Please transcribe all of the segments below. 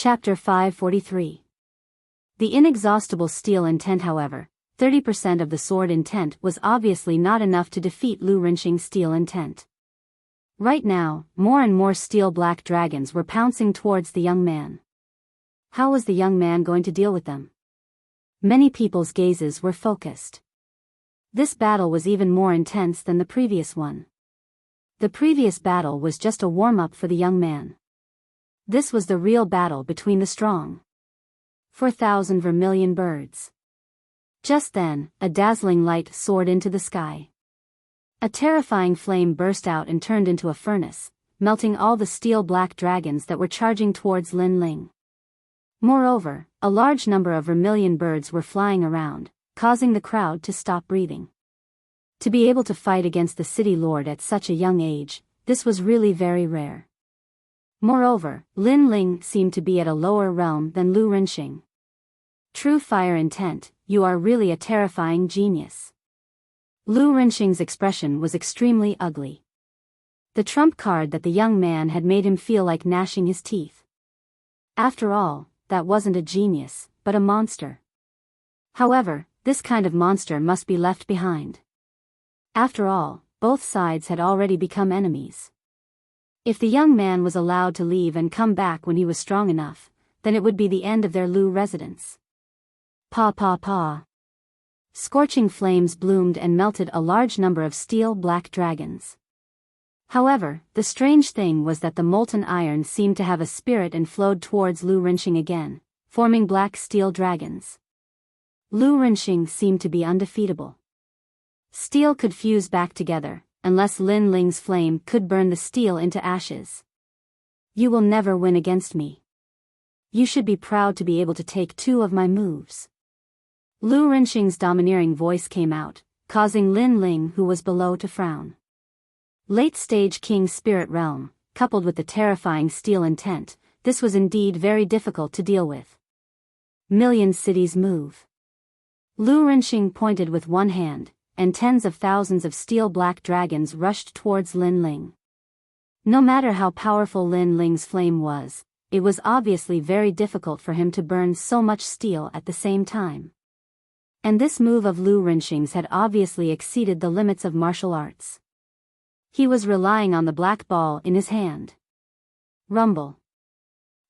Chapter 543. The inexhaustible steel intent. However, 30% of the sword intent was obviously not enough to defeat Lu Rinxing's steel intent. Right now, more and more steel black dragons were pouncing towards the young man. How was the young man going to deal with them? Many people's gazes were focused. This battle was even more intense than the previous one. The previous battle was just a warm-up for the young man. This was the real battle between the strong 4,000 vermilion birds. Just then, a dazzling light soared into the sky. A terrifying flame burst out and turned into a furnace, melting all the steel black dragons that were charging towards Lin Ling. Moreover, a large number of vermilion birds were flying around, causing the crowd to stop breathing. To be able to fight against the city lord at such a young age, this was really very rare. Moreover, Lin Ling seemed to be at a lower realm than Lu Rinxing. True fire intent, you are really a terrifying genius. Lu Rinxing's expression was extremely ugly. The trump card that the young man had made him feel like gnashing his teeth. After all, that wasn't a genius, but a monster. However, this kind of monster must be left behind. After all, both sides had already become enemies. If the young man was allowed to leave and come back when he was strong enough, then it would be the end of their Lu residence. Pa pa pa. Scorching flames bloomed and melted a large number of steel black dragons. However, the strange thing was that the molten iron seemed to have a spirit and flowed towards Lu Rinxing again, forming black steel dragons. Lu Rinxing seemed to be undefeatable. Steel could fuse back together, unless Lin Ling's flame could burn the steel into ashes. You will never win against me. You should be proud to be able to take 2 of my moves. Lu Rinxing's domineering voice came out, causing Lin Ling, who was below, to frown. Late-stage King Spirit Realm, coupled with the terrifying steel intent, this was indeed very difficult to deal with. Million cities move. Lu Rinxing pointed with one hand, and tens of thousands of steel black dragons rushed towards Lin Ling. No matter how powerful Lin Ling's flame was, it was obviously very difficult for him to burn so much steel at the same time. And this move of Lu Rinxing's had obviously exceeded the limits of martial arts. He was relying on the black ball in his hand. Rumble.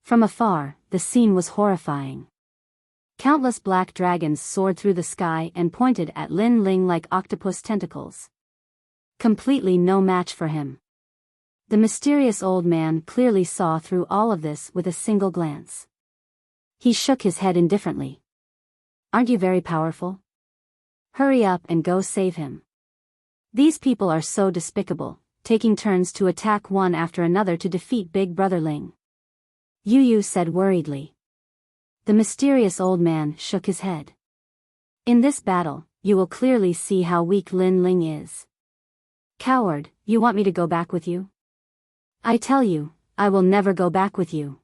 From afar, the scene was horrifying. Countless black dragons soared through the sky and pointed at Lin Ling like octopus tentacles. Completely no match for him. The mysterious old man clearly saw through all of this with a single glance. He shook his head indifferently. Aren't you very powerful? Hurry up and go save him. These people are so despicable, taking turns to attack one after another to defeat Big Brother Ling. Yu Yu said worriedly. The mysterious old man shook his head. In this battle, you will clearly see how weak Lin Ling is. Coward, you want me to go back with you? I tell you, I will never go back with you.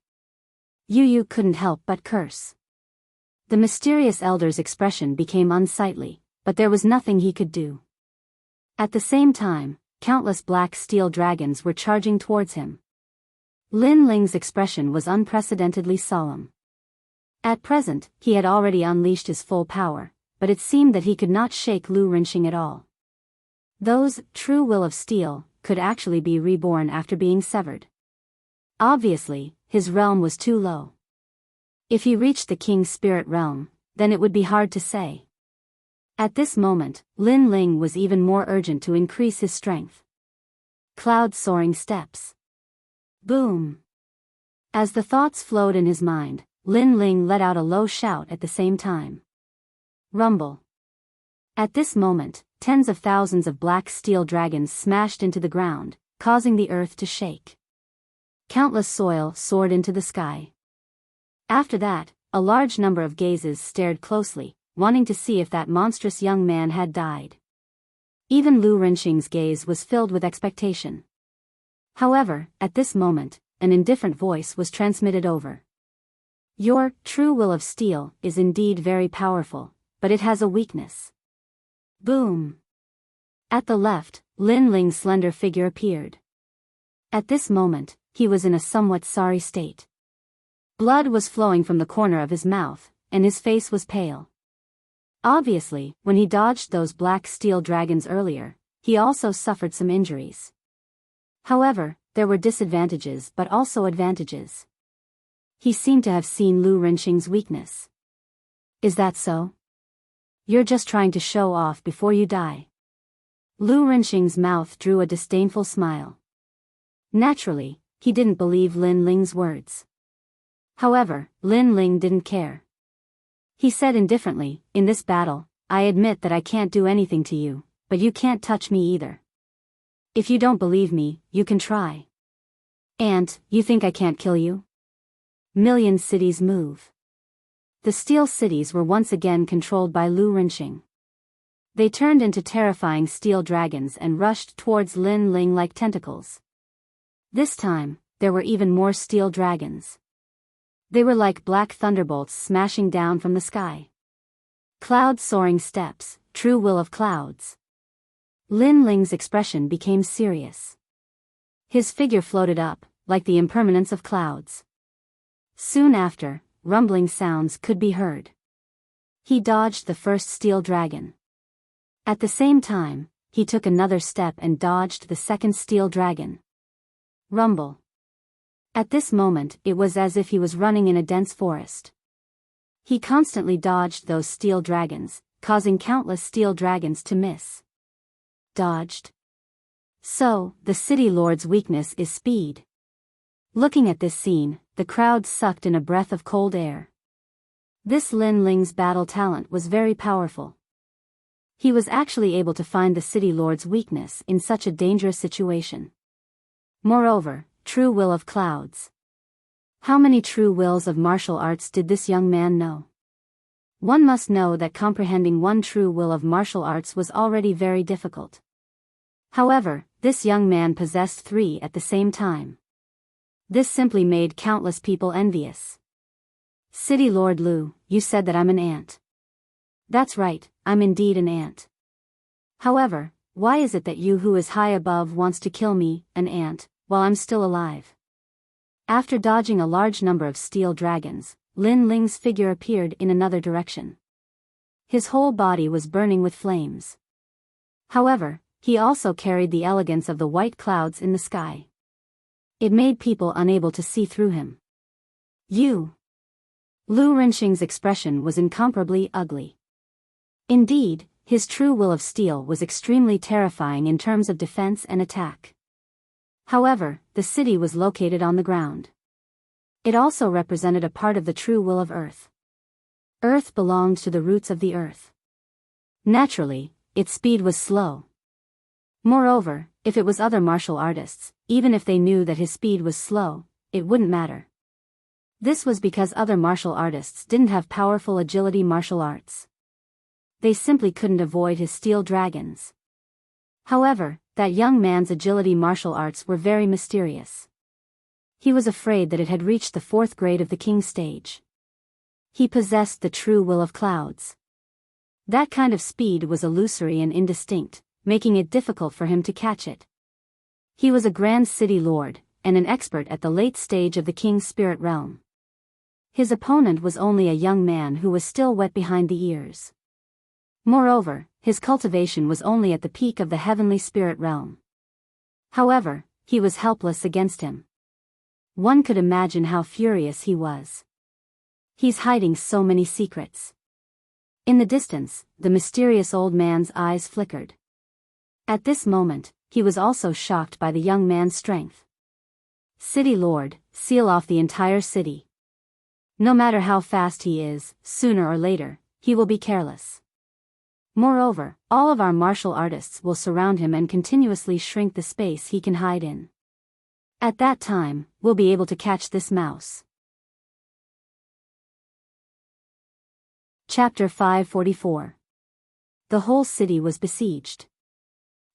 Yu Yu couldn't help but curse. The mysterious elder's expression became unsightly, but there was nothing he could do. At the same time, countless black steel dragons were charging towards him. Lin Ling's expression was unprecedentedly solemn. At present, he had already unleashed his full power, but it seemed that he could not shake Lu Rinxing at all. Those true will of steel could actually be reborn after being severed. Obviously, his realm was too low. If he reached the King's Spirit Realm, then it would be hard to say. At this moment, Lin Ling was even more urgent to increase his strength. Cloud-soaring steps. Boom! As the thoughts flowed in his mind, Lin Ling let out a low shout at the same time. Rumble. At this moment, tens of thousands of black steel dragons smashed into the ground, causing the earth to shake. Countless soil soared into the sky. After that, a large number of gazes stared closely, wanting to see if that monstrous young man had died. Even Lu Rinxing's gaze was filled with expectation. However, at this moment, an indifferent voice was transmitted over. Your true will of steel is indeed very powerful, but it has a weakness. Boom! At the left, Lin Ling's slender figure appeared. At this moment, he was in a somewhat sorry state. Blood was flowing from the corner of his mouth, and his face was pale. Obviously, when he dodged those black steel dragons earlier, he also suffered some injuries. However, there were disadvantages but also advantages. He seemed to have seen Lu Rinxing's weakness. Is that so? You're just trying to show off before you die. Lu Rinxing's mouth drew a disdainful smile. Naturally, he didn't believe Lin Ling's words. However, Lin Ling didn't care. He said indifferently, "In this battle, I admit that I can't do anything to you, but you can't touch me either. If you don't believe me, you can try. And, you think I can't kill you?" Million cities move. The steel cities were once again controlled by Lu Rinxing. They turned into terrifying steel dragons and rushed towards Lin Ling like tentacles. This time, there were even more steel dragons. They were like black thunderbolts smashing down from the sky. Cloud-soaring steps, true will of clouds. Lin Ling's expression became serious. His figure floated up, like the impermanence of clouds. Soon after, rumbling sounds could be heard. He dodged the first steel dragon. At the same time, he took another step and dodged the second steel dragon. Rumble. At this moment, it was as if he was running in a dense forest. He constantly dodged those steel dragons, causing countless steel dragons to miss. Dodged. So, the city lord's weakness is speed. Looking at this scene, the crowd sucked in a breath of cold air. This Lin Ling's battle talent was very powerful. He was actually able to find the city lord's weakness in such a dangerous situation. Moreover, true will of clouds. How many true wills of martial arts did this young man know? One must know that comprehending one true will of martial arts was already very difficult. However, this young man possessed 3 at the same time. This simply made countless people envious. "City Lord Lu, you said that I'm an ant." "That's right, I'm indeed an ant." "However, why is it that you who is high above wants to kill me, an ant, while I'm still alive?" After dodging a large number of steel dragons, Lin Ling's figure appeared in another direction. His whole body was burning with flames. However, he also carried the elegance of the white clouds in the sky. It made people unable to see through him. "You!" Lu Rinxing's expression was incomparably ugly. Indeed, his true will of steel was extremely terrifying in terms of defense and attack. However, the city was located on the ground. It also represented a part of the true will of earth. Earth belonged to the roots of the earth. Naturally, its speed was slow. Moreover, if it was other martial artists, even if they knew that his speed was slow, it wouldn't matter. This was because other martial artists didn't have powerful agility martial arts. They simply couldn't avoid his steel dragons. However, that young man's agility martial arts were very mysterious. He was afraid that it had reached the 4th grade of the king stage. He possessed the true will of clouds. That kind of speed was illusory and indistinct, making it difficult for him to catch it. He was a grand city lord, and an expert at the late stage of the king's spirit realm. His opponent was only a young man who was still wet behind the ears. Moreover, his cultivation was only at the peak of the heavenly spirit realm. However, he was helpless against him. One could imagine how furious he was. He's hiding so many secrets. In the distance, the mysterious old man's eyes flickered. At this moment, he was also shocked by the young man's strength. "City Lord, seal off the entire city. No matter how fast he is, sooner or later, he will be careless. Moreover, all of our martial artists will surround him and continuously shrink the space he can hide in. At that time, we'll be able to catch this mouse." Chapter 544. The whole city was besieged.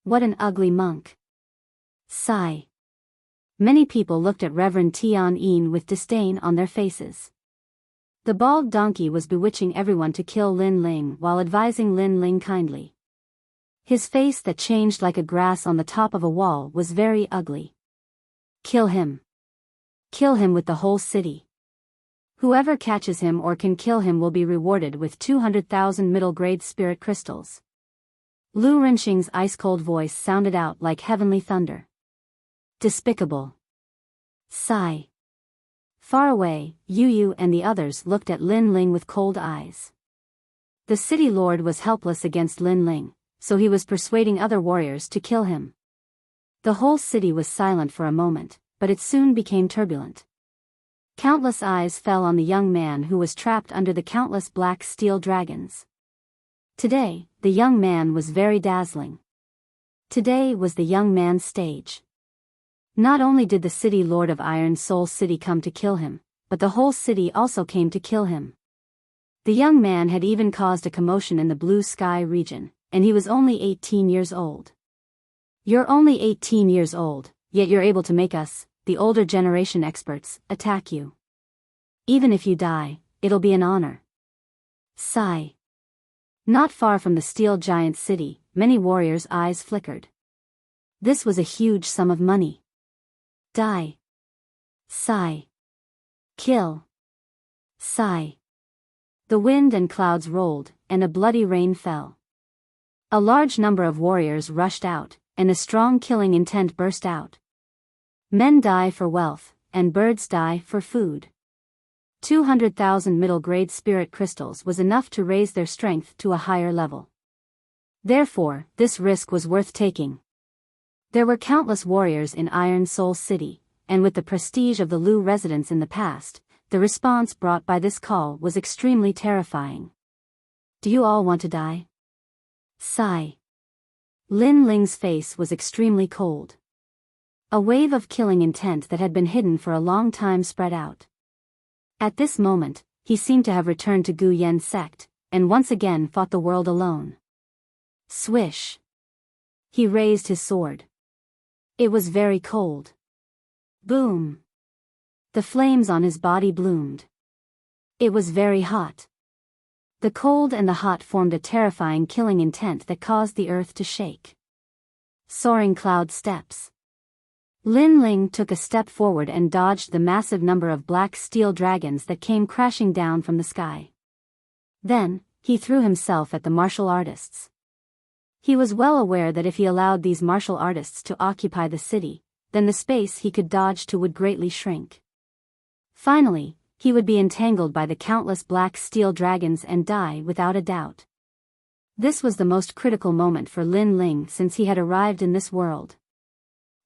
What an ugly monk. Sigh. Many people looked at Reverend Tian Yin with disdain on their faces. The bald donkey was bewitching everyone to kill Lin Ling while advising Lin Ling kindly. His face that changed like a grass on the top of a wall was very ugly. "Kill him. Kill him with the whole city." Whoever catches him or can kill him will be rewarded with 200,000 middle-grade spirit crystals. Lu Renxing's ice-cold voice sounded out like heavenly thunder. Despicable. Sigh. Far away, Yu Yu and the others looked at Lin Ling with cold eyes. The city lord was helpless against Lin Ling, so he was persuading other warriors to kill him. The whole city was silent for a moment, but it soon became turbulent. Countless eyes fell on the young man who was trapped under the countless black steel dragons. Today, the young man was very dazzling. Today was the young man's stage. Not only did the city lord of Iron Soul City come to kill him, but the whole city also came to kill him. The young man had even caused a commotion in the Blue Sky region, and he was only 18 years old. You're only 18 years old, yet you're able to make us, the older generation experts, attack you. Even if you die, it'll be an honor. Sigh. Not far from the steel giant city, many warriors' eyes flickered. This was a huge sum of money. Die. Sigh. Kill. Sigh. The wind and clouds rolled, and a bloody rain fell. A large number of warriors rushed out, and a strong killing intent burst out. Men die for wealth, and birds die for food. 200,000 middle-grade spirit crystals was enough to raise their strength to a higher level. Therefore, this risk was worth taking. There were countless warriors in Iron Soul City, and with the prestige of the Lu residents in the past, the response brought by this call was extremely terrifying. Do you all want to die? Sigh. Lin Ling's face was extremely cold. A wave of killing intent that had been hidden for a long time spread out. At this moment, he seemed to have returned to Gu Yen's sect, and once again fought the world alone. Swish. He raised his sword. It was very cold. Boom. The flames on his body bloomed. It was very hot. The cold and the hot formed a terrifying killing intent that caused the earth to shake. Soaring cloud steps. Lin Ling took a step forward and dodged the massive number of black steel dragons that came crashing down from the sky. Then, he threw himself at the martial artists. He was well aware that if he allowed these martial artists to occupy the city, then the space he could dodge to would greatly shrink. Finally, he would be entangled by the countless black steel dragons and die without a doubt. This was the most critical moment for Lin Ling since he had arrived in this world.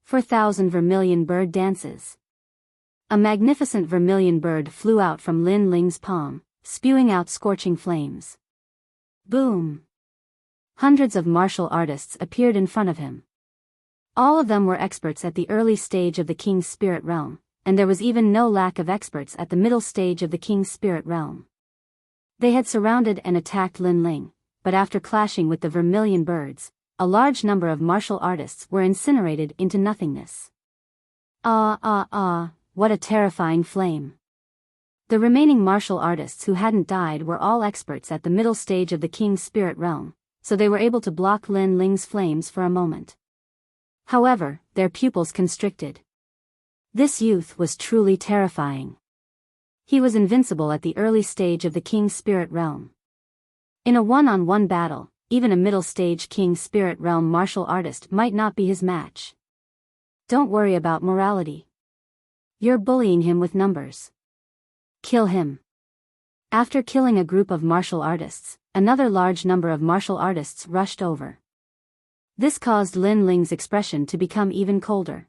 4,000 vermilion bird dances. A magnificent vermilion bird flew out from Lin Ling's palm, spewing out scorching flames. Boom! Hundreds of martial artists appeared in front of him. All of them were experts at the early stage of the King's Spirit Realm, and there was even no lack of experts at the middle stage of the King's Spirit Realm. They had surrounded and attacked Lin Ling, but after clashing with the vermilion birds, a large number of martial artists were incinerated into nothingness. What a terrifying flame. The remaining martial artists who hadn't died were all experts at the middle stage of the King's Spirit Realm, so they were able to block Lin Ling's flames for a moment. However, their pupils constricted. This youth was truly terrifying. He was invincible at the early stage of the King's Spirit Realm. In a one-on-one battle, even a middle-stage King's Spirit Realm martial artist might not be his match. Don't worry about morality. You're bullying him with numbers. Kill him. After killing a group of martial artists, another large number of martial artists rushed over. This caused Lin Ling's expression to become even colder.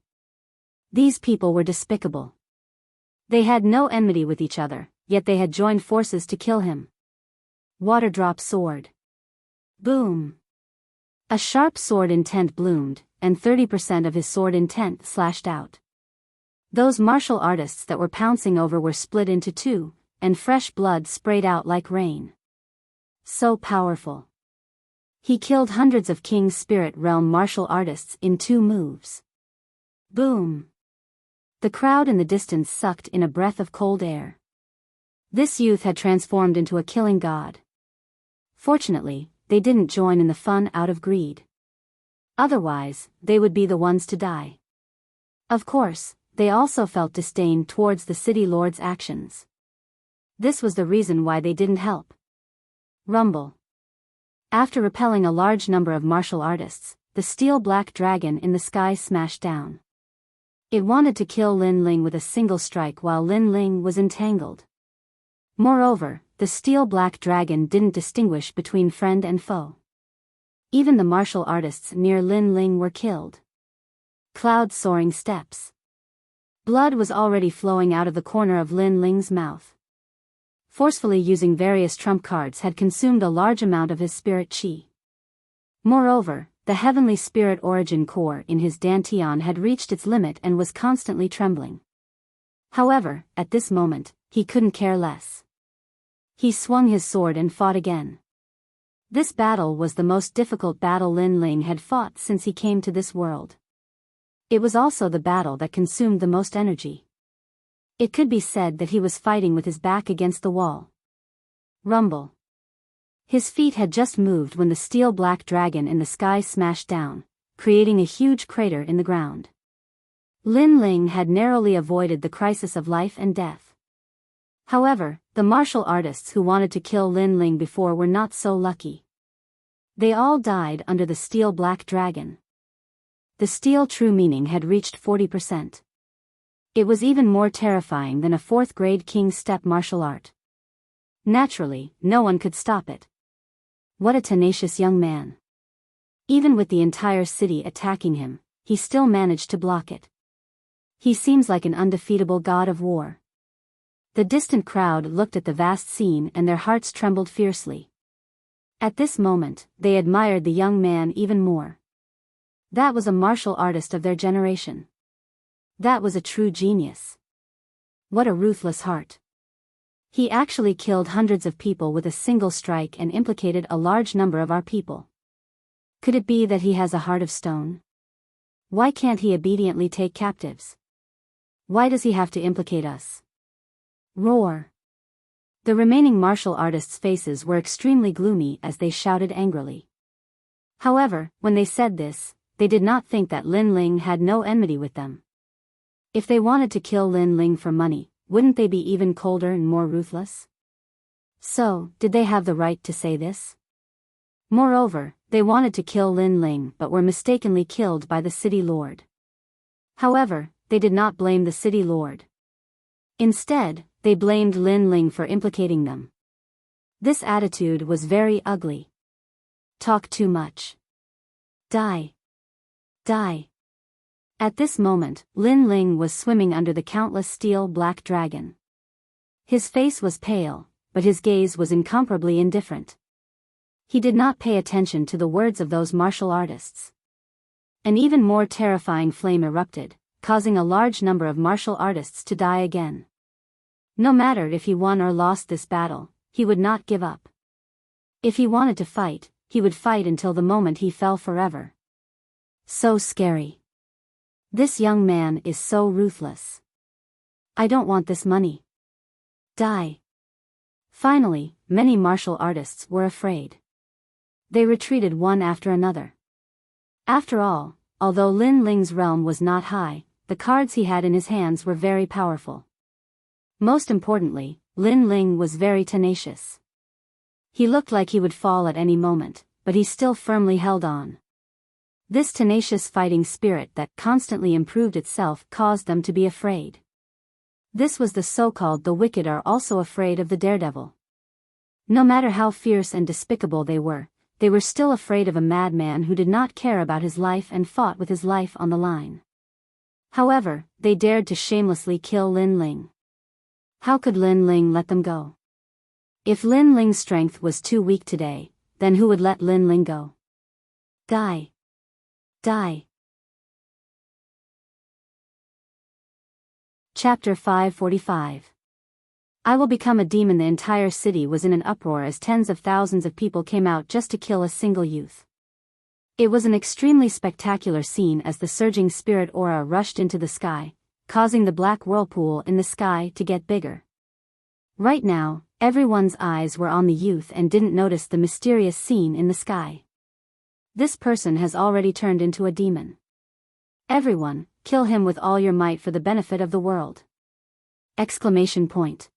These people were despicable. They had no enmity with each other, yet they had joined forces to kill him. Waterdrop sword. Boom. A sharp sword intent bloomed, and 30% of his sword intent slashed out. Those martial artists that were pouncing over were split into two, and fresh blood sprayed out like rain. So powerful. He killed hundreds of King's Spirit Realm martial artists in 2 moves. Boom. The crowd in the distance sucked in a breath of cold air. This youth had transformed into a killing god. Fortunately, they didn't join in the fun out of greed. Otherwise, they would be the ones to die. Of course, they also felt disdain towards the city lord's actions. This was the reason why they didn't help. Rumble. After repelling a large number of martial artists, the steel black dragon in the sky smashed down. It wanted to kill Lin Ling with a single strike while Lin Ling was entangled. Moreover, the steel black dragon didn't distinguish between friend and foe. Even the martial artists near Lin Ling were killed. Cloud soaring steps. Blood was already flowing out of the corner of Lin Ling's mouth. Forcefully using various trump cards had consumed a large amount of his spirit chi. Moreover, the heavenly spirit origin core in his dantian had reached its limit and was constantly trembling. However, at this moment, he couldn't care less. He swung his sword and fought again. This battle was the most difficult battle Lin Ling had fought since he came to this world. It was also the battle that consumed the most energy. It could be said that he was fighting with his back against the wall. Rumble. His feet had just moved when the steel black dragon in the sky smashed down, creating a huge crater in the ground. Lin Ling had narrowly avoided the crisis of life and death. However, the martial artists who wanted to kill Lin Ling before were not so lucky. They all died under the steel black dragon. The steel true meaning had reached 40%. It was even more terrifying than a 4th grade king step martial art. Naturally, no one could stop it. What a tenacious young man. Even with the entire city attacking him, he still managed to block it. He seems like an undefeatable god of war. The distant crowd looked at the vast scene and their hearts trembled fiercely. At this moment, they admired the young man even more. That was a martial artist of their generation. That was a true genius. What a ruthless heart. He actually killed hundreds of people with a single strike and implicated a large number of our people. Could it be that he has a heart of stone? Why can't he obediently take captives? Why does he have to implicate us? Roar. The remaining martial artists' faces were extremely gloomy as they shouted angrily. However, when they said this, they did not think that Lin Ling had no enmity with them. If they wanted to kill Lin Ling for money, wouldn't they be even colder and more ruthless? So, did they have the right to say this? Moreover, they wanted to kill Lin Ling but were mistakenly killed by the city lord. However, they did not blame the city lord. Instead, they blamed Lin Ling for implicating them. This attitude was very ugly. Talk too much. Die. Die. At this moment, Lin Ling was swimming under the countless steel black dragon. His face was pale, but his gaze was incomparably indifferent. He did not pay attention to the words of those martial artists. An even more terrifying flame erupted, causing a large number of martial artists to die again. No matter if he won or lost this battle, he would not give up. If he wanted to fight, he would fight until the moment he fell forever. So scary. This young man is so ruthless. I don't want this money. Die. Finally, many martial artists were afraid. They retreated one after another. After all, although Lin Ling's realm was not high, the cards he had in his hands were very powerful. Most importantly, Lin Ling was very tenacious. He looked like he would fall at any moment, but he still firmly held on. This tenacious fighting spirit that constantly improved itself caused them to be afraid. This was the so-called the wicked are also afraid of the daredevil. No matter how fierce and despicable they were still afraid of a madman who did not care about his life and fought with his life on the line. However, they dared to shamelessly kill Lin Ling. How could Lin Ling let them go? If Lin Ling's strength was too weak today, then who would let Lin Ling go? Die. Die. Chapter 545. I will become a demon. The entire city was in an uproar as tens of thousands of people came out just to kill a single youth. It was an extremely spectacular scene as the surging spirit aura rushed into the sky, causing the black whirlpool in the sky to get bigger. Right now, everyone's eyes were on the youth and didn't notice the mysterious scene in the sky. This person has already turned into a demon. Everyone, kill him with all your might for the benefit of the world. Exclamation point.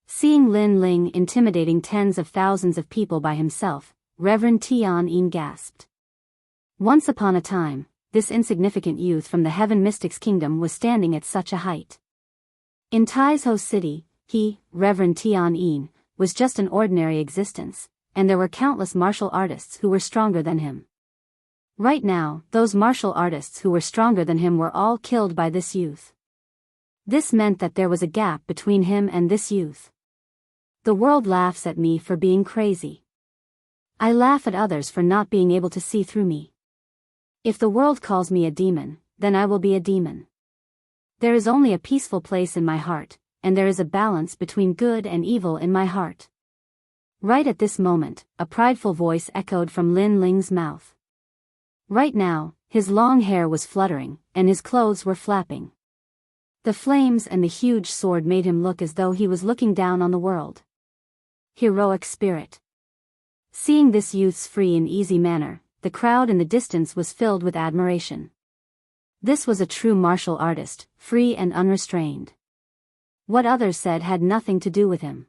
Seeing Lin Ling intimidating tens of thousands of people by himself, Reverend Tian gasped. Once upon a time, this insignificant youth from the Heaven Mystics Kingdom was standing at such a height. In Tai's City, he, Reverend Tian, was just an ordinary existence, and there were countless martial artists who were stronger than him. Right now, those martial artists who were stronger than him were all killed by this youth. This meant that there was a gap between him and this youth. The world laughs at me for being crazy. I laugh at others for not being able to see through me. If the world calls me a demon, then I will be a demon. There is only a peaceful place in my heart, and there is a balance between good and evil in my heart. Right at this moment, a prideful voice echoed from Lin Ling's mouth. Right now, his long hair was fluttering, and his clothes were flapping. The flames and the huge sword made him look as though he was looking down on the world. Heroic spirit. Seeing this youth's free and easy manner, the crowd in the distance was filled with admiration. This was a true martial artist, free and unrestrained. What others said had nothing to do with him.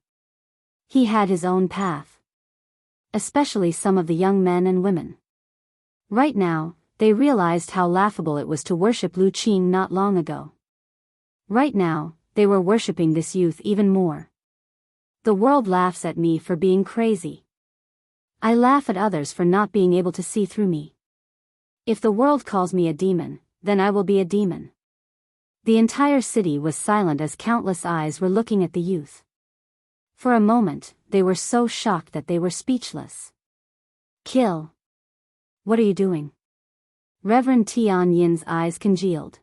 He had his own path. Especially some of the young men and women. Right now, they realized how laughable it was to worship Lu Qing not long ago. Right now, they were worshipping this youth even more. The world laughs at me for being crazy. I laugh at others for not being able to see through me. If the world calls me a demon, then I will be a demon. The entire city was silent as countless eyes were looking at the youth. For a moment, they were so shocked that they were speechless. Kill. What are you doing? Reverend Tian Yin's eyes congealed.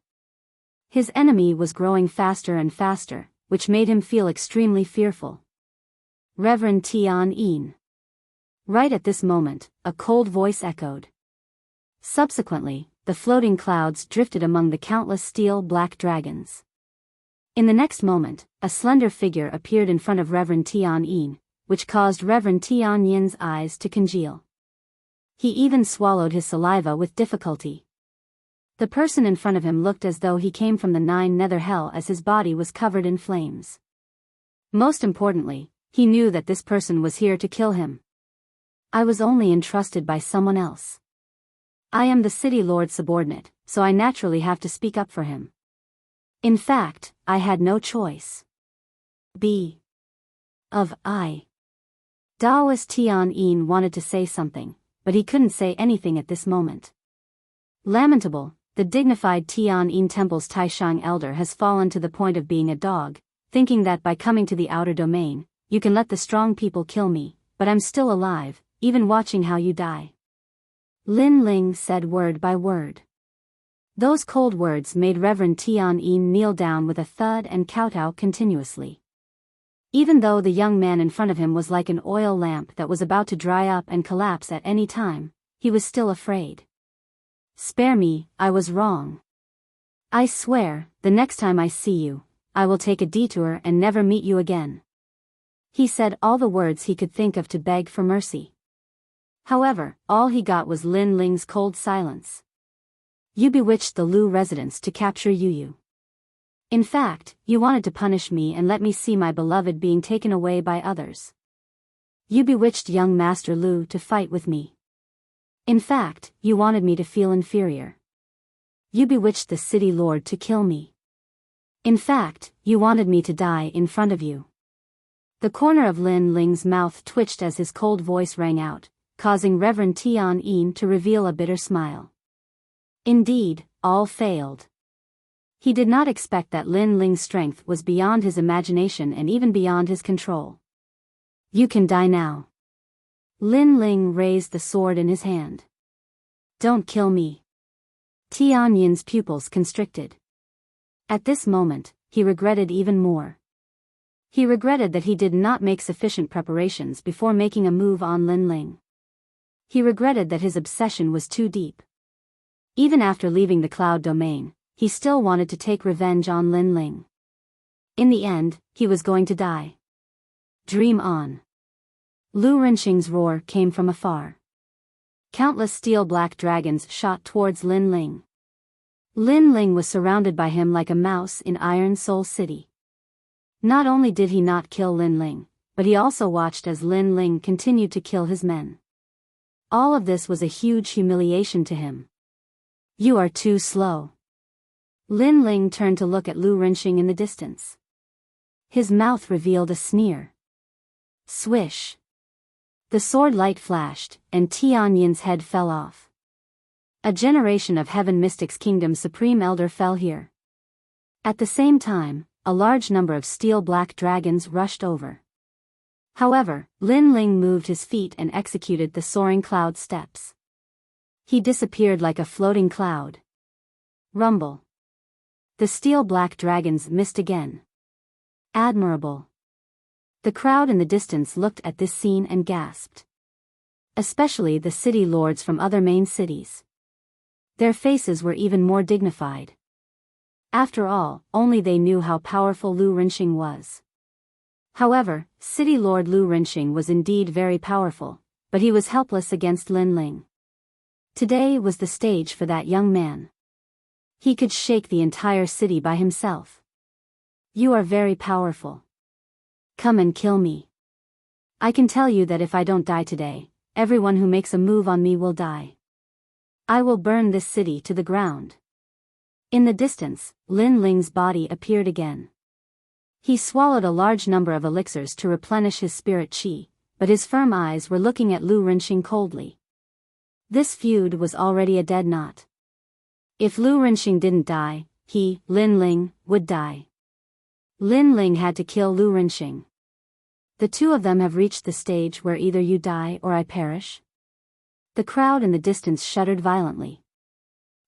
His enemy was growing faster and faster, which made him feel extremely fearful. Reverend Tian Yin. Right at this moment, a cold voice echoed. Subsequently, the floating clouds drifted among the countless steel black dragons. In the next moment, a slender figure appeared in front of Reverend Tian Yin, which caused Reverend Tian Yin's eyes to congeal. He even swallowed his saliva with difficulty. The person in front of him looked as though he came from the 9 nether hell as his body was covered in flames. Most importantly, he knew that this person was here to kill him. I was only entrusted by someone else. I am the city lord's subordinate, so I naturally have to speak up for him. In fact, I had no choice. Daoist Tian Yin wanted to say something, but he couldn't say anything at this moment. Lamentable, the dignified Tian Yin Temple's Taishang elder has fallen to the point of being a dog, thinking that by coming to the outer domain, you can let the strong people kill me, but I'm still alive, even watching how you die. Lin Ling said word by word. Those cold words made Reverend Tian Yin kneel down with a thud and kowtow continuously. Even though the young man in front of him was like an oil lamp that was about to dry up and collapse at any time, he was still afraid. Spare me, I was wrong. I swear, the next time I see you, I will take a detour and never meet you again. He said all the words he could think of to beg for mercy. However, all he got was Lin Ling's cold silence. You bewitched the Lu residents to capture Yu. In fact, you wanted to punish me and let me see my beloved being taken away by others. You bewitched young Master Lu to fight with me. In fact, you wanted me to feel inferior. You bewitched the city lord to kill me. In fact, you wanted me to die in front of you. The corner of Lin Ling's mouth twitched as his cold voice rang out, causing Reverend Tian Yin to reveal a bitter smile. Indeed, all failed. He did not expect that Lin Ling's strength was beyond his imagination and even beyond his control. You can die now. Lin Ling raised the sword in his hand. Don't kill me. Tian Yin's pupils constricted. At this moment, he regretted even more. He regretted that he did not make sufficient preparations before making a move on Lin Ling. He regretted that his obsession was too deep. Even after leaving the cloud domain, he still wanted to take revenge on Lin Ling. In the end, he was going to die. Dream on. Lu Renqing's roar came from afar. Countless steel-black dragons shot towards Lin Ling. Lin Ling was surrounded by him like a mouse in Iron Soul City. Not only did he not kill Lin Ling, but he also watched as Lin Ling continued to kill his men. All of this was a huge humiliation to him. You are too slow. Lin Ling turned to look at Lu Rinxing in the distance. His mouth revealed a sneer. Swish. The sword light flashed, and Tianyin's head fell off. A generation of Heaven Mystics Kingdom Supreme Elder fell here. At the same time, a large number of steel-black dragons rushed over. However, Lin Ling moved his feet and executed the soaring cloud steps. He disappeared like a floating cloud. Rumble. The steel-black dragons missed again. Admirable. The crowd in the distance looked at this scene and gasped. Especially the city lords from other main cities. Their faces were even more dignified. After all, only they knew how powerful Lu Rinxing was. However, City Lord Lu Rinxing was indeed very powerful, but he was helpless against Lin Ling. Today was the stage for that young man. He could shake the entire city by himself. You are very powerful. Come and kill me. I can tell you that if I don't die today, everyone who makes a move on me will die. I will burn this city to the ground. In the distance, Lin Ling's body appeared again. He swallowed a large number of elixirs to replenish his spirit qi, but his firm eyes were looking at Lu Rinxing coldly. This feud was already a dead knot. If Lu Rinxing didn't die, he, Lin Ling, would die. Lin Ling had to kill Lu Rinxing. The two of them have reached the stage where either you die or I perish. The crowd in the distance shuddered violently.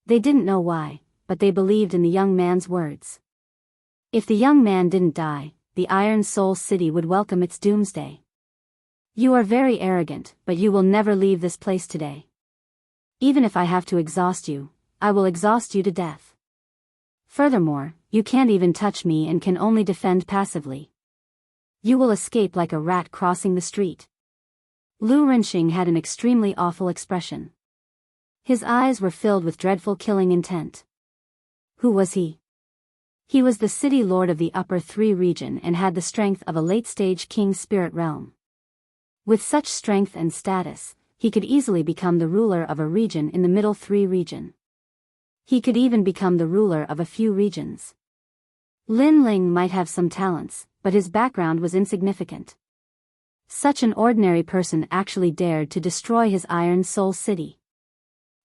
They didn't know why, but they believed in the young man's words. If the young man didn't die, the Iron Soul City would welcome its doomsday. You are very arrogant, but you will never leave this place today. Even if I have to exhaust you, I will exhaust you to death. Furthermore, you can't even touch me and can only defend passively. You will escape like a rat crossing the street. Lu Rinxing had an extremely awful expression. His eyes were filled with dreadful killing intent. Who was he? He was the city lord of the Upper Three region and had the strength of a late-stage king spirit realm. With such strength and status, he could easily become the ruler of a region in the Middle Three region. He could even become the ruler of a few regions. Lin Ling might have some talents, but his background was insignificant. Such an ordinary person actually dared to destroy his Iron Soul City.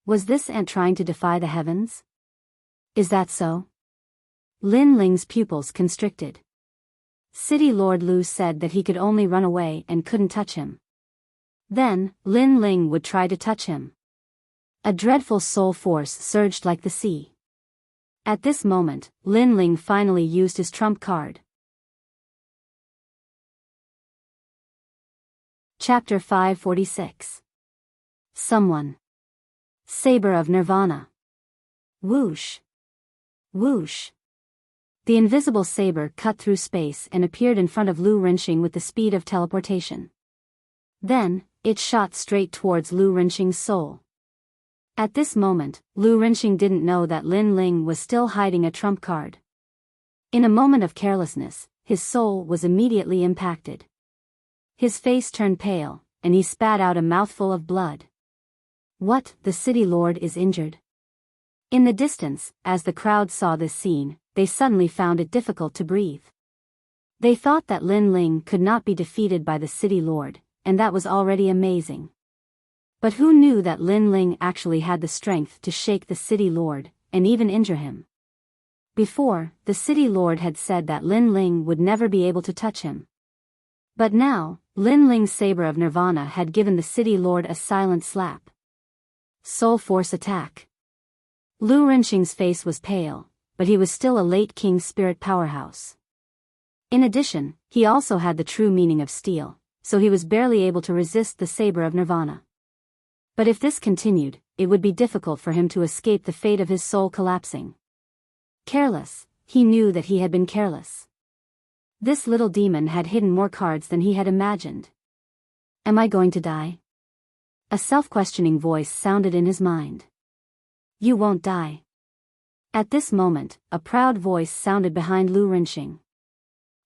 Was this ant trying to defy the heavens? Is that so? Lin Ling's pupils constricted. City Lord Lu said that he could only run away and couldn't touch him. Then, Lin Ling would try to touch him. A dreadful soul force surged like the sea. At this moment, Lin Ling finally used his trump card. Chapter 546. Someone. Saber of Nirvana. Whoosh. Whoosh. The invisible saber cut through space and appeared in front of Lu Rinxing with the speed of teleportation. Then, it shot straight towards Lu Rinxing's soul. At this moment, Lu Rinxing didn't know that Lin Ling was still hiding a trump card. In a moment of carelessness, his soul was immediately impacted. His face turned pale, and he spat out a mouthful of blood. What, the city lord is injured? In the distance, as the crowd saw this scene, they suddenly found it difficult to breathe. They thought that Lin Ling could not be defeated by the city lord, and that was already amazing. But who knew that Lin Ling actually had the strength to shake the city lord, and even injure him? Before, the city lord had said that Lin Ling would never be able to touch him. But now, Lin Ling's saber of Nirvana had given the city lord a silent slap. Soul force attack. Lu Rinxing's face was pale, but he was still a late king spirit powerhouse. In addition, he also had the true meaning of steel, so he was barely able to resist the saber of Nirvana. But if this continued, it would be difficult for him to escape the fate of his soul collapsing. Careless, he knew that he had been careless. This little demon had hidden more cards than he had imagined. Am I going to die? A self-questioning voice sounded in his mind. You won't die. At this moment, a proud voice sounded behind Lu Rinxing.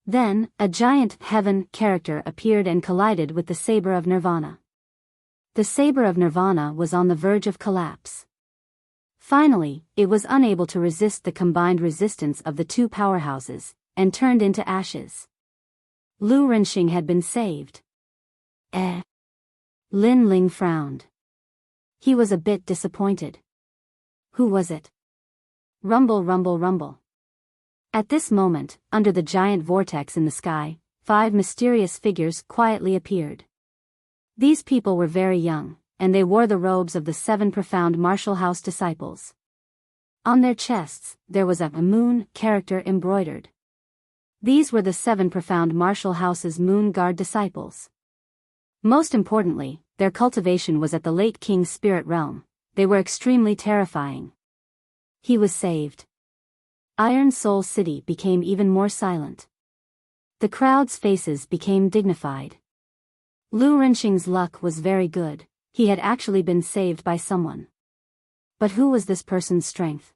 Then, a giant heaven character appeared and collided with the saber of Nirvana. The saber of Nirvana was on the verge of collapse. Finally, it was unable to resist the combined resistance of the two powerhouses, and turned into ashes. Lu Renxing had been saved. Lin Ling frowned. He was a bit disappointed. Who was it? Rumble, rumble, rumble. At this moment, under the giant vortex in the sky, 5 mysterious figures quietly appeared. These people were very young, and they wore the robes of the 7 profound martial house disciples. On their chests, there was a moon character embroidered. These were the 7 profound martial house's moon guard disciples. Most importantly, their cultivation was at the late king's spirit realm. They were extremely terrifying. He was saved. Iron Soul City became even more silent. The crowd's faces became dignified. Lu Renxing's luck was very good. He had actually been saved by someone. But who was this person's strength?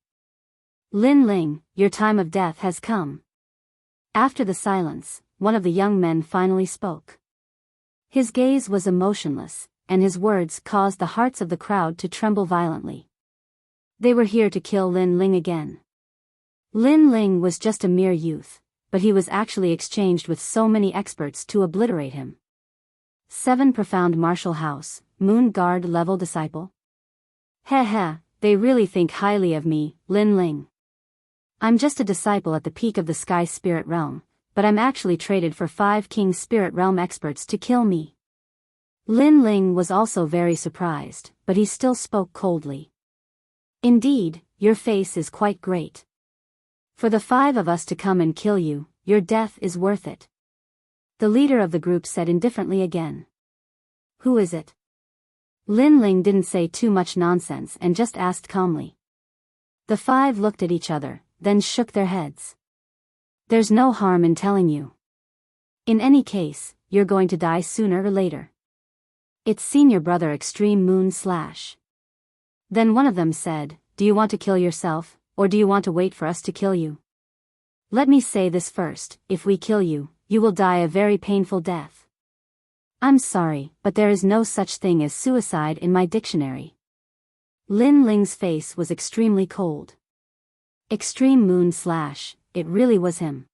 Lin Ling, your time of death has come. After the silence, one of the young men finally spoke. His gaze was emotionless, and his words caused the hearts of the crowd to tremble violently. They were here to kill Lin Ling again. Lin Ling was just a mere youth, but he was actually exchanged with so many experts to obliterate him. 7 profound martial house, moon guard level disciple? They really think highly of me, Lin Ling. I'm just a disciple at the peak of the sky spirit realm, but I'm actually traded for 5 king spirit realm experts to kill me. Lin Ling was also very surprised, but he still spoke coldly. Indeed, your face is quite great. For the 5 of us to come and kill you, your death is worth it. The leader of the group said indifferently again. Who is it? Lin Ling didn't say too much nonsense and just asked calmly. The 5 looked at each other, then shook their heads. There's no harm in telling you. In any case, you're going to die sooner or later. It's Senior Brother Extreme Moon / Then one of them said, do you want to kill yourself, or do you want to wait for us to kill you? Let me say this first, if we kill you, you will die a very painful death. I'm sorry, but there is no such thing as suicide in my dictionary. Lin Ling's face was extremely cold. Extreme Moon / it really was him.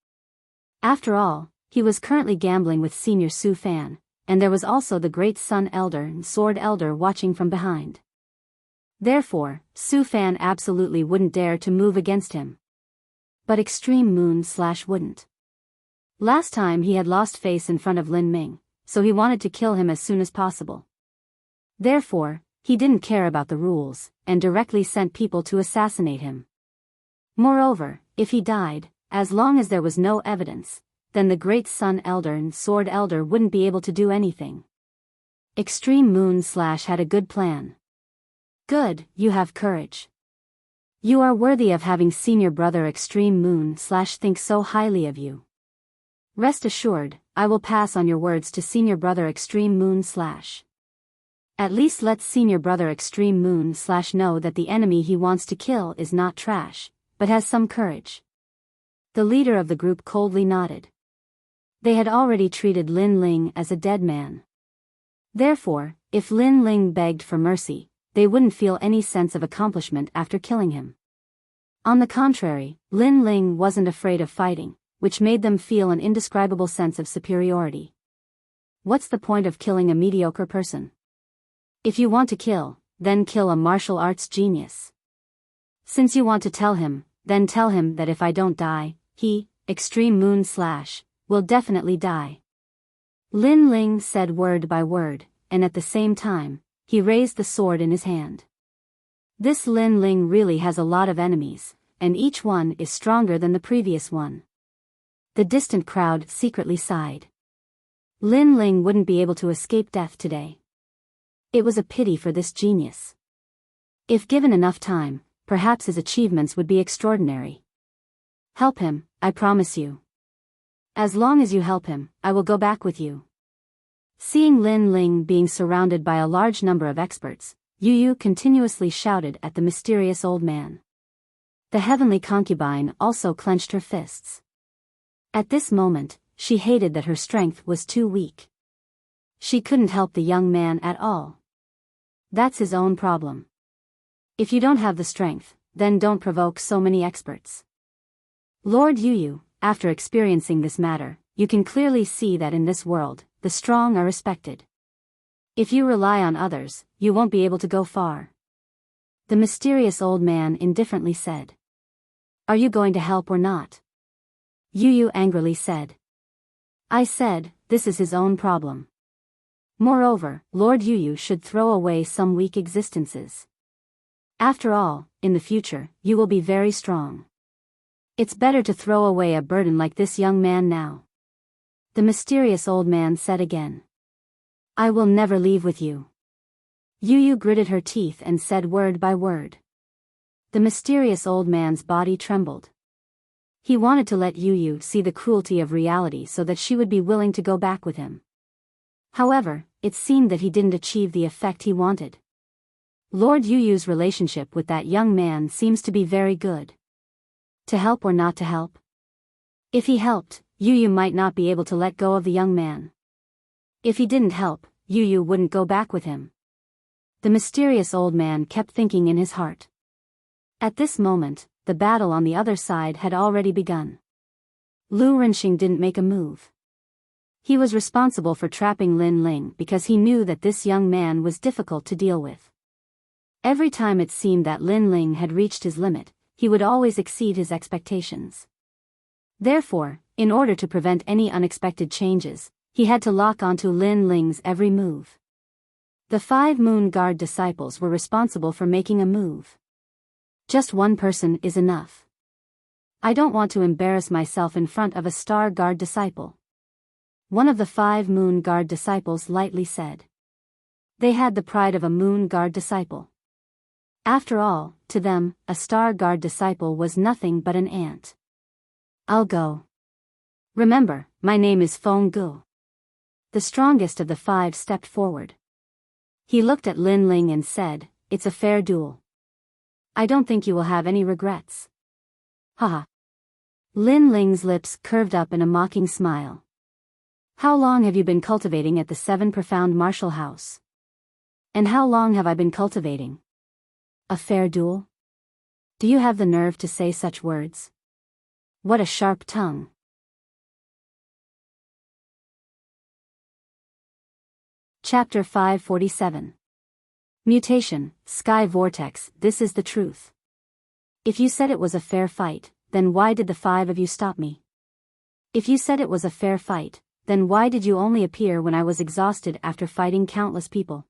After all, he was currently gambling with Senior Su Fan, and there was also the Great Sun Elder and Sword Elder watching from behind. Therefore, Su Fan absolutely wouldn't dare to move against him. But Extreme Moon / wouldn't. Last time he had lost face in front of Lin Ming, so he wanted to kill him as soon as possible. Therefore, he didn't care about the rules, and directly sent people to assassinate him. Moreover, if he died, as long as there was no evidence, then the Great Sun Elder and Sword Elder wouldn't be able to do anything. Extreme Moon / had a good plan. Good, you have courage. You are worthy of having Senior Brother Extreme Moon / think so highly of you. Rest assured, I will pass on your words to Senior Brother Extreme Moon / At least let Senior Brother Extreme Moon / know that the enemy he wants to kill is not trash, but has some courage. The leader of the group coldly nodded. They had already treated Lin Ling as a dead man. Therefore, if Lin Ling begged for mercy, they wouldn't feel any sense of accomplishment after killing him. On the contrary, Lin Ling wasn't afraid of fighting, which made them feel an indescribable sense of superiority. What's the point of killing a mediocre person? If you want to kill, then kill a martial arts genius. Since you want to tell him, then tell him that if I don't die, he, Extreme Moon / will definitely die. Lin Ling said word by word, and at the same time, he raised the sword in his hand. This Lin Ling really has a lot of enemies, and each one is stronger than the previous one. The distant crowd secretly sighed. Lin Ling wouldn't be able to escape death today. It was a pity for this genius. If given enough time, perhaps his achievements would be extraordinary. Help him, I promise you. As long as you help him, I will go back with you. Seeing Lin Ling being surrounded by a large number of experts, Yu Yu continuously shouted at the mysterious old man. The heavenly concubine also clenched her fists. At this moment, she hated that her strength was too weak. She couldn't help the young man at all. That's his own problem. If you don't have the strength, then don't provoke so many experts. Lord Yu, after experiencing this matter, you can clearly see that in this world, the strong are respected. If you rely on others, you won't be able to go far. The mysterious old man indifferently said. Are you going to help or not? Yu angrily said. I said, this is his own problem. Moreover, Lord Yu should throw away some weak existences. After all, in the future, you will be very strong. It's better to throw away a burden like this young man now. The mysterious old man said again. I will never leave with you. Yu gritted her teeth and said word by word. The mysterious old man's body trembled. He wanted to let Yu see the cruelty of reality so that she would be willing to go back with him. However, it seemed that he didn't achieve the effect he wanted. Lord Yu's relationship with that young man seems to be very good. To help or not to help? If he helped, Yu might not be able to let go of the young man. If he didn't help, Yu wouldn't go back with him. The mysterious old man kept thinking in his heart. At this moment, the battle on the other side had already begun. Lu Rinxing didn't make a move. He was responsible for trapping Lin Ling because he knew that this young man was difficult to deal with. Every time it seemed that Lin Ling had reached his limit, he would always exceed his expectations. Therefore, in order to prevent any unexpected changes, he had to lock onto Lin Ling's every move. The 5 Moon Guard disciples were responsible for making a move. Just one person is enough. I don't want to embarrass myself in front of a Star Guard disciple. One of the 5 Moon Guard disciples lightly said. They had the pride of a Moon Guard disciple. After all, to them, a Star Guard disciple was nothing but an ant. I'll go. Remember, my name is Feng Gu. The strongest of the 5 stepped forward. He looked at Lin Ling and said, it's a fair duel. I don't think you will have any regrets. Haha. Lin Ling's lips curved up in a mocking smile. How long have you been cultivating at the 7 Profound Martial House? And how long have I been cultivating? A fair duel? Do you have the nerve to say such words? What a sharp tongue. Chapter 547. Mutation, Sky Vortex, this is the truth. If you said it was a fair fight, then why did the 5 of you stop me? If you said it was a fair fight, then why did you only appear when I was exhausted after fighting countless people?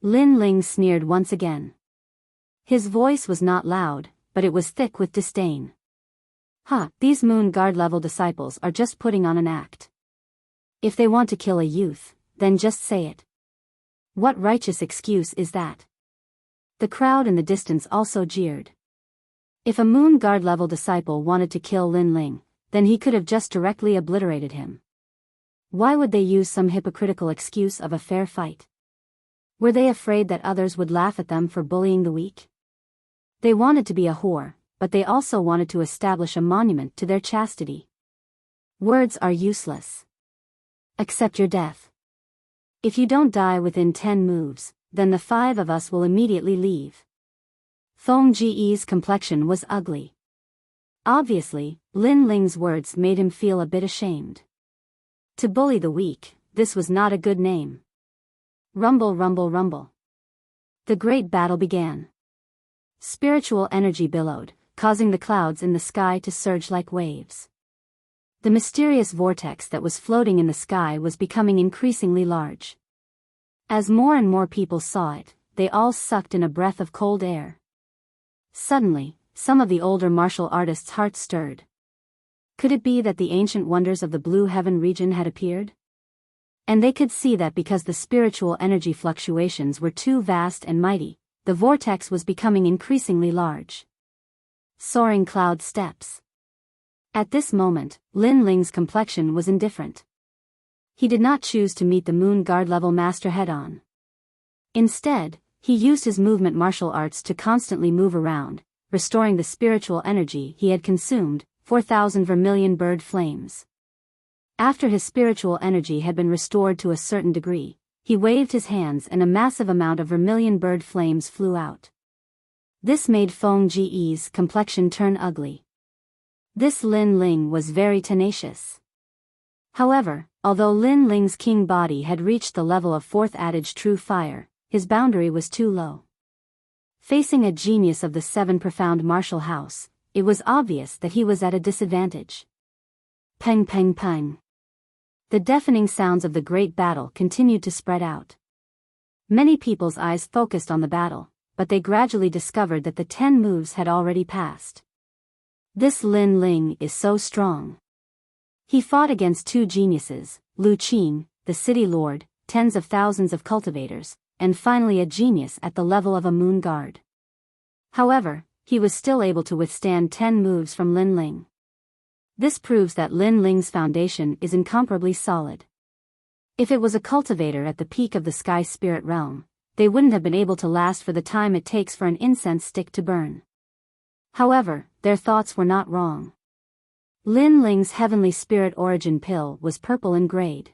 Lin Ling sneered once again. His voice was not loud, but it was thick with disdain. These Moon Guard level disciples are just putting on an act. If they want to kill a youth, then just say it. What righteous excuse is that? The crowd in the distance also jeered. If a Moon Guard level disciple wanted to kill Lin Ling, then he could have just directly obliterated him. Why would they use some hypocritical excuse of a fair fight? Were they afraid that others would laugh at them for bullying the weak? They wanted to be a whore, but they also wanted to establish a monument to their chastity. Words are useless. Accept your death. If you don't die within 10 moves, then the 5 of us will immediately leave. Feng Ji's complexion was ugly. Obviously, Lin Ling's words made him feel a bit ashamed. To bully the weak, this was not a good name. Rumble, rumble, rumble. The great battle began. Spiritual energy billowed, causing the clouds in the sky to surge like waves. The mysterious vortex that was floating in the sky was becoming increasingly large. As more and more people saw it, they all sucked in a breath of cold air. Suddenly, some of the older martial artists' hearts stirred. Could it be that the ancient wonders of the Blue Heaven region had appeared? And they could see that because the spiritual energy fluctuations were too vast and mighty, the vortex was becoming increasingly large. Soaring cloud steps. At this moment, Lin Ling's complexion was indifferent. He did not choose to meet the Moon Guard level master head-on. Instead, he used his movement martial arts to constantly move around, restoring the spiritual energy he had consumed, 4,000 vermilion bird flames. After his spiritual energy had been restored to a certain degree, he waved his hands and a massive amount of vermilion bird flames flew out. This made Feng Ji's complexion turn ugly. This Lin Ling was very tenacious. However, although Lin Ling's king body had reached the level of fourth adage true fire, his boundary was too low. Facing a genius of the seven profound martial house, it was obvious that he was at a disadvantage. Peng peng peng. The deafening sounds of the great battle continued to spread out. Many people's eyes focused on the battle, but they gradually discovered that the 10 moves had already passed. This Lin Ling is so strong. He fought against two geniuses, Lu Qing, the city lord, tens of thousands of cultivators, and finally a genius at the level of a moon guard. However, he was still able to withstand 10 moves from Lin Ling. This proves that Lin Ling's foundation is incomparably solid. If it was a cultivator at the peak of the sky spirit realm, they wouldn't have been able to last for the time it takes for an incense stick to burn. However, their thoughts were not wrong. Lin Ling's heavenly spirit origin pill was purple in grade.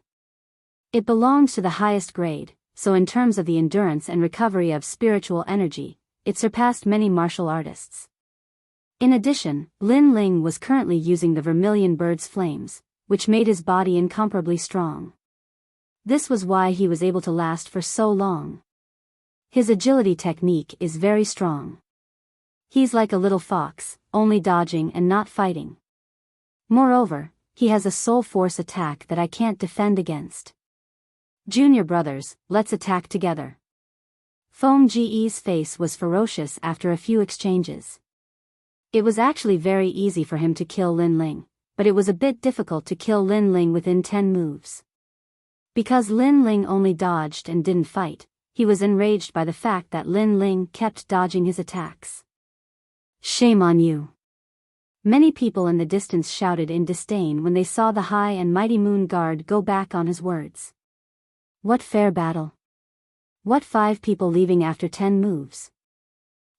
It belonged to the highest grade, so in terms of the endurance and recovery of spiritual energy, it surpassed many martial artists. In addition, Lin Ling was currently using the vermilion bird's flames, which made his body incomparably strong. This was why he was able to last for so long. His agility technique is very strong. He's like a little fox, only dodging and not fighting. Moreover, he has a soul force attack that I can't defend against. Junior brothers, let's attack together. Feng Ji's face was ferocious after a few exchanges. It was actually very easy for him to kill Lin Ling, but it was a bit difficult to kill Lin Ling within 10 moves. Because Lin Ling only dodged and didn't fight, he was enraged by the fact that Lin Ling kept dodging his attacks. Shame on you. Many people in the distance shouted in disdain when they saw the high and mighty moon guard go back on his words. What fair battle. What 5 people leaving after 10 moves.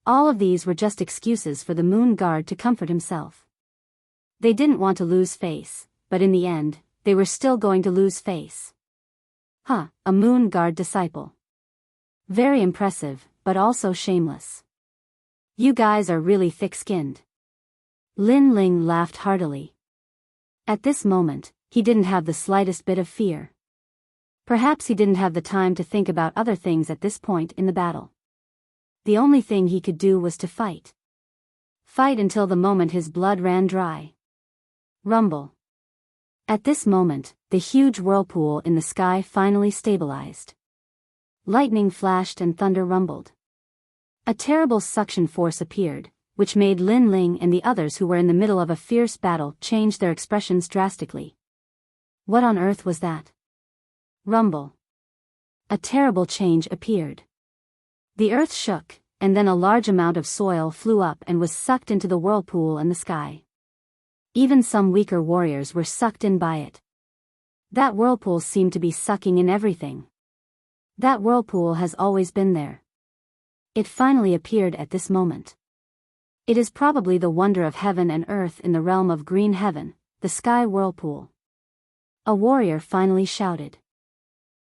All of these were just excuses for the moon guard to comfort himself. They didn't want to lose face, but in the end, they were still going to lose face. Huh, a moon guard disciple. Very impressive, but also shameless. You guys are really thick-skinned. Lin Ling laughed heartily. At this moment, he didn't have the slightest bit of fear. Perhaps he didn't have the time to think about other things at this point in the battle. The only thing he could do was to fight. Fight until the moment his blood ran dry. Rumble. At this moment, the huge whirlpool in the sky finally stabilized. Lightning flashed and thunder rumbled. A terrible suction force appeared, which made Lin Ling and the others who were in the middle of a fierce battle change their expressions drastically. What on earth was that? Rumble. A terrible change appeared. The earth shook, and then a large amount of soil flew up and was sucked into the whirlpool in the sky. Even some weaker warriors were sucked in by it. That whirlpool seemed to be sucking in everything. That whirlpool has always been there. It finally appeared at this moment. It is probably the wonder of heaven and earth in the realm of green heaven, the sky whirlpool. A warrior finally shouted.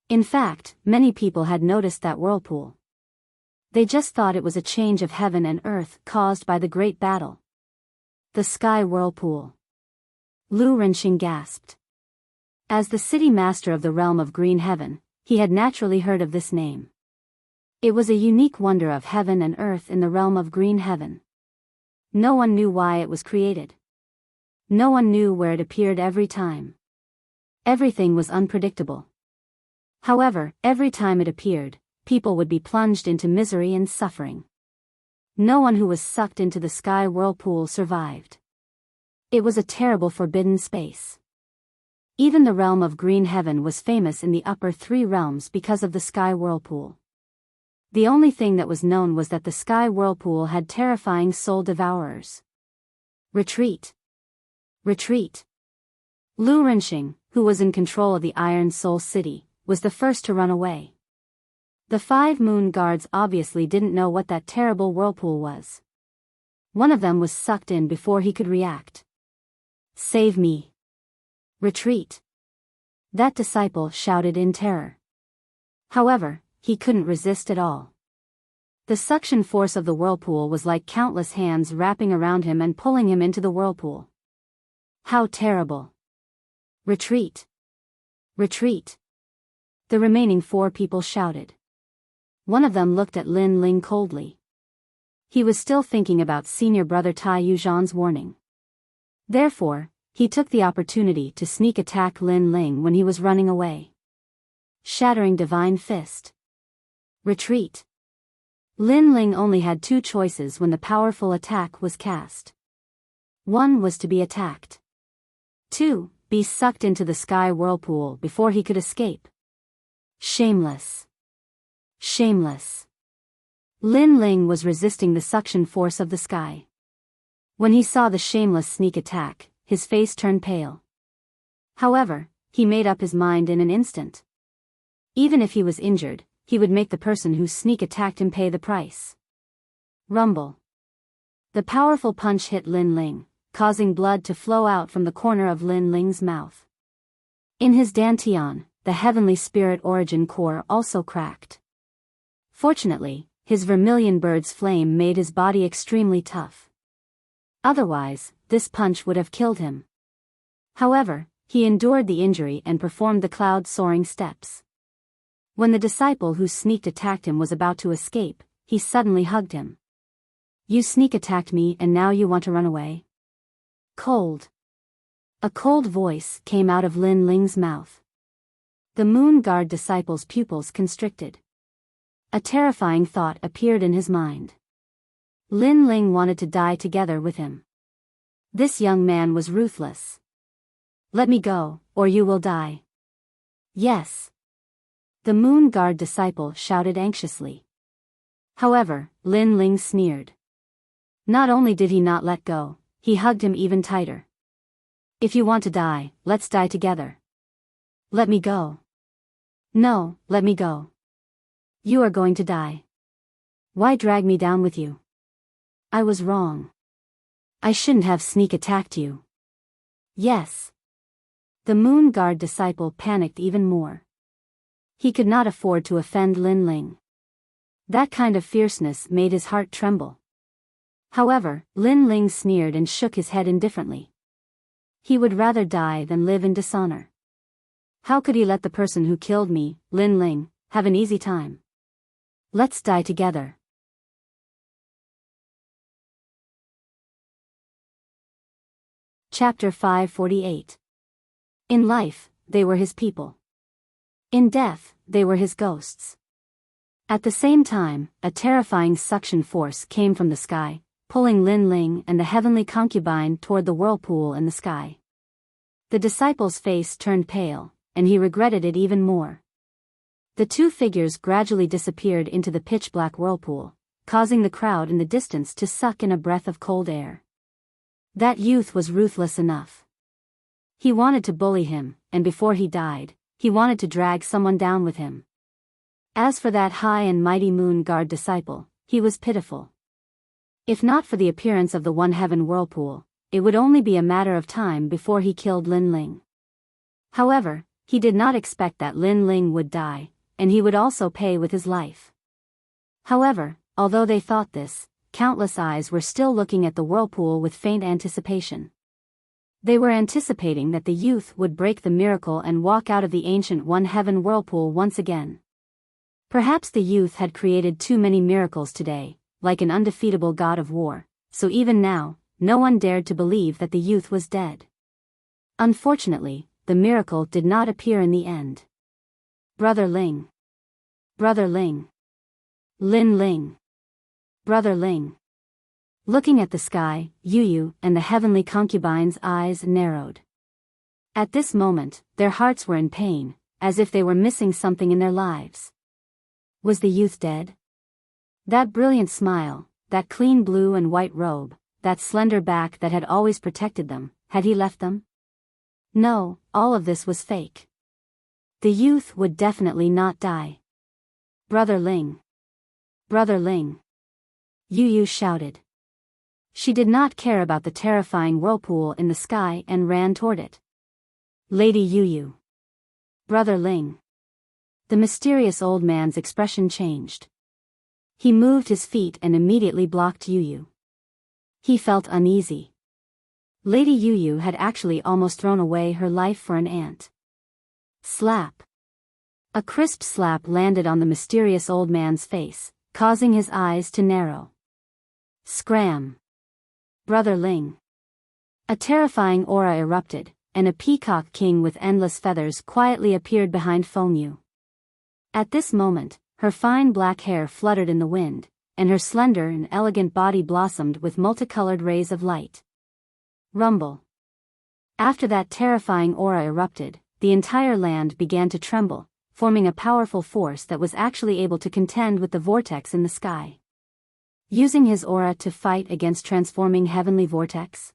In fact, many people had noticed that whirlpool. They just thought it was a change of heaven and earth caused by the great battle. The sky whirlpool. Lu Renxing gasped. As the city master of the realm of green heaven, he had naturally heard of this name. It was a unique wonder of heaven and earth in the realm of green heaven. No one knew why it was created. No one knew where it appeared every time. Everything was unpredictable. However, every time it appeared, people would be plunged into misery and suffering. No one who was sucked into the sky whirlpool survived. It was a terrible forbidden space. Even the realm of green heaven was famous in the upper 3 realms because of the sky whirlpool. The only thing that was known was that the sky whirlpool had terrifying soul devourers. Retreat. Retreat. Lu Renxing, who was in control of the Iron Soul City, was the first to run away. The 5 moon guards obviously didn't know what that terrible whirlpool was. One of them was sucked in before he could react. Save me. Retreat. That disciple shouted in terror. However, he couldn't resist at all. The suction force of the whirlpool was like countless hands wrapping around him and pulling him into the whirlpool. How terrible! Retreat! Retreat! The remaining 4 people shouted. One of them looked at Lin Ling coldly. He was still thinking about senior brother Tai Yuzhan's warning. Therefore, he took the opportunity to sneak attack Lin Ling when he was running away. Shattering Divine Fist. Retreat. Lin Ling only had 2 choices when the powerful attack was cast. 1 was to be attacked. 2, be sucked into the sky whirlpool before he could escape. Shameless. Shameless. Lin Ling was resisting the suction force of the sky. When he saw the shameless sneak attack, his face turned pale. However, he made up his mind in an instant. Even if he was injured, he would make the person who sneak attacked him pay the price. Rumble. The powerful punch hit Lin Ling, causing blood to flow out from the corner of Lin Ling's mouth. In his dantian, the heavenly spirit origin core also cracked. Fortunately, his vermilion bird's flame made his body extremely tough. Otherwise, this punch would have killed him. However, he endured the injury and performed the cloud-soaring steps. When the disciple who sneak attacked him was about to escape, he suddenly hugged him. You sneak attacked me and now you want to run away? Cold. A cold voice came out of Lin Ling's mouth. The Moon Guard disciple's pupils constricted. A terrifying thought appeared in his mind. Lin Ling wanted to die together with him. This young man was ruthless. Let me go, or you will die. Yes. The Moon Guard disciple shouted anxiously. However, Lin Ling sneered. Not only did he not let go, he hugged him even tighter. If you want to die, let's die together. Let me go. No, let me go. You are going to die. Why drag me down with you? I was wrong. I shouldn't have sneak attacked you. Yes. The Moon Guard disciple panicked even more. He could not afford to offend Lin Ling. That kind of fierceness made his heart tremble. However, Lin Ling sneered and shook his head indifferently. He would rather die than live in dishonor. How could he let the person who killed me, Lin Ling, have an easy time? Let's die together. Chapter 548. In life, they were his people. In death, they were his ghosts. At the same time, a terrifying suction force came from the sky, pulling Lin Ling and the heavenly concubine toward the whirlpool in the sky. The disciple's face turned pale, and he regretted it even more. The 2 figures gradually disappeared into the pitch-black whirlpool, causing the crowd in the distance to suck in a breath of cold air. That youth was ruthless enough. He wanted to bully him, and before he died, he wanted to drag someone down with him. As for that high and mighty Moon Guard disciple, he was pitiful. If not for the appearance of the One Heaven whirlpool, it would only be a matter of time before he killed Lin Ling. However, he did not expect that Lin Ling would die, and he would also pay with his life. However, although they thought this, countless eyes were still looking at the whirlpool with faint anticipation. They were anticipating that the youth would break the miracle and walk out of the ancient One Heaven whirlpool once again. Perhaps the youth had created too many miracles today, like an undefeatable god of war, so even now, no one dared to believe that the youth was dead. Unfortunately, the miracle did not appear in the end. Brother Ling. Brother Ling. Lin Ling. Brother Ling. Looking at the sky, Yu and the heavenly concubine's eyes narrowed. At this moment, their hearts were in pain, as if they were missing something in their lives. Was the youth dead? That brilliant smile, that clean blue and white robe, that slender back that had always protected them, had he left them? No, all of this was fake. The youth would definitely not die. Brother Ling. Brother Ling. Yu shouted. She did not care about the terrifying whirlpool in the sky and ran toward it. Lady Yu. Brother Ling. The mysterious old man's expression changed. He moved his feet and immediately blocked Yu. He felt uneasy. Lady Yu had actually almost thrown away her life for an ant. Slap. A crisp slap landed on the mysterious old man's face, causing his eyes to narrow. Scram. Brother Ling. A terrifying aura erupted, and a peacock king with endless feathers quietly appeared behind Feng Yu. At this moment, her fine black hair fluttered in the wind, and her slender and elegant body blossomed with multicolored rays of light. Rumble. After that terrifying aura erupted, the entire land began to tremble, forming a powerful force that was actually able to contend with the vortex in the sky. Using his aura to fight against transforming heavenly vortex?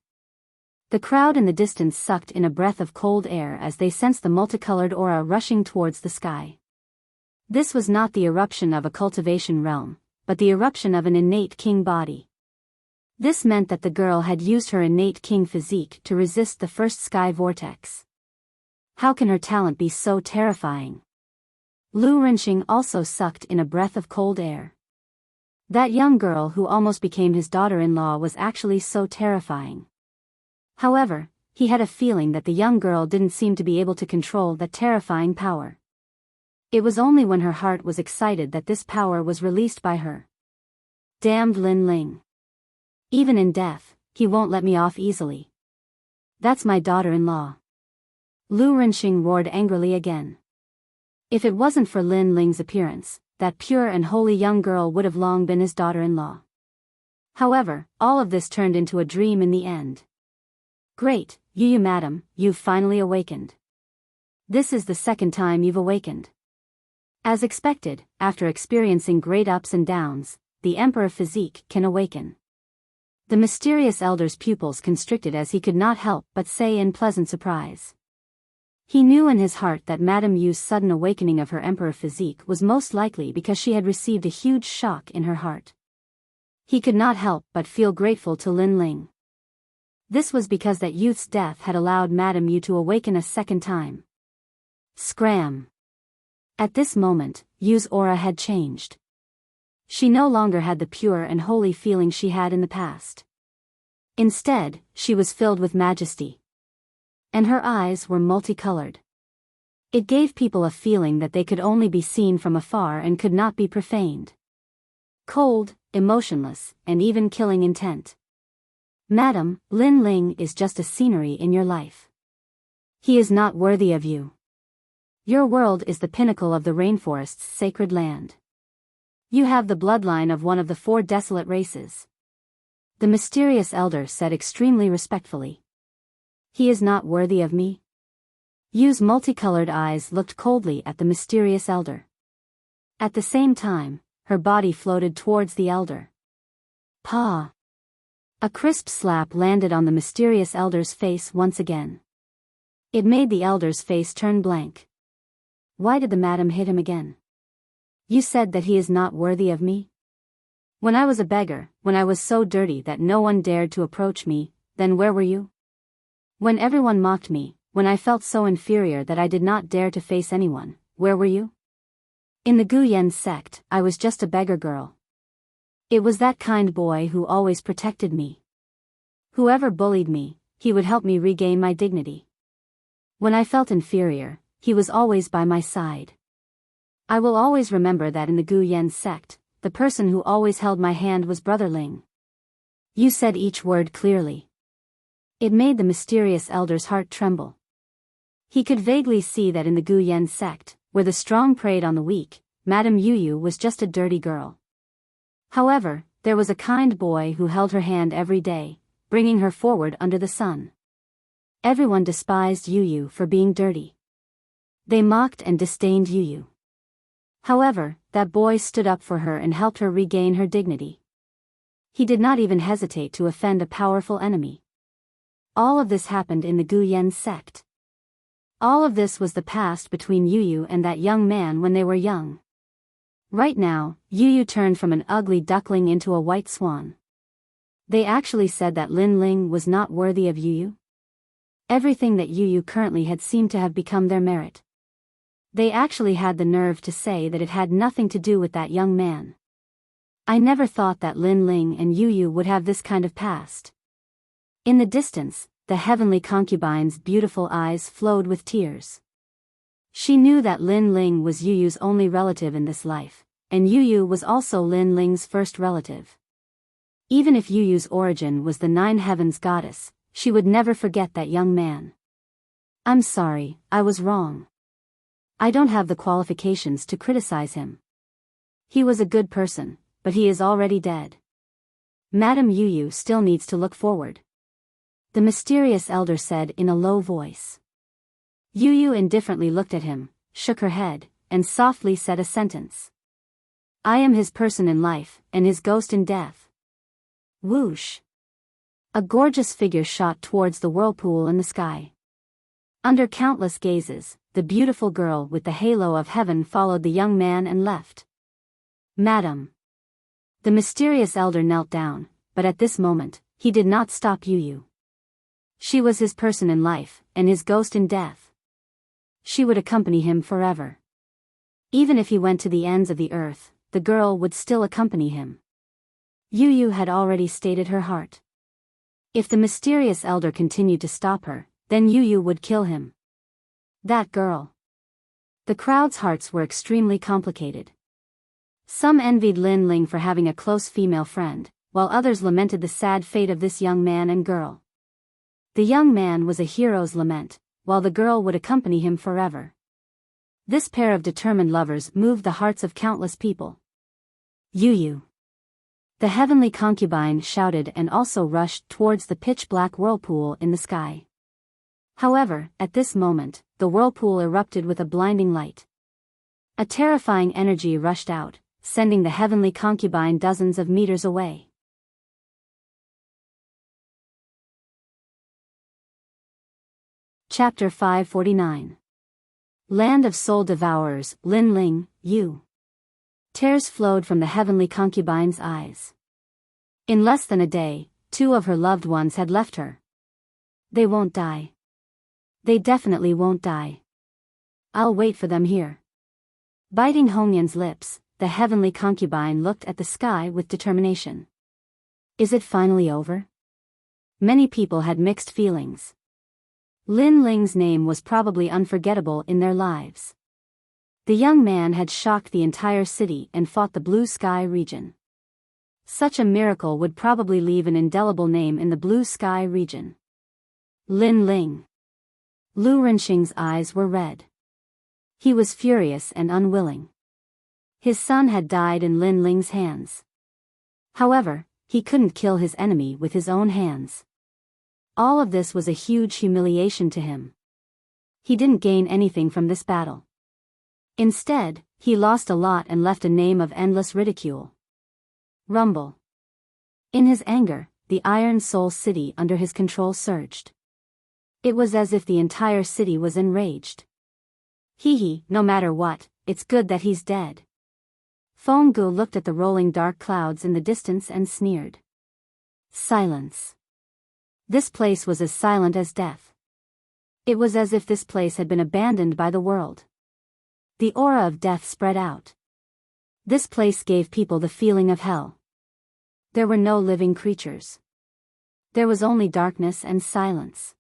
The crowd in the distance sucked in a breath of cold air as they sensed the multicolored aura rushing towards the sky. This was not the eruption of a cultivation realm, but the eruption of an innate king body. This meant that the girl had used her innate king physique to resist the first sky vortex. How can her talent be so terrifying? Lu Rinxing also sucked in a breath of cold air. That young girl who almost became his daughter-in-law was actually so terrifying. However, he had a feeling that the young girl didn't seem to be able to control that terrifying power. It was only when her heart was excited that this power was released by her. Damned Lin Ling. Even in death, he won't let me off easily. That's my daughter-in-law. Lu Rinxing roared angrily again. If it wasn't for Lin Ling's appearance, that pure and holy young girl would have long been his daughter-in-law. However, all of this turned into a dream in the end. Great, Yu madam, you've finally awakened. This is the second time you've awakened. As expected, after experiencing great ups and downs, the Emperor physique can awaken. The mysterious elder's pupils constricted as he could not help but say in pleasant surprise. He knew in his heart that Madame Yu's sudden awakening of her emperor physique was most likely because she had received a huge shock in her heart. He could not help but feel grateful to Lin Ling. This was because that youth's death had allowed Madame Yu to awaken a second time. Scram. At this moment, Yu's aura had changed. She no longer had the pure and holy feeling she had in the past. Instead, she was filled with majesty. And her eyes were multicolored. It gave people a feeling that they could only be seen from afar and could not be profaned. Cold, emotionless, and even killing intent. Madam, Lin Ling is just a scenery in your life. He is not worthy of you. Your world is the pinnacle of the rainforest's sacred land. You have the bloodline of one of the 4 desolate races. The mysterious elder said extremely respectfully. He is not worthy of me? Yu's multicolored eyes looked coldly at the mysterious elder. At the same time, her body floated towards the elder. Pa! A crisp slap landed on the mysterious elder's face once again. It made the elder's face turn blank. Why did the madam hit him again? You said that he is not worthy of me? When I was a beggar, when I was so dirty that no one dared to approach me, then where were you? When everyone mocked me, when I felt so inferior that I did not dare to face anyone, where were you? In the Guyan sect, I was just a beggar girl. It was that kind boy who always protected me. Whoever bullied me, he would help me regain my dignity. When I felt inferior, he was always by my side. I will always remember that in the Guyan sect, the person who always held my hand was Brother Ling. You said each word clearly. It made the mysterious elder's heart tremble. He could vaguely see that in the Guyan sect, where the strong preyed on the weak, Madame Yu was just a dirty girl. However, there was a kind boy who held her hand every day, bringing her forward under the sun. Everyone despised Yu for being dirty. They mocked and disdained Yu. However, that boy stood up for her and helped her regain her dignity. He did not even hesitate to offend a powerful enemy. All of this happened in the Guyan sect. All of this was the past between Yu and that young man when they were young. Right now, Yu turned from an ugly duckling into a white swan. They actually said that Lin Ling was not worthy of Yu. Everything that Yu currently had seemed to have become their merit. They actually had the nerve to say that it had nothing to do with that young man. I never thought that Lin Ling and Yu Yu would have this kind of past. In the distance, the heavenly concubine's beautiful eyes flowed with tears. She knew that Lin Ling was Yu Yu's only relative in this life, and Yu Yu was also Lin Ling's first relative. Even if Yu Yu's origin was the Nine Heavens goddess, she would never forget that young man. I'm sorry, I was wrong. I don't have the qualifications to criticize him. He was a good person, but he is already dead. Madame Yu Yu still needs to look forward. The mysterious elder said in a low voice. Yu Yu indifferently looked at him, shook her head, and softly said a sentence. I am his person in life, and his ghost in death. Whoosh! A gorgeous figure shot towards the whirlpool in the sky. Under countless gazes, the beautiful girl with the halo of heaven followed the young man and left. Madam. The mysterious elder knelt down, but at this moment, he did not stop Yu Yu. She was his person in life, and his ghost in death. She would accompany him forever. Even if he went to the ends of the earth, the girl would still accompany him. Yu Yu had already stated her heart. If the mysterious elder continued to stop her, then Yu Yu would kill him. That girl. The crowd's hearts were extremely complicated. Some envied Lin Ling for having a close female friend, while others lamented the sad fate of this young man and girl. The young man was a hero's lament, while the girl would accompany him forever. This pair of determined lovers moved the hearts of countless people. Yu Yu. The heavenly concubine shouted and also rushed towards the pitch-black whirlpool in the sky. However, at this moment, the whirlpool erupted with a blinding light. A terrifying energy rushed out, sending the heavenly concubine dozens of meters away. Chapter 549. Land of Soul Devourers, Lin Ling, Yu. Tears flowed from the heavenly concubine's eyes. In less than a day, 2 of her loved ones had left her. They won't die. They definitely won't die. I'll wait for them here. Biting Hongyan's lips, the heavenly concubine looked at the sky with determination. Is it finally over? Many people had mixed feelings. Lin Ling's name was probably unforgettable in their lives. The young man had shocked the entire city and fought the Blue Sky region. Such a miracle would probably leave an indelible name in the Blue Sky region. Lin Ling. Lu Renxing's eyes were red. He was furious and unwilling. His son had died in Lin Ling's hands. However, he couldn't kill his enemy with his own hands. All of this was a huge humiliation to him. He didn't gain anything from this battle. Instead, he lost a lot and left a name of endless ridicule. Rumble. In his anger, the Iron Soul City under his control surged. It was as if the entire city was enraged. Hee, no matter what, it's good that he's dead. Feng Gu looked at the rolling dark clouds in the distance and sneered. Silence. This place was as silent as death. It was as if this place had been abandoned by the world. The aura of death spread out. This place gave people the feeling of hell. There were no living creatures. There was only darkness and silence.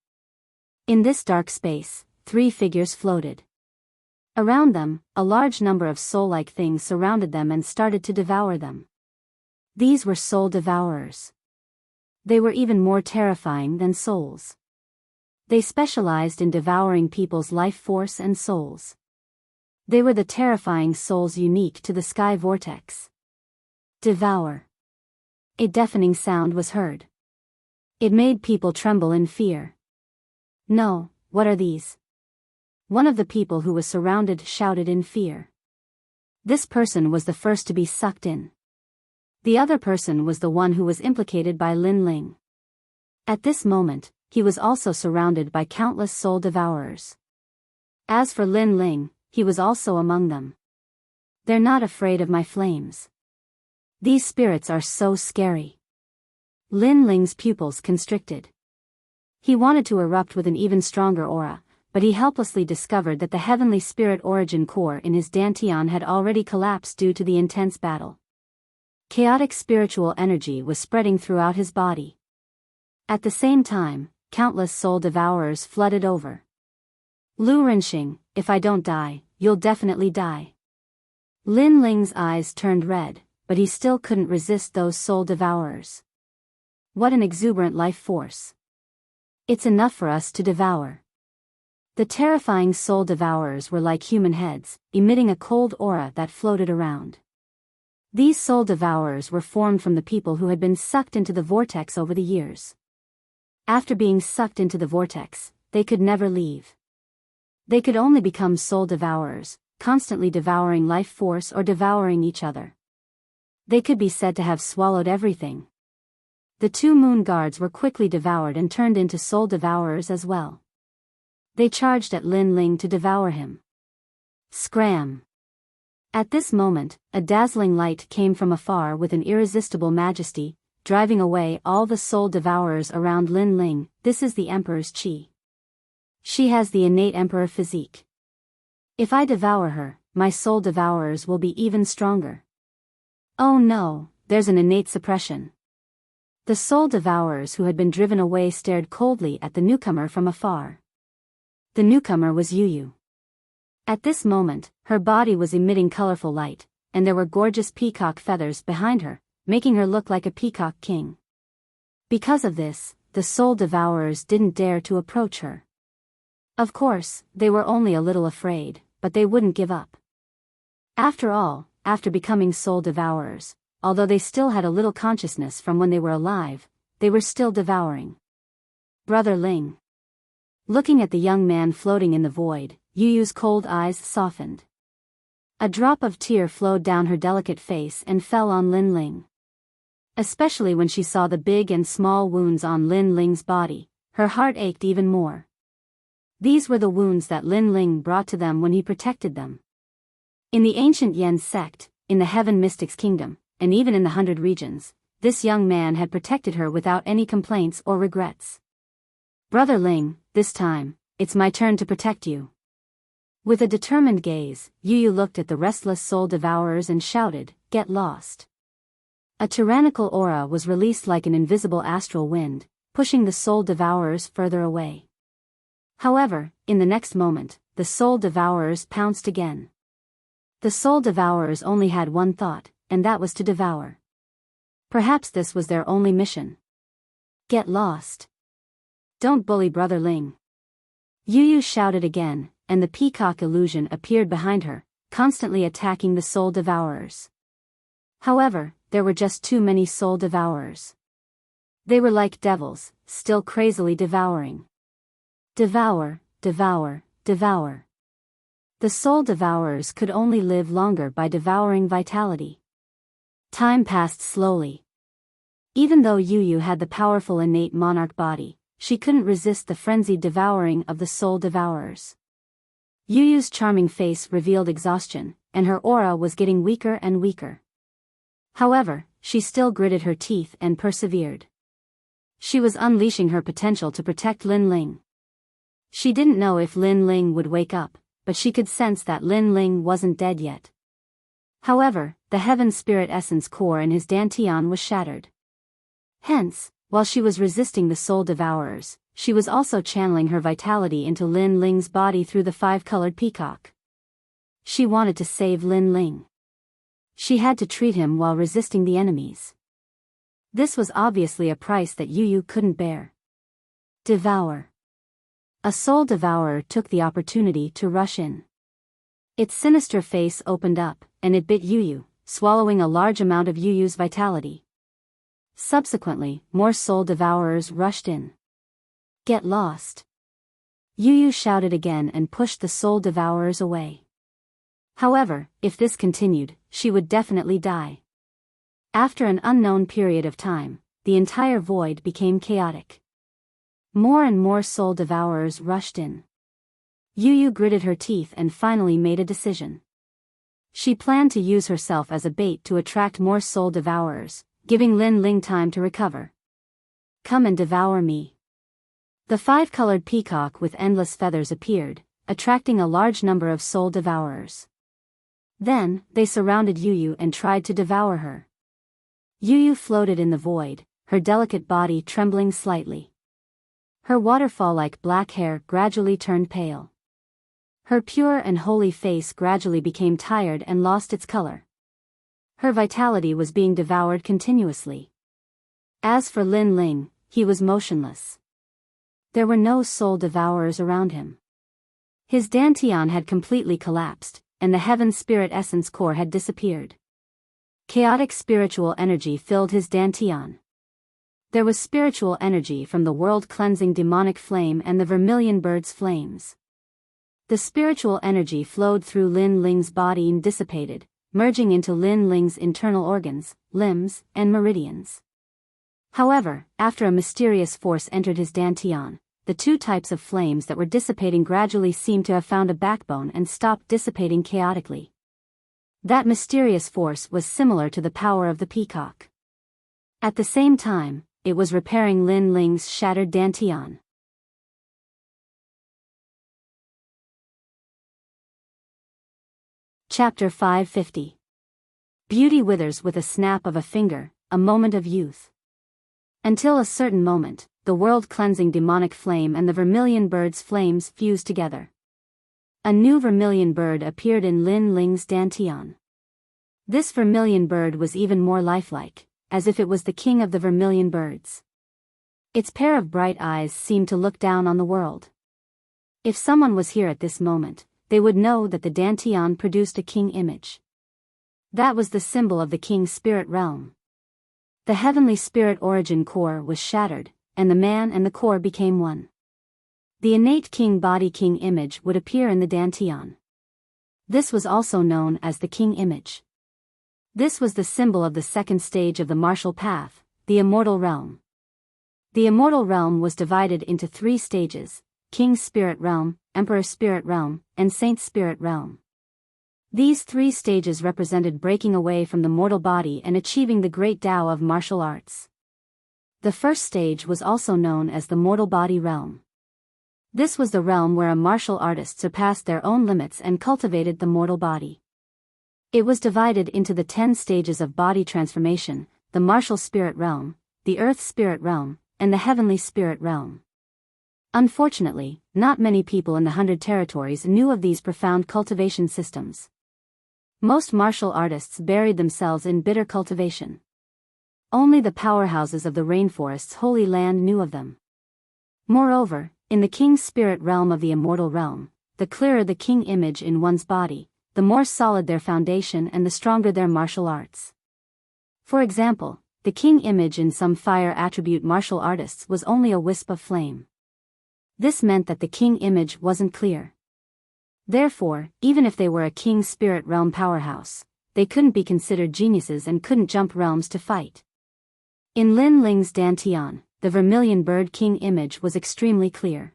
In this dark space, 3 figures floated. Around them, a large number of soul-like things surrounded them and started to devour them. These were soul devourers. They were even more terrifying than souls. They specialized in devouring people's life force and souls. They were the terrifying souls unique to the sky vortex. Devour. A deafening sound was heard. It made people tremble in fear. No, what are these? One of the people who was surrounded shouted in fear. This person was the first to be sucked in. The other person was the one who was implicated by Lin Ling. At this moment, he was also surrounded by countless soul devourers. As for Lin Ling, he was also among them. They're not afraid of my flames. These spirits are so scary. Lin Ling's pupils constricted. He wanted to erupt with an even stronger aura, but he helplessly discovered that the heavenly spirit origin core in his dantian had already collapsed due to the intense battle. Chaotic spiritual energy was spreading throughout his body. At the same time, countless soul devourers flooded over. Lu Rinxing, if I don't die, you'll definitely die. Lin Ling's eyes turned red, but he still couldn't resist those soul devourers. What an exuberant life force. It's enough for us to devour. The terrifying soul devourers were like human heads, emitting a cold aura that floated around. These soul devourers were formed from the people who had been sucked into the vortex over the years. After being sucked into the vortex, they could never leave. They could only become soul devourers, constantly devouring life force or devouring each other. They could be said to have swallowed everything. The two moon guards were quickly devoured and turned into soul devourers as well. They charged at Lin Ling to devour him. Scram! At this moment, a dazzling light came from afar with an irresistible majesty, driving away all the soul devourers around Lin Ling. This is the Emperor's Qi. She has the innate Emperor physique. If I devour her, my soul devourers will be even stronger. Oh no, there's an innate suppression. The soul devourers who had been driven away stared coldly at the newcomer from afar. The newcomer was Yu. At this moment, her body was emitting colorful light, and there were gorgeous peacock feathers behind her, making her look like a peacock king. Because of this, the soul devourers didn't dare to approach her. Of course, they were only a little afraid, but they wouldn't give up. After all, after becoming soul devourers, although they still had a little consciousness from when they were alive, they were still devouring. Brother Ling. Looking at the young man floating in the void, Yu's cold eyes softened. A drop of tear flowed down her delicate face and fell on Lin Ling. Especially when she saw the big and small wounds on Lin Ling's body, her heart ached even more. These were the wounds that Lin Ling brought to them when he protected them. In the ancient Yen sect, in the Heaven Mystics Kingdom, and even in the 100 regions, this young man had protected her without any complaints or regrets. Brother Ling, this time, it's my turn to protect you. With a determined gaze, Yu looked at the restless soul devourers and shouted, "Get lost." A tyrannical aura was released like an invisible astral wind, pushing the soul devourers further away. However, in the next moment, the soul devourers pounced again. The soul devourers only had one thought, and that was to devour. Perhaps this was their only mission. Get lost. Don't bully Brother Ling. Yu shouted again, and the peacock illusion appeared behind her, constantly attacking the soul devourers. However, there were just too many soul devourers. They were like devils, still crazily devouring. Devour, devour, devour. The soul devourers could only live longer by devouring vitality. Time passed slowly. Even though Yu had the powerful innate monarch body, she couldn't resist the frenzied devouring of the soul devourers. Yu's charming face revealed exhaustion, and her aura was getting weaker and weaker. However, she still gritted her teeth and persevered. She was unleashing her potential to protect Lin Ling. She didn't know if Lin Ling would wake up, but she could sense that Lin Ling wasn't dead yet. However, the heaven spirit essence core in his dantian was shattered. Hence, while she was resisting the soul devourers, she was also channeling her vitality into Lin Ling's body through the 5-colored peacock. She wanted to save Lin Ling. She had to treat him while resisting the enemies. This was obviously a price that Yu couldn't bear. Devour. A soul devourer took the opportunity to rush in. Its sinister face opened up, and it bit Yu, swallowing a large amount of Yu's vitality. Subsequently, more soul devourers rushed in. Get lost. Yu shouted again and pushed the soul devourers away. However, if this continued, she would definitely die. After an unknown period of time, the entire void became chaotic. More and more soul devourers rushed in. Yu gritted her teeth and finally made a decision. She planned to use herself as a bait to attract more soul devourers, giving Lin Ling time to recover. Come and devour me. The five-colored peacock with endless feathers appeared, attracting a large number of soul devourers. Then, they surrounded Yu and tried to devour her. Yu floated in the void, her delicate body trembling slightly. Her waterfall-like black hair gradually turned pale. Her pure and holy face gradually became tired and lost its color. Her vitality was being devoured continuously. As for Lin Ling, he was motionless. There were no soul devourers around him. His dantian had completely collapsed, and the heaven spirit essence core had disappeared. Chaotic spiritual energy filled his dantian. There was spiritual energy from the world-cleansing demonic flame and the vermilion bird's flames. The spiritual energy flowed through Lin Ling's body and dissipated, merging into Lin Ling's internal organs, limbs, and meridians. However, after a mysterious force entered his dantian, the two types of flames that were dissipating gradually seemed to have found a backbone and stopped dissipating chaotically. That mysterious force was similar to the power of the peacock. At the same time, it was repairing Lin Ling's shattered dantian. Chapter 550. Beauty withers with a snap of a finger, a moment of youth. Until a certain moment, the world-cleansing demonic flame and the vermilion bird's flames fused together. A new vermilion bird appeared in Lin Ling's dantian. This vermilion bird was even more lifelike, as if it was the king of the vermilion birds. Its pair of bright eyes seemed to look down on the world. If someone was here at this moment, they would know that the dantian produced a king image. That was the symbol of the king's spirit realm. The heavenly spirit origin core was shattered, and the man and the core became one. The innate king body king image would appear in the dantian. This was also known as the king image. This was the symbol of the second stage of the martial path, the immortal realm. The immortal realm was divided into three stages: King's Spirit Realm, Emperor Spirit Realm, and Saint Spirit Realm. These three stages represented breaking away from the mortal body and achieving the great Tao of martial arts. The first stage was also known as the Mortal Body Realm. This was the realm where a martial artist surpassed their own limits and cultivated the mortal body. It was divided into the 10 stages of body transformation: the Martial Spirit Realm, the Earth Spirit Realm, and the Heavenly Spirit Realm. Unfortunately, not many people in the 100 territories knew of these profound cultivation systems. Most martial artists buried themselves in bitter cultivation. Only the powerhouses of the rainforest's holy land knew of them. Moreover, in the King's Spirit Realm of the Immortal Realm, the clearer the king image in one's body, the more solid their foundation and the stronger their martial arts. For example, the king image in some fire attribute martial artists was only a wisp of flame. This meant that the king image wasn't clear. Therefore, even if they were a King Spirit Realm powerhouse, they couldn't be considered geniuses and couldn't jump realms to fight. In Lin Ling's dantian, the vermilion bird king image was extremely clear.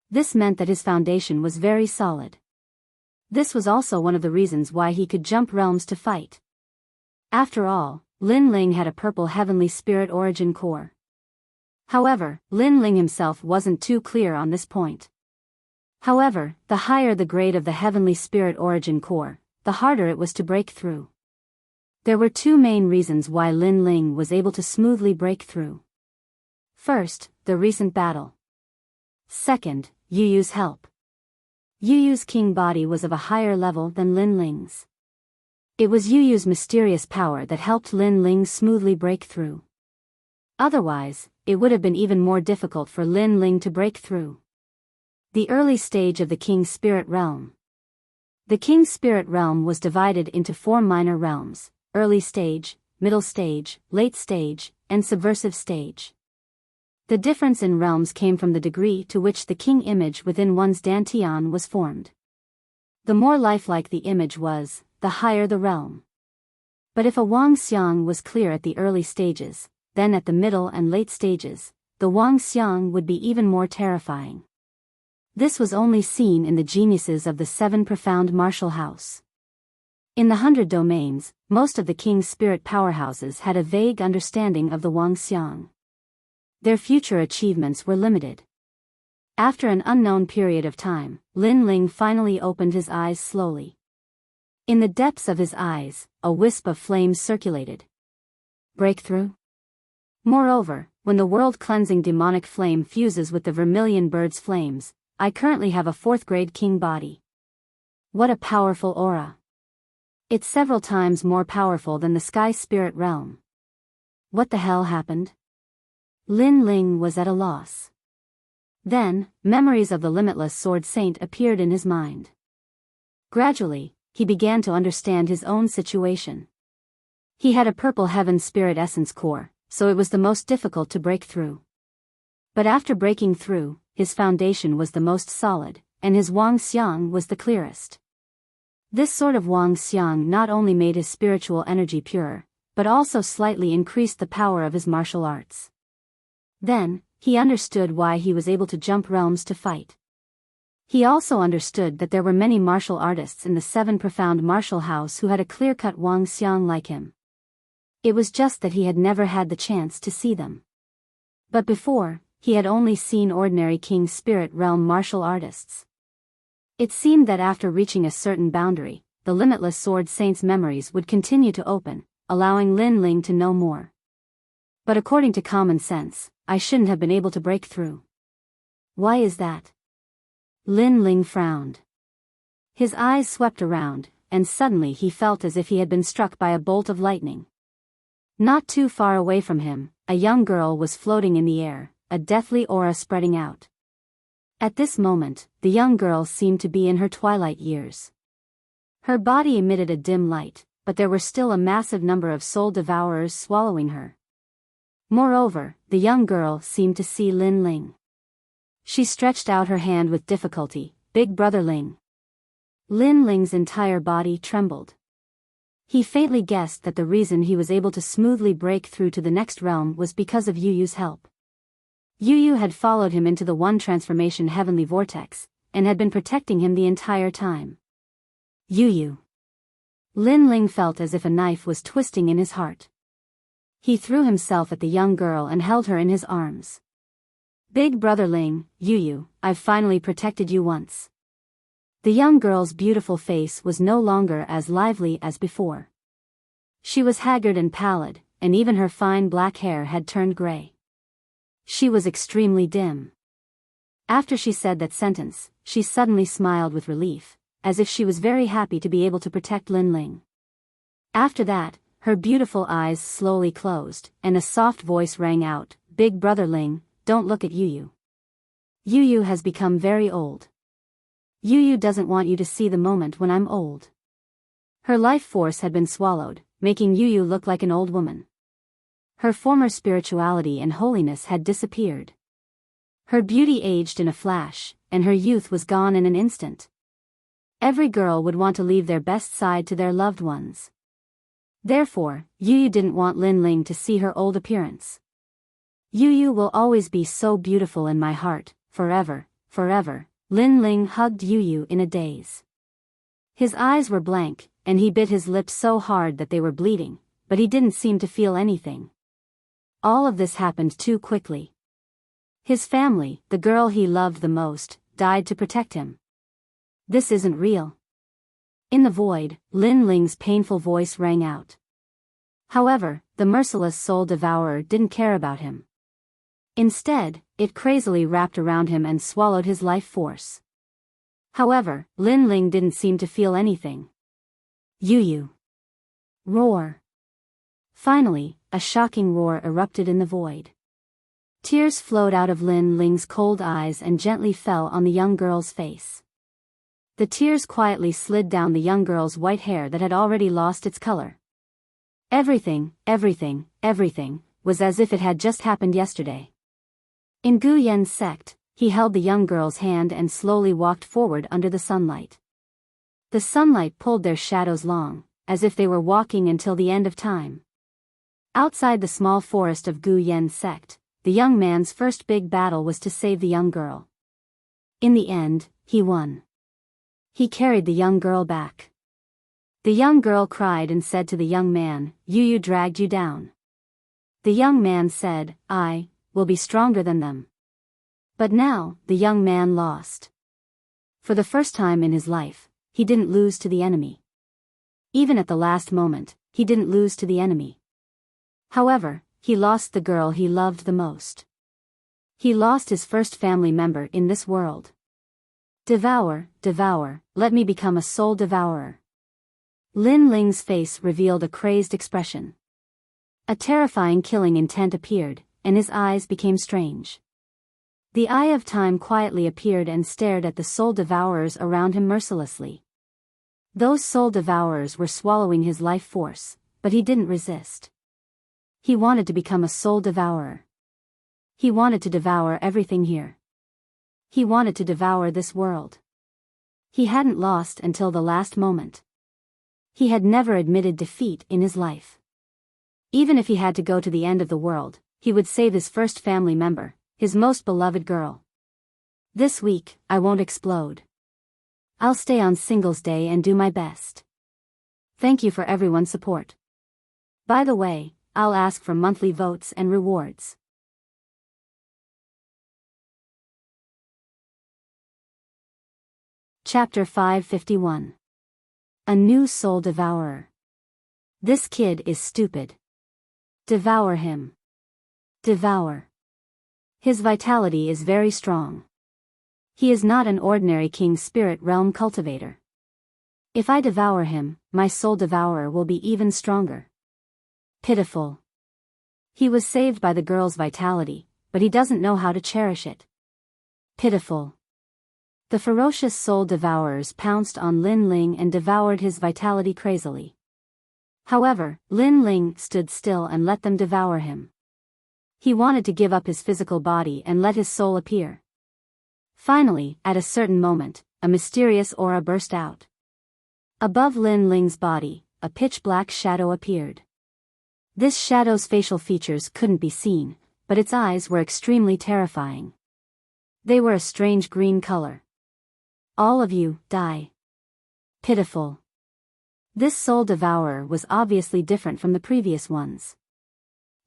This meant that his foundation was very solid. This was also one of the reasons why he could jump realms to fight. After all, Lin Ling had a purple heavenly spirit origin core. However, Lin Ling himself wasn't too clear on this point. However, the higher the grade of the heavenly spirit origin core, the harder it was to break through. There were two main reasons why Lin Ling was able to smoothly break through. First, the recent battle. Second, Yu's help. Yu's king body was of a higher level than Lin Ling's. It was Yu's mysterious power that helped Lin Ling smoothly break through. Otherwise, it would have been even more difficult for Lin Ling to break through. The early stage of the King's Spirit Realm. The King's Spirit Realm was divided into 4 minor realms: early stage, middle stage, late stage, and subversive stage. The difference in realms came from the degree to which the king image within one's dantian was formed. The more lifelike the image was, the higher the realm. But if a Wang Xiang was clear at the early stages, then at the middle and late stages, the Wang Xiang would be even more terrifying. This was only seen in the geniuses of the 7 profound martial house. In the 100 domains, most of the king's spirit powerhouses had a vague understanding of the Wang Xiang. Their future achievements were limited. After an unknown period of time, Lin Ling finally opened his eyes slowly. In the depths of his eyes, a wisp of flame circulated. Breakthrough? Moreover, when the world-cleansing demonic flame fuses with the vermilion bird's flames, I currently have a 4th-grade king body. What a powerful aura. It's several times more powerful than the sky spirit realm. What the hell happened? Lin Ling was at a loss. Then, memories of the limitless sword saint appeared in his mind. Gradually, he began to understand his own situation. He had a purple heaven spirit essence core, so it was the most difficult to break through. But after breaking through, his foundation was the most solid, and his Wang Xiang was the clearest. This sort of Wang Xiang not only made his spiritual energy purer, but also slightly increased the power of his martial arts. Then, he understood why he was able to jump realms to fight. He also understood that there were many martial artists in the 7 profound martial house who had a clear-cut Wang Xiang like him. It was just that he had never had the chance to see them. But before, he had only seen ordinary king spirit realm martial artists. It seemed that after reaching a certain boundary, the limitless sword saint's memories would continue to open, allowing Lin Ling to know more. But according to common sense, I shouldn't have been able to break through. Why is that? Lin Ling frowned. His eyes swept around, and suddenly he felt as if he had been struck by a bolt of lightning. Not too far away from him, a young girl was floating in the air, a deathly aura spreading out. At this moment, the young girl seemed to be in her twilight years. Her body emitted a dim light, but there were still a massive number of soul devourers swallowing her. Moreover, the young girl seemed to see Lin Ling. She stretched out her hand with difficulty. Big brother Ling. Lin Ling's entire body trembled. He faintly guessed that the reason he was able to smoothly break through to the next realm was because of Yu Yu's help. Yu Yu had followed him into the One Transformation Heavenly Vortex, and had been protecting him the entire time. Yu Yu. Lin Ling felt as if a knife was twisting in his heart. He threw himself at the young girl and held her in his arms. Big brother Ling, Yu Yu, I've finally protected you once. The young girl's beautiful face was no longer as lively as before. She was haggard and pallid, and even her fine black hair had turned gray. She was extremely dim. After she said that sentence, she suddenly smiled with relief, as if she was very happy to be able to protect Lin Ling. After that, her beautiful eyes slowly closed, and a soft voice rang out, Big brother Ling, don't look at Yu Yu. Yu Yu has become very old. Yu Yu doesn't want you to see the moment when I'm old. Her life force had been swallowed, making Yu Yu look like an old woman. Her former spirituality and holiness had disappeared. Her beauty aged in a flash, and her youth was gone in an instant. Every girl would want to leave their best side to their loved ones. Therefore, Yu Yu didn't want Lin Ling to see her old appearance. Yu Yu will always be so beautiful in my heart, forever, forever. Lin Ling hugged Yu Yu in a daze. His eyes were blank, and he bit his lips so hard that they were bleeding, but he didn't seem to feel anything. All of this happened too quickly. His family, the girl he loved the most, died to protect him. This isn't real. In the void, Lin Ling's painful voice rang out. However, the merciless soul devourer didn't care about him. Instead, it crazily wrapped around him and swallowed his life force. However, Lin Ling didn't seem to feel anything. Yu Yu. Roar. Finally, a shocking roar erupted in the void. Tears flowed out of Lin Ling's cold eyes and gently fell on the young girl's face. The tears quietly slid down the young girl's white hair that had already lost its color. Everything was as if it had just happened yesterday. In Gu Yen's sect, he held the young girl's hand and slowly walked forward under the sunlight. The sunlight pulled their shadows long, as if they were walking until the end of time. Outside the small forest of Gu Yen's sect, the young man's first big battle was to save the young girl. In the end, he won. He carried the young girl back. The young girl cried and said to the young man, Yu Yu dragged you down. The young man said, I will be stronger than them. But now, the young man lost. For the first time in his life, he didn't lose to the enemy. Even at the last moment, he didn't lose to the enemy. However, he lost the girl he loved the most. He lost his first family member in this world. Devour, devour, let me become a soul devourer. Lin Ling's face revealed a crazed expression. A terrifying killing intent appeared, and his eyes became strange. The Eye of Time quietly appeared and stared at the soul devourers around him mercilessly. Those soul devourers were swallowing his life force, but he didn't resist. He wanted to become a soul devourer. He wanted to devour everything here. He wanted to devour this world. He hadn't lost until the last moment. He had never admitted defeat in his life. Even if he had to go to the end of the world, he would save his first family member, his most beloved girl. This week, I won't explode. I'll stay on Singles Day and do my best. Thank you for everyone's support. By the way, I'll ask for monthly votes and rewards. Chapter 551. A New Soul Devourer. This kid is stupid. Devour him. Devour. His vitality is very strong. He is not an ordinary king spirit realm cultivator. If I devour him, my soul devourer will be even stronger. Pitiful. He was saved by the girl's vitality, but he doesn't know how to cherish it. Pitiful. The ferocious soul devourers pounced on Lin Ling and devoured his vitality crazily. However, Lin Ling stood still and let them devour him. He wanted to give up his physical body and let his soul appear. Finally, at a certain moment, a mysterious aura burst out. Above Lin Ling's body, a pitch-black shadow appeared. This shadow's facial features couldn't be seen, but its eyes were extremely terrifying. They were a strange green color. All of you, die. Pitiful. This soul devourer was obviously different from the previous ones.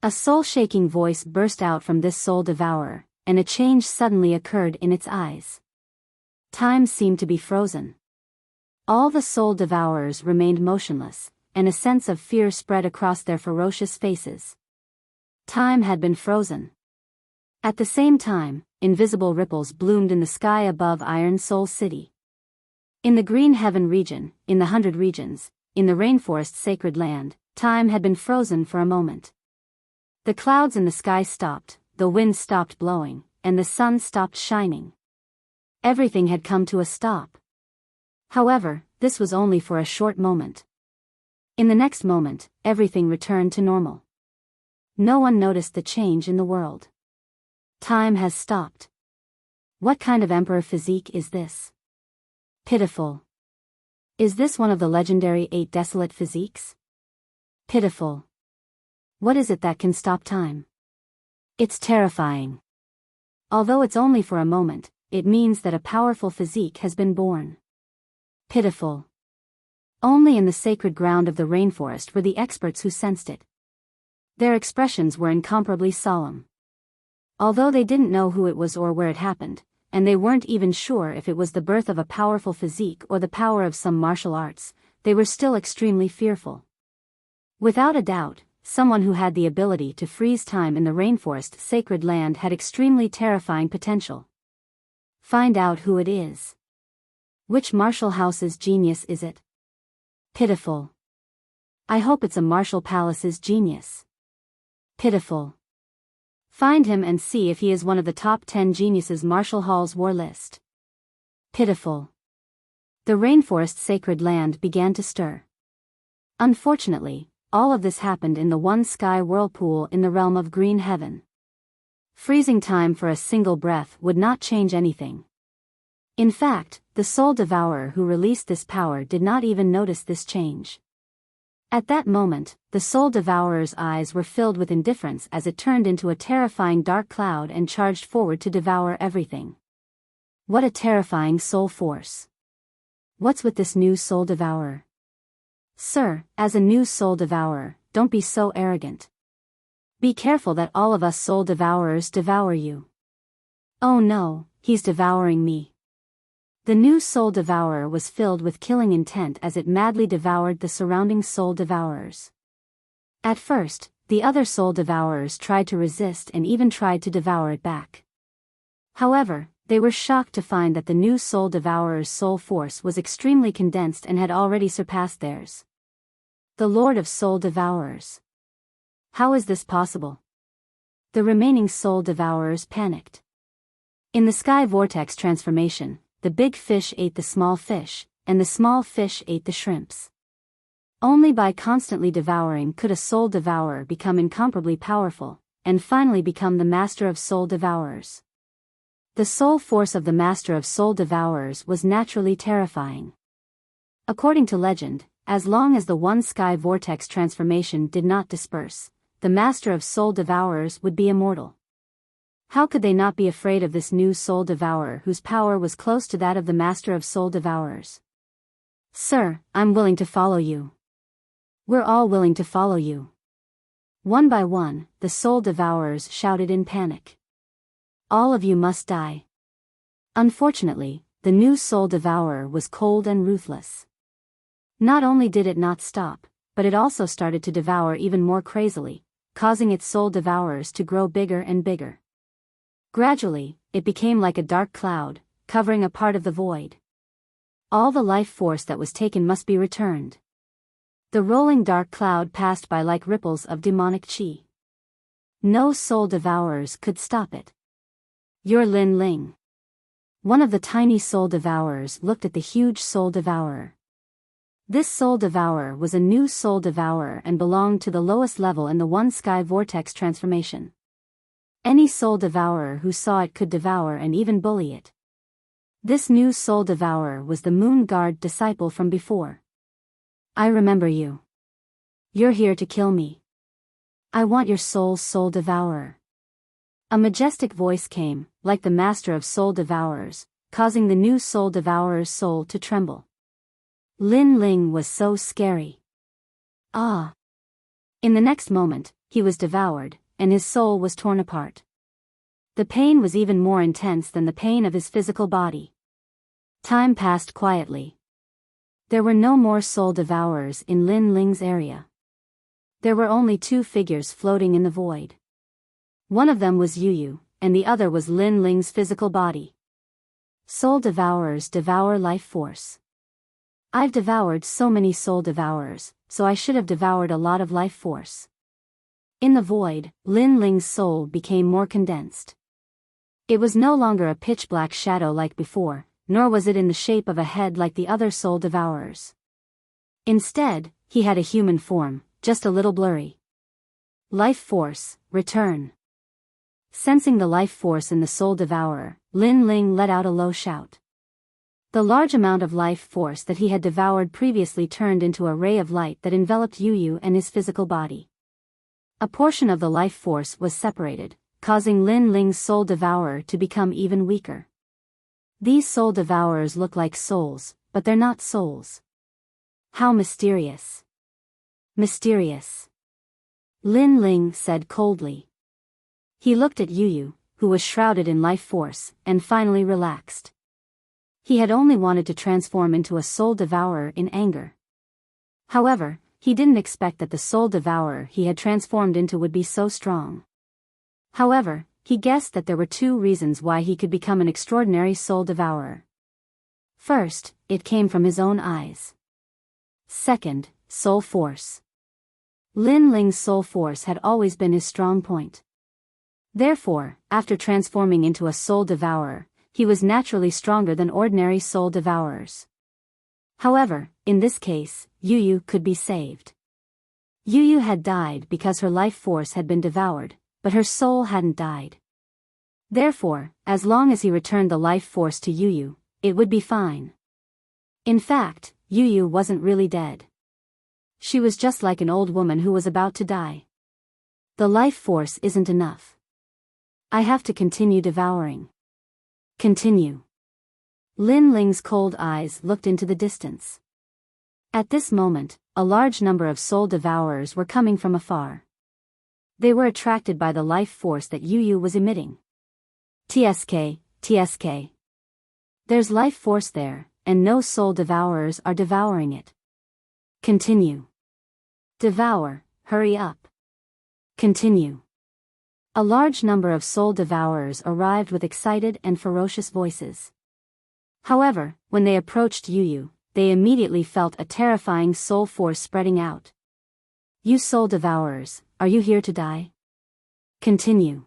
A soul-shaking voice burst out from this soul devourer, and a change suddenly occurred in its eyes. Time seemed to be frozen. All the soul devourers remained motionless, and a sense of fear spread across their ferocious faces. Time had been frozen. At the same time, invisible ripples bloomed in the sky above Iron Soul City. In the Green Heaven region, in the 100 regions, in the Rainforest Sacred Land, time had been frozen for a moment. The clouds in the sky stopped, the wind stopped blowing, and the sun stopped shining. Everything had come to a stop. However, this was only for a short moment. In the next moment, everything returned to normal. No one noticed the change in the world. Time has stopped. What kind of emperor physique is this? Pitiful. Is this one of the legendary 8 desolate physiques? Pitiful. What is it that can stop time? It's terrifying. Although it's only for a moment, it means that a powerful physique has been born. Pitiful. Only in the sacred ground of the rainforest were the experts who sensed it. Their expressions were incomparably solemn. Although they didn't know who it was or where it happened, and they weren't even sure if it was the birth of a powerful physique or the power of some martial arts, they were still extremely fearful. Without a doubt, someone who had the ability to freeze time in the rainforest sacred land had extremely terrifying potential. Find out who it is. Which martial house's genius is it? Pitiful. I hope it's a martial palace's genius. Pitiful. Find him and see if he is one of the top 10 geniuses Martial Hall's war list. Pitiful. The rainforest sacred land began to stir. Unfortunately, all of this happened in the one sky whirlpool in the realm of Green Heaven. Freezing time for a single breath would not change anything. In fact, the soul devourer who released this power did not even notice this change. At that moment, the soul devourer's eyes were filled with indifference as it turned into a terrifying dark cloud and charged forward to devour everything. What a terrifying soul force. What's with this new soul devourer? Sir, as a new soul devourer, don't be so arrogant. Be careful that all of us soul devourers devour you. Oh no, he's devouring me. The new soul devourer was filled with killing intent as it madly devoured the surrounding soul devourers. At first, the other soul devourers tried to resist and even tried to devour it back. However, they were shocked to find that the new soul devourer's soul force was extremely condensed and had already surpassed theirs. The Lord of Soul Devourers. How is this possible? The remaining soul devourers panicked. In the sky vortex transformation, the big fish ate the small fish, and the small fish ate the shrimps. Only by constantly devouring could a soul devourer become incomparably powerful, and finally become the master of soul devourers. The soul force of the master of soul devourers was naturally terrifying. According to legend, as long as the one sky vortex transformation did not disperse, the master of soul devourers would be immortal. How could they not be afraid of this new soul devourer whose power was close to that of the master of soul devourers? Sir, I'm willing to follow you. We're all willing to follow you. One by one, the soul devourers shouted in panic. All of you must die. Unfortunately, the new soul devourer was cold and ruthless. Not only did it not stop, but it also started to devour even more crazily, causing its soul devourers to grow bigger and bigger. Gradually, it became like a dark cloud, covering a part of the void. All the life force that was taken must be returned. The rolling dark cloud passed by like ripples of demonic chi. No soul devourers could stop it. You're Lin Ling. One of the tiny soul devourers looked at the huge soul devourer. This soul devourer was a new soul devourer and belonged to the lowest level in the one sky vortex transformation. Any soul devourer who saw it could devour and even bully it. This new soul devourer was the Moon Guard disciple from before. I remember you. You're here to kill me. I want your soul devourer. A majestic voice came, like the master of soul devourers, causing the new soul devourer's soul to tremble. Lin Ling was so scary. Ah! In the next moment, he was devoured, and his soul was torn apart. The pain was even more intense than the pain of his physical body. Time passed quietly. There were no more soul devourers in Lin Ling's area. There were only two figures floating in the void. One of them was Yu, and the other was Lin Ling's physical body. Soul devourers devour life force. I've devoured so many soul devourers, so I should have devoured a lot of life force. In the void, Lin Ling's soul became more condensed. It was no longer a pitch-black shadow like before, nor was it in the shape of a head like the other soul devourers. Instead, he had a human form, just a little blurry. Life force, return. Sensing the life force in the soul devourer, Lin Ling let out a low shout. The large amount of life force that he had devoured previously turned into a ray of light that enveloped Yu and his physical body. A portion of the life force was separated, causing Lin Ling's soul devourer to become even weaker. These soul devourers look like souls, but they're not souls. How mysterious. Mysterious. Lin Ling said coldly. He looked at Yu, who was shrouded in life force, and finally relaxed. He had only wanted to transform into a soul devourer in anger. However, he didn't expect that the soul devourer he had transformed into would be so strong. However, he guessed that there were two reasons why he could become an extraordinary soul devourer. First, it came from his own eyes. Second, soul force. Lin Ling's soul force had always been his strong point. Therefore, after transforming into a soul devourer, he was naturally stronger than ordinary soul devourers. However, in this case, Yu could be saved. Yu had died because her life force had been devoured, but her soul hadn't died. Therefore, as long as he returned the life force to Yu, it would be fine. In fact, Yu wasn't really dead. She was just like an old woman who was about to die. The life force isn't enough. I have to continue devouring. Continue. Lin Ling's cold eyes looked into the distance. At this moment, a large number of soul devourers were coming from afar. They were attracted by the life force that Yu was emitting. TSK. There's life force there, and no soul devourers are devouring it. Continue. Devour, hurry up. Continue. A large number of soul devourers arrived with excited and ferocious voices. However, when they approached Yu, they immediately felt a terrifying soul force spreading out. You soul devourers, are you here to die? Continue.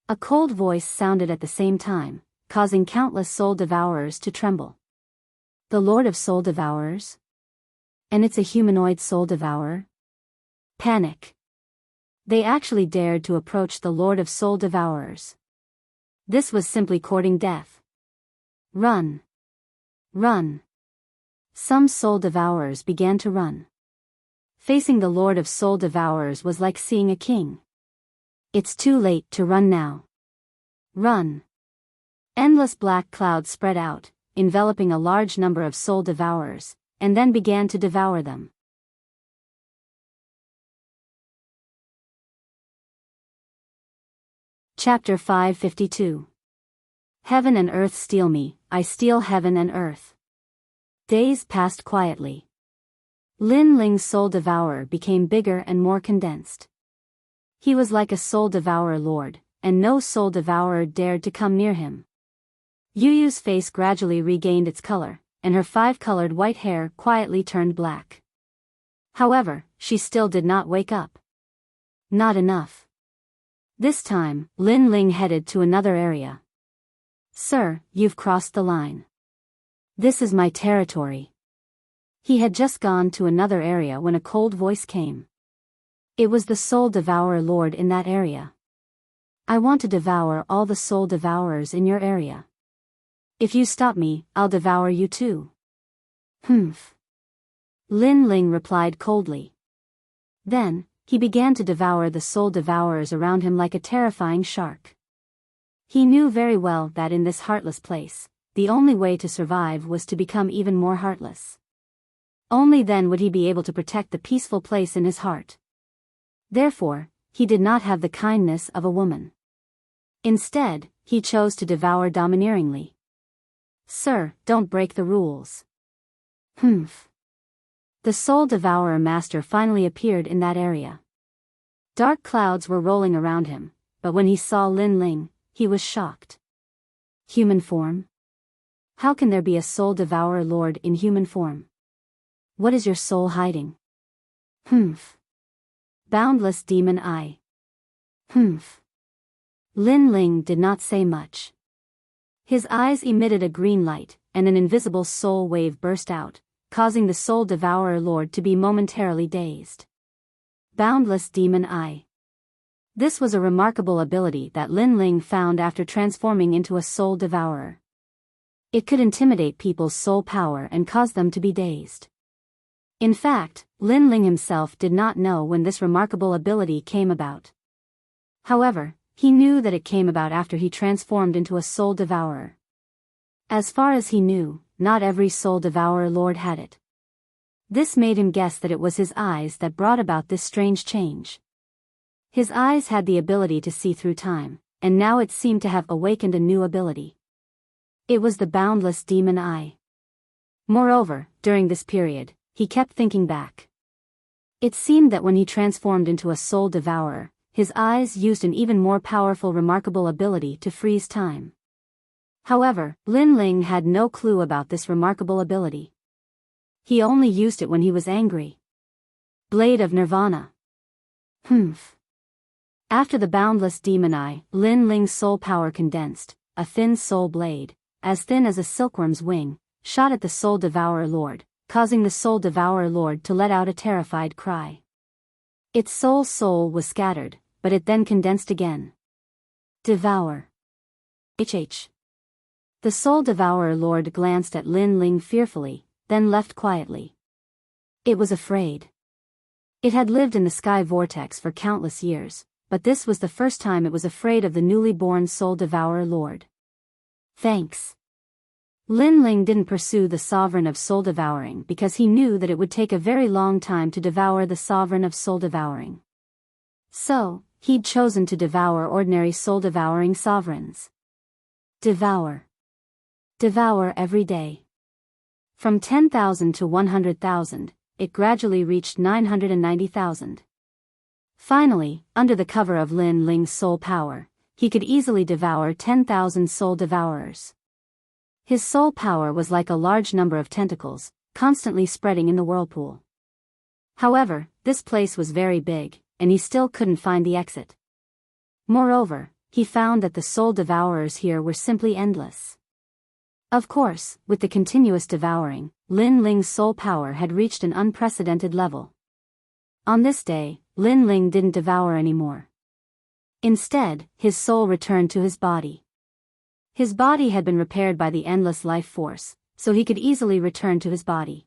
A cold voice sounded at the same time, causing countless soul devourers to tremble. The Lord of Soul Devourers? And it's a humanoid soul devourer? Panic. They actually dared to approach the Lord of Soul Devourers. This was simply courting death. Run. Run. Some soul devourers began to run. Facing the Lord of Soul Devourers was like seeing a king. It's too late to run now. Run. Endless black clouds spread out, enveloping a large number of soul devourers, and then began to devour them. Chapter 552. Heaven and earth steal me, I steal heaven and earth. Days passed quietly. Lin Ling's soul devourer became bigger and more condensed. He was like a soul devourer lord, and no soul devourer dared to come near him. Yu's face gradually regained its color, and her 5-colored white hair quietly turned black. However, she still did not wake up. Not enough. This time, Lin Ling headed to another area. Sir, you've crossed the line. This is my territory. He had just gone to another area when a cold voice came. It was the soul devourer lord in that area. I want to devour all the soul devourers in your area. If you stop me, I'll devour you too. Humph. Lin Ling replied coldly. Then, he began to devour the soul devourers around him like a terrifying shark. He knew very well that in this heartless place, the only way to survive was to become even more heartless. Only then would he be able to protect the peaceful place in his heart. Therefore, he did not have the kindness of a woman. Instead, he chose to devour domineeringly. Sir, don't break the rules. Humph. The soul devourer master finally appeared in that area. Dark clouds were rolling around him, but when he saw Lin Ling, he was shocked. Human form? How can there be a soul devourer lord in human form? What is your soul hiding? Humph. Boundless demon eye. Humph. Lin Ling did not say much. His eyes emitted a green light, and an invisible soul wave burst out, causing the soul devourer lord to be momentarily dazed. Boundless demon eye. This was a remarkable ability that Lin Ling found after transforming into a soul devourer. It could intimidate people's soul power and cause them to be dazed. In fact, Lin Ling himself did not know when this remarkable ability came about. However, he knew that it came about after he transformed into a soul devourer. As far as he knew, not every soul devourer lord had it. This made him guess that it was his eyes that brought about this strange change. His eyes had the ability to see through time, and now it seemed to have awakened a new ability. It was the boundless demon eye. Moreover, during this period, he kept thinking back. It seemed that when he transformed into a soul devourer, his eyes used an even more powerful remarkable ability to freeze time. However, Lin Ling had no clue about this remarkable ability. He only used it when he was angry. Blade of Nirvana. Humph. After the boundless demon eye, Lin Ling's soul power condensed, a thin soul blade, as thin as a silkworm's wing, shot at the soul devourer lord, causing the soul devourer lord to let out a terrified cry. Its soul was scattered, but it then condensed again. Devour. HH. The soul devourer lord glanced at Lin Ling fearfully, then left quietly. It was afraid. It had lived in the sky vortex for countless years, but this was the first time it was afraid of the newly born soul devourer lord. Thanks. Lin Ling didn't pursue the sovereign of soul devouring because he knew that it would take a very long time to devour the sovereign of soul devouring. So, he'd chosen to devour ordinary soul devouring sovereigns. Devour. Devour every day. From 10,000 to 100,000, it gradually reached 990,000. Finally, under the cover of Lin Ling's soul power, he could easily devour 10,000 soul devourers. His soul power was like a large number of tentacles, constantly spreading in the whirlpool. However, this place was very big, and he still couldn't find the exit. Moreover, he found that the soul devourers here were simply endless. Of course, with the continuous devouring, Lin Ling's soul power had reached an unprecedented level. On this day, Lin Ling didn't devour anymore. Instead, his soul returned to his body. His body had been repaired by the endless life force, so he could easily return to his body.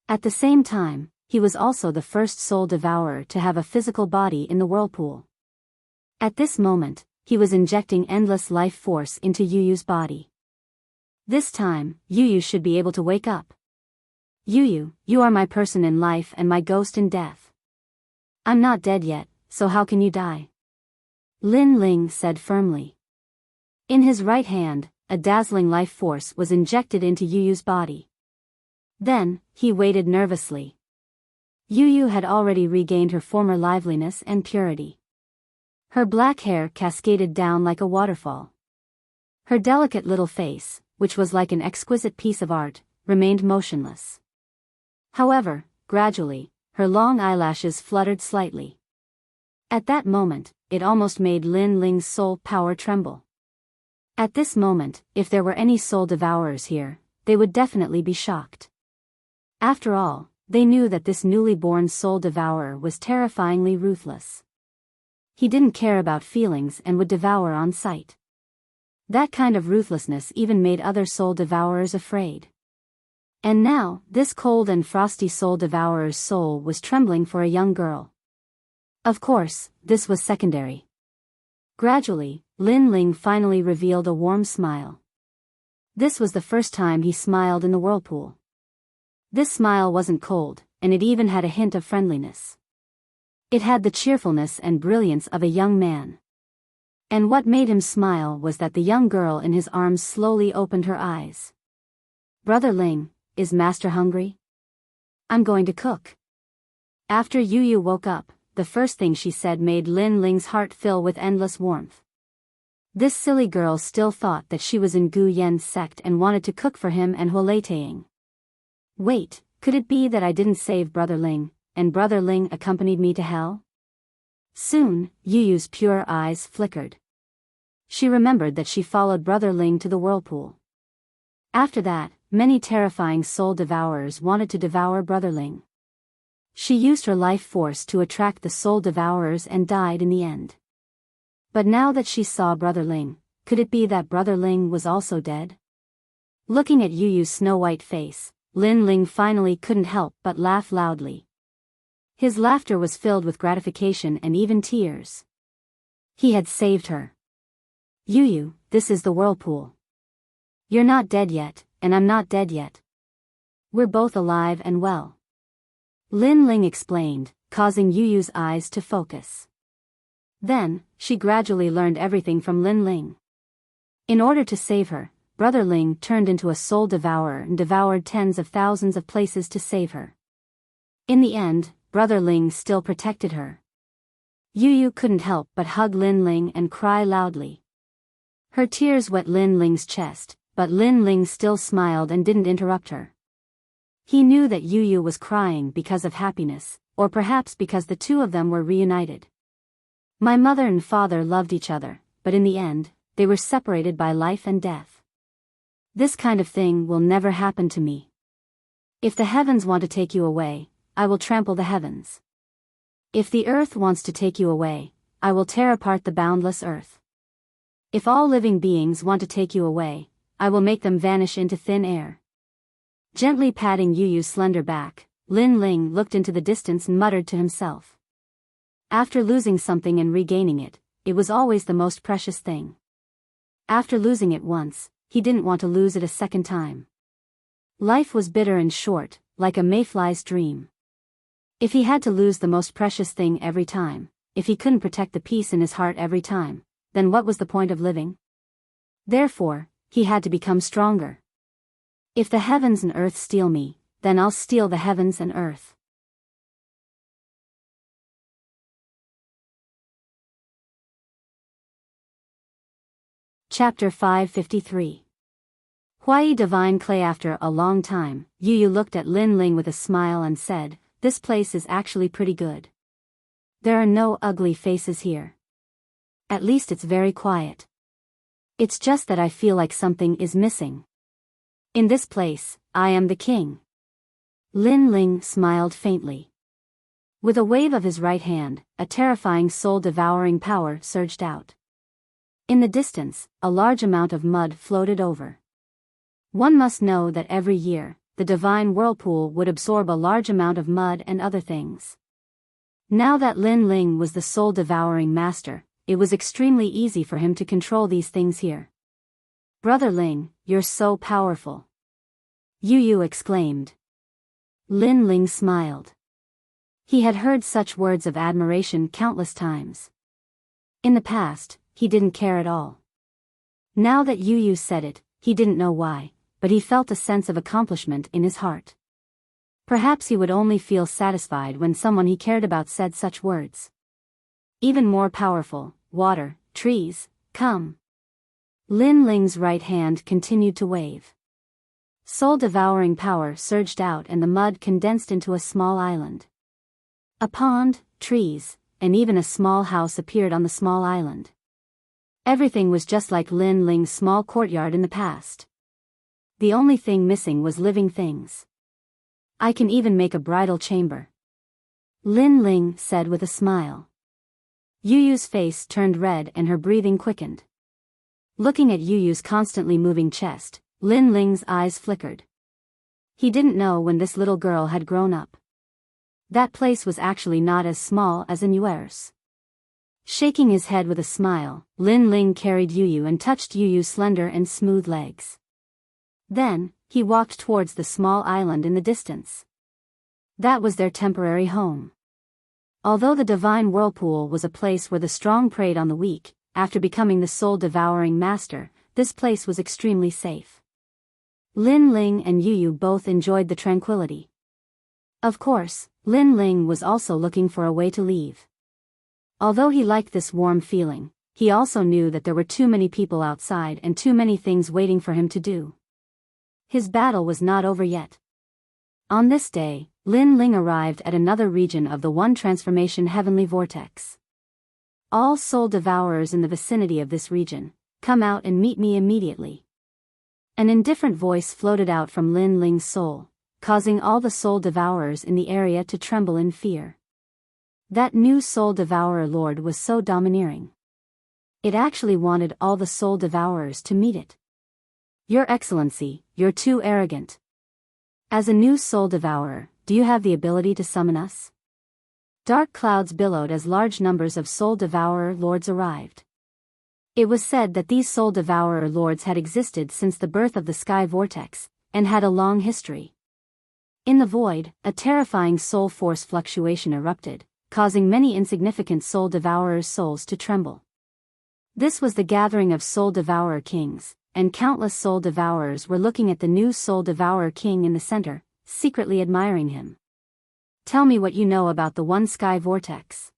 At the same time, he was also the first soul devourer to have a physical body in the whirlpool. At this moment, he was injecting endless life force into Yu Yu's body. This time, Yu Yu should be able to wake up. Yu Yu, you are my person in life and my ghost in death. I'm not dead yet, so how can you die? Lin Ling said firmly. In his right hand, a dazzling life force was injected into Yu Yu's body. Then, he waited nervously. Yu Yu had already regained her former liveliness and purity. Her black hair cascaded down like a waterfall. Her delicate little face, which was like an exquisite piece of art, remained motionless. However, gradually, her long eyelashes fluttered slightly. At that moment, it almost made Lin Ling's soul power tremble. At this moment, if there were any soul devourers here, they would definitely be shocked. After all, they knew that this newly born soul devourer was terrifyingly ruthless. He didn't care about feelings and would devour on sight. That kind of ruthlessness even made other soul devourers afraid. And now, this cold and frosty soul devourer's soul was trembling for a young girl. Of course, this was secondary. Gradually, Lin Ling finally revealed a warm smile. This was the first time he smiled in the whirlpool. This smile wasn't cold, and it even had a hint of friendliness. It had the cheerfulness and brilliance of a young man. And what made him smile was that the young girl in his arms slowly opened her eyes. Brother Ling, is Master hungry? I'm going to cook. After Yu Yu woke up, the first thing she said made Lin Ling's heart fill with endless warmth. This silly girl still thought that she was in Gu Yan's sect and wanted to cook for him and Huoleteing. Wait, could it be that I didn't save Brother Ling, and Brother Ling accompanied me to hell? Soon, Yu Yu's pure eyes flickered. She remembered that she followed Brother Ling to the whirlpool. After that, many terrifying soul devourers wanted to devour Brother Ling. She used her life force to attract the soul devourers and died in the end. But now that she saw Brother Ling, could it be that Brother Ling was also dead? Looking at Yu Yu's snow-white face, Lin Ling finally couldn't help but laugh loudly. His laughter was filled with gratification and even tears. He had saved her. Yu Yu, this is the whirlpool. You're not dead yet, and I'm not dead yet. We're both alive and well. Lin Ling explained, causing Yu Yu's eyes to focus. Then, she gradually learned everything from Lin Ling. In order to save her, Brother Ling turned into a soul devourer and devoured tens of thousands of places to save her. In the end, Brother Ling still protected her. Yu Yu couldn't help but hug Lin Ling and cry loudly. Her tears wet Lin Ling's chest, but Lin Ling still smiled and didn't interrupt her. He knew that Yu Yu was crying because of happiness, or perhaps because the two of them were reunited. My mother and father loved each other, but in the end, they were separated by life and death. This kind of thing will never happen to me. If the heavens want to take you away, I will trample the heavens. If the earth wants to take you away, I will tear apart the boundless earth. If all living beings want to take you away, I will make them vanish into thin air. Gently patting Yu Yu's slender back, Lin Ling looked into the distance and muttered to himself. After losing something and regaining it, it was always the most precious thing. After losing it once, he didn't want to lose it a second time. Life was bitter and short, like a mayfly's dream. If he had to lose the most precious thing every time, if he couldn't protect the peace in his heart every time, then what was the point of living? Therefore, he had to become stronger. If the heavens and earth steal me, then I'll steal the heavens and earth. Chapter 553. Huai Divine Clay. After a long time, Yu Yu looked at Lin Ling with a smile and said, "This place is actually pretty good. There are no ugly faces here. At least it's very quiet. It's just that I feel like something is missing. In this place, I am the king." Lin Ling smiled faintly. With a wave of his right hand, a terrifying soul-devouring power surged out. In the distance, a large amount of mud floated over. One must know that every year, the divine whirlpool would absorb a large amount of mud and other things. Now that Lin Ling was the soul-devouring master, it was extremely easy for him to control these things here. "Brother Ling, you're so powerful," Yu Yu exclaimed. Lin Ling smiled. He had heard such words of admiration countless times. In the past, he didn't care at all. Now that Yu Yu said it, he didn't know why, but he felt a sense of accomplishment in his heart. Perhaps he would only feel satisfied when someone he cared about said such words. Even more powerful, water, trees, come. Lin Ling's right hand continued to wave. Soul-devouring power surged out and the mud condensed into a small island. A pond, trees, and even a small house appeared on the small island. Everything was just like Lin Ling's small courtyard in the past. The only thing missing was living things. "I can even make a bridal chamber," Lin Ling said with a smile. Yu Yu's face turned red and her breathing quickened. Looking at Yu Yu's constantly moving chest, Lin Ling's eyes flickered. He didn't know when this little girl had grown up. That place was actually not as small as in Yuer's. Shaking his head with a smile, Lin Ling carried Yu Yu and touched Yu Yu's slender and smooth legs. Then, he walked towards the small island in the distance. That was their temporary home. Although the divine whirlpool was a place where the strong preyed on the weak, after becoming the soul-devouring master, this place was extremely safe. Lin Ling and Yu Yu both enjoyed the tranquility. Of course, Lin Ling was also looking for a way to leave. Although he liked this warm feeling, he also knew that there were too many people outside and too many things waiting for him to do. His battle was not over yet. On this day, Lin Ling arrived at another region of the One Transformation Heavenly Vortex. "All soul devourers in the vicinity of this region, come out and meet me immediately." An indifferent voice floated out from Lin Ling's soul, causing all the soul devourers in the area to tremble in fear. That new soul devourer lord was so domineering. It actually wanted all the soul devourers to meet it. "Your Excellency, you're too arrogant. As a new soul devourer, do you have the ability to summon us?" Dark clouds billowed as large numbers of soul devourer lords arrived. It was said that these soul devourer lords had existed since the birth of the sky vortex, and had a long history. In the void, a terrifying soul force fluctuation erupted, causing many insignificant soul devourers' souls to tremble. This was the gathering of soul devourer kings, and countless soul devourers were looking at the new soul devourer king in the center, secretly admiring him. "Tell me what you know about the one sky vortex."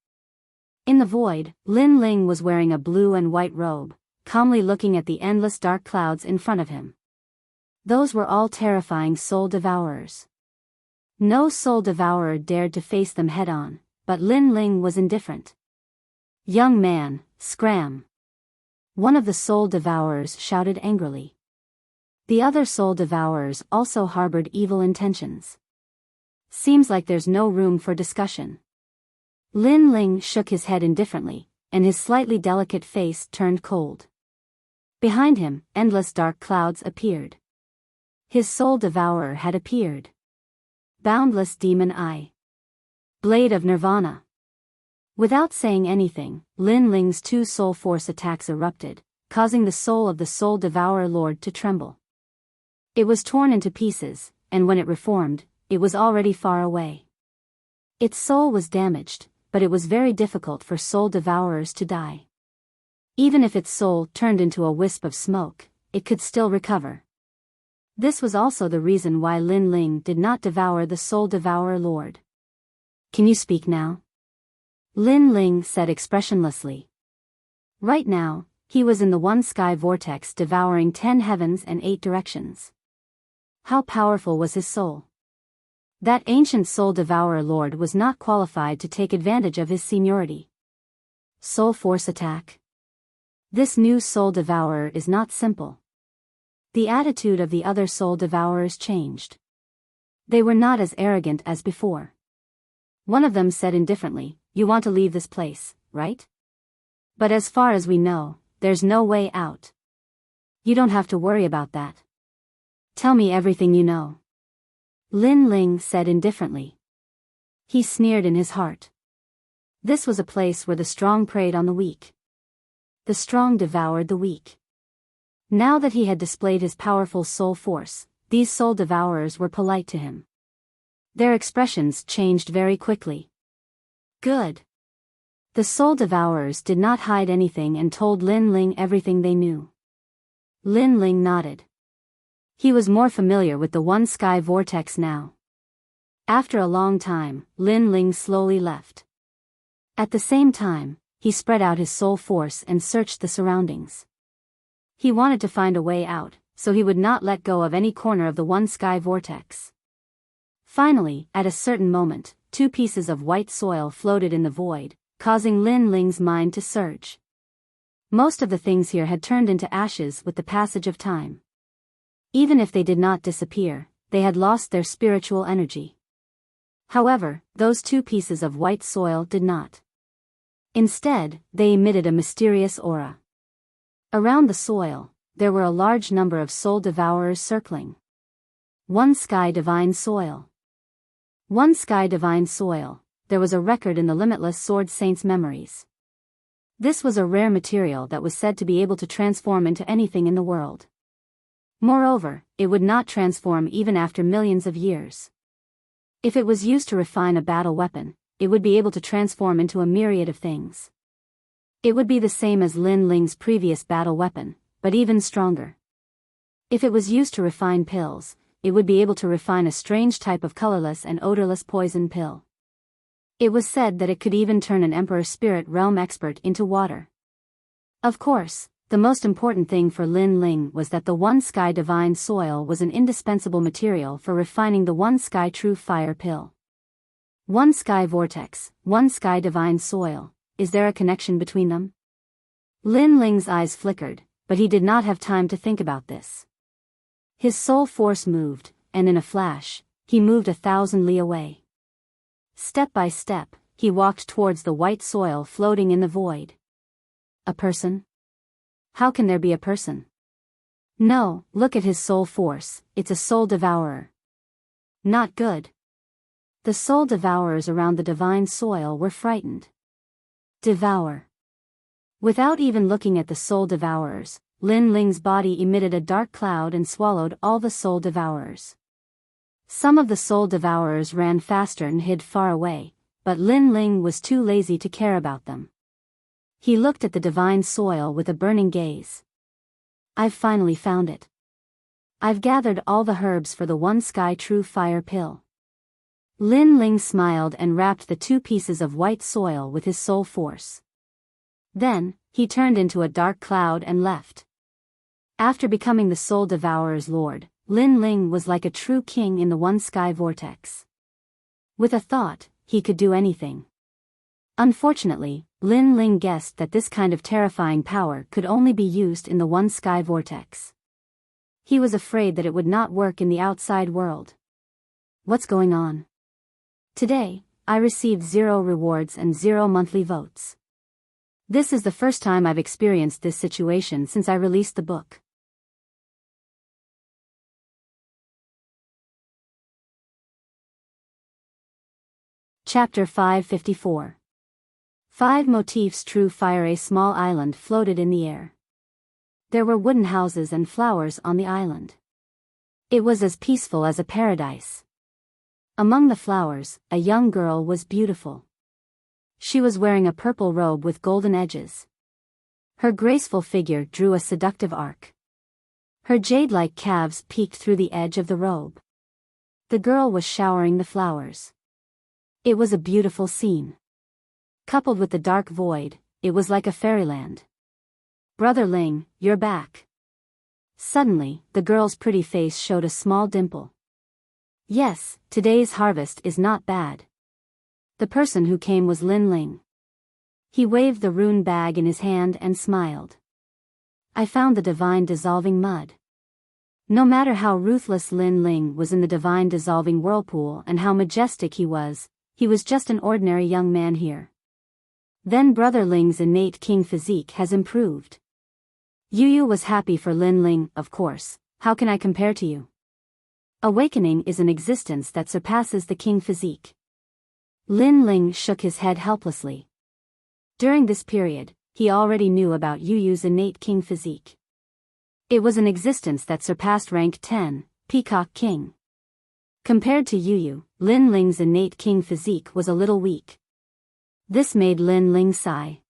In the void, Lin Ling was wearing a blue and white robe, calmly looking at the endless dark clouds in front of him. Those were all terrifying soul devourers. No soul devourer dared to face them head-on, but Lin Ling was indifferent. "Young man, scram!" One of the soul devourers shouted angrily. The other soul devourers also harbored evil intentions. "Seems like there's no room for discussion." Lin Ling shook his head indifferently, and his slightly delicate face turned cold. Behind him, endless dark clouds appeared. His soul devourer had appeared. Boundless demon eye. Blade of Nirvana. Without saying anything, Lin Ling's two soul force attacks erupted, causing the soul of the soul devourer lord to tremble. It was torn into pieces, and when it reformed, it was already far away. Its soul was damaged, but it was very difficult for soul devourers to die. Even if its soul turned into a wisp of smoke, it could still recover. This was also the reason why Lin Ling did not devour the Soul Devourer Lord. Can you speak now? Lin Ling said expressionlessly. Right now, he was in the one sky vortex devouring 10 heavens and 8 directions. How powerful was his soul? That ancient Soul Devourer Lord was not qualified to take advantage of his seniority. Soul Force Attack. This new Soul Devourer is not simple. The attitude of the other Soul Devourers changed. They were not as arrogant as before. One of them said indifferently, "You want to leave this place, right? But as far as we know, there's no way out. You don't have to worry about that. Tell me everything you know." Lin Ling said indifferently. He sneered in his heart. This was a place where the strong preyed on the weak. The strong devoured the weak. Now that he had displayed his powerful soul force, these soul devourers were polite to him. Their expressions changed very quickly. Good. The soul devourers did not hide anything and told Lin Ling everything they knew. Lin Ling nodded. He was more familiar with the one sky vortex now. After a long time, Lin Ling slowly left. At the same time, he spread out his soul force and searched the surroundings. He wanted to find a way out, so he would not let go of any corner of the one sky vortex. Finally, at a certain moment, 2 pieces of white soil floated in the void, causing Lin Ling's mind to surge. Most of the things here had turned into ashes with the passage of time. Even if they did not disappear, they had lost their spiritual energy. However, those 2 pieces of white soil did not. Instead, they emitted a mysterious aura. Around the soil, there were a large number of soul devourers circling. One sky divine soil. One sky divine soil, there was a record in the Limitless Sword Saint's memories. This was a rare material that was said to be able to transform into anything in the world. Moreover, it would not transform even after millions of years. If it was used to refine a battle weapon, it would be able to transform into a myriad of things. It would be the same as Lin Ling's previous battle weapon, but even stronger. If it was used to refine pills, it would be able to refine a strange type of colorless and odorless poison pill. It was said that it could even turn an Emperor Spirit Realm expert into water. Of course, the most important thing for Lin Ling was that the One Sky Divine Soil was an indispensable material for refining the One Sky True Fire pill. One Sky Vortex, One Sky Divine Soil, is there a connection between them? Lin Ling's eyes flickered, but he did not have time to think about this. His soul force moved, and in a flash, he moved 1,000 li away. Step by step, he walked towards the white soil floating in the void. A person? How can there be a person? No, look at his soul force, it's a soul devourer. Not good. The soul devourers around the divine soil were frightened. Devour. Without even looking at the soul devourers, Lin Ling's body emitted a dark cloud and swallowed all the soul devourers. Some of the soul devourers ran faster and hid far away, but Lin Ling was too lazy to care about them. He looked at the divine soil with a burning gaze. I've finally found it. I've gathered all the herbs for the One Sky True Fire pill. Lin Ling smiled and wrapped the 2 pieces of white soil with his soul force. Then, he turned into a dark cloud and left. After becoming the Soul Devourer's lord, Lin Ling was like a true king in the One Sky Vortex. With a thought, he could do anything. Unfortunately, Lin Ling guessed that this kind of terrifying power could only be used in the One Sky Vortex. He was afraid that it would not work in the outside world. What's going on? Today, I received 0 rewards and 0 monthly votes. This is the first time I've experienced this situation since I released the book. Chapter 554. 5 motifs. True Fire. A small island floated in the air. There were wooden houses and flowers on the island. It was as peaceful as a paradise. Among the flowers, a young girl was beautiful. She was wearing a purple robe with golden edges. Her graceful figure drew a seductive arc. Her jade-like calves peeked through the edge of the robe. The girl was showering the flowers. It was a beautiful scene. Coupled with the dark void, it was like a fairyland. "Brother Ling, you're back." Suddenly, the girl's pretty face showed a small dimple. "Yes, today's harvest is not bad." The person who came was Lin Ling. He waved the rune bag in his hand and smiled. "I found the divine dissolving mud." No matter how ruthless Lin Ling was in the divine dissolving whirlpool and how majestic he was just an ordinary young man here. Then Brother Ling's innate king physique has improved. Yu was happy for Lin Ling, of course. "How can I compare to you? Awakening is an existence that surpasses the king physique." Lin Ling shook his head helplessly. During this period, he already knew about Yu's innate king physique. It was an existence that surpassed rank 10, Peacock King. Compared to Yu, Lin Ling's innate king physique was a little weak. This made Lin Ling sigh.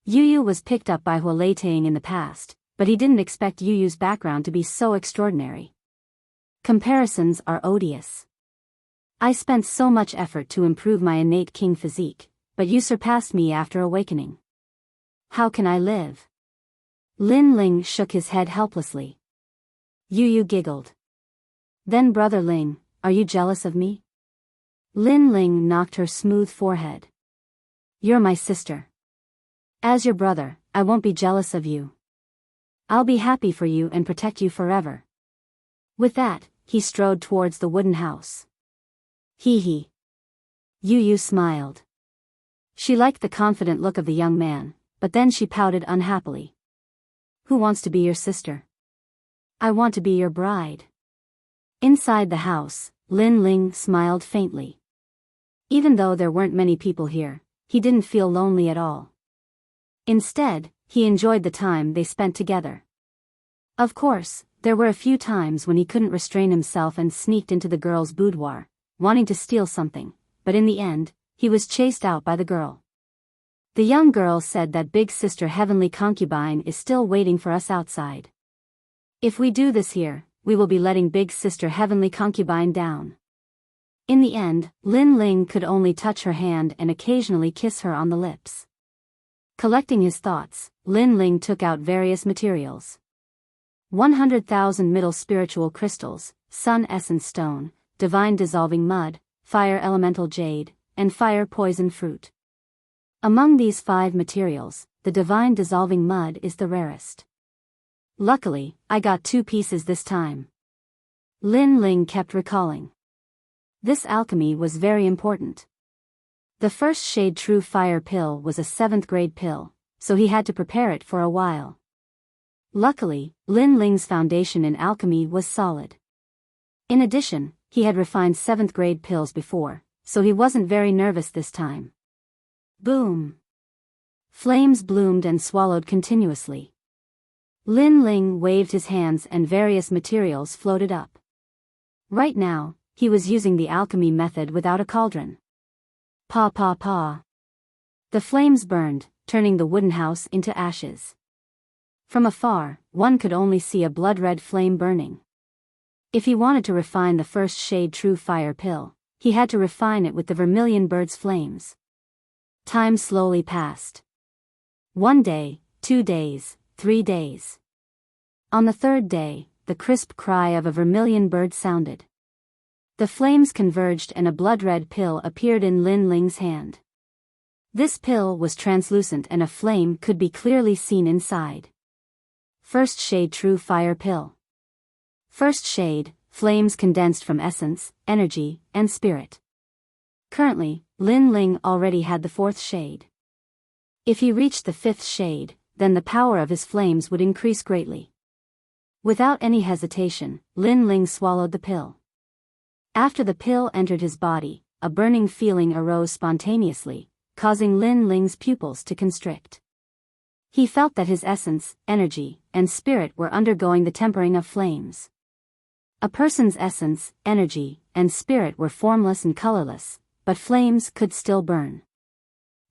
Yu was picked up by Huoleitang in the past, but he didn't expect Yu's background to be so extraordinary. Comparisons are odious. "I spent so much effort to improve my innate king physique, but you surpassed me after awakening. How can I live?" Lin Ling shook his head helplessly. Yu giggled. "Then Brother Ling, are you jealous of me?" Lin Ling knocked her smooth forehead. "You're my sister. As your brother, I won't be jealous of you. I'll be happy for you and protect you forever." With that, he strode towards the wooden house. Hee hee. Yu smiled. She liked the confident look of the young man, but then she pouted unhappily. "Who wants to be your sister?" "I want to be your bride." Inside the house, Lin Ling smiled faintly. Even though there weren't many people here, he didn't feel lonely at all. Instead, he enjoyed the time they spent together. Of course, there were a few times when he couldn't restrain himself and sneaked into the girl's boudoir, wanting to steal something, but in the end, he was chased out by the girl. The young girl said that Big Sister Heavenly Concubine is still waiting for us outside. If we do this here, we will be letting Big Sister Heavenly Concubine down. In the end, Lin Ling could only touch her hand and occasionally kiss her on the lips. Collecting his thoughts, Lin Ling took out various materials. 100,000 middle spiritual crystals, sun essence stone, divine dissolving mud, fire elemental jade, and fire poison fruit. Among these 5 materials, the divine dissolving mud is the rarest. "Luckily, I got 2 pieces this time." Lin Ling kept recalling. This alchemy was very important. The first shade true fire pill was a 7th grade pill, so he had to prepare it for a while. Luckily, Lin Ling's foundation in alchemy was solid. In addition, he had refined 7th grade pills before, so he wasn't very nervous this time. Boom! Flames bloomed and swallowed continuously. Lin Ling waved his hands and various materials floated up. Right now, he was using the alchemy method without a cauldron. Pa pa pa. The flames burned, turning the wooden house into ashes. From afar, one could only see a blood-red flame burning. If he wanted to refine the first shade true fire pill, he had to refine it with the vermilion bird's flames. Time slowly passed. 1 day, 2 days, 3 days. On the 3rd day, the crisp cry of a vermilion bird sounded. The flames converged and a blood-red pill appeared in Lin Ling's hand. This pill was translucent and a flame could be clearly seen inside. First shade true fire pill. First shade, flames condensed from essence, energy, and spirit. Currently, Lin Ling already had the 4th shade. If he reached the 5th shade, then the power of his flames would increase greatly. Without any hesitation, Lin Ling swallowed the pill. After the pill entered his body, a burning feeling arose spontaneously, causing Lin Ling's pupils to constrict. He felt that his essence, energy, and spirit were undergoing the tempering of flames. A person's essence, energy, and spirit were formless and colorless, but flames could still burn.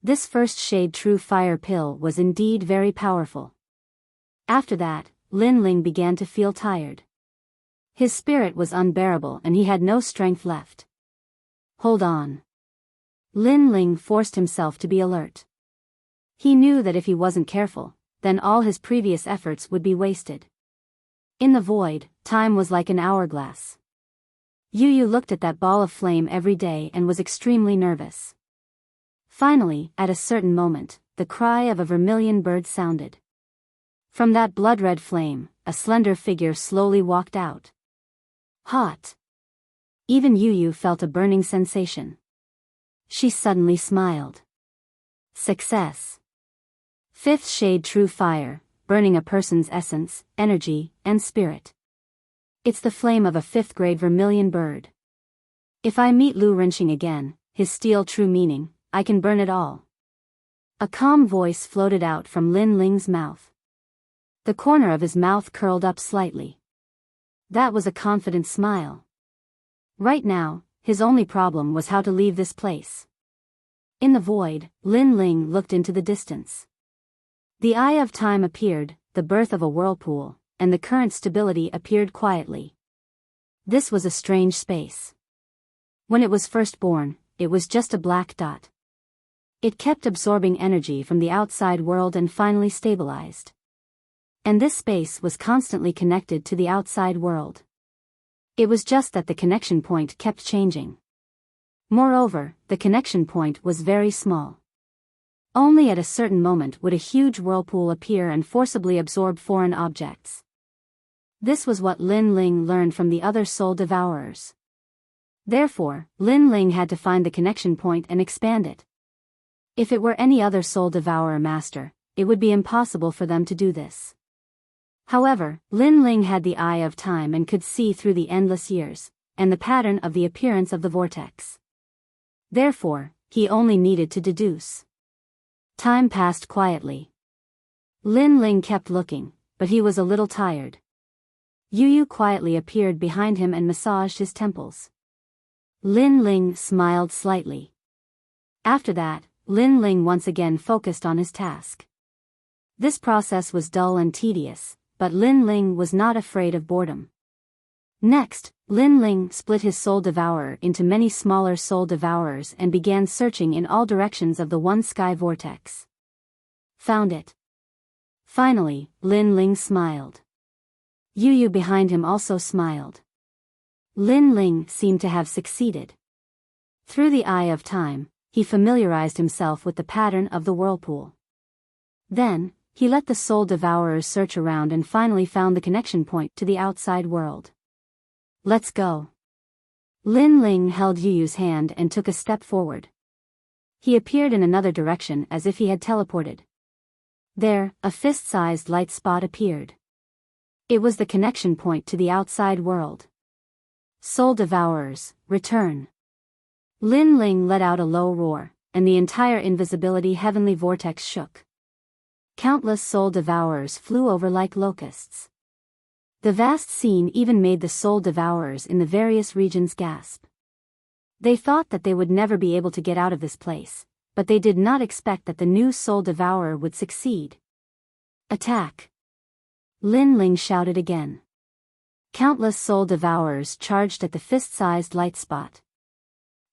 This first shade true fire pill was indeed very powerful. After that, Lin Ling began to feel tired. His spirit was unbearable and he had no strength left. Hold on. Lin Ling forced himself to be alert. He knew that if he wasn't careful, then all his previous efforts would be wasted. In the void, time was like an hourglass. Yu Yu looked at that ball of flame every day and was extremely nervous. Finally, at a certain moment, the cry of a vermilion bird sounded. From that blood-red flame, a slender figure slowly walked out. Hot. Even Yu Yu felt a burning sensation. She suddenly smiled. Success. Fifth shade true fire, burning a person's essence, energy, and spirit. It's the flame of a fifth-grade vermilion bird. If I meet Lu Rinxing again, his steel true meaning, I can burn it all. A calm voice floated out from Lin Ling's mouth. The corner of his mouth curled up slightly. That was a confident smile. Right now, his only problem was how to leave this place. In the void, Lin Ling looked into the distance. The eye of time appeared, the birth of a whirlpool, and the current stability appeared quietly. This was a strange space. When it was first born, it was just a black dot. It kept absorbing energy from the outside world and finally stabilized. And this space was constantly connected to the outside world. It was just that the connection point kept changing. Moreover, the connection point was very small. Only at a certain moment would a huge whirlpool appear and forcibly absorb foreign objects. This was what Lin Ling learned from the other soul devourers. Therefore, Lin Ling had to find the connection point and expand it. If it were any other soul devourer master, it would be impossible for them to do this. However, Lin Ling had the eye of time and could see through the endless years, and the pattern of the appearance of the vortex. Therefore, he only needed to deduce. Time passed quietly. Lin Ling kept looking, but he was a little tired. Yu Yu quietly appeared behind him and massaged his temples. Lin Ling smiled slightly. After that, Lin Ling once again focused on his task. This process was dull and tedious, but Lin Ling was not afraid of boredom. Next, Lin Ling split his soul devourer into many smaller soul devourers and began searching in all directions of the one sky vortex. Found it. Finally, Lin Ling smiled. Yu Yu behind him also smiled. Lin Ling seemed to have succeeded. Through the eye of time, he familiarized himself with the pattern of the whirlpool. Then, he let the soul devourers search around and finally found the connection point to the outside world. Let's go. Lin Ling held Yu Yu's hand and took a step forward. He appeared in another direction as if he had teleported. There, a fist-sized light spot appeared. It was the connection point to the outside world. Soul devourers, return. Lin Ling let out a low roar, and the entire invisibility heavenly vortex shook. Countless soul devourers flew over like locusts. The vast scene even made the soul devourers in the various regions gasp. They thought that they would never be able to get out of this place, but they did not expect that the new soul devourer would succeed. Attack! Lin Ling shouted again. Countless soul devourers charged at the fist-sized light spot.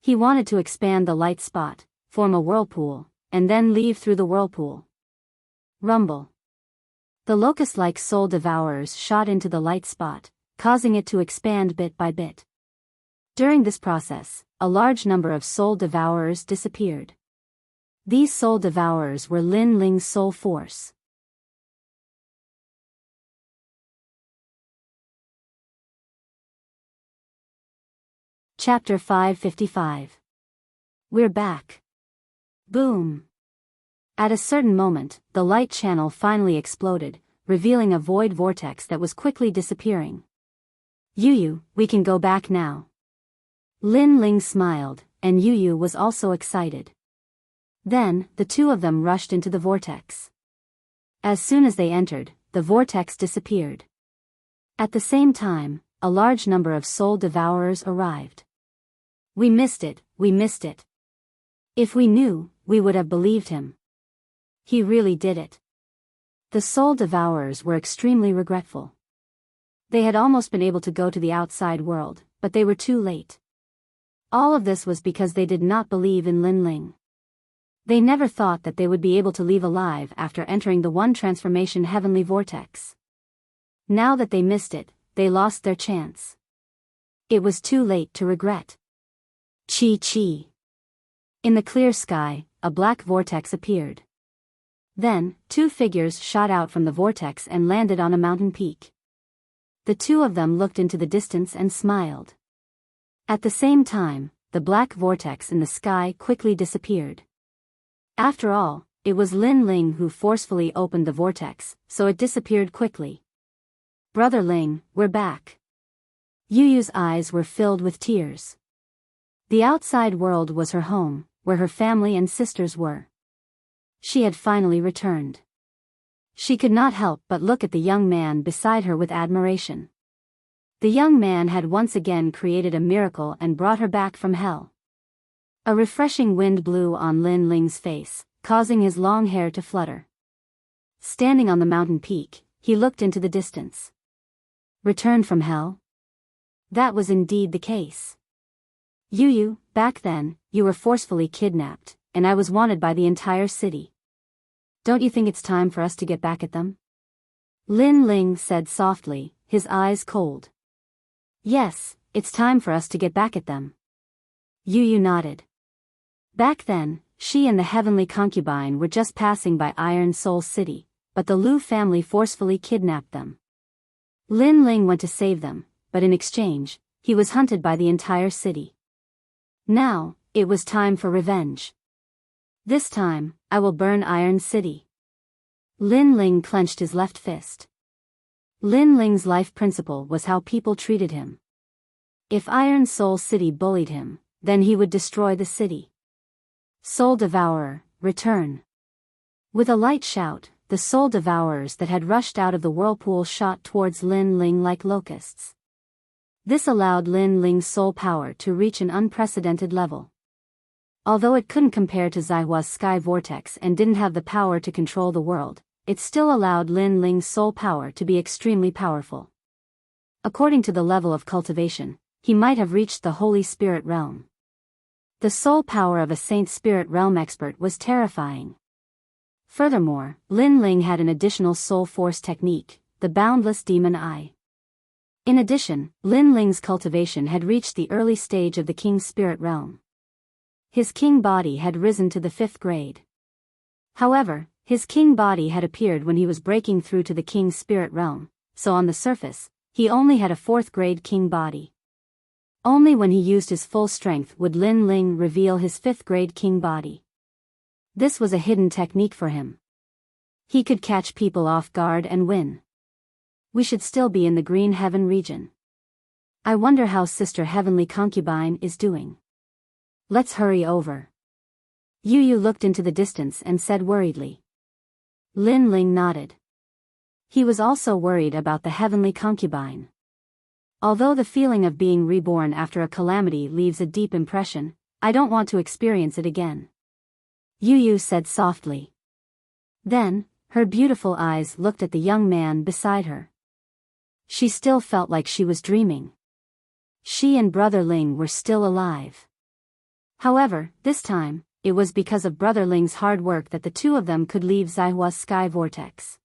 He wanted to expand the light spot, form a whirlpool, and then leave through the whirlpool. Rumble. The locust-like soul devourers shot into the light spot, causing it to expand bit by bit. During this process, a large number of soul devourers disappeared. These soul devourers were Lin Ling's soul force. Chapter 555. We're back. Boom. At a certain moment, the light channel finally exploded, revealing a void vortex that was quickly disappearing. Yu Yu, we can go back now. Lin Ling smiled, and Yu Yu was also excited. Then, the two of them rushed into the vortex. As soon as they entered, the vortex disappeared. At the same time, a large number of soul devourers arrived. We missed it, we missed it. If we knew, we would have believed him. He really did it. The soul devourers were extremely regretful. They had almost been able to go to the outside world, but they were too late. All of this was because they did not believe in Lin Ling. They never thought that they would be able to leave alive after entering the one transformation heavenly vortex. Now that they missed it, they lost their chance. It was too late to regret. Chi. In the clear sky, a black vortex appeared. Then, two figures shot out from the vortex and landed on a mountain peak. The two of them looked into the distance and smiled. At the same time, the black vortex in the sky quickly disappeared. After all, it was Lin Ling who forcefully opened the vortex, so it disappeared quickly. Brother Ling, we're back. Yu Yu's eyes were filled with tears. The outside world was her home, where her family and sisters were. She had finally returned. She could not help but look at the young man beside her with admiration. The young man had once again created a miracle and brought her back from hell. A refreshing wind blew on Lin Ling's face, causing his long hair to flutter. Standing on the mountain peak, he looked into the distance. Returned from hell? That was indeed the case. Yu, back then, you were forcefully kidnapped, and I was wanted by the entire city. Don't you think it's time for us to get back at them? Lin Ling said softly, his eyes cold. Yes, it's time for us to get back at them. Yu nodded. Back then, she and the heavenly concubine were just passing by Iron Soul City, but the Lu family forcefully kidnapped them. Lin Ling went to save them, but in exchange, he was hunted by the entire city. Now, it was time for revenge. This time, I will burn Iron City. Lin Ling clenched his left fist. Lin Ling's life principle was how people treated him. If Iron Soul City bullied him, then he would destroy the city. Soul Devourer, return. With a light shout, the soul devourers that had rushed out of the whirlpool shot towards Lin Ling like locusts. This allowed Lin Ling's soul power to reach an unprecedented level. Although it couldn't compare to Zaihua's sky vortex and didn't have the power to control the world, it still allowed Lin Ling's soul power to be extremely powerful. According to the level of cultivation, he might have reached the Holy Spirit realm. The soul power of a Saint Spirit realm expert was terrifying. Furthermore, Lin Ling had an additional soul force technique, the Boundless Demon Eye. In addition, Lin Ling's cultivation had reached the early stage of the King Spirit realm. His king body had risen to the 5th grade. However, his king body had appeared when he was breaking through to the King Spirit realm, so on the surface, he only had a 4th grade king body. Only when he used his full strength would Lin Ling reveal his 5th grade king body. This was a hidden technique for him. He could catch people off guard and win. We should still be in the Green Heaven region. I wonder how Sister Heavenly Concubine is doing. Let's hurry over. Yu looked into the distance and said worriedly. Lin Ling nodded. He was also worried about the Heavenly Concubine. Although the feeling of being reborn after a calamity leaves a deep impression, I don't want to experience it again. Yu said softly. Then, her beautiful eyes looked at the young man beside her. She still felt like she was dreaming. She and Brother Ling were still alive. However, this time, it was because of Brother Ling's hard work that the two of them could leave Zaihua's sky vortex.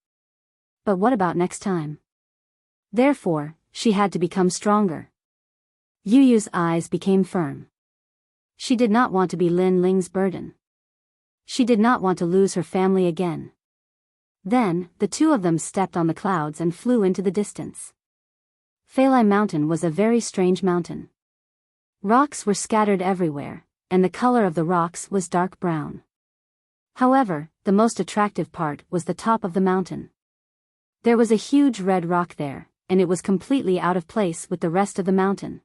But what about next time? Therefore, she had to become stronger. Yu's eyes became firm. She did not want to be Lin Ling's burden. She did not want to lose her family again. Then, the two of them stepped on the clouds and flew into the distance. Feilai Mountain was a very strange mountain. Rocks were scattered everywhere, and the color of the rocks was dark brown. However, the most attractive part was the top of the mountain. There was a huge red rock there, and it was completely out of place with the rest of the mountain.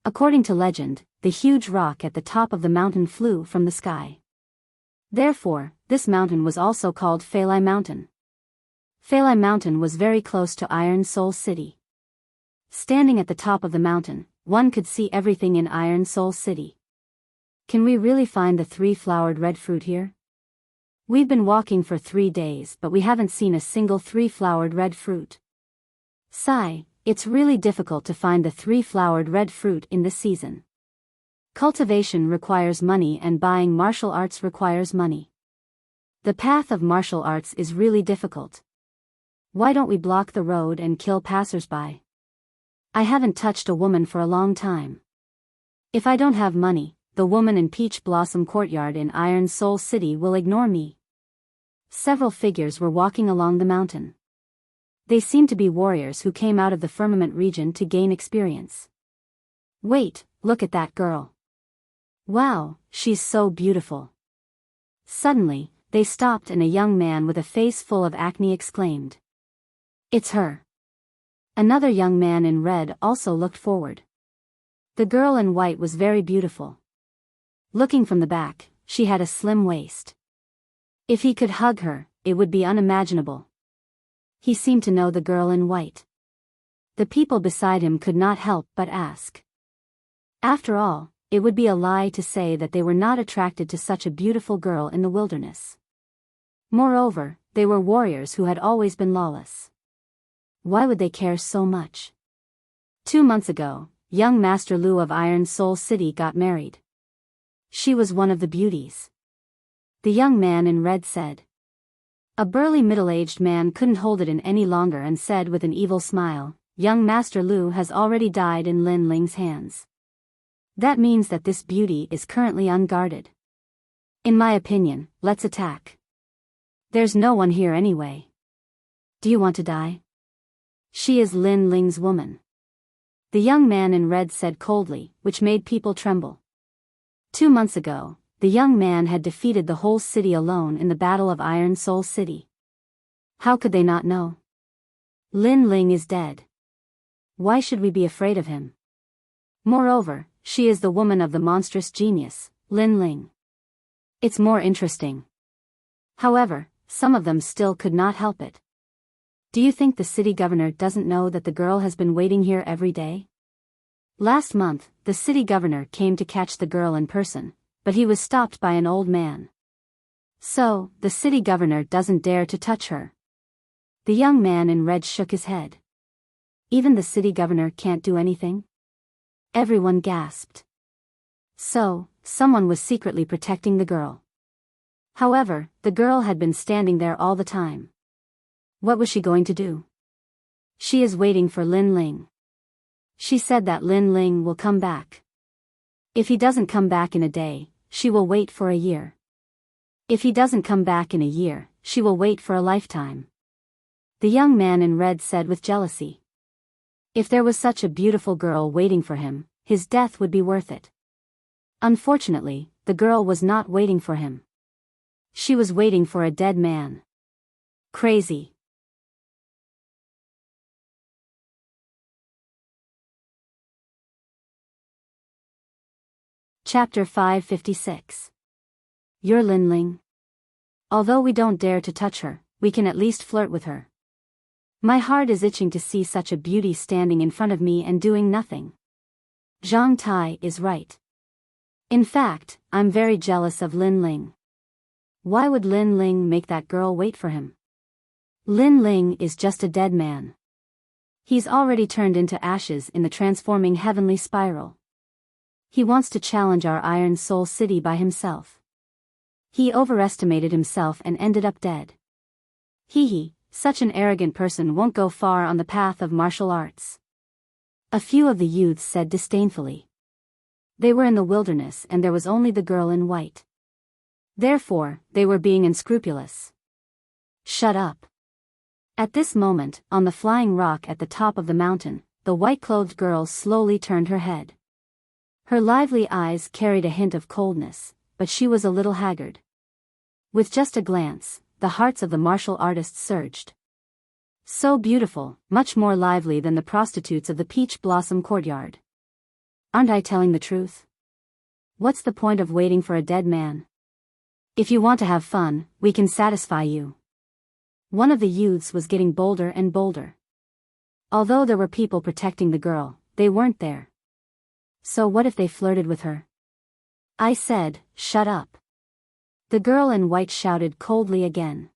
According to legend, the huge rock at the top of the mountain flew from the sky. Therefore, this mountain was also called Feilai Mountain. Feilai Mountain was very close to Iron Soul City. Standing at the top of the mountain, one could see everything in Iron Soul City. Can we really find the 3-flowered red fruit here? We've been walking for 3 days but we haven't seen a single 3-flowered red fruit. Sigh, it's really difficult to find the 3-flowered red fruit in this season. Cultivation requires money and buying martial arts requires money. The path of martial arts is really difficult. Why don't we block the road and kill passersby? I haven't touched a woman for a long time. If I don't have money, the woman in Peach Blossom Courtyard in Iron Soul City will ignore me. Several figures were walking along the mountain. They seemed to be warriors who came out of the firmament region to gain experience. Wait, look at that girl. Wow, she's so beautiful. Suddenly, they stopped and a young man with a face full of acne exclaimed. It's her. Another young man in red also looked forward. The girl in white was very beautiful. Looking from the back, she had a slim waist. If he could hug her, it would be unimaginable. He seemed to know the girl in white. The people beside him could not help but ask. After all, it would be a lie to say that they were not attracted to such a beautiful girl in the wilderness. Moreover, they were warriors who had always been lawless. Why would they care so much? 2 months ago, young Master Lu of Iron Soul City got married. She was one of the beauties. The young man in red said. A burly middle-aged man couldn't hold it in any longer and said with an evil smile, young Master Lu has already died in Lin Ling's hands. That means that this beauty is currently unguarded. In my opinion, let's attack. There's no one here anyway. Do you want to die? She is Lin Ling's woman. The young man in red said coldly, which made people tremble. 2 months ago, the young man had defeated the whole city alone in the Battle of Iron Soul City. How could they not know? Lin Ling is dead. Why should we be afraid of him? Moreover, she is the woman of the monstrous genius, Lin Ling. It's more interesting. However, some of them still could not help it. Do you think the city governor doesn't know that the girl has been waiting here every day? Last month, the city governor came to catch the girl in person, but he was stopped by an old man. So, the city governor doesn't dare to touch her. The young man in red shook his head. Even the city governor can't do anything? Everyone gasped. So, someone was secretly protecting the girl. However, the girl had been standing there all the time. What was she going to do? She is waiting for Lin Ling. She said that Lin Ling will come back. If he doesn't come back in a day, she will wait for a year. If he doesn't come back in a year, she will wait for a lifetime. The young man in red said with jealousy. If there was such a beautiful girl waiting for him, his death would be worth it. Unfortunately, the girl was not waiting for him. She was waiting for a dead man. Crazy. Chapter 556. You're Lin Ling. Although we don't dare to touch her, we can at least flirt with her. My heart is itching to see such a beauty standing in front of me and doing nothing. Zhang Tai is right. In fact, I'm very jealous of Lin Ling. Why would Lin Ling make that girl wait for him? Lin Ling is just a dead man. He's already turned into ashes in the transforming heavenly spiral. He wants to challenge our Iron Soul City by himself. He overestimated himself and ended up dead. Hee, such an arrogant person won't go far on the path of martial arts. A few of the youths said disdainfully. They were in the wilderness and there was only the girl in white. Therefore, they were being unscrupulous. Shut up. At this moment, on the flying rock at the top of the mountain, the white-clothed girl slowly turned her head. Her lively eyes carried a hint of coldness, but she was a little haggard. With just a glance, the hearts of the martial artists surged. So beautiful, much more lively than the prostitutes of the Peach Blossom Courtyard. Aren't I telling the truth? What's the point of waiting for a dead man? If you want to have fun, we can satisfy you. One of the youths was getting bolder and bolder. Although there were people protecting the girl, they weren't there. So what if they flirted with her? I said, shut up. The girl in white shouted coldly again.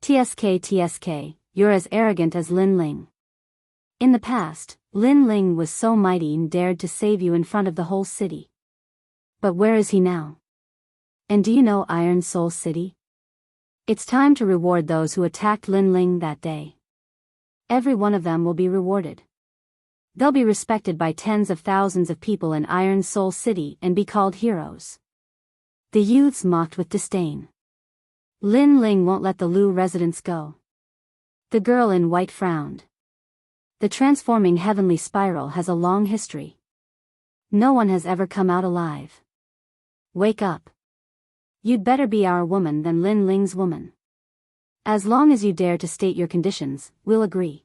TSK, you're as arrogant as Lin Ling. In the past, Lin Ling was so mighty and dared to save you in front of the whole city. But where is he now? And do you know Iron Soul City? It's time to reward those who attacked Lin Ling that day. Every one of them will be rewarded. They'll be respected by tens of thousands of people in Iron Soul City and be called heroes. The youths mocked with disdain. Lin Ling won't let the Lu residents go. The girl in white frowned. The transforming heavenly spiral has a long history. No one has ever come out alive. Wake up. You'd better be our woman than Lin Ling's woman. As long as you dare to state your conditions, we'll agree.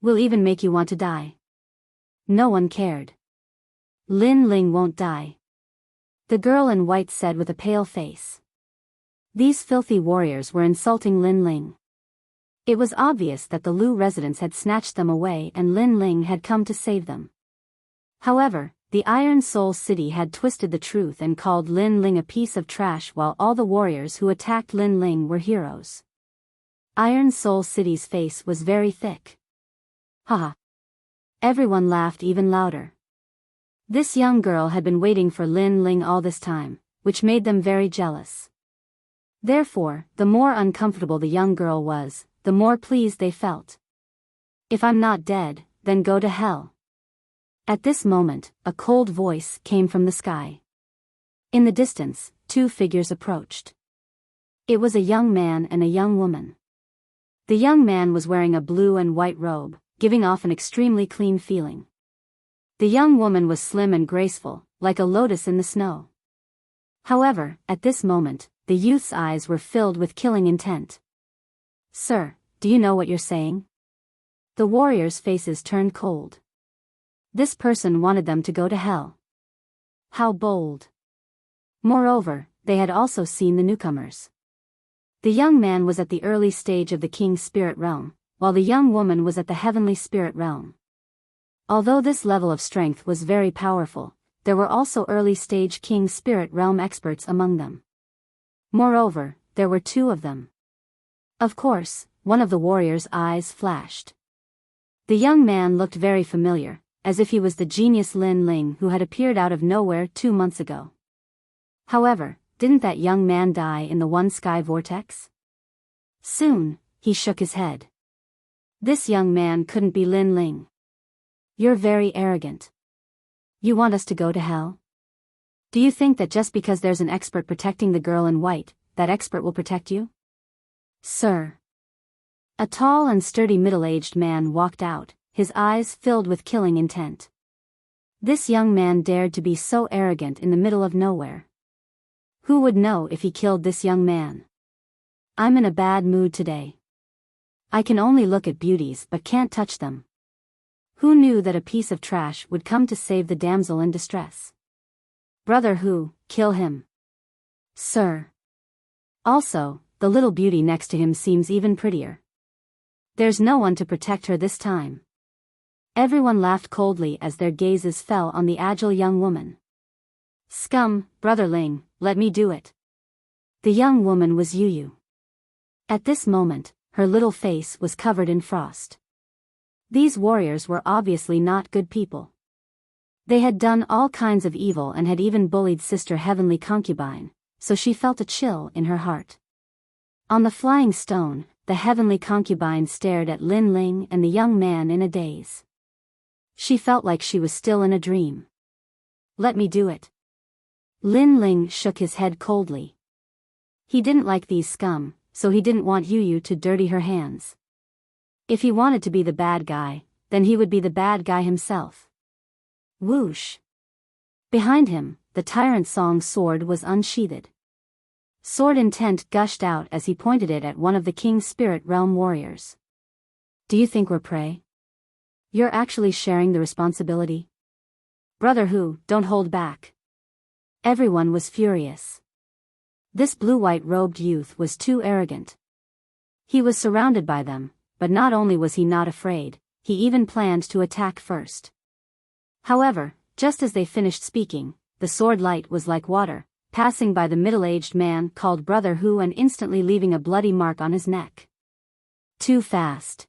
We'll even make you want to die. No one cared. Lin Ling won't die. The girl in white said with a pale face. These filthy warriors were insulting Lin Ling. It was obvious that the Lu residents had snatched them away and Lin Ling had come to save them. However, the Iron Soul City had twisted the truth and called Lin Ling a piece of trash while all the warriors who attacked Lin Ling were heroes. Iron Soul City's face was very thick. Haha. Everyone laughed even louder. This young girl had been waiting for Lin Ling all this time, which made them very jealous. Therefore, the more uncomfortable the young girl was, the more pleased they felt. If I'm not dead, then go to hell. At this moment, a cold voice came from the sky. In the distance, two figures approached. It was a young man and a young woman. The young man was wearing a blue and white robe, giving off an extremely clean feeling. The young woman was slim and graceful, like a lotus in the snow. However, at this moment, the youth's eyes were filled with killing intent. Sir, do you know what you're saying? The warriors' faces turned cold. This person wanted them to go to hell. How bold. Moreover, they had also seen the newcomers. The young man was at the early stage of the king's spirit realm, while the young woman was at the heavenly spirit realm. Although this level of strength was very powerful, there were also early-stage king spirit realm experts among them. Moreover, there were two of them. Of course, one of the warriors' eyes flashed. The young man looked very familiar, as if he was the genius Lin Ling who had appeared out of nowhere 2 months ago. However, didn't that young man die in the one sky vortex? Soon, he shook his head. This young man couldn't be Lin Ling. You're very arrogant. You want us to go to hell? Do you think that just because there's an expert protecting the girl in white, that expert will protect you? Sir. A tall and sturdy middle-aged man walked out, his eyes filled with killing intent. This young man dared to be so arrogant in the middle of nowhere. Who would know if he killed this young man? I'm in a bad mood today. I can only look at beauties but can't touch them. Who knew that a piece of trash would come to save the damsel in distress? Brother Hu, kill him. Sir. Also, the little beauty next to him seems even prettier. There's no one to protect her this time. Everyone laughed coldly as their gazes fell on the agile young woman. Scum, Brother Ling, let me do it. The young woman was Yu. At this moment, her little face was covered in frost. These warriors were obviously not good people. They had done all kinds of evil and had even bullied Sister Heavenly Concubine, so she felt a chill in her heart. On the flying stone, the Heavenly Concubine stared at Lin Ling and the young man in a daze. She felt like she was still in a dream. Let me do it. Lin Ling shook his head coldly. He didn't like these scum, so he didn't want Yu to dirty her hands. If he wanted to be the bad guy, then he would be the bad guy himself. Whoosh. Behind him, the Tyrant Song's sword was unsheathed. Sword intent gushed out as he pointed it at one of the King's Spirit Realm warriors. Do you think we're prey? You're actually sharing the responsibility? Brother Hu, don't hold back. Everyone was furious. This blue-white robed youth was too arrogant. He was surrounded by them, but not only was he not afraid, he even planned to attack first. However, just as they finished speaking, the sword light was like water, passing by the middle-aged man called Brother Hu and instantly leaving a bloody mark on his neck. Too fast.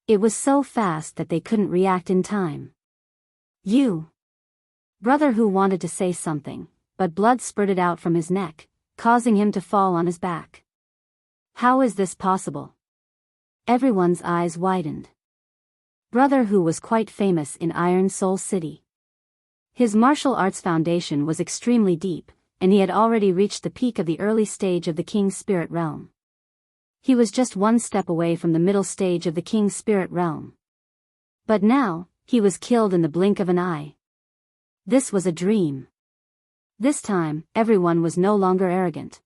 It was so fast that they couldn't react in time. You. Brother Hu wanted to say something, but blood spurted out from his neck, causing him to fall on his back. How is this possible? Everyone's eyes widened. Brother Hu was quite famous in Iron Soul City. His martial arts foundation was extremely deep, and he had already reached the peak of the early stage of the King's Spirit Realm. He was just one step away from the middle stage of the King's Spirit Realm. But now, he was killed in the blink of an eye. This was a dream. This time, everyone was no longer arrogant.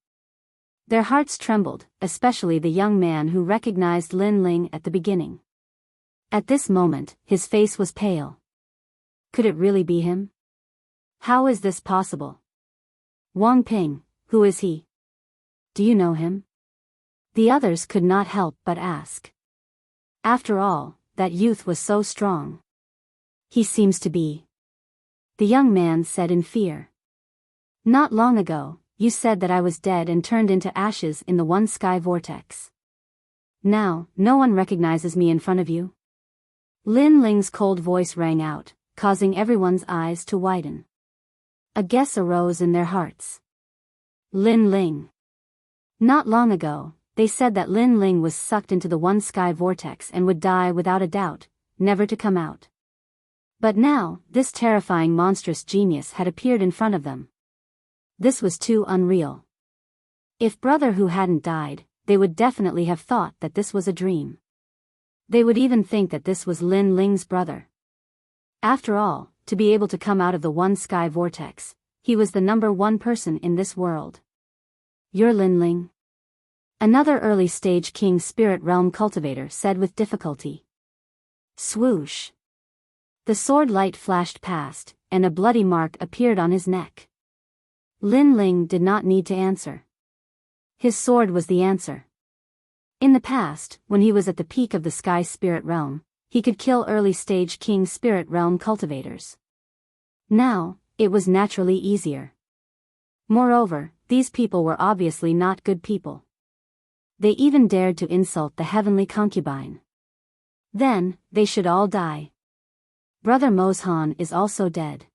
Their hearts trembled, especially the young man who recognized Lin Ling at the beginning. At this moment, his face was pale. Could it really be him? How is this possible? Wang Ping, who is he? Do you know him? The others could not help but ask. After all, that youth was so strong. He seems to be. The young man said in fear. Not long ago, you said that I was dead and turned into ashes in the one sky vortex. Now, no one recognizes me in front of you? Lin Ling's cold voice rang out, causing everyone's eyes to widen. A guess arose in their hearts. Lin Ling. Not long ago, they said that Lin Ling was sucked into the one sky vortex and would die without a doubt, never to come out. But now, this terrifying monstrous genius had appeared in front of them. This was too unreal. If Brother Hu hadn't died, they would definitely have thought that this was a dream. They would even think that this was Lin Ling's brother. After all, to be able to come out of the one sky vortex, he was the #1 person in this world. You're Lin Ling? Another early-stage King Spirit Realm cultivator said with difficulty. Swoosh. The sword light flashed past, and a bloody mark appeared on his neck. Lin Ling did not need to answer. His sword was the answer. In the past, when he was at the peak of the Sky Spirit Realm, he could kill early-stage King Spirit Realm cultivators. Now, it was naturally easier. Moreover, these people were obviously not good people. They even dared to insult the heavenly concubine. Then, they should all die. Brother Mozhan is also dead.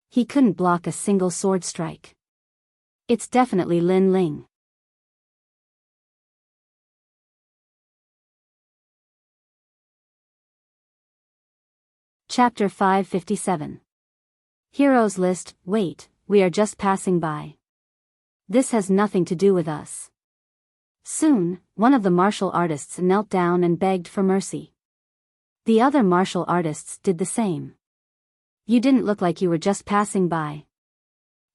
He couldn't block a single sword strike. It's definitely Lin Ling. Chapter 557. Heroes List. Wait, we are just passing by. This has nothing to do with us. Soon, one of the martial artists knelt down and begged for mercy. The other martial artists did the same. You didn't look like you were just passing by.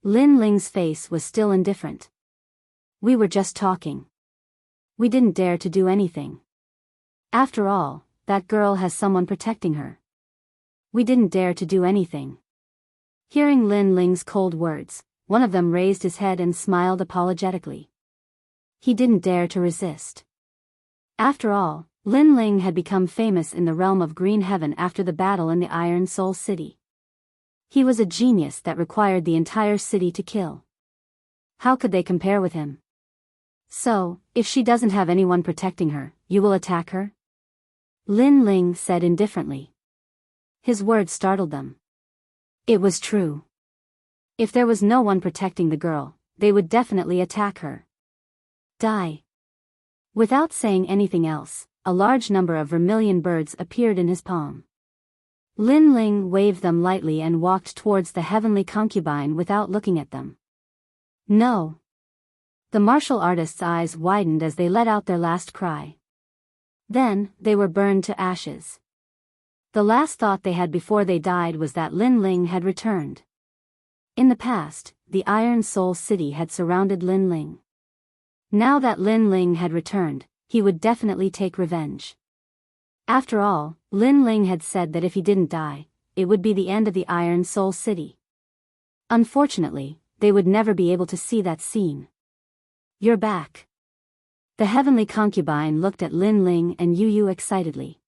Lin Ling's face was still indifferent. We were just talking. We didn't dare to do anything. After all, that girl has someone protecting her. We didn't dare to do anything. Hearing Lin Ling's cold words, one of them raised his head and smiled apologetically. He didn't dare to resist. After all, Lin Ling had become famous in the realm of Green Heaven after the battle in the Iron Soul City. He was a genius that required the entire city to kill. How could they compare with him? So, if she doesn't have anyone protecting her, you will attack her? Lin Ling said indifferently. His words startled them. It was true. If there was no one protecting the girl, they would definitely attack her. Die. Without saying anything else, a large number of vermilion birds appeared in his palm. Lin Ling waved them lightly and walked towards the heavenly concubine without looking at them. No. The martial artist's eyes widened as they let out their last cry. Then, they were burned to ashes. The last thought they had before they died was that Lin Ling had returned. In the past, the Iron Soul City had surrounded Lin Ling. Now that Lin Ling had returned, he would definitely take revenge. After all, Lin Ling had said that if he didn't die, it would be the end of the Iron Soul City. Unfortunately, they would never be able to see that scene. You're back. The heavenly concubine looked at Lin Ling and Yu excitedly.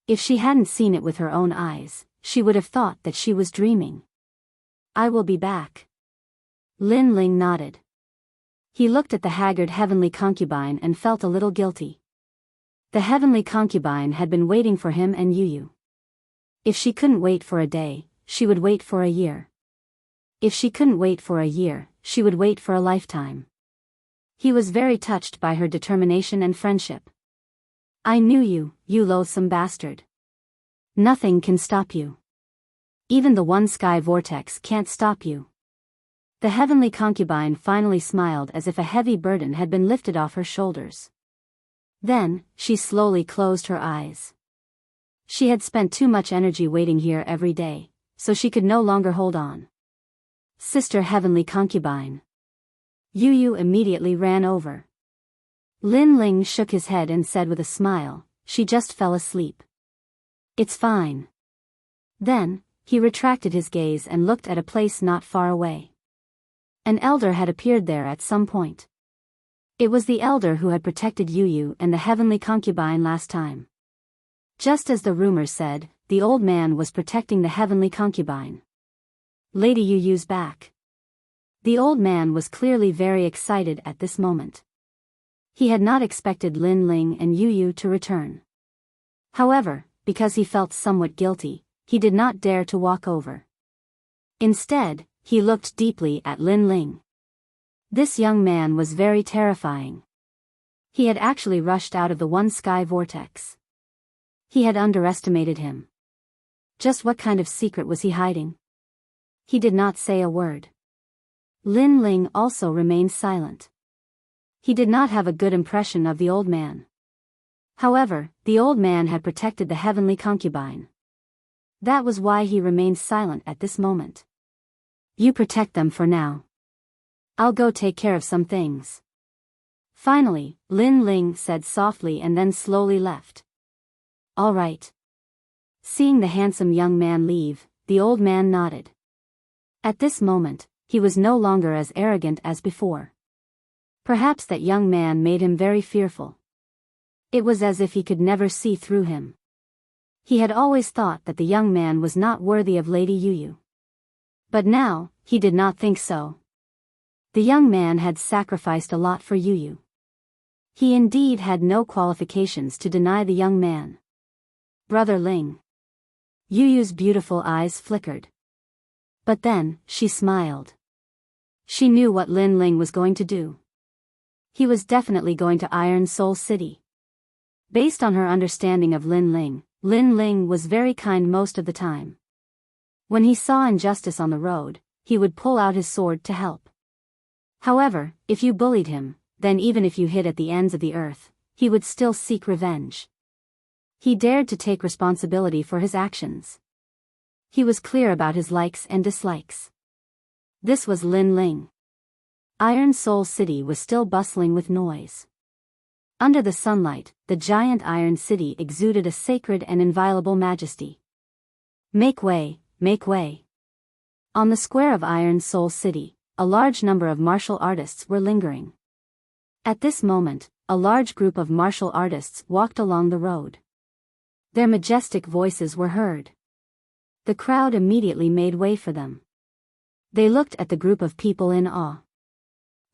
If she hadn't seen it with her own eyes, she would have thought that she was dreaming. I will be back. Lin Ling nodded. He looked at the haggard heavenly concubine and felt a little guilty. The heavenly concubine had been waiting for him and Yu. If she couldn't wait for a day, she would wait for a year. If she couldn't wait for a year, she would wait for a lifetime. He was very touched by her determination and friendship. I knew you, you loathsome bastard. Nothing can stop you. Even the one sky vortex can't stop you. The heavenly concubine finally smiled as if a heavy burden had been lifted off her shoulders. Then, she slowly closed her eyes. She had spent too much energy waiting here every day, so she could no longer hold on. Sister heavenly concubine. Yu immediately ran over. Lin Ling shook his head and said with a smile, she just fell asleep. It's fine. Then, he retracted his gaze and looked at a place not far away. An elder had appeared there at some point. It was the elder who had protected Yu and the heavenly concubine last time. Just as the rumor said, the old man was protecting the heavenly concubine. Lady Yu's back. The old man was clearly very excited at this moment. He had not expected Lin Ling and Yu to return. However, because he felt somewhat guilty, he did not dare to walk over. Instead, he looked deeply at Lin Ling. This young man was very terrifying. He had actually rushed out of the one sky vortex. He had underestimated him. Just what kind of secret was he hiding? He did not say a word. Lin Ling also remained silent. He did not have a good impression of the old man. However, the old man had protected the heavenly concubine. That was why he remained silent at this moment. You protect them for now. I'll go take care of some things. Finally, Lin Ling said softly and then slowly left. All right. Seeing the handsome young man leave, the old man nodded. At this moment, he was no longer as arrogant as before. Perhaps that young man made him very fearful. It was as if he could never see through him. He had always thought that the young man was not worthy of Lady Yu. But now, he did not think so. The young man had sacrificed a lot for Yu. He indeed had no qualifications to deny the young man. Brother Ling. Yu's beautiful eyes flickered. But then, she smiled. She knew what Lin Ling was going to do. He was definitely going to Iron Soul City. Based on her understanding of Lin Ling was very kind most of the time. When he saw injustice on the road, he would pull out his sword to help. However, if you bullied him, then even if you hid at the ends of the earth, he would still seek revenge. He dared to take responsibility for his actions. He was clear about his likes and dislikes. This was Lin Ling. Iron Soul City was still bustling with noise. Under the sunlight, the giant Iron City exuded a sacred and inviolable majesty. Make way, make way. On the square of Iron Soul City, a large number of martial artists were lingering. At this moment, a large group of martial artists walked along the road. Their majestic voices were heard. The crowd immediately made way for them. They looked at the group of people in awe.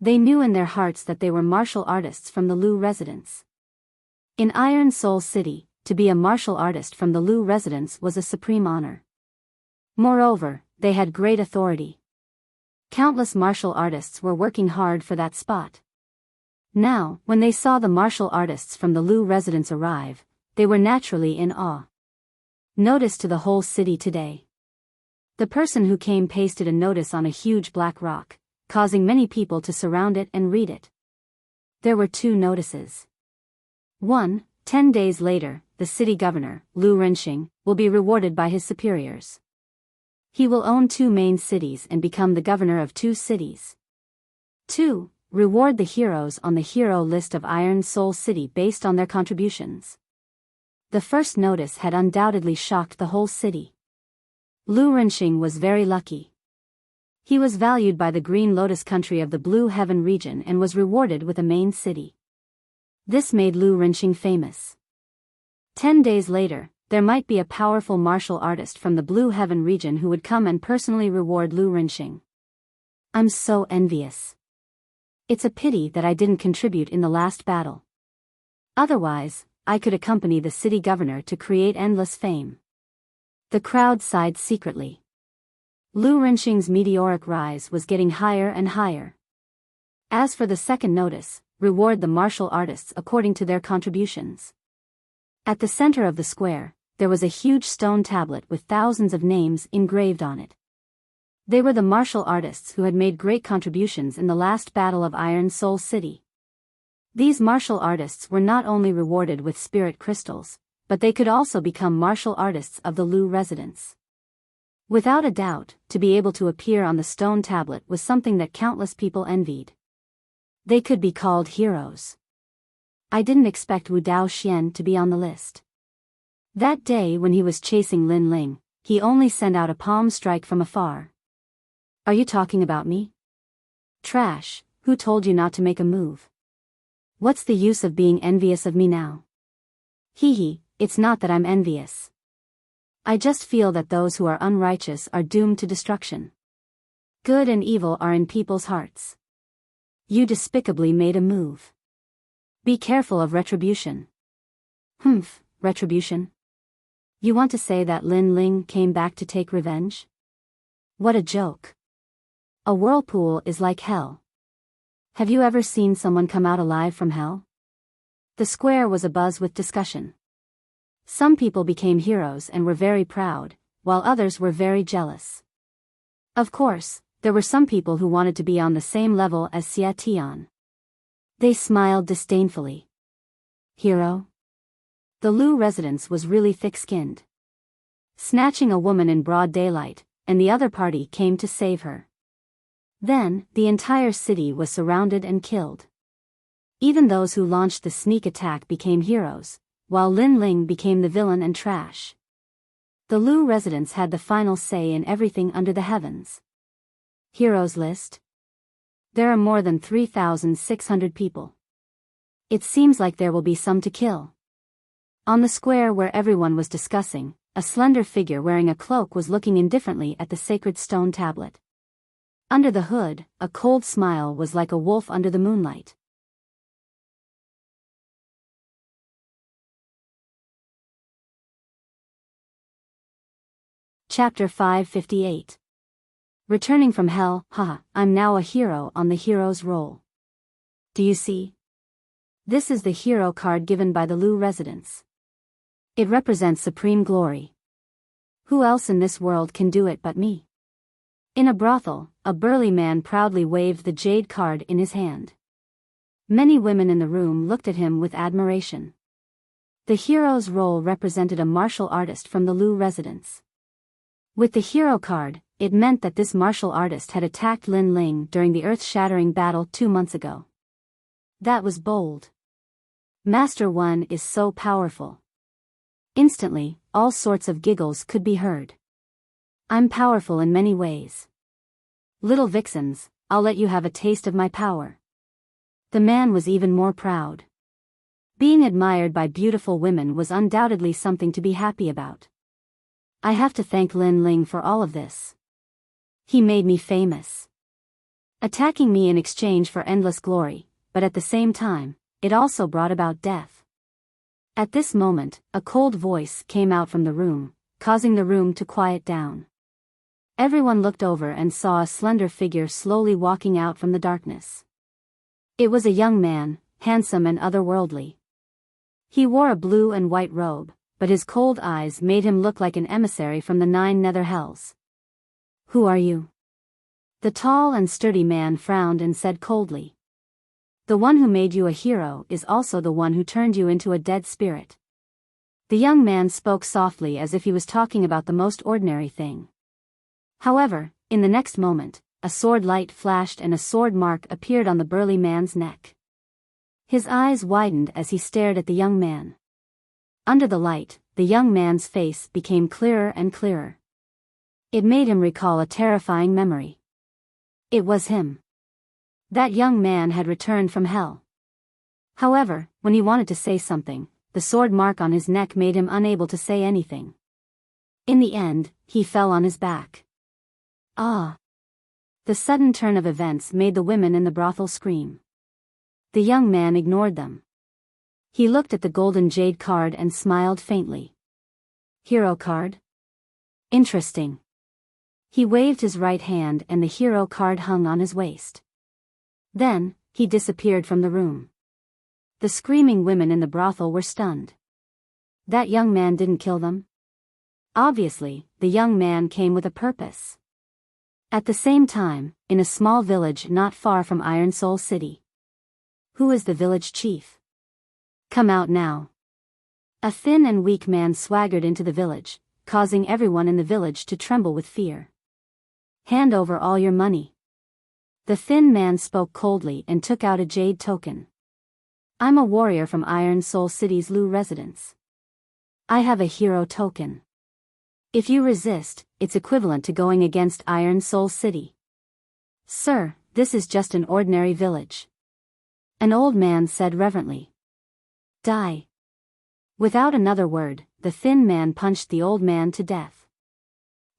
They knew in their hearts that they were martial artists from the Lu residence. In Iron Soul City, to be a martial artist from the Lu residence was a supreme honor. Moreover, they had great authority. Countless martial artists were working hard for that spot. Now, when they saw the martial artists from the Lu residence arrive, they were naturally in awe. Notice to the whole city today. The person who came pasted a notice on a huge black rock, causing many people to surround it and read it. There were 2 notices. 1, 10 days later, the city governor, Lu Renxing, will be rewarded by his superiors. He will own 2 main cities and become the governor of 2 cities. 2, reward the heroes on the hero list of Iron Soul City based on their contributions. The first notice had undoubtedly shocked the whole city. Lu Renxing was very lucky. He was valued by the Green Lotus country of the Blue Heaven region and was rewarded with a main city. This made Lu Renxing famous. 10 days later, there might be a powerful martial artist from the Blue Heaven region who would come and personally reward Lu Rinxing. I'm so envious. It's a pity that I didn't contribute in the last battle. Otherwise, I could accompany the city governor to create endless fame. The crowd sighed secretly. Lu Rinxing's meteoric rise was getting higher and higher. As for the second notice, reward the martial artists according to their contributions. At the center of the square, there was a huge stone tablet with thousands of names engraved on it. They were the martial artists who had made great contributions in the last battle of Iron Soul City. These martial artists were not only rewarded with spirit crystals, but they could also become martial artists of the Lu residence. Without a doubt, to be able to appear on the stone tablet was something that countless people envied. They could be called heroes. I didn't expect Wu Daoxian to be on the list. That day when he was chasing Lin Ling, he only sent out a palm strike from afar. Are you talking about me? Trash, who told you not to make a move? What's the use of being envious of me now? Hee, it's not that I'm envious. I just feel that those who are unrighteous are doomed to destruction. Good and evil are in people's hearts. You despicably made a move. Be careful of retribution. Retribution? You want to say that Lin Ling came back to take revenge? What a joke. A whirlpool is like hell. Have you ever seen someone come out alive from hell? The square was abuzz with discussion. Some people became heroes and were very proud, while others were very jealous. Of course, there were some people who wanted to be on the same level as Xia Tian. They smiled disdainfully. Hero? The Lu residence was really thick-skinned. Snatching a woman in broad daylight, and the other party came to save her. Then, the entire city was surrounded and killed. Even those who launched the sneak attack became heroes, while Lin Ling became the villain and trash. The Lu residence had the final say in everything under the heavens. Heroes list? There are more than 3,600 people. It seems like there will be some to kill. On the square where everyone was discussing, a slender figure wearing a cloak was looking indifferently at the sacred stone tablet. Under the hood, a cold smile was like a wolf under the moonlight. Chapter 558. Returning from hell, I'm now a hero on the hero's roll. Do you see? This is the hero card given by the Lu residence. It represents supreme glory. Who else in this world can do it but me? In a brothel, a burly man proudly waved the jade card in his hand. Many women in the room looked at him with admiration. The hero's role represented a martial artist from the Lu residence. With the hero card, it meant that this martial artist had attacked Lin Ling during the earth-shattering battle 2 months ago. That was bold. Master One is so powerful. Instantly, all sorts of giggles could be heard. I'm powerful in many ways. Little vixens, I'll let you have a taste of my power. The man was even more proud. Being admired by beautiful women was undoubtedly something to be happy about. I have to thank Lin Ling for all of this. He made me famous. Attacking me in exchange for endless glory, but at the same time, it also brought about death. At this moment, a cold voice came out from the room, causing the room to quiet down. Everyone looked over and saw a slender figure slowly walking out from the darkness. It was a young man, handsome and otherworldly. He wore a blue and white robe, but his cold eyes made him look like an emissary from the 9 nether hells. Who are you? The tall and sturdy man frowned and said coldly. The one who made you a hero is also the one who turned you into a dead spirit. The young man spoke softly as if he was talking about the most ordinary thing. However, in the next moment, a sword light flashed and a sword mark appeared on the burly man's neck. His eyes widened as he stared at the young man. Under the light, the young man's face became clearer and clearer. It made him recall a terrifying memory. It was him. That young man had returned from hell. However, when he wanted to say something, the sword mark on his neck made him unable to say anything. In the end, he fell on his back. Ah! The sudden turn of events made the women in the brothel scream. The young man ignored them. He looked at the golden jade card and smiled faintly. Hero card? Interesting. He waved his right hand and the hero card hung on his waist. Then, he disappeared from the room. The screaming women in the brothel were stunned. That young man didn't kill them? Obviously, the young man came with a purpose. At the same time, in a small village not far from Iron Soul City. Who is the village chief? Come out now. A thin and weak man swaggered into the village, causing everyone in the village to tremble with fear. Hand over all your money. The thin man spoke coldly and took out a jade token. I'm a warrior from Iron Soul City's Lu residence. I have a hero token. If you resist, it's equivalent to going against Iron Soul City. Sir, this is just an ordinary village. An old man said reverently. Die. Without another word, the thin man punched the old man to death.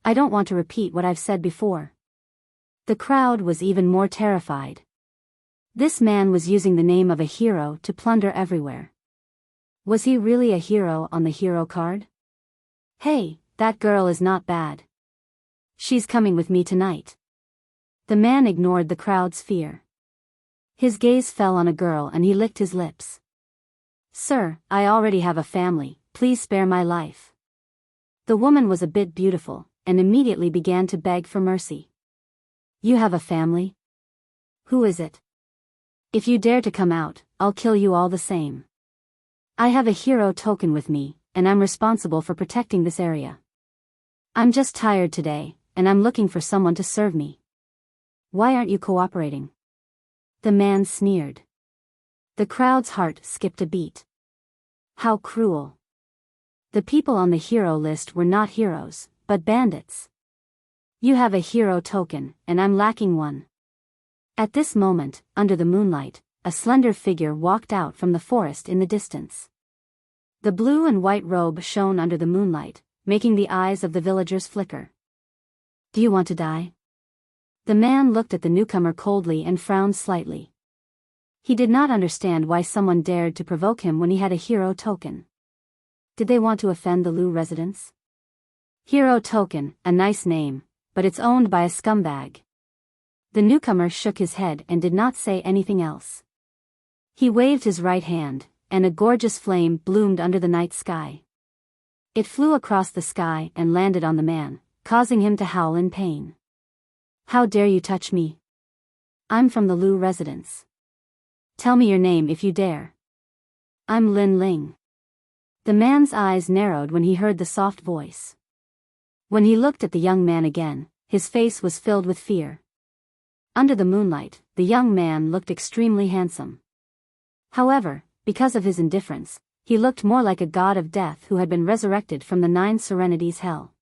I don't want to repeat what I've said before. The crowd was even more terrified. This man was using the name of a hero to plunder everywhere. Was he really a hero on the hero card? Hey, that girl is not bad. She's coming with me tonight. The man ignored the crowd's fear. His gaze fell on a girl and he licked his lips. Sir, I already have a family, please spare my life. The woman was a bit beautiful, and immediately began to beg for mercy. You have a family? Who is it? If you dare to come out, I'll kill you all the same. I have a hero token with me, and I'm responsible for protecting this area. I'm just tired today, and I'm looking for someone to serve me. Why aren't you cooperating? The man sneered. The crowd's heart skipped a beat. How cruel. The people on the hero list were not heroes, but bandits. You have a hero token, and I'm lacking one. At this moment, under the moonlight, a slender figure walked out from the forest in the distance. The blue and white robe shone under the moonlight, making the eyes of the villagers flicker. Do you want to die? The man looked at the newcomer coldly and frowned slightly. He did not understand why someone dared to provoke him when he had a hero token. Did they want to offend the Lu residents? Hero token, a nice name, but it's owned by a scumbag. The newcomer shook his head and did not say anything else. He waved his right hand, and a gorgeous flame bloomed under the night sky. It flew across the sky and landed on the man, causing him to howl in pain. How dare you touch me? I'm from the Lu residence. Tell me your name if you dare. I'm Lin Ling. The man's eyes narrowed when he heard the soft voice. When he looked at the young man again, his face was filled with fear. Under the moonlight, the young man looked extremely handsome. However, because of his indifference, he looked more like a god of death who had been resurrected from the 9 Serenities hell.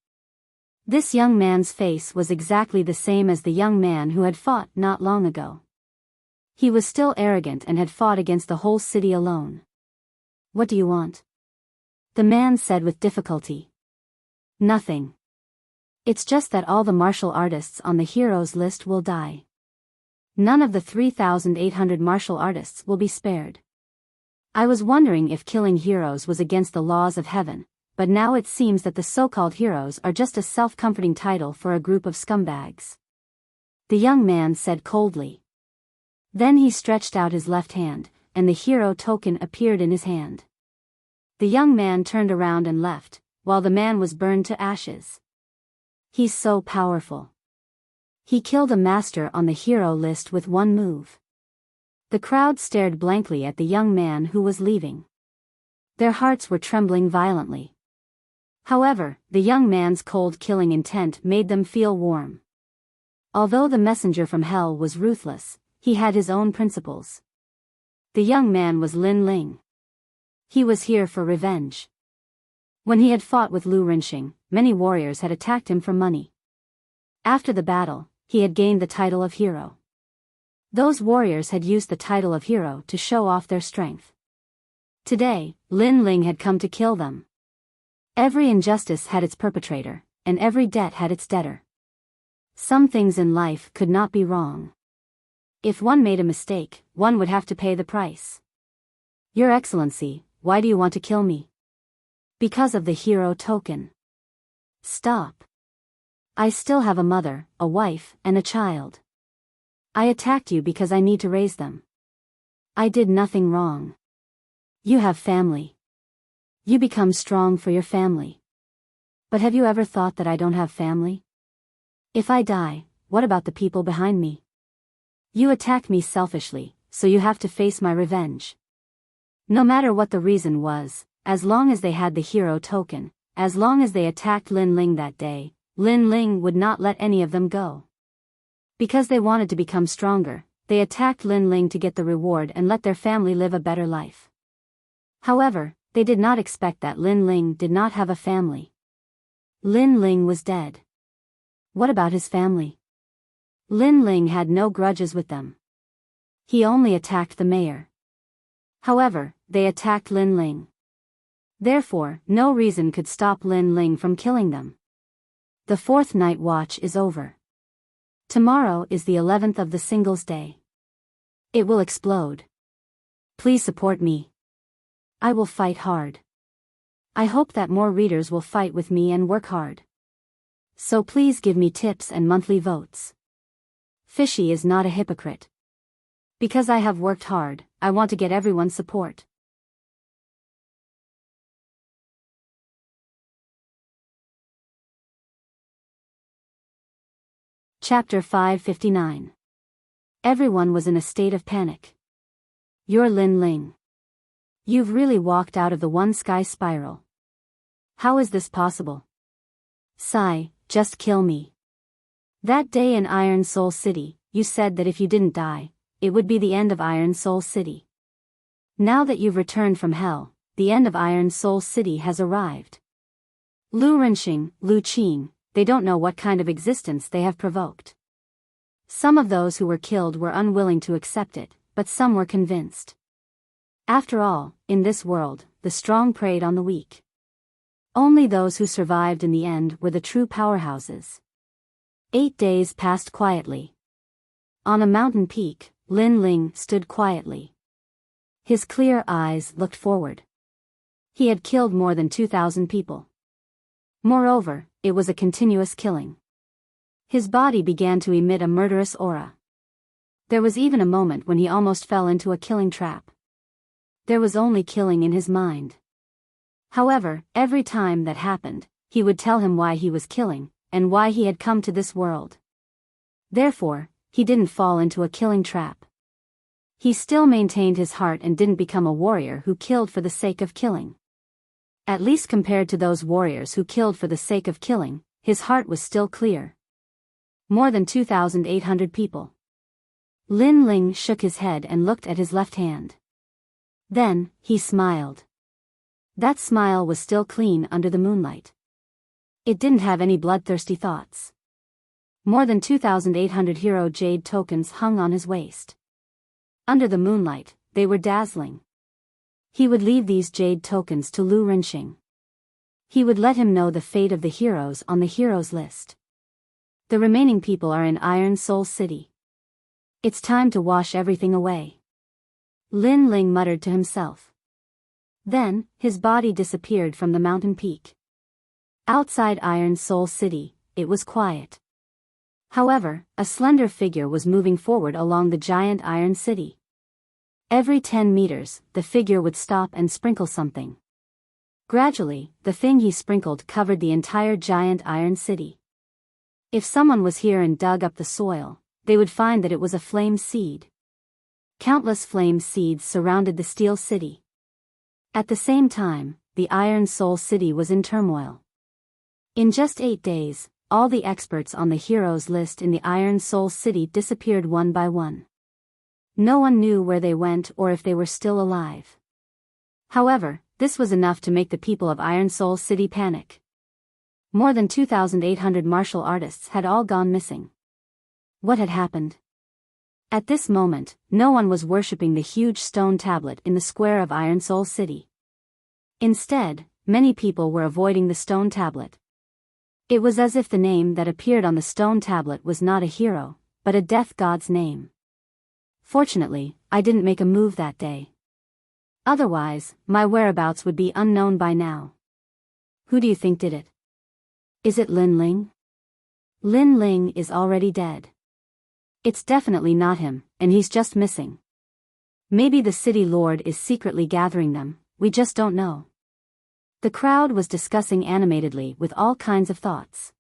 This young man's face was exactly the same as the young man who had fought not long ago. He was still arrogant and had fought against the whole city alone. What do you want? The man said with difficulty. Nothing. It's just that all the martial artists on the heroes list will die. None of the 3,800 martial artists will be spared. I was wondering if killing heroes was against the laws of heaven, but now it seems that the so-called heroes are just a self-comforting title for a group of scumbags. The young man said coldly. Then he stretched out his left hand, and the hero token appeared in his hand. The young man turned around and left, while the man was burned to ashes. He's so powerful. He killed a master on the hero list with one move. The crowd stared blankly at the young man who was leaving. Their hearts were trembling violently. However, the young man's cold killing intent made them feel warm. Although the messenger from hell was ruthless, he had his own principles. The young man was Lin Ling. He was here for revenge. When he had fought with Lu Rinxing, many warriors had attacked him for money. After the battle, he had gained the title of hero. Those warriors had used the title of hero to show off their strength. Today, Lin Ling had come to kill them. Every injustice had its perpetrator, and every debt had its debtor. Some things in life could not be wrong. If one made a mistake, one would have to pay the price. Your Excellency, why do you want to kill me? Because of the hero token. Stop. I still have a mother, a wife, and a child. I attacked you because I need to raise them. I did nothing wrong. You have family. You become strong for your family. But have you ever thought that I don't have family? If I die, what about the people behind me? You attacked me selfishly, so you have to face my revenge. No matter what the reason was, as long as they had the hero token, as long as they attacked Lin Ling that day, Lin Ling would not let any of them go. Because they wanted to become stronger, they attacked Lin Ling to get the reward and let their family live a better life. However, they did not expect that Lin Ling did not have a family. Lin Ling was dead. What about his family? Lin Ling had no grudges with them. He only attacked the mayor. However, they attacked Lin Ling. Therefore, no reason could stop Lin Ling from killing them. The 4th night watch is over. Tomorrow is the 11th of the Singles Day. It will explode. Please support me. I will fight hard. I hope that more readers will fight with me and work hard. So please give me tips and monthly votes. Fishy is not a hypocrite. Because I have worked hard, I want to get everyone's support. Chapter 559. Everyone was in a state of panic. You're Lin Ling. You've really walked out of the one sky spiral. How is this possible? Sigh, just kill me. That day in Iron Soul City, you said that if you didn't die, it would be the end of Iron Soul City. Now that you've returned from hell, the end of Iron Soul City has arrived. Lu Renxing, Lu Qing, they don't know what kind of existence they have provoked. Some of those who were killed were unwilling to accept it, but some were convinced. After all, in this world, the strong preyed on the weak. Only those who survived in the end were the true powerhouses. 8 days passed quietly. On a mountain peak, Lin Ling stood quietly. His clear eyes looked forward. He had killed more than 2,000 people. Moreover, it was a continuous killing. His body began to emit a murderous aura. There was even a moment when he almost fell into a killing trap. There was only killing in his mind. However, every time that happened, he would tell him why he was killing, and why he had come to this world. Therefore, he didn't fall into a killing trap. He still maintained his heart and didn't become a warrior who killed for the sake of killing. At least compared to those warriors who killed for the sake of killing, his heart was still clear. More than 2,800 people. Lin Ling shook his head and looked at his left hand. Then, he smiled. That smile was still clean under the moonlight. It didn't have any bloodthirsty thoughts. More than 2,800 hero jade tokens hung on his waist. Under the moonlight, they were dazzling. He would leave these jade tokens to Lu Renxing. He would let him know the fate of the heroes on the heroes list. The remaining people are in Iron Soul City. It's time to wash everything away. Lin Ling muttered to himself. Then, his body disappeared from the mountain peak. Outside Iron Soul City, it was quiet. However, a slender figure was moving forward along the giant Iron City. Every 10 meters, the figure would stop and sprinkle something. Gradually, the thing he sprinkled covered the entire giant Iron City. If someone was here and dug up the soil, they would find that it was a flame seed. Countless flame seeds surrounded the Steel City. At the same time, the Iron Soul City was in turmoil. In just 8 days, all the experts on the heroes list in the Iron Soul City disappeared one by one. No one knew where they went or if they were still alive. However, this was enough to make the people of Iron Soul City panic. More than 2,800 martial artists had all gone missing. What had happened? At this moment, no one was worshipping the huge stone tablet in the square of Iron Soul City. Instead, many people were avoiding the stone tablet. It was as if the name that appeared on the stone tablet was not a hero, but a death god's name. Fortunately, I didn't make a move that day. Otherwise, my whereabouts would be unknown by now. Who do you think did it? Is it Lin Ling? Lin Ling is already dead. It's definitely not him, and he's just missing. Maybe the city lord is secretly gathering them, we just don't know. The crowd was discussing animatedly with all kinds of thoughts.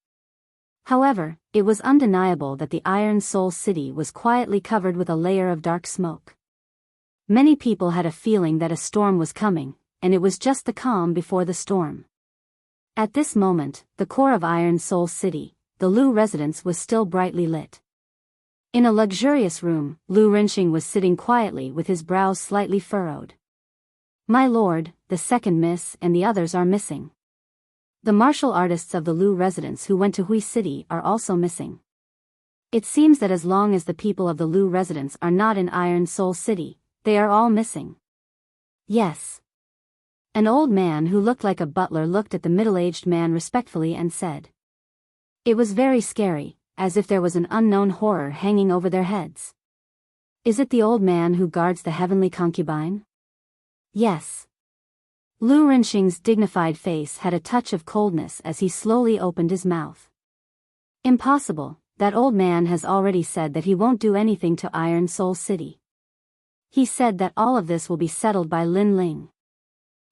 However, it was undeniable that the Iron Soul City was quietly covered with a layer of dark smoke. Many people had a feeling that a storm was coming, and it was just the calm before the storm. At this moment, the core of Iron Soul City, the Lu residence, was still brightly lit. In a luxurious room, Lu Rinxing was sitting quietly with his brows slightly furrowed. My lord, the second miss and the others are missing. The martial artists of the Lu residence who went to Hui City are also missing. It seems that as long as the people of the Lu residence are not in Iron Soul City, they are all missing. Yes. An old man who looked like a butler looked at the middle-aged man respectfully and said. It was very scary, as if there was an unknown horror hanging over their heads. Is it the old man who guards the heavenly concubine? Yes. Lu Rinxing's dignified face had a touch of coldness as he slowly opened his mouth. Impossible, that old man has already said that he won't do anything to Iron Soul City. He said that all of this will be settled by Lin Ling.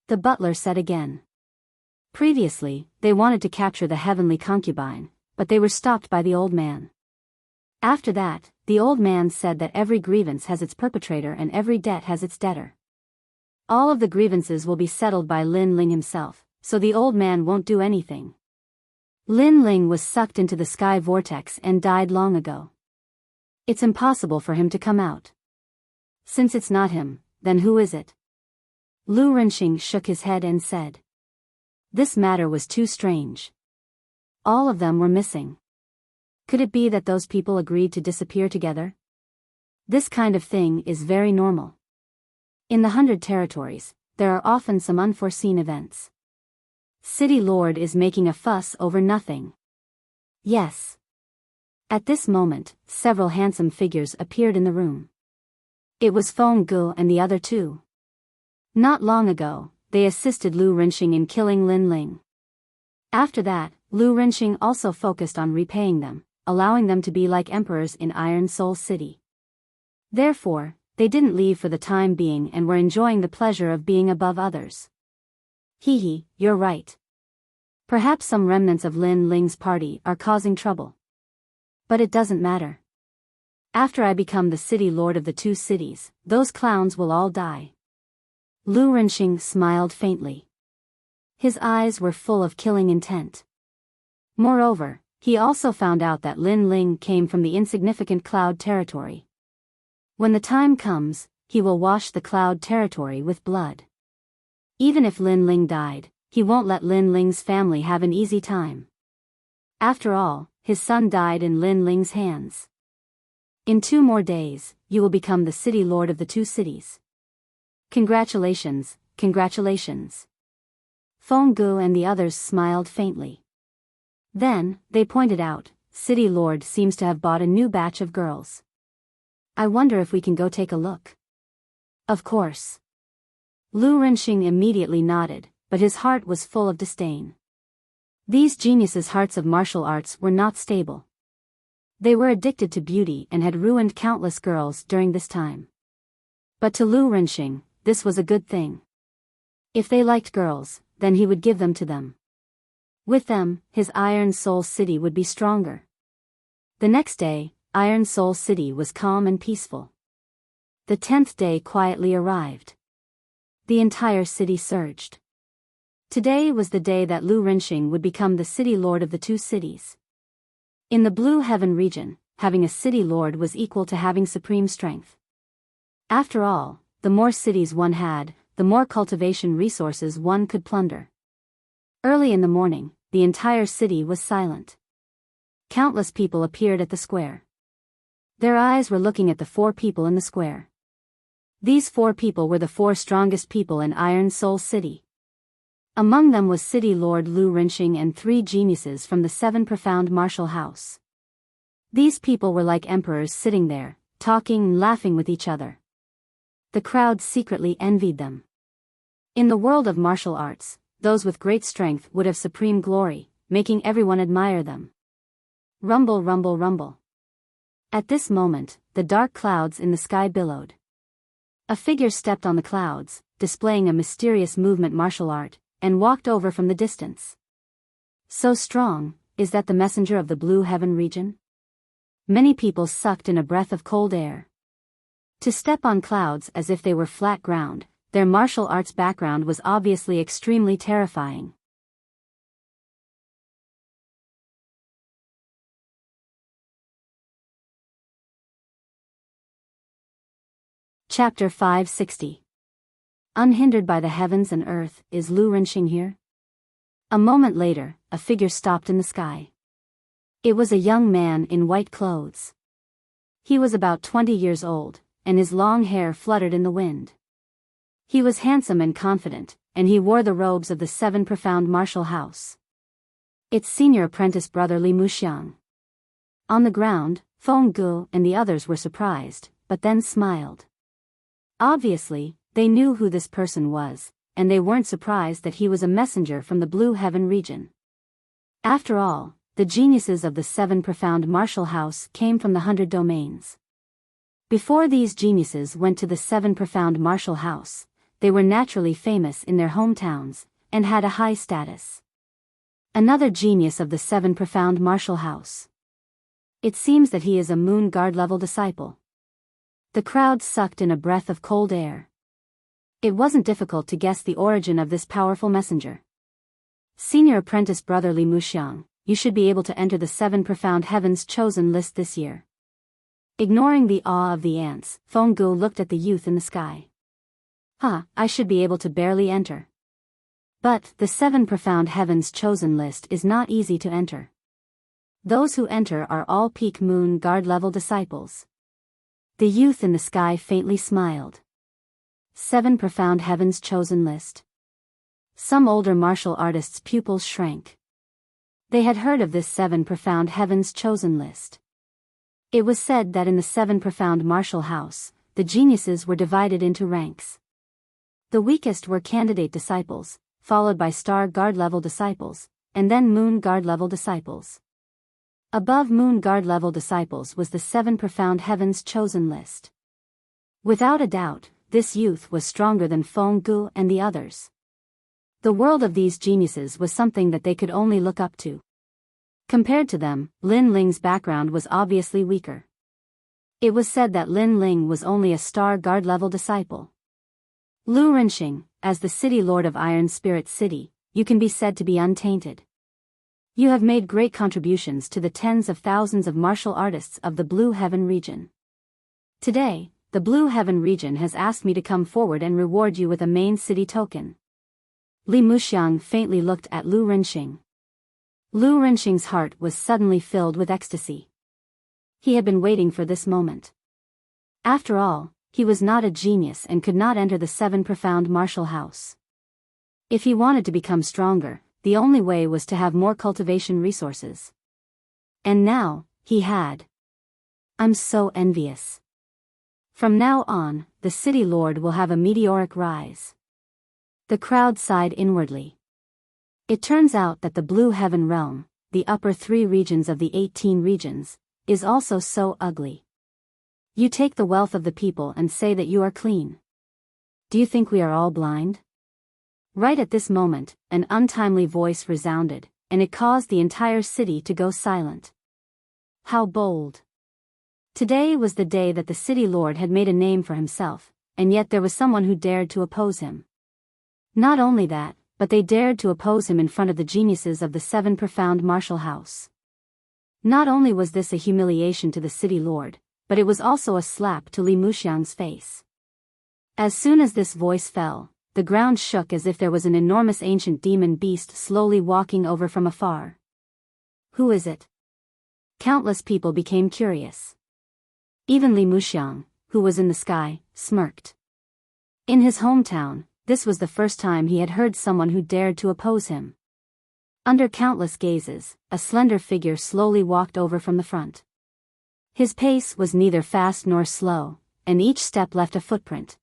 The butler said again. Previously, they wanted to capture the heavenly concubine, but they were stopped by the old man. After that, the old man said that every grievance has its perpetrator and every debt has its debtor. All of the grievances will be settled by Lin Ling himself, so the old man won't do anything. Lin Ling was sucked into the sky vortex and died long ago. It's impossible for him to come out. Since it's not him, then who is it? Lu Rinxing shook his head and said. This matter was too strange. All of them were missing. Could it be that those people agreed to disappear together? This kind of thing is very normal. In the 100 territories, there are often some unforeseen events. City Lord is making a fuss over nothing. Yes. At this moment, several handsome figures appeared in the room. It was Feng Gu and the other two. Not long ago, they assisted Lu Rinxing in killing Lin Ling. After that, Lu Rinxing also focused on repaying them, allowing them to be like emperors in Iron Soul City. Therefore, they didn't leave for the time being and were enjoying the pleasure of being above others. Hee, you're right. Perhaps some remnants of Lin Ling's party are causing trouble. But it doesn't matter. After I become the city lord of the two cities, those clowns will all die. Lu Rinxing smiled faintly. His eyes were full of killing intent. Moreover, he also found out that Lin Ling came from the insignificant Cloud territory. When the time comes, he will wash the Cloud territory with blood. Even if Lin Ling died, he won't let Lin Ling's family have an easy time. After all, his son died in Lin Ling's hands. In 2 more days, you will become the city lord of the two cities. Congratulations, congratulations. Feng Gu and the others smiled faintly. Then, they pointed out, City Lord seems to have bought a new batch of girls. I wonder if we can go take a look. Of course. Lu Rinxing immediately nodded, but his heart was full of disdain. These geniuses' hearts of martial arts were not stable. They were addicted to beauty and had ruined countless girls during this time. But to Lu Rinxing, this was a good thing. If they liked girls, then he would give them to them. With them, his Iron Soul City would be stronger. The next day, Iron Soul City was calm and peaceful. The 10th day quietly arrived. The entire city surged. Today was the day that Lu Rinxing would become the city lord of the two cities. In the Blue Heaven region, having a city lord was equal to having supreme strength. After all, the more cities one had, the more cultivation resources one could plunder. Early in the morning, the entire city was silent. Countless people appeared at the square. Their eyes were looking at the 4 people in the square. These 4 people were the 4 strongest people in Iron Soul City. Among them was City Lord Lu Rinxing and 3 geniuses from the 7 Profound Martial House. These people were like emperors sitting there, talking and laughing with each other. The crowd secretly envied them. In the world of martial arts, those with great strength would have supreme glory, making everyone admire them. Rumble, rumble, rumble. At this moment, the dark clouds in the sky billowed. A figure stepped on the clouds, displaying a mysterious movement martial art, and walked over from the distance. So strong, is that the messenger of the Blue Heaven region? Many people sucked in a breath of cold air. To step on clouds as if they were flat ground, their martial arts background was obviously extremely terrifying. Chapter 560. Unhindered by the heavens and earth, is Lu Rinxing here? A moment later, a figure stopped in the sky. It was a young man in white clothes. He was about 20 years old, and his long hair fluttered in the wind. He was handsome and confident, and he wore the robes of the 7 Profound Martial House. Its senior apprentice brother Li Muxiang. On the ground, Feng Gu and the others were surprised, but then smiled. Obviously, they knew who this person was, and they weren't surprised that he was a messenger from the Blue Heaven region. After all, the geniuses of the 7 Profound Martial House came from the 100 domains. Before these geniuses went to the 7 Profound Martial House, they were naturally famous in their hometowns, and had a high status. Another genius of the 7 Profound Martial House. It seems that he is a Moon Guard level disciple. The crowd sucked in a breath of cold air. It wasn't difficult to guess the origin of this powerful messenger. Senior apprentice brother Li Muxiang, you should be able to enter the 7 Profound Heavens chosen list this year. Ignoring the awe of the ants, Feng Gu looked at the youth in the sky. I should be able to barely enter. But the 7 Profound Heavens chosen list is not easy to enter. Those who enter are all peak Moon Guard level disciples. The youth in the sky faintly smiled. 7 Profound Heavens chosen list. Some older martial artists' pupils shrank. They had heard of this 7 Profound Heavens chosen list. It was said that in the 7 Profound Martial House, the geniuses were divided into ranks. The weakest were candidate disciples, followed by Star Guard level disciples, and then Moon Guard level disciples. Above Moon Guard level disciples was the 7 Profound Heavens chosen list. Without a doubt, this youth was stronger than Feng Gu and the others. The world of these geniuses was something that they could only look up to. Compared to them, Lin Ling's background was obviously weaker. It was said that Lin Ling was only a Star Guard level disciple. Lu Rinxing, as the City Lord of Iron Spirit City, you can be said to be untainted. You have made great contributions to the tens of thousands of martial artists of the Blue Heaven region. Today, the Blue Heaven region has asked me to come forward and reward you with a main city token. Li Muxiang faintly looked at Lu Rinxing. Lu Rinxing's heart was suddenly filled with ecstasy. He had been waiting for this moment. After all, he was not a genius and could not enter the 7 Profound Martial House. If he wanted to become stronger, the only way was to have more cultivation resources. And now, he had. I'm so envious. From now on, the City Lord will have a meteoric rise. The crowd sighed inwardly. It turns out that the Blue Heaven realm, the upper 3 regions of the 18 regions, is also so ugly. You take the wealth of the people and say that you are clean. Do you think we are all blind? Right at this moment, an untimely voice resounded, and it caused the entire city to go silent. How bold! Today was the day that the City Lord had made a name for himself, and yet there was someone who dared to oppose him. Not only that, but they dared to oppose him in front of the geniuses of the 7 Profound Martial House. Not only was this a humiliation to the City Lord, but it was also a slap to Li Muxiang's face. As soon as this voice fell, the ground shook as if there was an enormous ancient demon beast slowly walking over from afar. Who is it? Countless people became curious. Even Li Muxiang, who was in the sky, smirked. In his hometown, this was the first time he had heard someone who dared to oppose him. Under countless gazes, a slender figure slowly walked over from the front. His pace was neither fast nor slow, and each step left a footprint.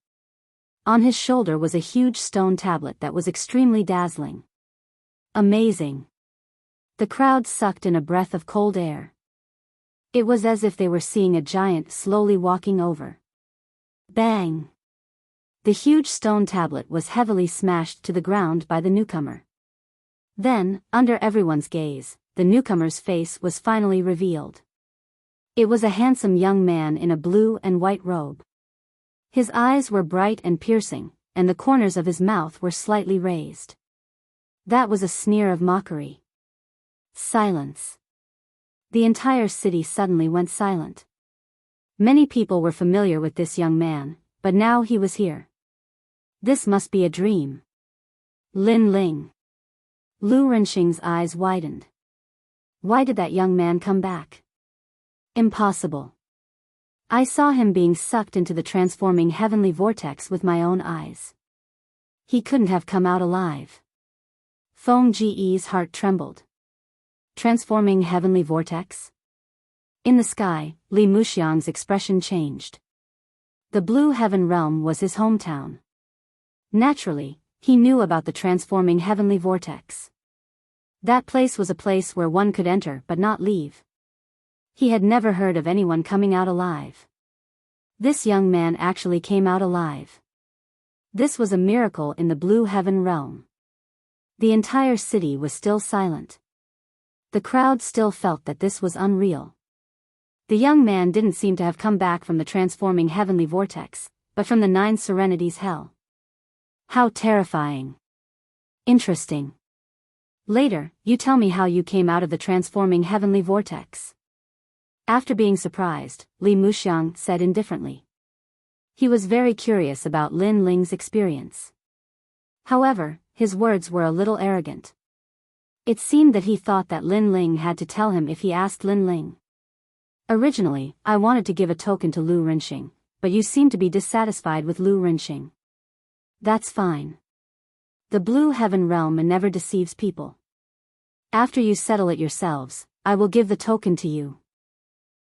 On his shoulder was a huge stone tablet that was extremely dazzling. Amazing. The crowd sucked in a breath of cold air. It was as if they were seeing a giant slowly walking over. Bang! The huge stone tablet was heavily smashed to the ground by the newcomer. Then, under everyone's gaze, the newcomer's face was finally revealed. It was a handsome young man in a blue and white robe. His eyes were bright and piercing, and the corners of his mouth were slightly raised. That was a sneer of mockery. Silence. The entire city suddenly went silent. Many people were familiar with this young man, but now he was here. This must be a dream. Lin Ling. Lu Renxing's eyes widened. Why did that young man come back? Impossible. I saw him being sucked into the transforming heavenly vortex with my own eyes. He couldn't have come out alive. Feng Ji's heart trembled. Transforming heavenly vortex? In the sky, Li Muxiang's expression changed. The Blue Heaven Realm was his hometown. Naturally, he knew about the transforming heavenly vortex. That place was a place where one could enter but not leave. He had never heard of anyone coming out alive. This young man actually came out alive. This was a miracle in the Blue Heaven Realm. The entire city was still silent. The crowd still felt that this was unreal. The young man didn't seem to have come back from the transforming heavenly vortex, but from the 9 Serenities hell. How terrifying. Interesting. Later, you tell me how you came out of the transforming heavenly vortex. After being surprised, Li Muxiang said indifferently. He was very curious about Lin Ling's experience. However, his words were a little arrogant. It seemed that he thought that Lin Ling had to tell him if he asked Lin Ling. Originally, I wanted to give a token to Lu Renxing, but you seem to be dissatisfied with Lu Renxing. That's fine. The Blue Heaven Realm never deceives people. After you settle it yourselves, I will give the token to you.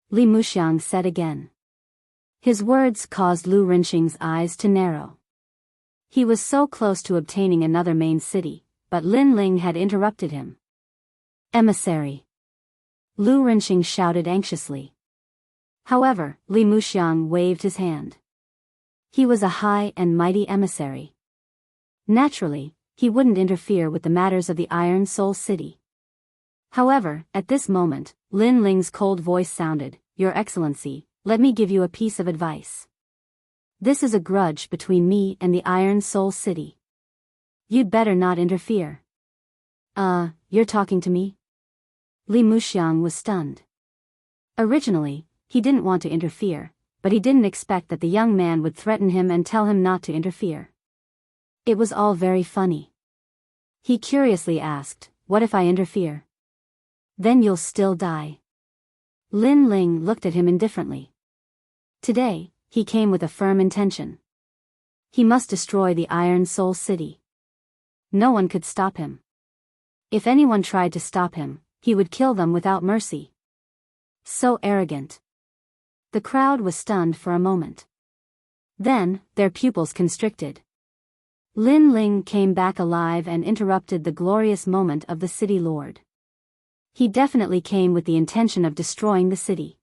Li Muxiang said again. His words caused Lu Renxing's eyes to narrow. He was so close to obtaining another main city, but Lin Ling had interrupted him. Emissary. Lu Renxing shouted anxiously. However, Li Muxiang waved his hand. He was a high and mighty emissary. Naturally, he wouldn't interfere with the matters of the Iron Soul City. However, at this moment, Lin Ling's cold voice sounded, Your Excellency, let me give you a piece of advice. This is a grudge between me and the Iron Soul City. You'd better not interfere. You're talking to me? Li Muxiang was stunned. Originally, he didn't want to interfere, but he didn't expect that the young man would threaten him and tell him not to interfere. It was all very funny. He curiously asked, What if I interfere? Then you'll still die. Lin Ling looked at him indifferently. Today, he came with a firm intention. He must destroy the Iron Soul City. No one could stop him. If anyone tried to stop him, he would kill them without mercy. So arrogant. The crowd was stunned for a moment. Then, their pupils constricted. Lin Ling came back alive and interrupted the glorious moment of the city lord. He definitely came with the intention of destroying the city.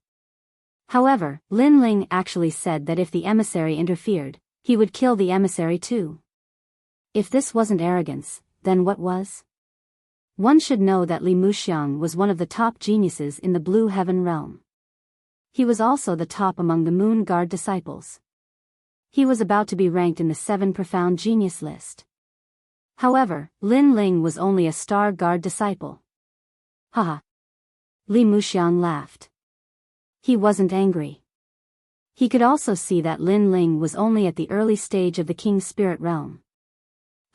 However, Lin Ling actually said that if the emissary interfered, he would kill the emissary too. If this wasn't arrogance, then what was? One should know that Li Muxiang was one of the top geniuses in the Blue Heaven Realm. He was also the top among the Moon Guard disciples. He was about to be ranked in the 7 Profound Genius list. However, Lin Ling was only a Star Guard disciple. Haha. Li Muxiang laughed. He wasn't angry. He could also see that Lin Ling was only at the early stage of the King's Spirit Realm.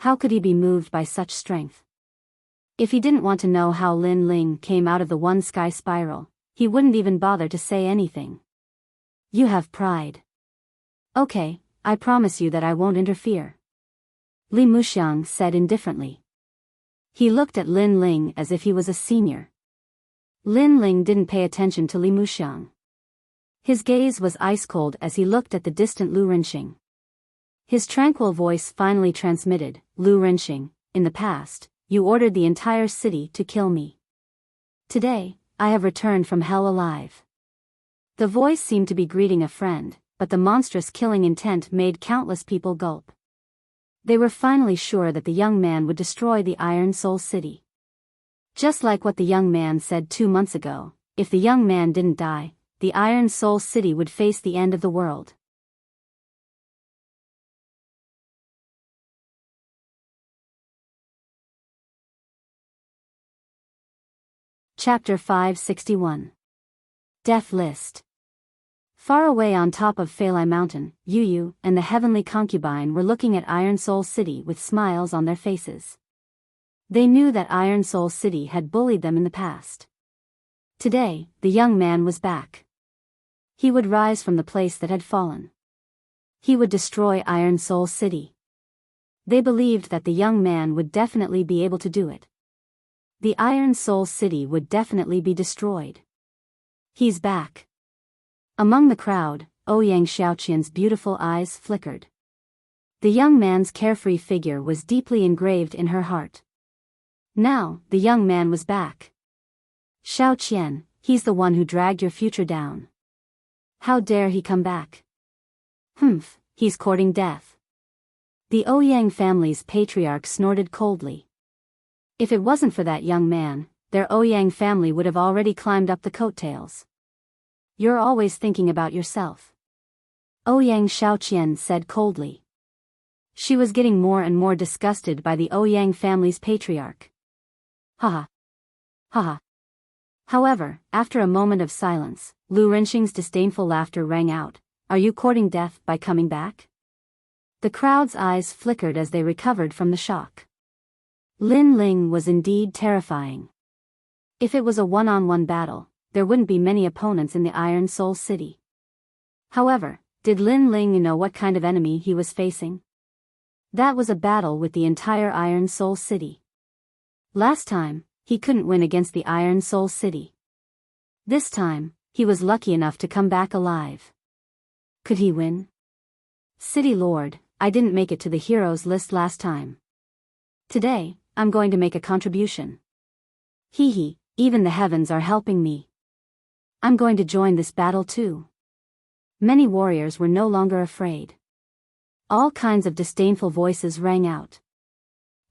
How could he be moved by such strength? If he didn't want to know how Lin Ling came out of the One Sky Spiral, he wouldn't even bother to say anything. You have pride. Okay, I promise you that I won't interfere. Li Muxiang said indifferently. He looked at Lin Ling as if he was a senior. Lin Ling didn't pay attention to Li Muxiang. His gaze was ice-cold as he looked at the distant Lu Renxing. His tranquil voice finally transmitted, Lu Renxing, in the past, you ordered the entire city to kill me. Today, I have returned from hell alive. The voice seemed to be greeting a friend, but the monstrous killing intent made countless people gulp. They were finally sure that the young man would destroy the Iron Soul City. Just like what the young man said 2 months ago, if the young man didn't die, the Iron Soul City would face the end of the world. Chapter 561. Death List. Far away on top of Feilai Mountain, Yu Yu and the heavenly concubine were looking at Iron Soul City with smiles on their faces. They knew that Iron Soul City had bullied them in the past. Today, the young man was back. He would rise from the place that had fallen. He would destroy Iron Soul City. They believed that the young man would definitely be able to do it. The Iron Soul City would definitely be destroyed. He's back. Among the crowd, Ouyang Xiaoqian's beautiful eyes flickered. The young man's carefree figure was deeply engraved in her heart. Now, the young man was back. Xiaoqian, he's the one who dragged your future down. How dare he come back? Humph, he's courting death. The Ouyang family's patriarch snorted coldly. If it wasn't for that young man, their Ouyang family would have already climbed up the coattails. You're always thinking about yourself. Ouyang Xiaoqian said coldly. She was getting more and more disgusted by the Ouyang family's patriarch. Haha. Haha. However, after a moment of silence, Lu Renxing's disdainful laughter rang out. Are you courting death by coming back? The crowd's eyes flickered as they recovered from the shock. Lin Ling was indeed terrifying. If it was a one-on-one battle, there wouldn't be many opponents in the Iron Soul City. However, did Lin Ling know what kind of enemy he was facing? That was a battle with the entire Iron Soul City. Last time, he couldn't win against the Iron Soul City. This time, he was lucky enough to come back alive. Could he win? City Lord, I didn't make it to the heroes list last time. Today, I'm going to make a contribution. Hee hee, even the heavens are helping me. I'm going to join this battle too. Many warriors were no longer afraid. All kinds of disdainful voices rang out.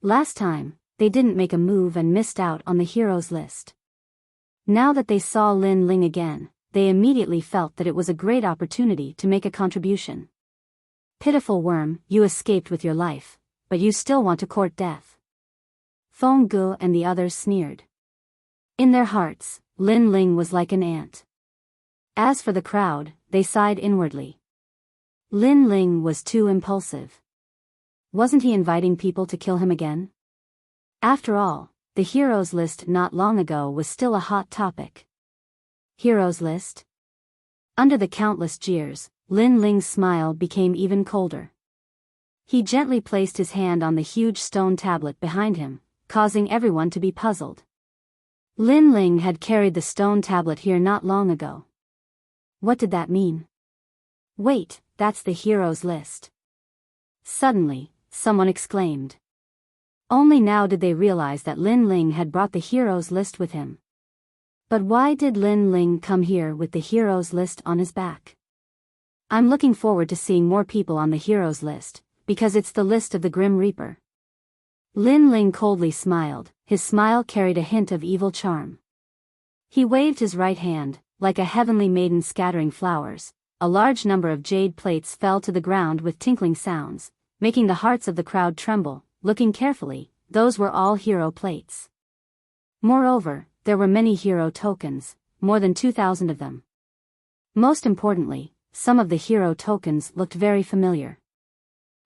Last time, they didn't make a move and missed out on the heroes list. Now that they saw Lin Ling again, they immediately felt that it was a great opportunity to make a contribution. Pitiful worm, you escaped with your life, but you still want to court death. Feng Gu and the others sneered. In their hearts, Lin Ling was like an ant. As for the crowd, they sighed inwardly. Lin Ling was too impulsive. Wasn't he inviting people to kill him again? After all, the heroes list not long ago was still a hot topic. Heroes list? Under the countless jeers, Lin Ling's smile became even colder. He gently placed his hand on the huge stone tablet behind him, causing everyone to be puzzled. Lin Ling had carried the stone tablet here not long ago. What did that mean? Wait, that's the heroes list. Suddenly, someone exclaimed. Only now did they realize that Lin Ling had brought the heroes list with him. But why did Lin Ling come here with the heroes list on his back? I'm looking forward to seeing more people on the heroes list, because it's the list of the Grim Reaper. Lin Ling coldly smiled, his smile carried a hint of evil charm. He waved his right hand, like a heavenly maiden scattering flowers. A large number of jade plates fell to the ground with tinkling sounds, making the hearts of the crowd tremble. Looking carefully, those were all hero plates. Moreover, there were many hero tokens, more than 2,000 of them. Most importantly, some of the hero tokens looked very familiar.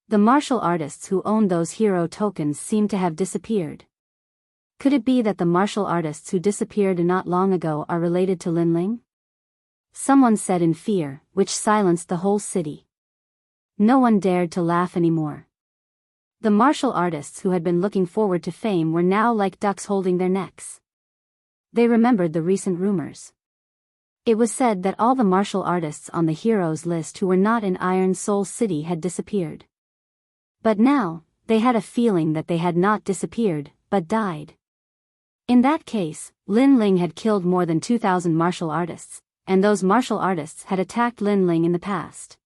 The martial artists who owned those hero tokens seemed to have disappeared. Could it be that the martial artists who disappeared not long ago are related to Lin Ling? someone said in fear, which silenced the whole city. No one dared to laugh anymore. The martial artists who had been looking forward to fame were now like ducks holding their necks. They remembered the recent rumors. It was said that all the martial artists on the heroes list who were not in Iron Soul City had disappeared. But now, they had a feeling that they had not disappeared, but died. In that case, Lin Ling had killed more than 2,000 martial artists, and those martial artists had attacked Lin Ling in the past.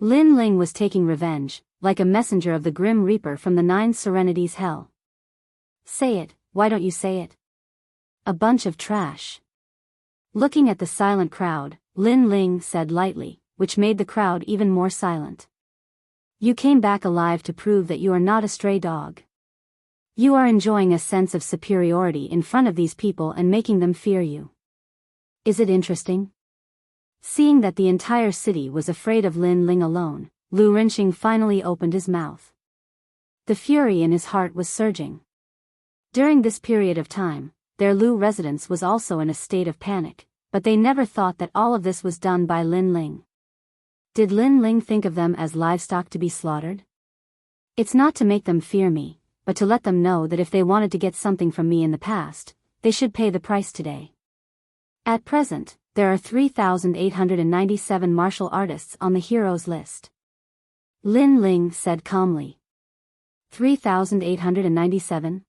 Lin Ling was taking revenge, like a messenger of the Grim Reaper from the Nine Serenities Hell. Say it, why don't you say it? A bunch of trash. Looking at the silent crowd, Lin Ling said lightly, which made the crowd even more silent. You came back alive to prove that you are not a stray dog. You are enjoying a sense of superiority in front of these people and making them fear you. Is it interesting? Seeing that the entire city was afraid of Lin Ling alone, Lu Rinxing finally opened his mouth. The fury in his heart was surging. During this period of time, their Lu residence was also in a state of panic, but they never thought that all of this was done by Lin Ling. Did Lin Ling think of them as livestock to be slaughtered? It's not to make them fear me, but to let them know that if they wanted to get something from me in the past, they should pay the price today. At present, there are 3,897 martial artists on the heroes list. Lin Ling said calmly. 3,897?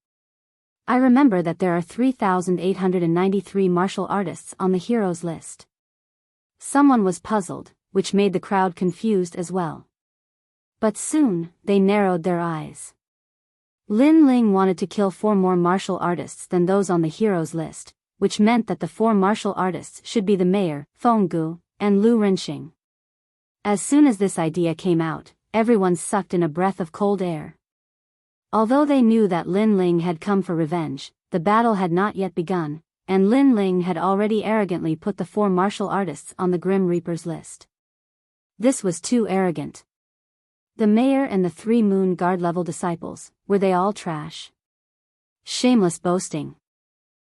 I remember that there are 3,893 martial artists on the heroes list. Someone was puzzled, which made the crowd confused as well. But soon, they narrowed their eyes. Lin Ling wanted to kill 4 more martial artists than those on the heroes list, which meant that the 4 martial artists should be the mayor, Feng Gu, and Lu Rinxing. As soon as this idea came out, everyone sucked in a breath of cold air. Although they knew that Lin Ling had come for revenge, the battle had not yet begun, and Lin Ling had already arrogantly put the 4 martial artists on the Grim Reaper's list. This was too arrogant. The mayor and the 3 Moon Guard level disciples, were they all trash? Shameless boasting.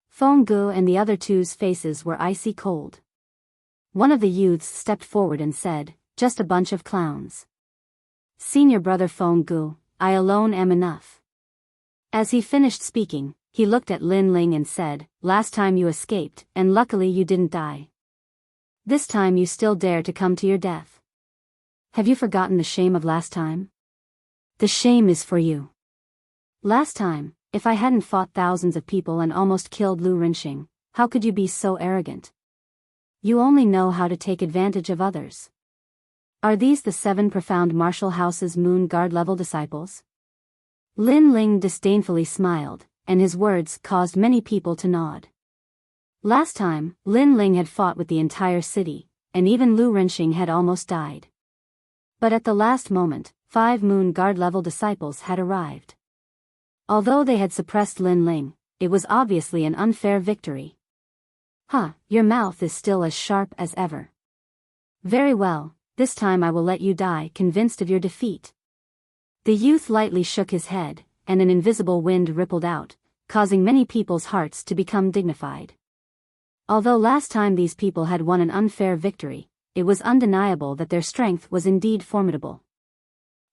Feng Gu and the other two's faces were icy cold. One of the youths stepped forward and said, just a bunch of clowns. Senior brother Feng Gu, I alone am enough. As he finished speaking, he looked at Lin Ling and said, last time you escaped, and luckily you didn't die. This time you still dare to come to your death. Have you forgotten the shame of last time? The shame is for you. Last time, if I hadn't fought thousands of people and almost killed Lu Rinxing, how could you be so arrogant? You only know how to take advantage of others. Are these the 7 profound martial house's Moon Guard level disciples? Lin Ling disdainfully smiled, and his words caused many people to nod. Last time, Lin Ling had fought with the entire city, and even Lu Rinxing had almost died. But at the last moment, 5 Moon Guard level disciples had arrived. Although they had suppressed Lin Ling, it was obviously an unfair victory. Your mouth is still as sharp as ever. Very well, this time I will let you die convinced of your defeat. The youth lightly shook his head, and an invisible wind rippled out, causing many people's hearts to become dignified. Although last time these people had won an unfair victory, it was undeniable that their strength was indeed formidable.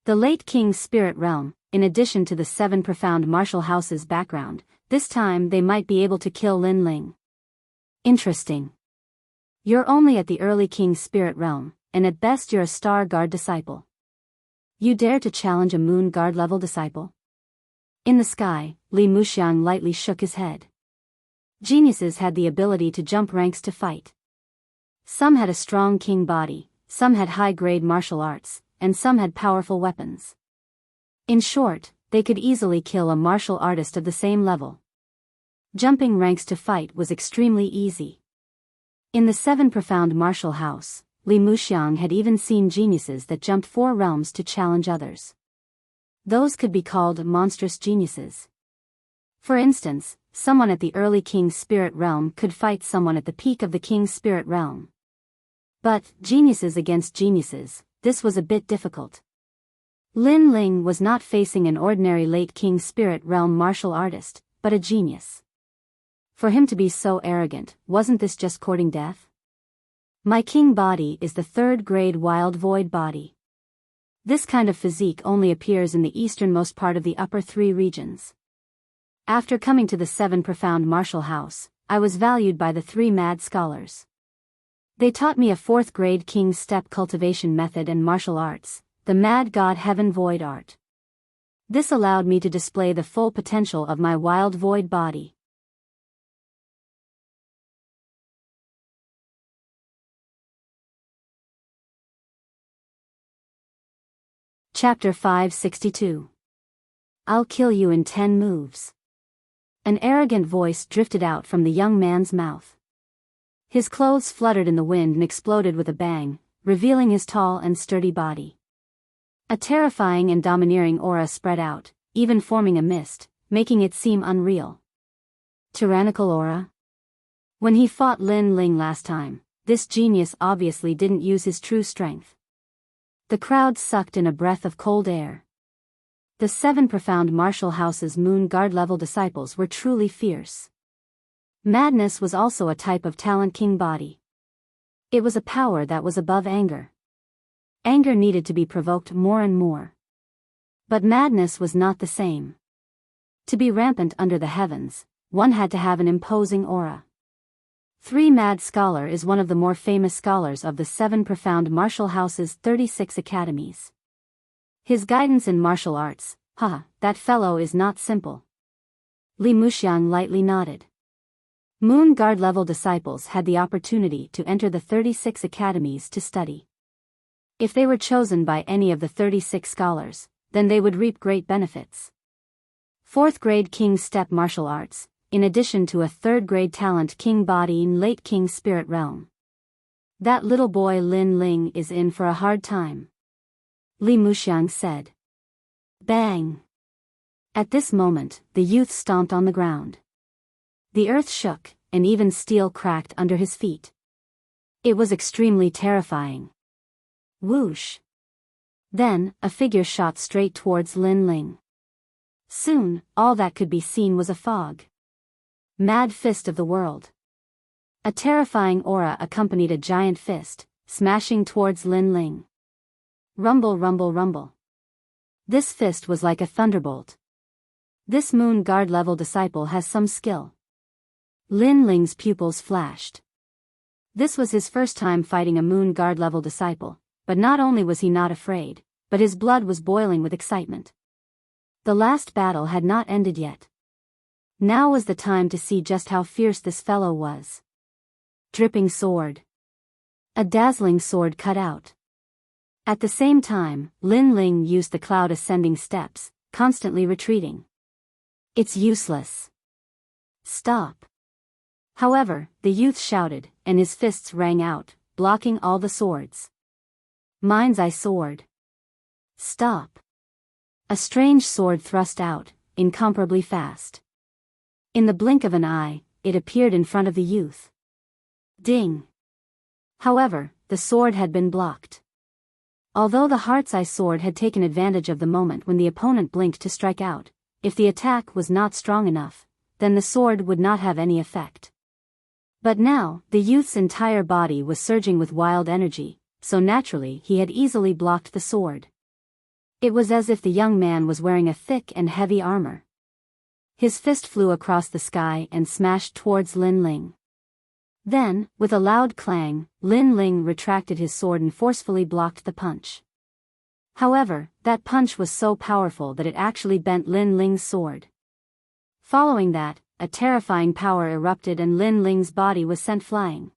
The late king's spirit realm, in addition to the 7 profound martial houses background, this time they might be able to kill Lin Ling. Interesting. You're only at the early king's spirit realm, and at best you're a Star Guard disciple. You dare to challenge a Moon Guard level disciple? In the sky, Li Muxiang lightly shook his head. Geniuses had the ability to jump ranks to fight. Some had a strong king body, some had high-grade martial arts, and some had powerful weapons. In short, they could easily kill a martial artist of the same level. Jumping ranks to fight was extremely easy. In the 7 profound martial house, Li Muxiang had even seen geniuses that jumped 4 realms to challenge others. Those could be called monstrous geniuses. For instance, someone at the early king's spirit realm could fight someone at the peak of the king's spirit realm. But, geniuses against geniuses, this was a bit difficult. Lin Ling was not facing an ordinary late king's spirit realm martial artist, but a genius. For him to be so arrogant, wasn't this just courting death? My king body is the third-grade wild void body. This kind of physique only appears in the easternmost part of the upper three regions. After coming to the 7 profound martial house, I was valued by the 3 mad scholars. They taught me a 4th-grade king's step cultivation method and martial arts, the mad god heaven void art. This allowed me to display the full potential of my wild void body. Chapter 562. I'll kill you in 10 moves. An arrogant voice drifted out from the young man's mouth. His clothes fluttered in the wind and exploded with a bang, revealing his tall and sturdy body. A terrifying and domineering aura spread out, even forming a mist, making it seem unreal. Tyrannical aura? When he fought Lin Ling last time, this genius obviously didn't use his true strength. The crowd sucked in a breath of cold air. The 7 profound martial house's moon guard level disciples were truly fierce. Madness was also a type of talent king body. It was a power that was above anger. Anger needed to be provoked more and more. But madness was not the same. To be rampant under the heavens, one had to have an imposing aura. 3 Mad Scholar is one of the more famous scholars of the 7 profound martial house's 36 academies. His guidance in martial arts, that fellow is not simple. Li Muxiang lightly nodded. Moon Guard level disciples had the opportunity to enter the 36 academies to study. If they were chosen by any of the 36 scholars, then they would reap great benefits. 4th grade King Step martial arts, in addition to a 3rd grade talent king body in late king spirit realm. That little boy Lin Ling is in for a hard time. Li Muxiang said. Bang! At this moment, the youth stomped on the ground. The earth shook, and even steel cracked under his feet. It was extremely terrifying. Whoosh! Then, a figure shot straight towards Lin Ling. Soon, all that could be seen was a fog. Mad fist of the world. A terrifying aura accompanied a giant fist, smashing towards Lin Ling. Rumble, rumble, rumble. This fist was like a thunderbolt. This moon guard level disciple has some skill. Lin Ling's pupils flashed. This was his first time fighting a moon guard level disciple, but not only was he not afraid, but his blood was boiling with excitement. The last battle had not ended yet. Now was the time to see just how fierce this fellow was. Dripping sword. A dazzling sword cut out. At the same time, Lin Ling used the cloud ascending steps, constantly retreating. It's useless. Stop. However, the youth shouted, and his fists rang out, blocking all the swords. Mind's eye sword. Stop. A strange sword thrust out, incomparably fast. In the blink of an eye, it appeared in front of the youth. Ding. However, the sword had been blocked. Although the Heart's Eye sword had taken advantage of the moment when the opponent blinked to strike out, if the attack was not strong enough, then the sword would not have any effect. But now, the youth's entire body was surging with wild energy, so naturally he had easily blocked the sword. It was as if the young man was wearing a thick and heavy armor. His fist flew across the sky and smashed towards Lin Ling. Then, with a loud clang, Lin Ling retracted his sword and forcefully blocked the punch. However, that punch was so powerful that it actually bent Lin Ling's sword. Following that, a terrifying power erupted and Lin Ling's body was sent flying.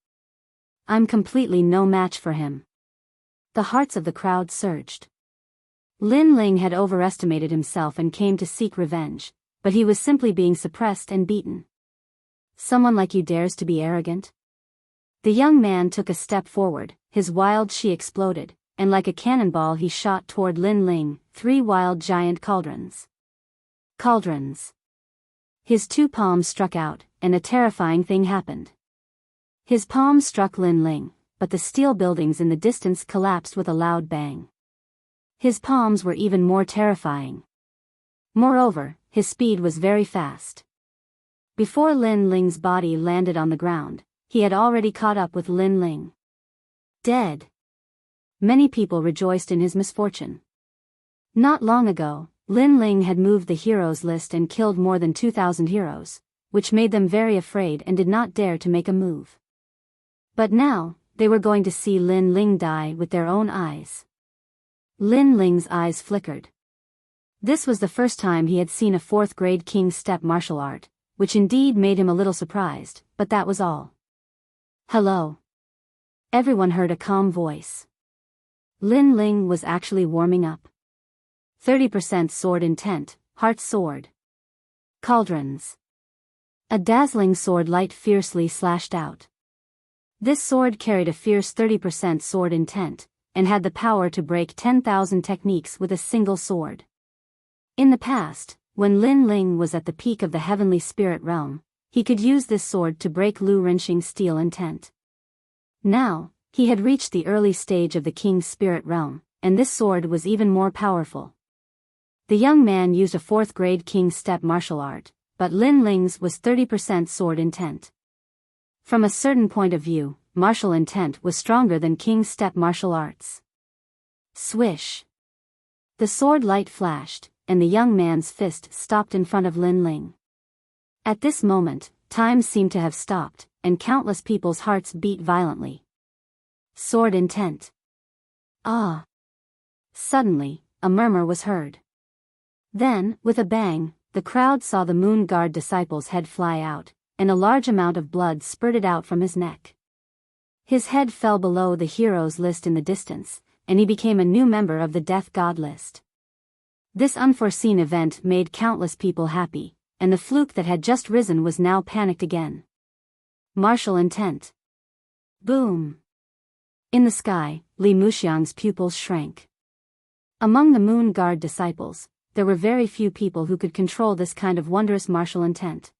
I'm completely no match for him. The hearts of the crowd surged. Lin Ling had overestimated himself and came to seek revenge, but he was simply being suppressed and beaten. Someone like you dares to be arrogant? The young man took a step forward, his wild chi exploded, and like a cannonball he shot toward Lin Ling, 3 wild giant cauldrons. Cauldrons. His 2 palms struck out, and a terrifying thing happened. His palms struck Lin Ling, but the steel buildings in the distance collapsed with a loud bang. His palms were even more terrifying. Moreover, his speed was very fast. Before Lin Ling's body landed on the ground, he had already caught up with Lin Ling. Dead. Many people rejoiced in his misfortune. Not long ago, Lin Ling had moved the heroes list and killed more than 2,000 heroes, which made them very afraid and did not dare to make a move. But now, they were going to see Lin Ling die with their own eyes. Lin Ling's eyes flickered. This was the first time he had seen a fourth-grade king step martial art, which indeed made him a little surprised, but that was all. Hello. Everyone heard a calm voice. Lin Ling was actually warming up. 30% sword intent, heart sword. Cauldrons. A dazzling sword light fiercely slashed out. This sword carried a fierce 30% sword intent, and had the power to break 10,000 techniques with a single sword. In the past, when Lin Ling was at the peak of the heavenly spirit realm, he could use this sword to break Lu Rinxing's steel intent. Now, he had reached the early stage of the king's spirit realm, and this sword was even more powerful. The young man used a fourth-grade king step martial art, but Lin Ling's was 30% sword intent. From a certain point of view, martial intent was stronger than king step martial arts. Swish. The sword light flashed, and the young man's fist stopped in front of Lin Ling. At this moment, time seemed to have stopped, and countless people's hearts beat violently. Sword intent. Ah! Suddenly, a murmur was heard. Then, with a bang, the crowd saw the Moon Guard disciple's head fly out, and a large amount of blood spurted out from his neck. His head fell below the heroes list in the distance, and he became a new member of the Death God list. This unforeseen event made countless people happy, and the fluke that had just risen was now panicked again. Martial intent. Boom. In the sky, Li Muxiang's pupils shrank. Among the Moon Guard disciples, there were very few people who could control this kind of wondrous martial intent.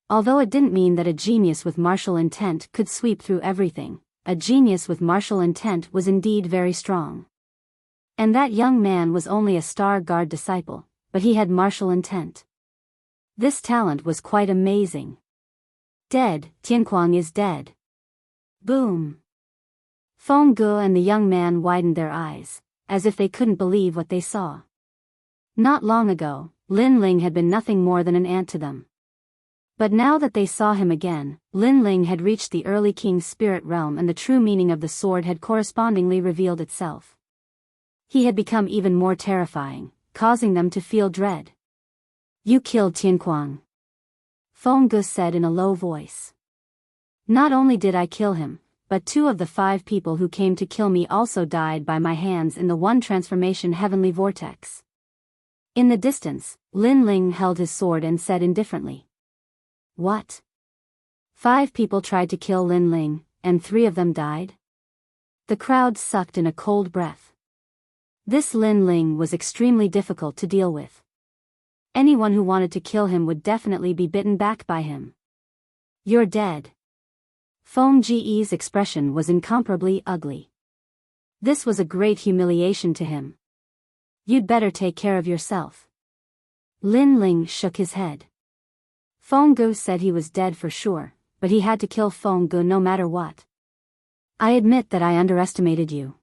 Although it didn't mean that a genius with martial intent could sweep through everything, a genius with martial intent was indeed very strong. And that young man was only a Star Guard disciple, but he had martial intent. This talent was quite amazing. Dead, Tianquang is dead. Boom. Feng Ge and the young man widened their eyes, as if they couldn't believe what they saw. Not long ago, Lin Ling had been nothing more than an ant to them. But now that they saw him again, Lin Ling had reached the early king's spirit realm and the true meaning of the sword had correspondingly revealed itself. He had become even more terrifying, causing them to feel dread. You killed Tianquang. Feng Ge said in a low voice. Not only did I kill him, but 2 of the 5 people who came to kill me also died by my hands in the one transformation heavenly vortex. In the distance, Lin Ling held his sword and said indifferently. What? 5 people tried to kill Lin Ling, and 3 of them died? The crowd sucked in a cold breath. This Lin Ling was extremely difficult to deal with. Anyone who wanted to kill him would definitely be bitten back by him. You're dead. Feng Ge's expression was incomparably ugly. This was a great humiliation to him. You'd better take care of yourself. Lin Ling shook his head. Feng Ge said he was dead for sure, but he had to kill Feng Ge no matter what. I admit that I underestimated you.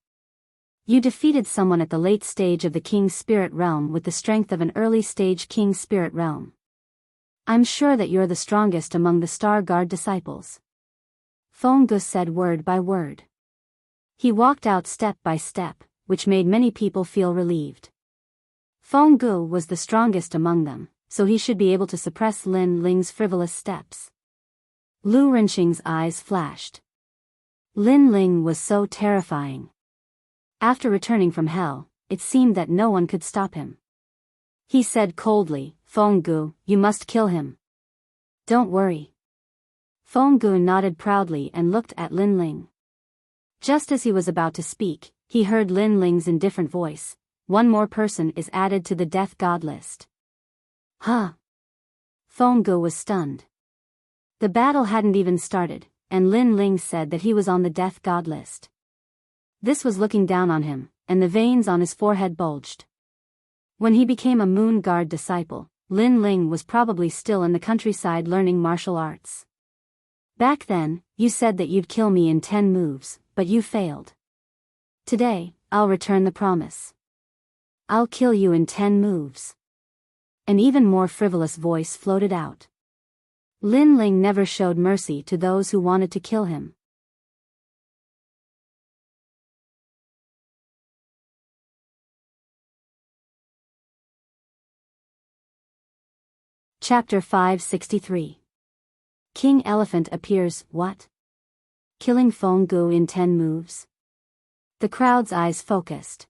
You defeated someone at the late stage of the King's Spirit Realm with the strength of an early stage King's Spirit Realm. I'm sure that you're the strongest among the Star Guard disciples. Feng Ge said word by word. He walked out step by step, which made many people feel relieved. Feng Ge was the strongest among them, so he should be able to suppress Lin Ling's frivolous steps. Lu Rinxing's eyes flashed. Lin Ling was so terrifying. After returning from hell, it seemed that no one could stop him. He said coldly, Feng Ge, you must kill him. Don't worry. Feng Ge nodded proudly and looked at Lin Ling. Just as he was about to speak, he heard Lin Ling's indifferent voice. One more person is added to the Death God list. Huh? Feng Ge was stunned. The battle hadn't even started, and Lin Ling said that he was on the Death God list. This was looking down on him, and the veins on his forehead bulged. When he became a Moon Guard disciple, Lin Ling was probably still in the countryside learning martial arts. Back then, you said that you'd kill me in 10 moves, but you failed. Today, I'll return the promise. I'll kill you in 10 moves. An even more frivolous voice floated out. Lin Ling never showed mercy to those who wanted to kill him. Chapter 563. King Elephant appears, what? Killing Feng Gu in 10 moves? The crowd's eyes focused.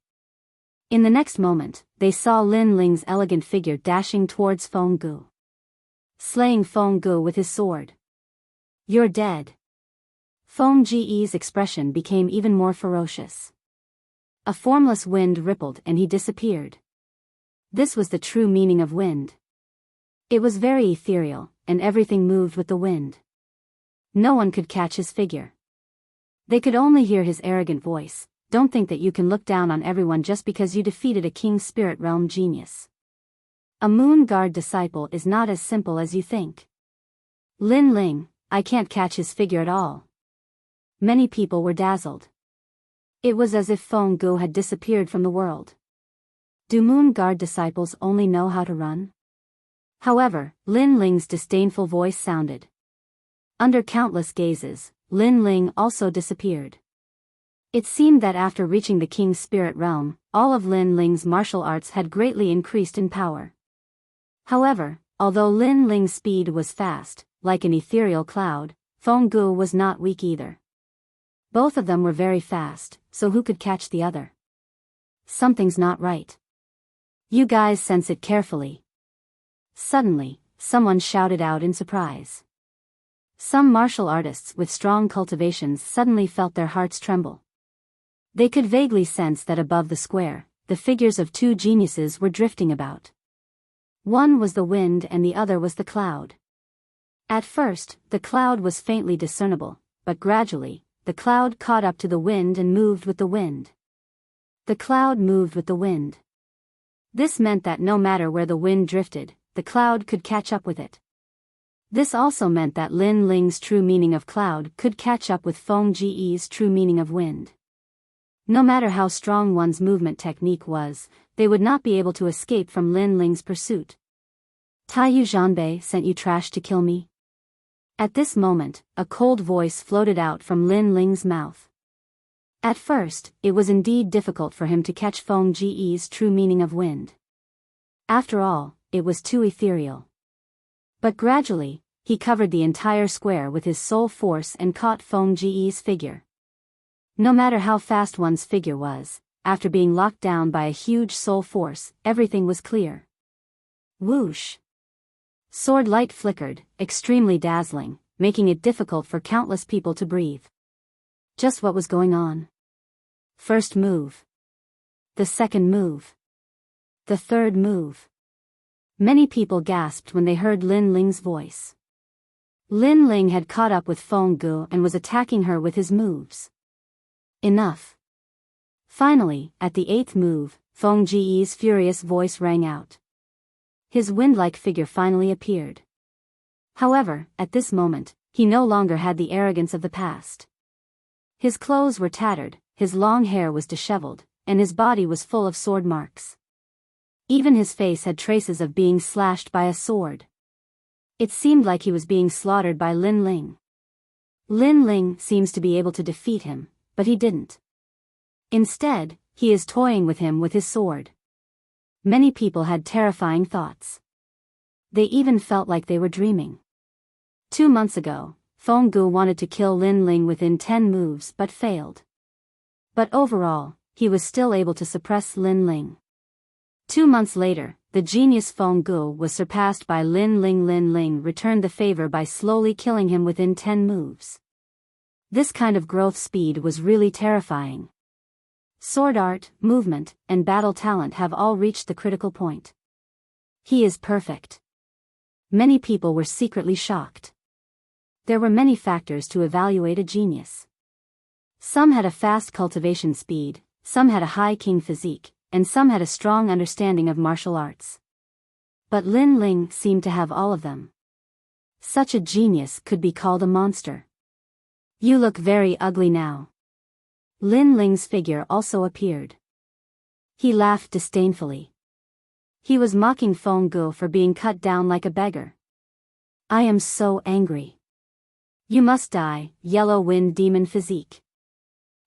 In the next moment, they saw Lin Ling's elegant figure dashing towards Feng Gu. Slaying Feng Gu with his sword. You're dead. Feng Ge's expression became even more ferocious. A formless wind rippled and he disappeared. This was the true meaning of wind. It was very ethereal, and everything moved with the wind. No one could catch his figure. They could only hear his arrogant voice. Don't think that you can look down on everyone just because you defeated a King Spirit Realm genius. A Moon Guard disciple is not as simple as you think. Lin Ling, I can't catch his figure at all. Many people were dazzled. It was as if Feng Gu had disappeared from the world. Do Moon Guard disciples only know how to run? However, Lin Ling's disdainful voice sounded. Under countless gazes, Lin Ling also disappeared. It seemed that after reaching the King's Spirit Realm, all of Lin Ling's martial arts had greatly increased in power. However, although Lin Ling's speed was fast, like an ethereal cloud, Feng Gu was not weak either. Both of them were very fast, so who could catch the other? Something's not right. You guys sense it carefully. Suddenly, someone shouted out in surprise. Some martial artists with strong cultivations suddenly felt their hearts tremble. They could vaguely sense that above the square, the figures of two geniuses were drifting about. One was the wind and the other was the cloud. At first, the cloud was faintly discernible, but gradually, the cloud caught up to the wind and moved with the wind. The cloud moved with the wind. This meant that no matter where the wind drifted, the cloud could catch up with it. This also meant that Lin Ling's true meaning of cloud could catch up with Feng Ge's true meaning of wind. No matter how strong one's movement technique was, they would not be able to escape from Lin Ling's pursuit. Taiyu Zhanbei sent you trash to kill me? At this moment, a cold voice floated out from Lin Ling's mouth. At first, it was indeed difficult for him to catch Feng Ge's true meaning of wind. After all, it was too ethereal. But gradually, he covered the entire square with his soul force and caught Feng Ge's figure. No matter how fast one's figure was, after being locked down by a huge soul force, everything was clear. Whoosh! Sword light flickered, extremely dazzling, making it difficult for countless people to breathe. Just what was going on? First move. The second move. The third move. Many people gasped when they heard Lin Ling's voice. Lin Ling had caught up with Feng Gu and was attacking her with his moves. Enough. Finally, at the 8th move, Feng Ge's furious voice rang out. His wind-like figure finally appeared. However, at this moment, he no longer had the arrogance of the past. His clothes were tattered, his long hair was disheveled, and his body was full of sword marks. Even his face had traces of being slashed by a sword. It seemed like he was being slaughtered by Lin Ling. Lin Ling seems to be able to defeat him, but he didn't. Instead, he is toying with him with his sword. Many people had terrifying thoughts. They even felt like they were dreaming. 2 months ago, Feng Gu wanted to kill Lin Ling within 10 moves but failed. But overall, he was still able to suppress Lin Ling. 2 months later, the genius Feng Gu was surpassed by Lin Ling. Lin Ling returned the favor by slowly killing him within 10 moves. This kind of growth speed was really terrifying. Sword art, movement, and battle talent have all reached the critical point. He is perfect. Many people were secretly shocked. There were many factors to evaluate a genius. Some had a fast cultivation speed, some had a high king physique, and some had a strong understanding of martial arts. But Lin Ling seemed to have all of them. Such a genius could be called a monster. You look very ugly now. Lin Ling's figure also appeared. He laughed disdainfully. He was mocking Feng Gu for being cut down like a beggar. I am so angry. You must die, yellow wind demon physique.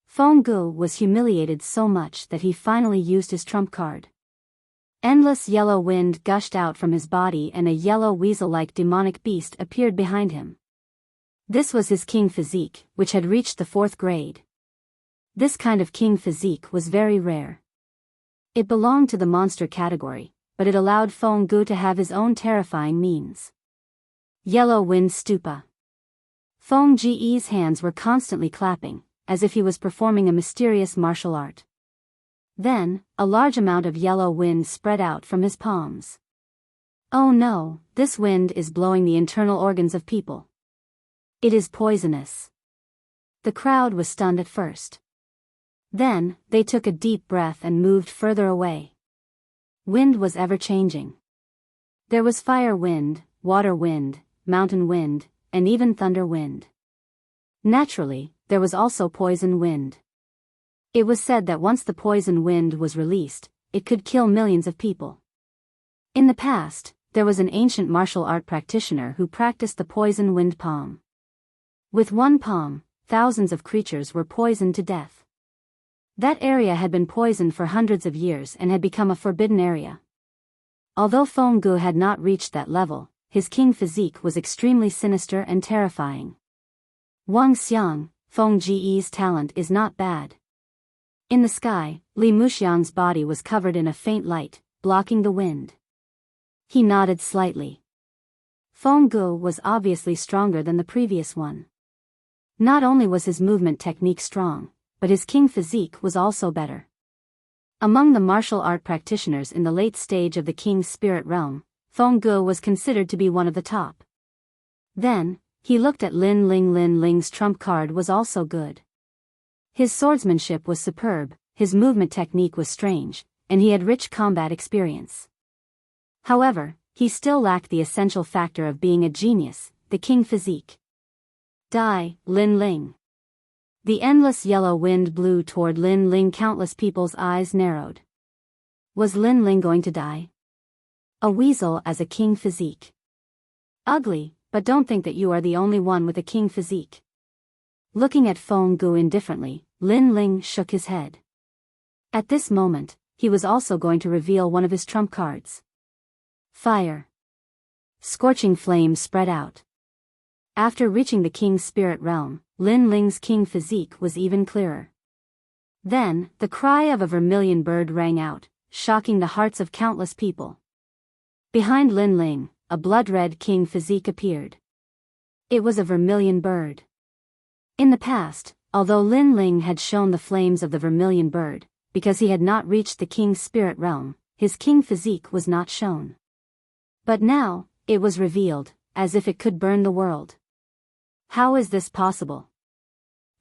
Feng Gu was humiliated so much that he finally used his trump card. Endless yellow wind gushed out from his body and a yellow weasel-like demonic beast appeared behind him. This was his king physique, which had reached the 4th grade. This kind of king physique was very rare. It belonged to the monster category, but it allowed Feng Gu to have his own terrifying means. Yellow wind stupa. Feng Ji's hands were constantly clapping, as if he was performing a mysterious martial art. Then, a large amount of yellow wind spread out from his palms. Oh no, this wind is blowing the internal organs of people. It is poisonous. The crowd was stunned at first. Then, they took a deep breath and moved further away. Wind was ever-changing. There was fire wind, water wind, mountain wind, and even thunder wind. Naturally, there was also poison wind. It was said that once the poison wind was released, it could kill millions of people. In the past, there was an ancient martial art practitioner who practiced the poison wind palm. With one palm, thousands of creatures were poisoned to death. That area had been poisoned for hundreds of years and had become a forbidden area. Although Feng Gu had not reached that level, his king physique was extremely sinister and terrifying. Wang Xiang, Feng Ji's talent is not bad. In the sky, Li Muxiang's body was covered in a faint light, blocking the wind. He nodded slightly. Feng Gu was obviously stronger than the previous one. Not only was his movement technique strong, but his king physique was also better. Among the martial art practitioners in the late stage of the king's spirit realm, Feng Gu was considered to be one of the top. Then, he looked at Lin Ling. Lin Ling's trump card was also good. His swordsmanship was superb, his movement technique was strange, and he had rich combat experience. However, he still lacked the essential factor of being a genius, the king physique. Die, Lin Ling. The endless yellow wind blew toward Lin Ling. Countless people's eyes narrowed. Was Lin Ling going to die? A weasel as a king physique. Ugly, but don't think that you are the only one with a king physique. Looking at Feng Gu indifferently, Lin Ling shook his head. At this moment, he was also going to reveal one of his trump cards. Fire. Scorching flames spread out. After reaching the king's spirit realm, Lin Ling's king physique was even clearer. Then, the cry of a vermilion bird rang out, shocking the hearts of countless people. Behind Lin Ling, a blood-red king physique appeared. It was a vermilion bird. In the past, although Lin Ling had shown the flames of the vermilion bird, because he had not reached the king's spirit realm, his king physique was not shown. But now, it was revealed, as if it could burn the world. How is this possible?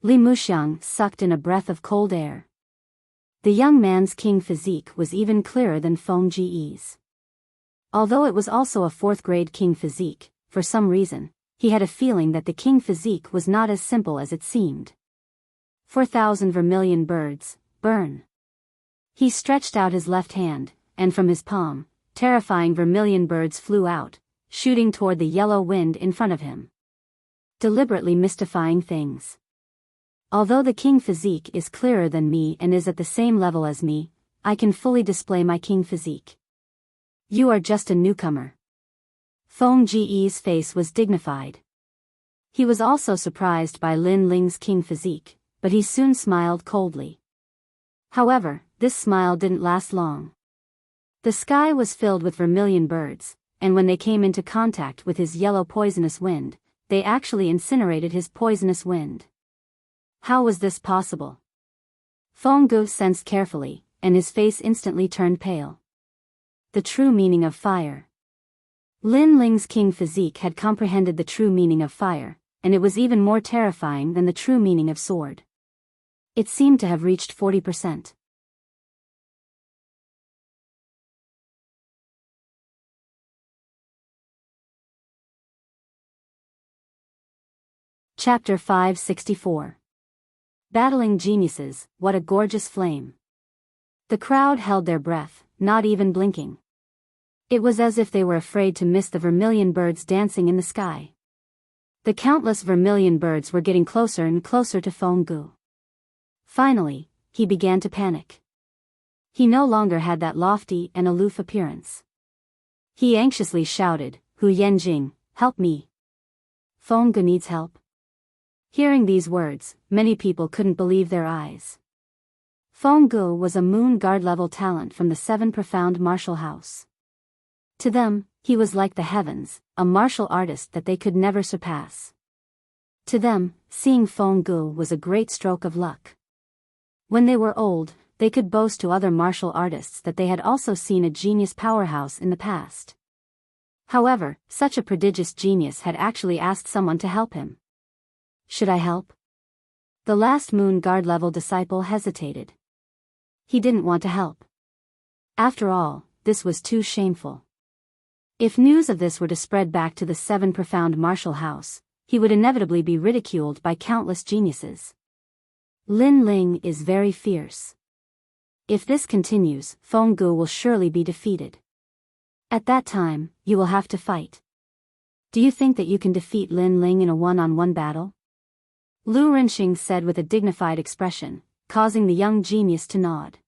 Li Muxiang sucked in a breath of cold air. The young man's king physique was even clearer than Feng Ji's. Although it was also a 4th grade king physique, for some reason, he had a feeling that the king physique was not as simple as it seemed. 4,000 vermilion birds, burn. He stretched out his left hand, and from his palm, terrifying vermilion birds flew out, shooting toward the yellow wind in front of him. Deliberately mystifying things. Although the king physique is clearer than me and is at the same level as me, I can fully display my king physique. You are just a newcomer. Feng Ji's face was dignified. He was also surprised by Lin Ling's king physique, but he soon smiled coldly. However, this smile didn't last long. The sky was filled with vermilion birds, and when they came into contact with his yellow poisonous wind, they actually incinerated his poisonous wind. How was this possible? Feng Gu sensed carefully, and his face instantly turned pale. The true meaning of fire. Lin Ling's king physique had comprehended the true meaning of fire, and it was even more terrifying than the true meaning of sword. It seemed to have reached 40%. Chapter 564. Battling geniuses, what a gorgeous flame. The crowd held their breath, not even blinking. It was as if they were afraid to miss the vermilion birds dancing in the sky. The countless vermilion birds were getting closer and closer to Feng Gu. Finally, he began to panic. He no longer had that lofty and aloof appearance. He anxiously shouted, "Hu Yanjing, help me. Feng Gu needs help." Hearing these words, many people couldn't believe their eyes. Feng Gu was a moon guard level talent from the Seven Profound Martial House. To them, he was like the heavens, a martial artist that they could never surpass. To them, seeing Feng Gu was a great stroke of luck. When they were old, they could boast to other martial artists that they had also seen a genius powerhouse in the past. However, such a prodigious genius had actually asked someone to help him. Should I help? The last moon guard level disciple hesitated. He didn't want to help. After all, this was too shameful. If news of this were to spread back to the Seven Profound Martial House, he would inevitably be ridiculed by countless geniuses. Lin Ling is very fierce. If this continues, Feng Gu will surely be defeated. At that time, you will have to fight. Do you think that you can defeat Lin Ling in a one-on-one battle? Lu Renxing said with a dignified expression, causing the young genius to nod.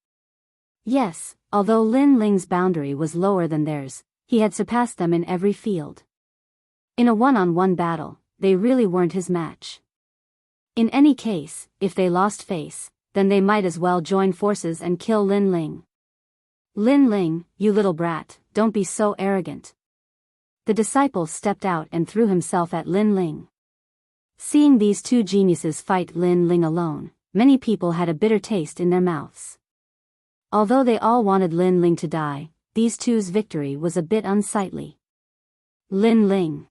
Yes, although Lin Ling's boundary was lower than theirs, he had surpassed them in every field. In a one-on-one battle, they really weren't his match. In any case, if they lost face, then they might as well join forces and kill Lin Ling. Lin Ling, you little brat, don't be so arrogant. The disciple stepped out and threw himself at Lin Ling. Seeing these two geniuses fight Lin Ling alone, many people had a bitter taste in their mouths. Although they all wanted Lin Ling to die, these two's victory was a bit unsightly. Lin Ling.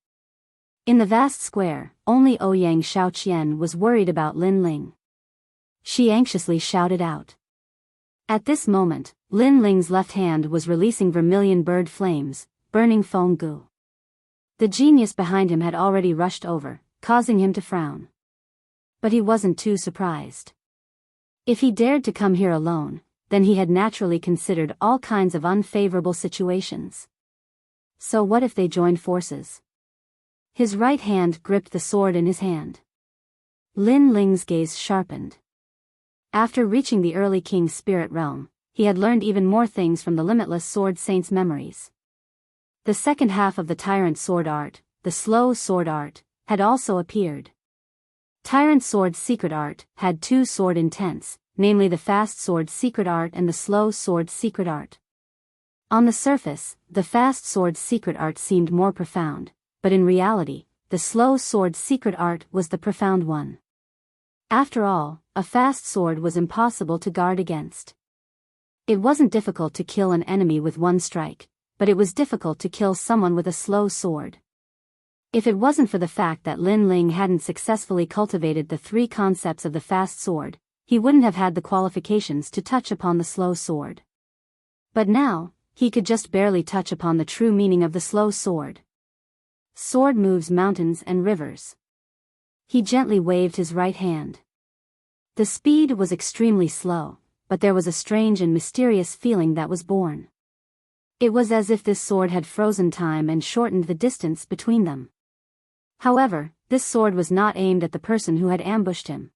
In the vast square, only Ouyang Shaoqian was worried about Lin Ling. She anxiously shouted out. At this moment, Lin Ling's left hand was releasing vermilion bird flames, burning Feng Gu. The genius behind him had already rushed over, causing him to frown. But he wasn't too surprised. If he dared to come here alone, then he had naturally considered all kinds of unfavorable situations. So what if they joined forces? His right hand gripped the sword in his hand. Lin Ling's gaze sharpened. After reaching the early king's spirit realm, he had learned even more things from the limitless sword saint's memories. The second half of the tyrant sword art, the slow sword art, had also appeared. Tyrant sword's secret art had two sword intents, namely the fast sword secret art and the slow sword secret art. On the surface, the fast sword secret art seemed more profound, but in reality, the slow sword secret art was the profound one. After all, a fast sword was impossible to guard against. It wasn't difficult to kill an enemy with one strike, but it was difficult to kill someone with a slow sword. If it wasn't for the fact that Lin Ling hadn't successfully cultivated the three concepts of the fast sword, he wouldn't have had the qualifications to touch upon the slow sword. But now, he could just barely touch upon the true meaning of the slow sword. Sword moves mountains and rivers. He gently waved his right hand. The speed was extremely slow, but there was a strange and mysterious feeling that was born. It was as if this sword had frozen time and shortened the distance between them. However, this sword was not aimed at the person who had ambushed him.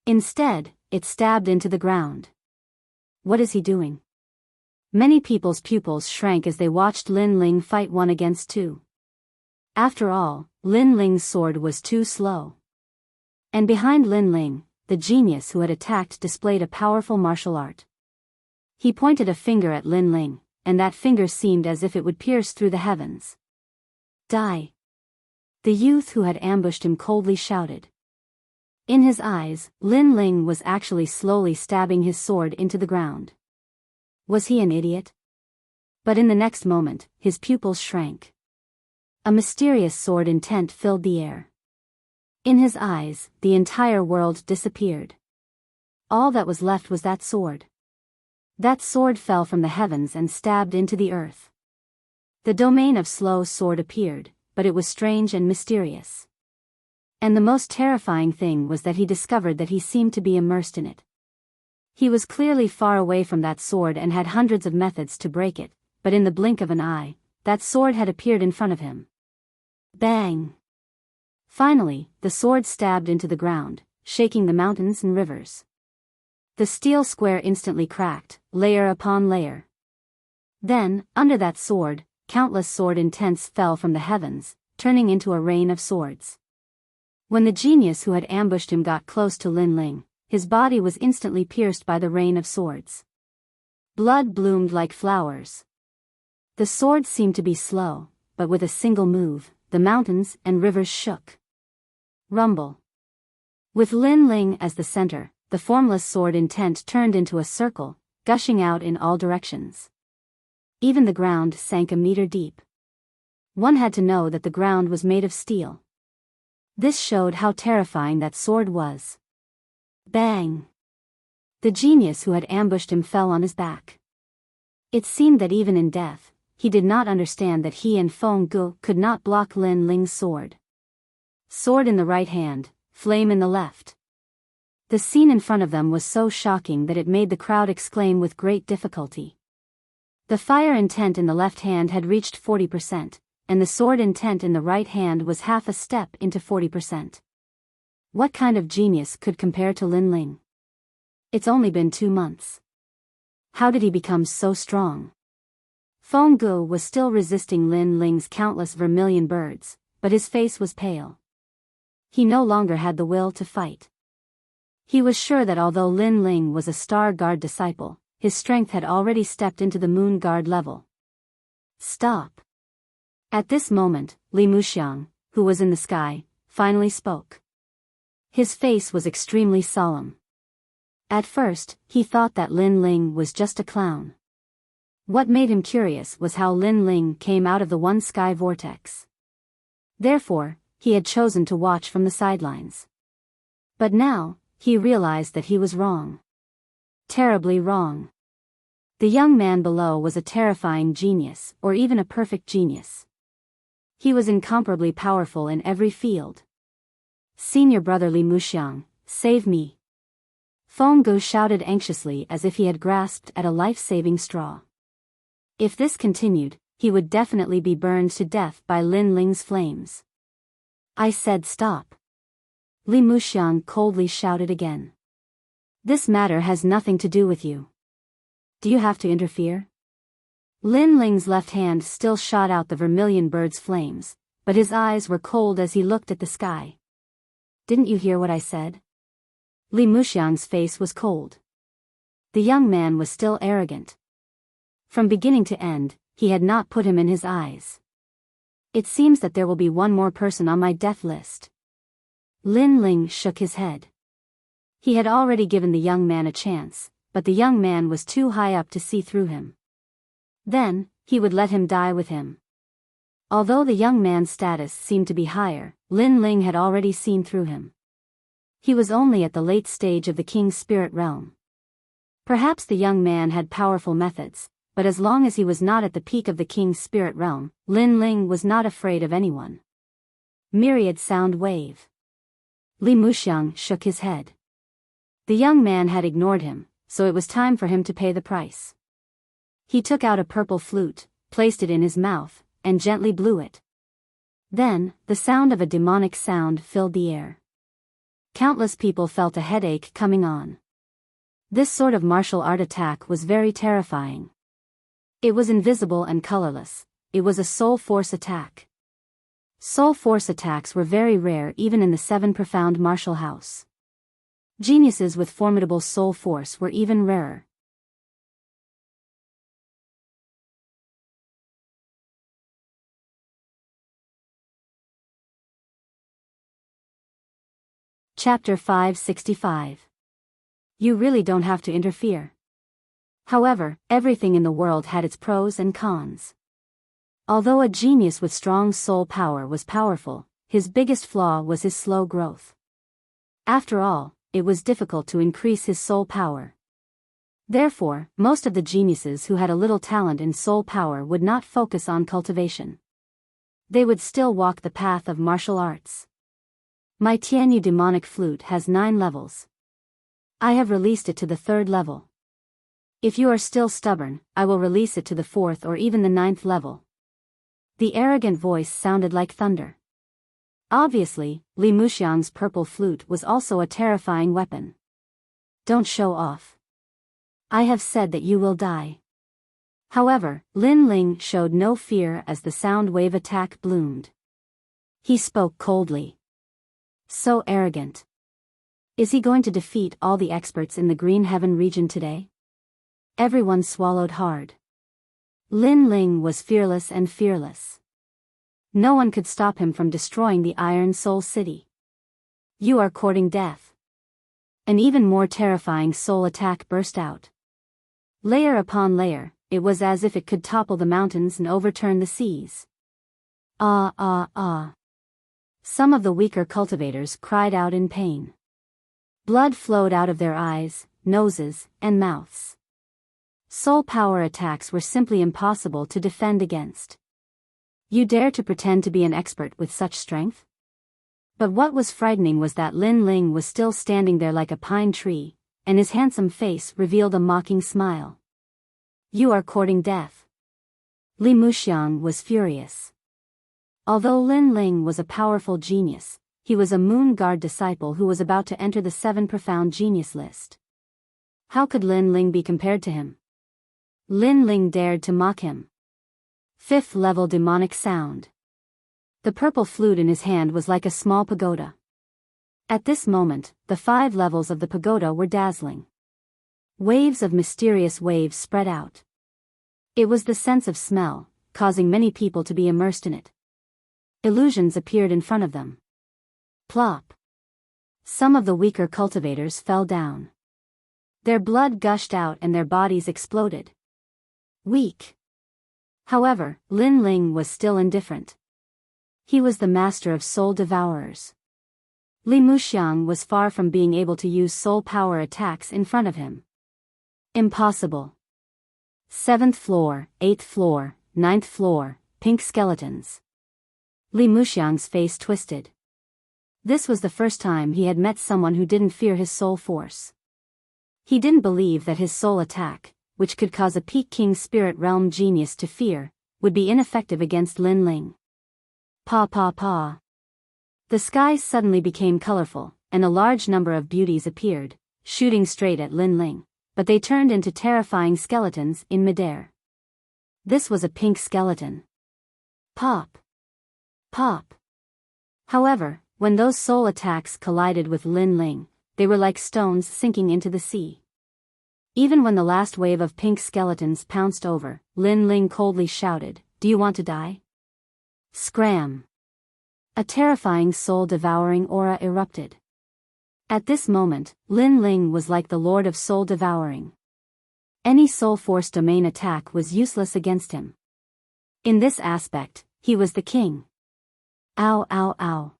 Instead, it stabbed into the ground. What is he doing? Many people's pupils shrank as they watched Lin Ling fight one against two. After all, Lin Ling's sword was too slow. And behind Lin Ling, the genius who had attacked displayed a powerful martial art. He pointed a finger at Lin Ling, and that finger seemed as if it would pierce through the heavens. Die! The youth who had ambushed him coldly shouted. In his eyes, Lin Ling was actually slowly stabbing his sword into the ground. Was he an idiot? But in the next moment, his pupils shrank. A mysterious sword intent filled the air. In his eyes, the entire world disappeared. All that was left was that sword. That sword fell from the heavens and stabbed into the earth. The domain of slow sword appeared, but it was strange and mysterious. And the most terrifying thing was that he discovered that he seemed to be immersed in it. He was clearly far away from that sword and had hundreds of methods to break it, but in the blink of an eye, that sword had appeared in front of him. Bang! Finally, the sword stabbed into the ground, shaking the mountains and rivers. The steel square instantly cracked, layer upon layer. Then, under that sword, countless sword intents fell from the heavens, turning into a rain of swords. When the genius who had ambushed him got close to Lin Ling, his body was instantly pierced by the rain of swords. Blood bloomed like flowers. The swords seemed to be slow, but with a single move, the mountains and rivers shook. Rumble. With Lin Ling as the center, the formless sword intent turned into a circle, gushing out in all directions. Even the ground sank a meter deep. One had to know that the ground was made of steel. This showed how terrifying that sword was. Bang! The genius who had ambushed him fell on his back. It seemed that even in death, he did not understand that he and Feng Gu could not block Lin Ling's sword. Sword in the right hand, flame in the left. The scene in front of them was so shocking that it made the crowd exclaim with great difficulty. The fire intent in the left hand had reached 40%, and the sword intent in the right hand was half a step into 40%. What kind of genius could compare to Lin Ling? It's only been 2 months. How did he become so strong? Feng Gu was still resisting Lin Ling's countless vermilion birds, but his face was pale. He no longer had the will to fight. He was sure that although Lin Ling was a Star Guard disciple, his strength had already stepped into the Moon Guard level. Stop. At this moment, Li Muxiang, who was in the sky, finally spoke. His face was extremely solemn. At first, he thought that Lin Ling was just a clown. What made him curious was how Lin Ling came out of the one sky vortex. Therefore, he had chosen to watch from the sidelines. But now, he realized that he was wrong. Terribly wrong. The young man below was a terrifying genius, or even a perfect genius. He was incomparably powerful in every field. Senior brother Li Muxiang, save me. Feng Gu shouted anxiously as if he had grasped at a life-saving straw. If this continued, he would definitely be burned to death by Lin Ling's flames. I said stop. Li Muxiang coldly shouted again. This matter has nothing to do with you. Do you have to interfere? Lin Ling's left hand still shot out the vermilion bird's flames, but his eyes were cold as he looked at the sky. Didn't you hear what I said? Li Muxiang's face was cold. The young man was still arrogant. From beginning to end, he had not put him in his eyes. It seems that there will be one more person on my death list. Lin Ling shook his head. He had already given the young man a chance, but the young man was too high up to see through him. Then, he would let him die with him. Although the young man's status seemed to be higher, Lin Ling had already seen through him. He was only at the late stage of the king's spirit realm. Perhaps the young man had powerful methods, but as long as he was not at the peak of the king's spirit realm, Lin Ling was not afraid of anyone. Myriad sound wave. Li Muxiang shook his head. The young man had ignored him, so it was time for him to pay the price. He took out a purple flute, placed it in his mouth, and gently blew it. Then, the sound of a demonic sound filled the air. Countless people felt a headache coming on. This sort of martial art attack was very terrifying. It was invisible and colorless. It was a soul force attack. Soul force attacks were very rare even in the 7 profound martial house. Geniuses with formidable soul force were even rarer. Chapter 565. You really don't have to interfere. However, everything in the world had its pros and cons. Although a genius with strong soul power was powerful, his biggest flaw was his slow growth. After all, it was difficult to increase his soul power. Therefore, most of the geniuses who had a little talent in soul power would not focus on cultivation. They would still walk the path of martial arts. My Tianyu demonic flute has 9 levels. I have released it to the 3rd level. If you are still stubborn, I will release it to the 4th or even the 9th level. The arrogant voice sounded like thunder. Obviously, Li Muxiang's purple flute was also a terrifying weapon. Don't show off. I have said that you will die. However, Lin Ling showed no fear as the sound wave attack bloomed. He spoke coldly. So arrogant. Is he going to defeat all the experts in the Green Heaven region today? Everyone swallowed hard. Lin Ling was fearless and fearless. No one could stop him from destroying the Iron Soul City. You are courting death. An even more terrifying soul attack burst out. Layer upon layer, it was as if it could topple the mountains and overturn the seas. Ah ah ah. Some of the weaker cultivators cried out in pain. Blood flowed out of their eyes, noses, and mouths. Soul power attacks were simply impossible to defend against. You dare to pretend to be an expert with such strength? But what was frightening was that Lin Ling was still standing there like a pine tree, and his handsome face revealed a mocking smile. You are courting death. Li Muxiang was furious. Although Lin Ling was a powerful genius, he was a Moon Guard disciple who was about to enter the 7 profound genius list. How could Lin Ling be compared to him? Lin Ling dared to mock him. 5th level demonic sound. The purple flute in his hand was like a small pagoda. At this moment, the 5 levels of the pagoda were dazzling. Waves of mysterious waves spread out. It was the sense of smell, causing many people to be immersed in it. Illusions appeared in front of them. Plop. Some of the weaker cultivators fell down. Their blood gushed out and their bodies exploded. Weak. However, Lin Ling was still indifferent. He was the master of soul devourers. Li Muxiang was far from being able to use soul power attacks in front of him. Impossible. 7th floor, 8th floor, 9th floor, pink skeletons. Li Muxiang's face twisted. This was the first time he had met someone who didn't fear his soul force. He didn't believe that his soul attack, which could cause a Peak King Spirit Realm genius to fear, would be ineffective against Lin Ling. Pa pa pa. The skies suddenly became colorful, and a large number of beauties appeared, shooting straight at Lin Ling, but they turned into terrifying skeletons in midair. This was a pink skeleton. Pop. Pop. However, when those soul attacks collided with Lin Ling, they were like stones sinking into the sea. Even when the last wave of pink skeletons pounced over, Lin Ling coldly shouted, "Do you want to die?" Scram! A terrifying soul-devouring aura erupted. At this moment, Lin Ling was like the Lord of Soul Devouring. Any Soul Force domain attack was useless against him. In this aspect, he was the king. Ow ow ow.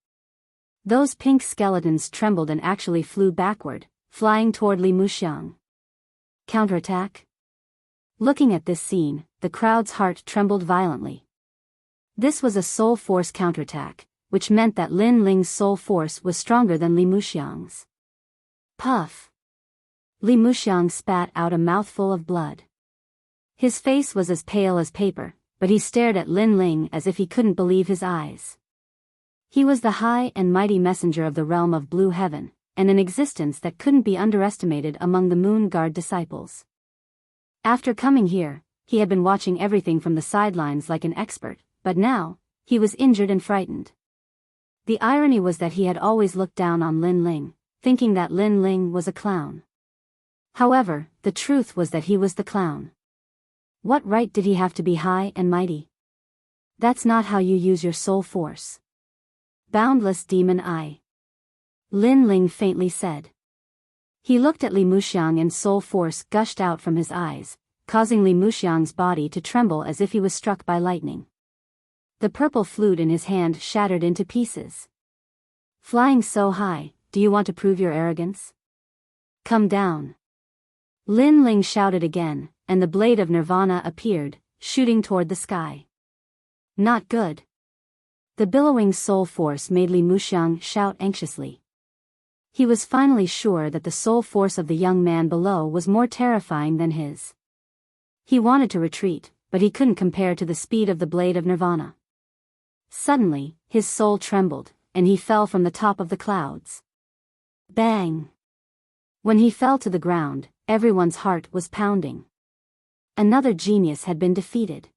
Those pink skeletons trembled and actually flew backward, flying toward Li Muxiang. Counterattack? Looking at this scene, the crowd's heart trembled violently. This was a soul force counterattack, which meant that Lin Ling's soul force was stronger than Li Muxiang's. Puff! Li Muxiang spat out a mouthful of blood. His face was as pale as paper, but he stared at Lin Ling as if he couldn't believe his eyes. He was the high and mighty messenger of the realm of Blue Heaven, and an existence that couldn't be underestimated among the Moon Guard disciples. After coming here, he had been watching everything from the sidelines like an expert, but now, he was injured and frightened. The irony was that he had always looked down on Lin Ling, thinking that Lin Ling was a clown. However, the truth was that he was the clown. What right did he have to be high and mighty? That's not how you use your soul force. Boundless demon eye. Lin Ling faintly said. He looked at Li Muxiang and soul force gushed out from his eyes, causing Li Muxiang's body to tremble as if he was struck by lightning. The purple flute in his hand shattered into pieces. Flying so high, do you want to prove your arrogance? Come down. Lin Ling shouted again, and the blade of Nirvana appeared, shooting toward the sky. Not good. The billowing soul force made Li Muxiang shout anxiously. He was finally sure that the soul force of the young man below was more terrifying than his. He wanted to retreat, but he couldn't compare to the speed of the blade of Nirvana. Suddenly, his soul trembled, and he fell from the top of the clouds. Bang! When he fell to the ground, everyone's heart was pounding. Another genius had been defeated.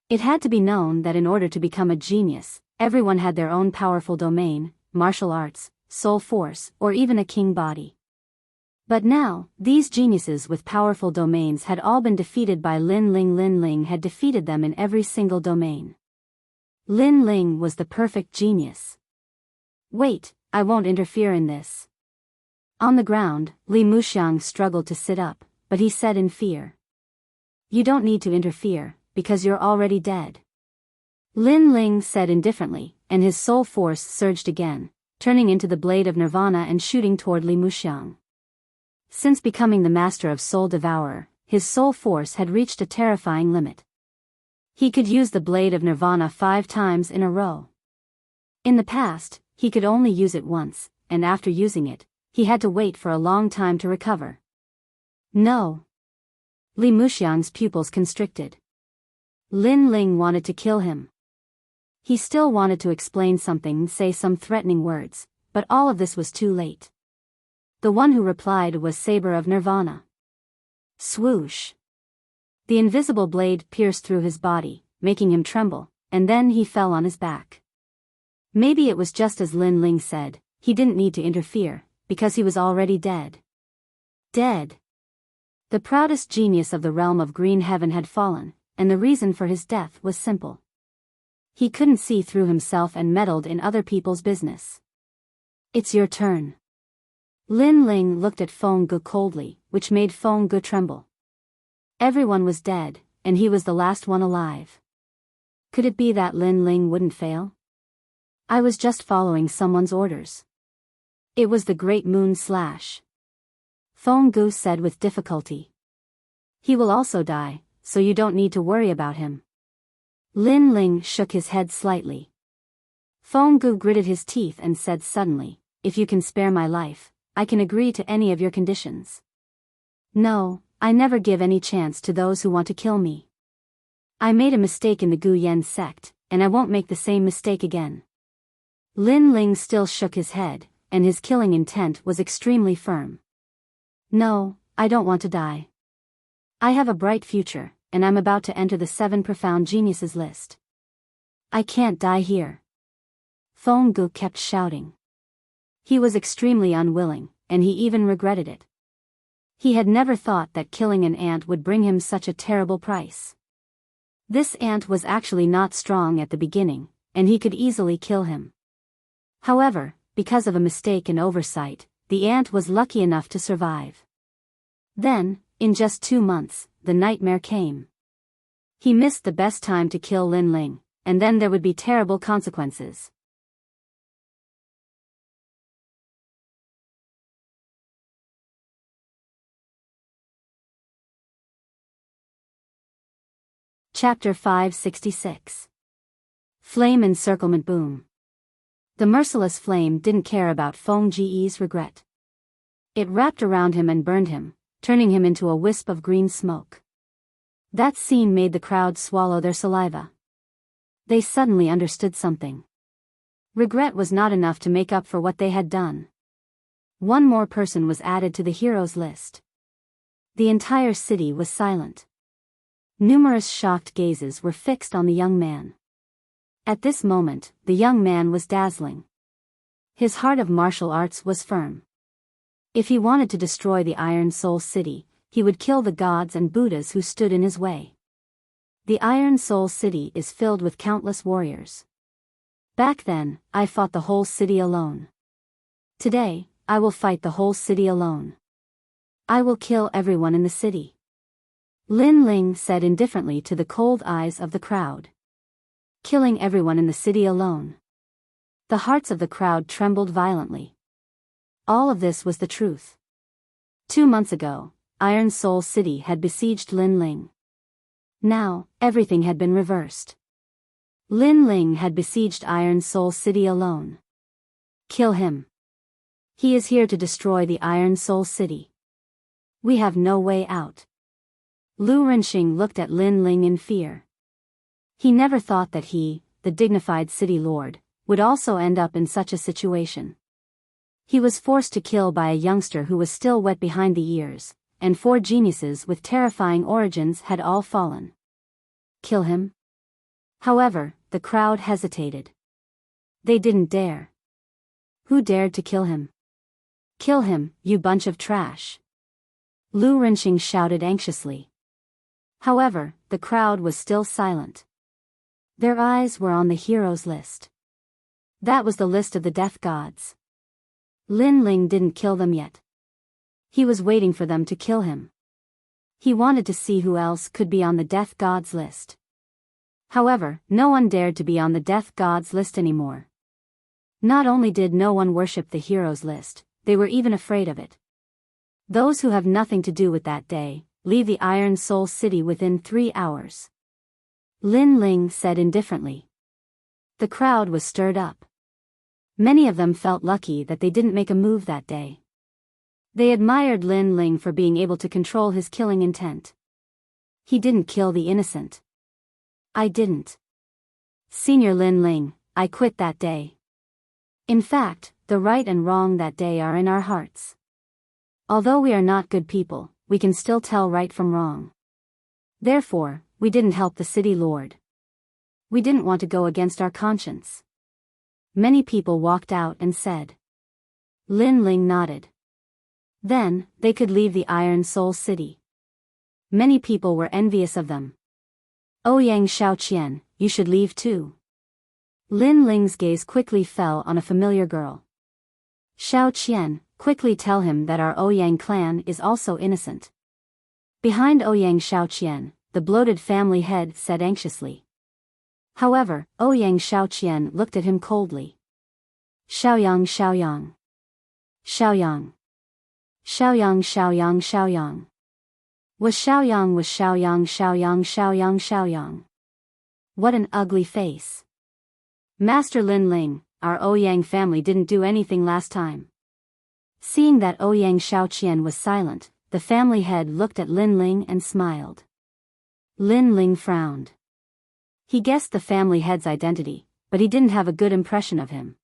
It had to be known that in order to become a genius, everyone had their own powerful domain, martial arts, soul force, or even a king body. But now, these geniuses with powerful domains had all been defeated by Lin Ling. Lin Ling had defeated them in every single domain. Lin Ling was the perfect genius. Wait, I won't interfere in this. On the ground, Li Muxiang struggled to sit up, but he said in fear. You don't need to interfere, because you're already dead. Lin Ling said indifferently, and his soul force surged again, turning into the blade of Nirvana and shooting toward Li Muxiang. Since becoming the master of Soul Devourer, his soul force had reached a terrifying limit. He could use the blade of Nirvana 5 times in a row. In the past, he could only use it once, and after using it, he had to wait for a long time to recover. No. Li Muxiang's pupils constricted. Lin Ling wanted to kill him. He still wanted to explain something, say some threatening words, but all of this was too late. The one who replied was Saber of Nirvana. Swoosh! The invisible blade pierced through his body, making him tremble, and then he fell on his back. Maybe it was just as Lin Ling said, he didn't need to interfere, because he was already dead. Dead! The proudest genius of the realm of Green Heaven had fallen, and the reason for his death was simple. He couldn't see through himself and meddled in other people's business. It's your turn. Lin Ling looked at Feng Gu coldly, which made Feng Gu tremble. Everyone was dead, and he was the last one alive. Could it be that Lin Ling wouldn't fail? I was just following someone's orders. It was the Great Moon Slash. Feng Gu said with difficulty. He will also die, so you don't need to worry about him. Lin Ling shook his head slightly. Feng Gu gritted his teeth and said suddenly, if you can spare my life, I can agree to any of your conditions. No, I never give any chance to those who want to kill me. I made a mistake in the Gu Yen sect, and I won't make the same mistake again. Lin Ling still shook his head, and his killing intent was extremely firm. No, I don't want to die. I have a bright future, and I'm about to enter the 7 profound geniuses list. I can't die here. Feng Gu kept shouting. He was extremely unwilling, and he even regretted it. He had never thought that killing an ant would bring him such a terrible price. This ant was actually not strong at the beginning, and he could easily kill him. However, because of a mistake and oversight, the ant was lucky enough to survive. Then, in just 2 months, the nightmare came. He missed the best time to kill Lin Ling, and then there would be terrible consequences. Chapter 566. Flame Encirclement Boom. The merciless flame didn't care about Feng Ji's regret. It wrapped around him and burned him, turning him into a wisp of green smoke. That scene made the crowd swallow their saliva. They suddenly understood something. Regret was not enough to make up for what they had done. One more person was added to the heroes list. The entire city was silent. Numerous shocked gazes were fixed on the young man. At this moment, the young man was dazzling. His heart of martial arts was firm. If he wanted to destroy the Iron Soul City, he would kill the gods and Buddhas who stood in his way. The Iron Soul City is filled with countless warriors. Back then, I fought the whole city alone. Today, I will fight the whole city alone. I will kill everyone in the city. Lin Ling said indifferently to the cold eyes of the crowd. Killing everyone in the city alone. The hearts of the crowd trembled violently. All of this was the truth. 2 months ago, Iron Soul City had besieged Lin Ling. Now, everything had been reversed. Lin Ling had besieged Iron Soul City alone. Kill him. He is here to destroy the Iron Soul City. We have no way out. Lu Renxing looked at Lin Ling in fear. He never thought that he, the dignified city lord, would also end up in such a situation. He was forced to kill by a youngster who was still wet behind the ears, and 4 geniuses with terrifying origins had all fallen. Kill him? However, the crowd hesitated. They didn't dare. Who dared to kill him? Kill him, you bunch of trash! Lu Renxing shouted anxiously. However, the crowd was still silent. Their eyes were on the heroes list. That was the list of the death gods. Lin Ling didn't kill them yet. He was waiting for them to kill him. He wanted to see who else could be on the death gods list. However, no one dared to be on the death gods list anymore. Not only did no one worship the heroes list, they were even afraid of it. Those who have nothing to do with that day, leave the Iron Soul City within 3 hours. Lin Ling said indifferently. The crowd was stirred up. Many of them felt lucky that they didn't make a move that day. They admired Lin Ling for being able to control his killing intent. He didn't kill the innocent. I didn't. Senior Lin Ling, I quit that day. In fact, the right and wrong that day are in our hearts. Although we are not good people, we can still tell right from wrong. Therefore, we didn't help the city lord. We didn't want to go against our conscience. Many people walked out and said. Lin Ling nodded. Then, they could leave the Iron Soul City. Many people were envious of them. Ouyang Xiaoqian, you should leave too. Lin Ling's gaze quickly fell on a familiar girl. Xiaoqian, quickly tell him that our Ouyang clan is also innocent. Behind Ouyang Xiaoqian, the bloated family head said anxiously. However, Ouyang Xiaoqian looked at him coldly. Xiaoyang Xiaoyang. Xiaoyang. Xiaoyang Xiaoyang Xiaoyang. Was Xiaoyang Xiaoyang Xiaoyang. What an ugly face. Master Lin Ling, our Ouyang family didn't do anything last time. Seeing that Ouyang Xiaoqian was silent, the family head looked at Lin Ling and smiled. Lin Ling frowned. He guessed the family head's identity, but he didn't have a good impression of him.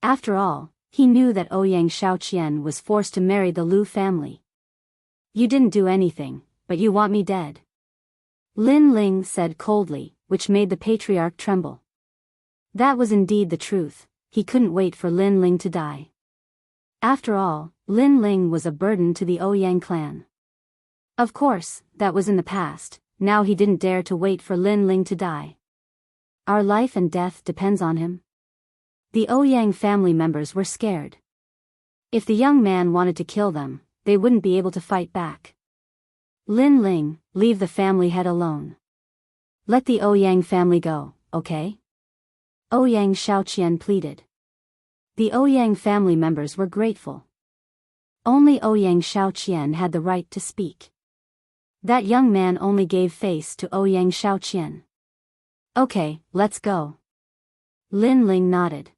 After all, he knew that Ouyang Xiaoqian was forced to marry the Lu family. You didn't do anything, but you want me dead. Lin Ling said coldly, which made the patriarch tremble. That was indeed the truth, he couldn't wait for Lin Ling to die. After all, Lin Ling was a burden to the Ouyang clan. Of course, that was in the past, now he didn't dare to wait for Lin Ling to die. Our life and death depends on him. The Ouyang family members were scared. If the young man wanted to kill them, they wouldn't be able to fight back. Lin Ling, leave the family head alone. Let the Ouyang family go, okay? Ouyang Xiaoqian pleaded. The Ouyang family members were grateful. Only Ouyang Xiaoqian had the right to speak. That young man only gave face to Ouyang Xiaoqian. Okay, let's go. Lin Ling nodded.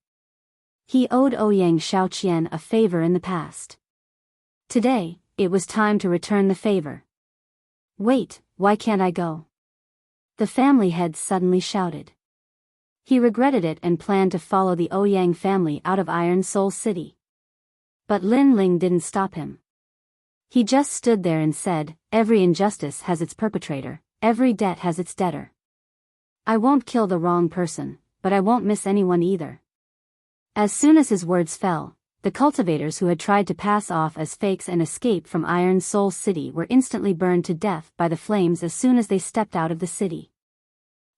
He owed Ouyang Xiaoqian a favor in the past. Today, it was time to return the favor. Wait, why can't I go? The family head suddenly shouted. He regretted it and planned to follow the Ouyang family out of Iron Soul City. But Lin Ling didn't stop him. He just stood there and said, every injustice has its perpetrator, every debt has its debtor. I won't kill the wrong person, but I won't miss anyone either. As soon as his words fell, the cultivators who had tried to pass off as fakes and escape from Iron Soul City were instantly burned to death by the flames as soon as they stepped out of the city.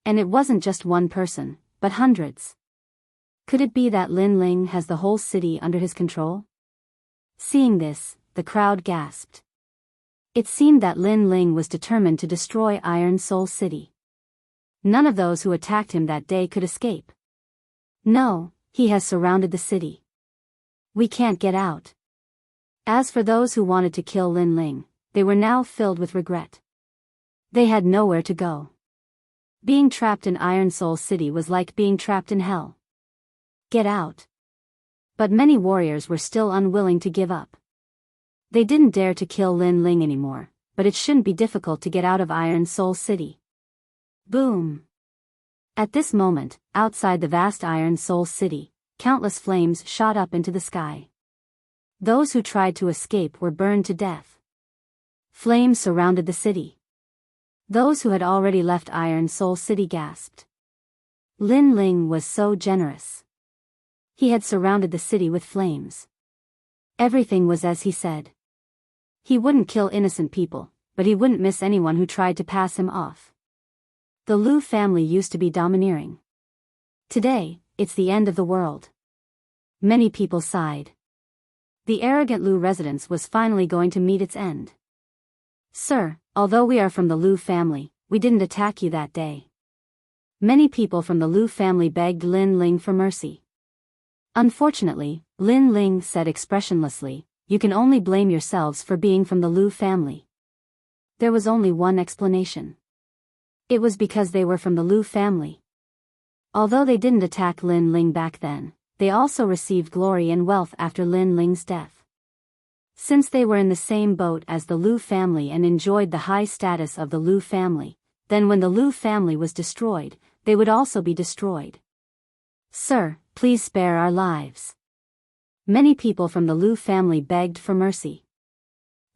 And it wasn't just one person, but hundreds. Could it be that Lin Ling has the whole city under his control? Seeing this, the crowd gasped. It seemed that Lin Ling was determined to destroy Iron Soul City. None of those who attacked him that day could escape. No, he has surrounded the city. We can't get out. As for those who wanted to kill Lin Ling, they were now filled with regret. They had nowhere to go. Being trapped in Iron Soul City was like being trapped in hell. Get out. But many warriors were still unwilling to give up. They didn't dare to kill Lin Ling anymore, but it shouldn't be difficult to get out of Iron Soul City. Boom! At this moment, outside the vast Iron Soul City, countless flames shot up into the sky. Those who tried to escape were burned to death. Flames surrounded the city. Those who had already left Iron Soul City gasped. Lin Ling was so generous. He had surrounded the city with flames. Everything was as he said. He wouldn't kill innocent people, but he wouldn't miss anyone who tried to pass him off. The Lu family used to be domineering. Today, it's the end of the world. Many people sighed. The arrogant Lu residence was finally going to meet its end. Sir, although we are from the Lu family, we didn't attack you that day. Many people from the Lu family begged Lin Ling for mercy. Unfortunately, Lin Ling said expressionlessly, "You can only blame yourselves for being from the Lu family." There was only one explanation. It was because they were from the Lu family. Although they didn't attack Lin Ling back then, they also received glory and wealth after Lin Ling's death. Since they were in the same boat as the Lu family and enjoyed the high status of the Lu family, then when the Lu family was destroyed, they would also be destroyed. "Sir, please spare our lives." Many people from the Lu family begged for mercy.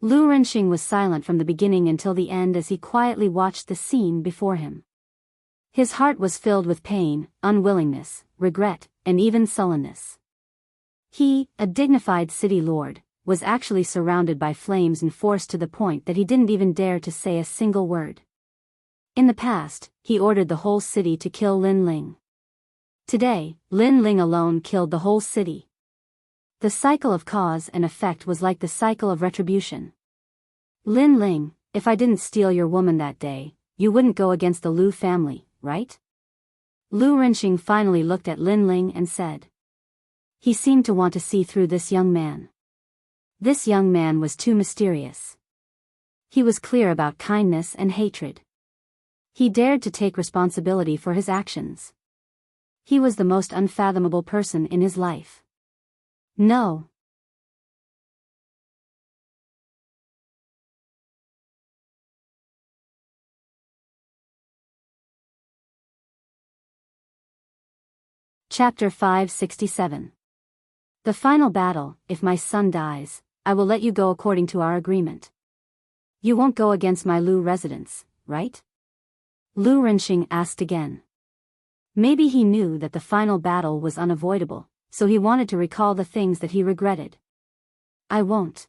Lu Renxing was silent from the beginning until the end as he quietly watched the scene before him. His heart was filled with pain, unwillingness, regret, and even sullenness. He, a dignified city lord, was actually surrounded by flames and forced to the point that he didn't even dare to say a single word. In the past, he ordered the whole city to kill Lin Ling. Today, Lin Ling alone killed the whole city. The cycle of cause and effect was like the cycle of retribution. "Lin Ling, if I didn't steal your woman that day, you wouldn't go against the Lu family, right?" Lu Renxing finally looked at Lin Ling and said. He seemed to want to see through this young man. This young man was too mysterious. He was clear about kindness and hatred. He dared to take responsibility for his actions. He was the most unfathomable person in his life. No. Chapter 567. The final battle. If my son dies, I will let you go according to our agreement. You won't go against my Lu residents, right? Lu Renxing asked again. Maybe he knew that the final battle was unavoidable, so he wanted to recall the things that he regretted. "I won't."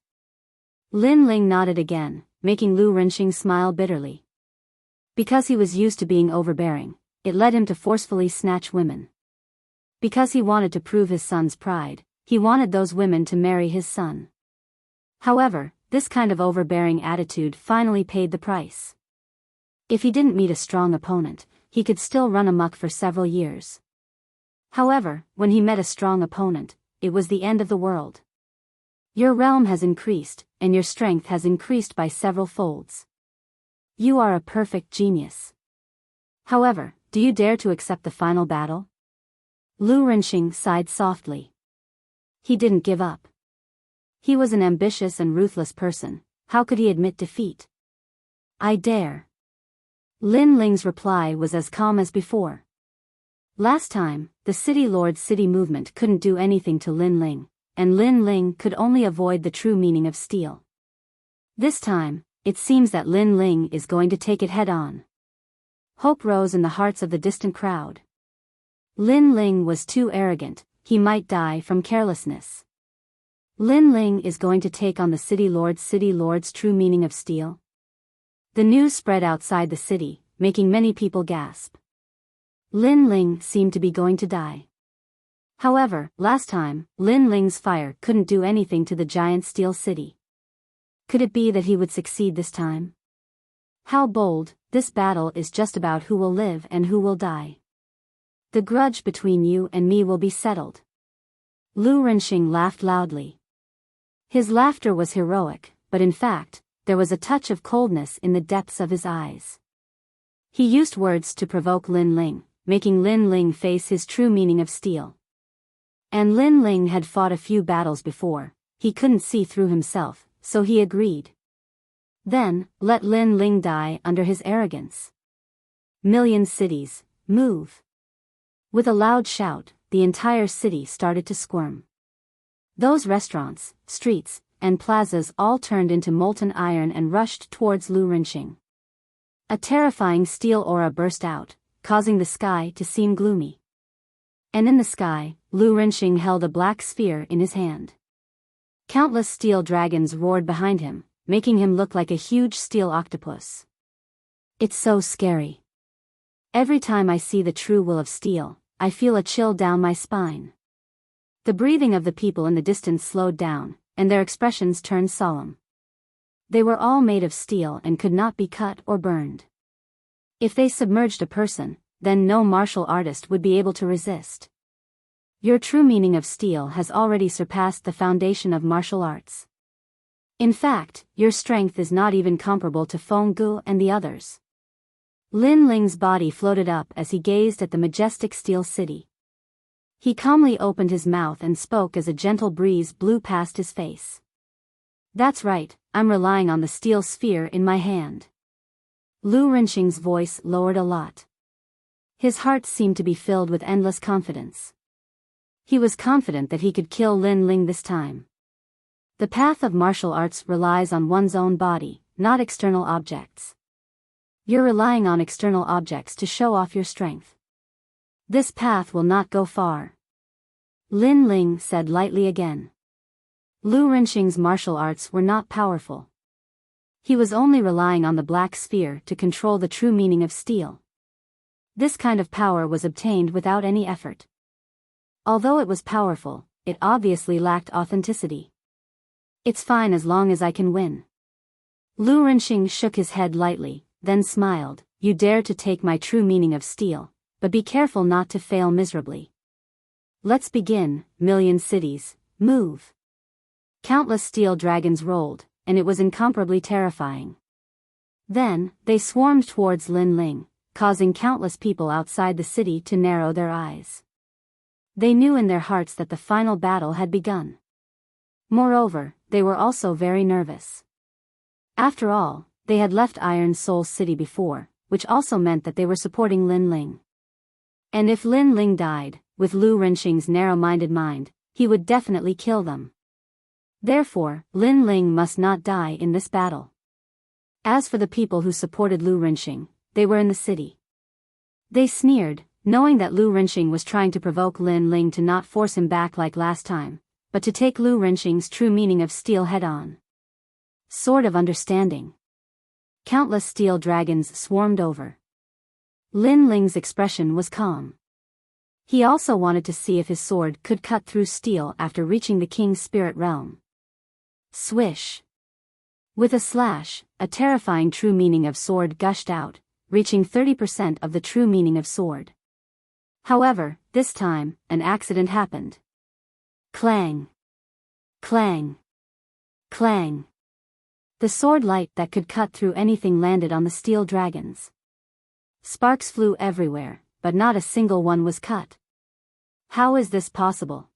Lin Ling nodded again, making Lu Renxing smile bitterly. Because he was used to being overbearing, it led him to forcefully snatch women. Because he wanted to prove his son's pride, he wanted those women to marry his son. However, this kind of overbearing attitude finally paid the price. If he didn't meet a strong opponent, he could still run amok for several years. However, when he met a strong opponent, it was the end of the world. Your realm has increased, and your strength has increased by several folds. You are a perfect genius. However, do you dare to accept the final battle? Lu Renxing sighed softly. He didn't give up. He was an ambitious and ruthless person. How could he admit defeat? "I dare." Lin Ling's reply was as calm as before. Last time, the City Lord's city movement couldn't do anything to Lin Ling, and Lin Ling could only avoid the true meaning of steel. This time, it seems that Lin Ling is going to take it head-on. Hope rose in the hearts of the distant crowd. Lin Ling was too arrogant, he might die from carelessness. Lin Ling is going to take on the City Lord's true meaning of steel. The news spread outside the city, making many people gasp. Lin Ling seemed to be going to die. However, last time, Lin Ling's fire couldn't do anything to the giant steel city. Could it be that he would succeed this time? How bold, this battle is just about who will live and who will die. The grudge between you and me will be settled. Lu Renxing laughed loudly. His laughter was heroic, but in fact, there was a touch of coldness in the depths of his eyes. He used words to provoke Lin Ling, making Lin Ling face his true meaning of steel. And Lin Ling had fought a few battles before. He couldn't see through himself, so he agreed. Then, let Lin Ling die under his arrogance. Million cities, move. With a loud shout, the entire city started to squirm. Those restaurants, streets, and plazas all turned into molten iron and rushed towards Lu Rinxing. A terrifying steel aura burst out, causing the sky to seem gloomy. And in the sky, Lu Rinxing held a black sphere in his hand. Countless steel dragons roared behind him, making him look like a huge steel octopus. It's so scary. Every time I see the true will of steel, I feel a chill down my spine. The breathing of the people in the distance slowed down, and their expressions turned solemn. They were all made of steel and could not be cut or burned. If they submerged a person, then no martial artist would be able to resist. Your true meaning of steel has already surpassed the foundation of martial arts. In fact, your strength is not even comparable to Feng Gu and the others. Lin Ling's body floated up as he gazed at the majestic steel city. He calmly opened his mouth and spoke as a gentle breeze blew past his face. That's right, I'm relying on the steel sphere in my hand. Lu Rinxing's voice lowered a lot. His heart seemed to be filled with endless confidence. He was confident that he could kill Lin Ling this time. The path of martial arts relies on one's own body, not external objects. You're relying on external objects to show off your strength. This path will not go far. Lin Ling said lightly again. Lu Rinxing's martial arts were not powerful. He was only relying on the black sphere to control the true meaning of steel. This kind of power was obtained without any effort. Although it was powerful, it obviously lacked authenticity. It's fine as long as I can win. Lu Rinxing shook his head lightly, then smiled. You dare to take my true meaning of steel, but be careful not to fail miserably. Let's begin, million cities, move. Countless steel dragons rolled, and it was incomparably terrifying. Then, they swarmed towards Lin Ling, causing countless people outside the city to narrow their eyes. They knew in their hearts that the final battle had begun. Moreover, they were also very nervous. After all, they had left Iron Soul City before, which also meant that they were supporting Lin Ling. And if Lin Ling died, with Lu Rinxing's narrow-minded mind, he would definitely kill them. Therefore, Lin Ling must not die in this battle. As for the people who supported Lu Rinxing, they were in the city. They sneered, knowing that Lu Rinxing was trying to provoke Lin Ling to not force him back like last time, but to take Lu Rinxing's true meaning of steel head-on. Sword of Understanding. Countless steel dragons swarmed over. Lin Ling's expression was calm. He also wanted to see if his sword could cut through steel after reaching the king's spirit realm. Swish. With a slash, a terrifying true meaning of sword gushed out, reaching 30% of the true meaning of sword. However, this time, an accident happened. Clang. Clang. Clang. The sword light that could cut through anything landed on the steel dragons. Sparks flew everywhere, but not a single one was cut. How is this possible?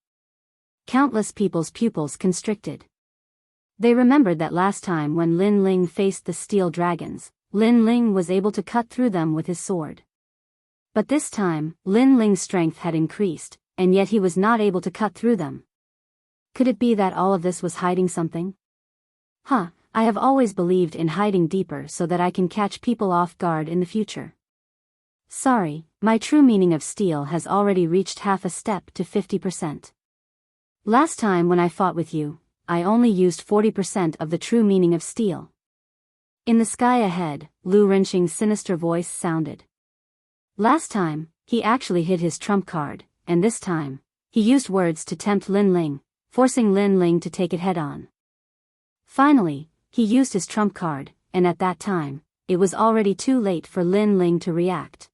Countless people's pupils constricted. They remembered that last time when Lin Ling faced the steel dragons, Lin Ling was able to cut through them with his sword. But this time, Lin Ling's strength had increased, and yet he was not able to cut through them. Could it be that all of this was hiding something? I have always believed in hiding deeper so that I can catch people off guard in the future. Sorry, my true meaning of steel has already reached half a step to 50%. Last time when I fought with you, I only used 40% of the true meaning of steel. In the sky ahead, Lu Rinxing's sinister voice sounded. Last time, he actually hid his trump card, and this time, he used words to tempt Lin Ling, forcing Lin Ling to take it head-on. Finally, he used his trump card, and at that time, it was already too late for Lin Ling to react.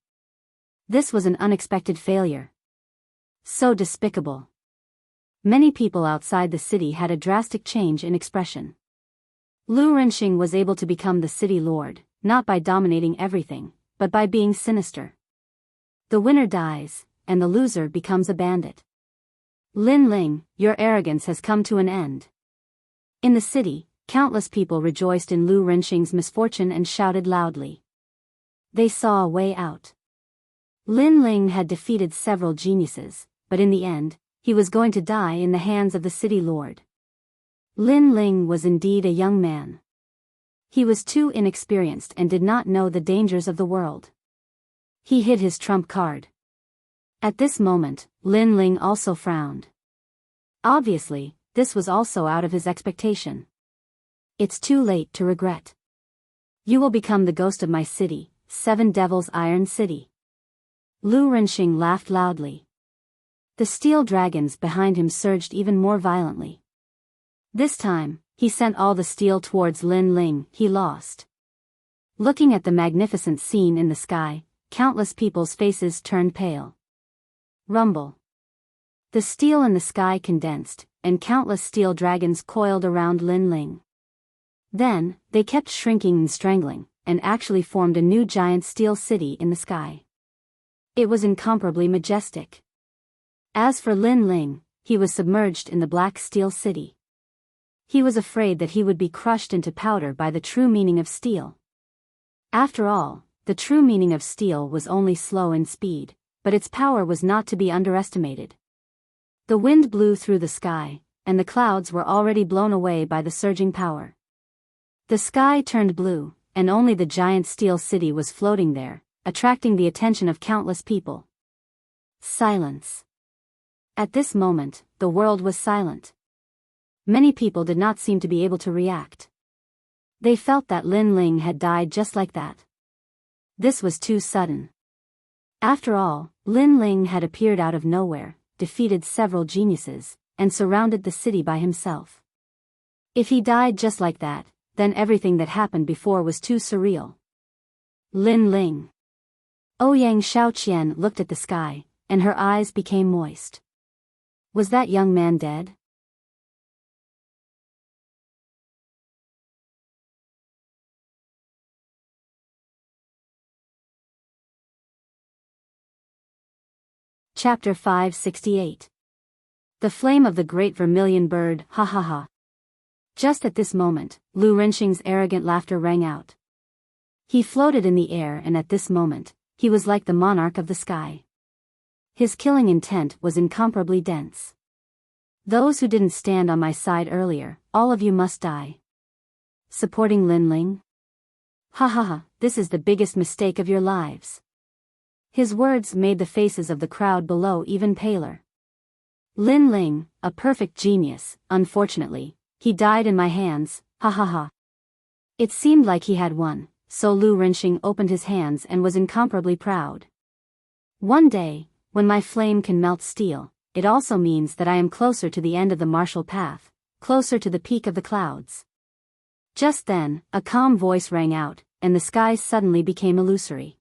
This was an unexpected failure. So despicable. Many people outside the city had a drastic change in expression. Lu Rinxing was able to become the city lord, not by dominating everything, but by being sinister. The winner dies, and the loser becomes a bandit. Lin Ling, your arrogance has come to an end. In the city, countless people rejoiced in Lu Renxing's misfortune and shouted loudly. They saw a way out. Lin Ling had defeated several geniuses, but in the end, he was going to die in the hands of the city lord. Lin Ling was indeed a young man. He was too inexperienced and did not know the dangers of the world. He hid his trump card. At this moment, Lin Ling also frowned. Obviously, this was also out of his expectation. It's too late to regret. You will become the ghost of my city, Seven Devils Iron City. Lu Renxing laughed loudly. The steel dragons behind him surged even more violently. This time, he sent all the steel towards Lin Ling. He lost. Looking at the magnificent scene in the sky, countless people's faces turned pale. Rumble. The steel in the sky condensed, and countless steel dragons coiled around Lin Ling. Then, they kept shrinking and strangling, and actually formed a new giant steel city in the sky. It was incomparably majestic. As for Lin Ling, he was submerged in the black steel city. He was afraid that he would be crushed into powder by the true meaning of steel. After all, the true meaning of steel was only slow in speed, but its power was not to be underestimated. The wind blew through the sky, and the clouds were already blown away by the surging power. The sky turned blue, and only the giant steel city was floating there, attracting the attention of countless people. Silence. At this moment, the world was silent. Many people did not seem to be able to react. They felt that Lin Ling had died just like that. This was too sudden. After all, Lin Ling had appeared out of nowhere, defeated several geniuses, and surrounded the city by himself. If he died just like that, then everything that happened before was too surreal. Lin Ling. Ouyang Shaoqian looked at the sky, and her eyes became moist. Was that young man dead? Chapter 568. The Flame of the Great Vermilion Bird, ha ha ha. Just at this moment, Lu Renxing's arrogant laughter rang out. He floated in the air, and at this moment, he was like the monarch of the sky. His killing intent was incomparably dense. Those who didn't stand on my side earlier, all of you must die. Supporting Lin Ling? Ha ha ha, this is the biggest mistake of your lives. His words made the faces of the crowd below even paler. Lin Ling, a perfect genius, unfortunately, he died in my hands, ha ha ha. It seemed like he had won, so Lu Renxing opened his hands and was incomparably proud. One day, when my flame can melt steel, it also means that I am closer to the end of the martial path, closer to the peak of the clouds. Just then, a calm voice rang out, and the sky suddenly became illusory.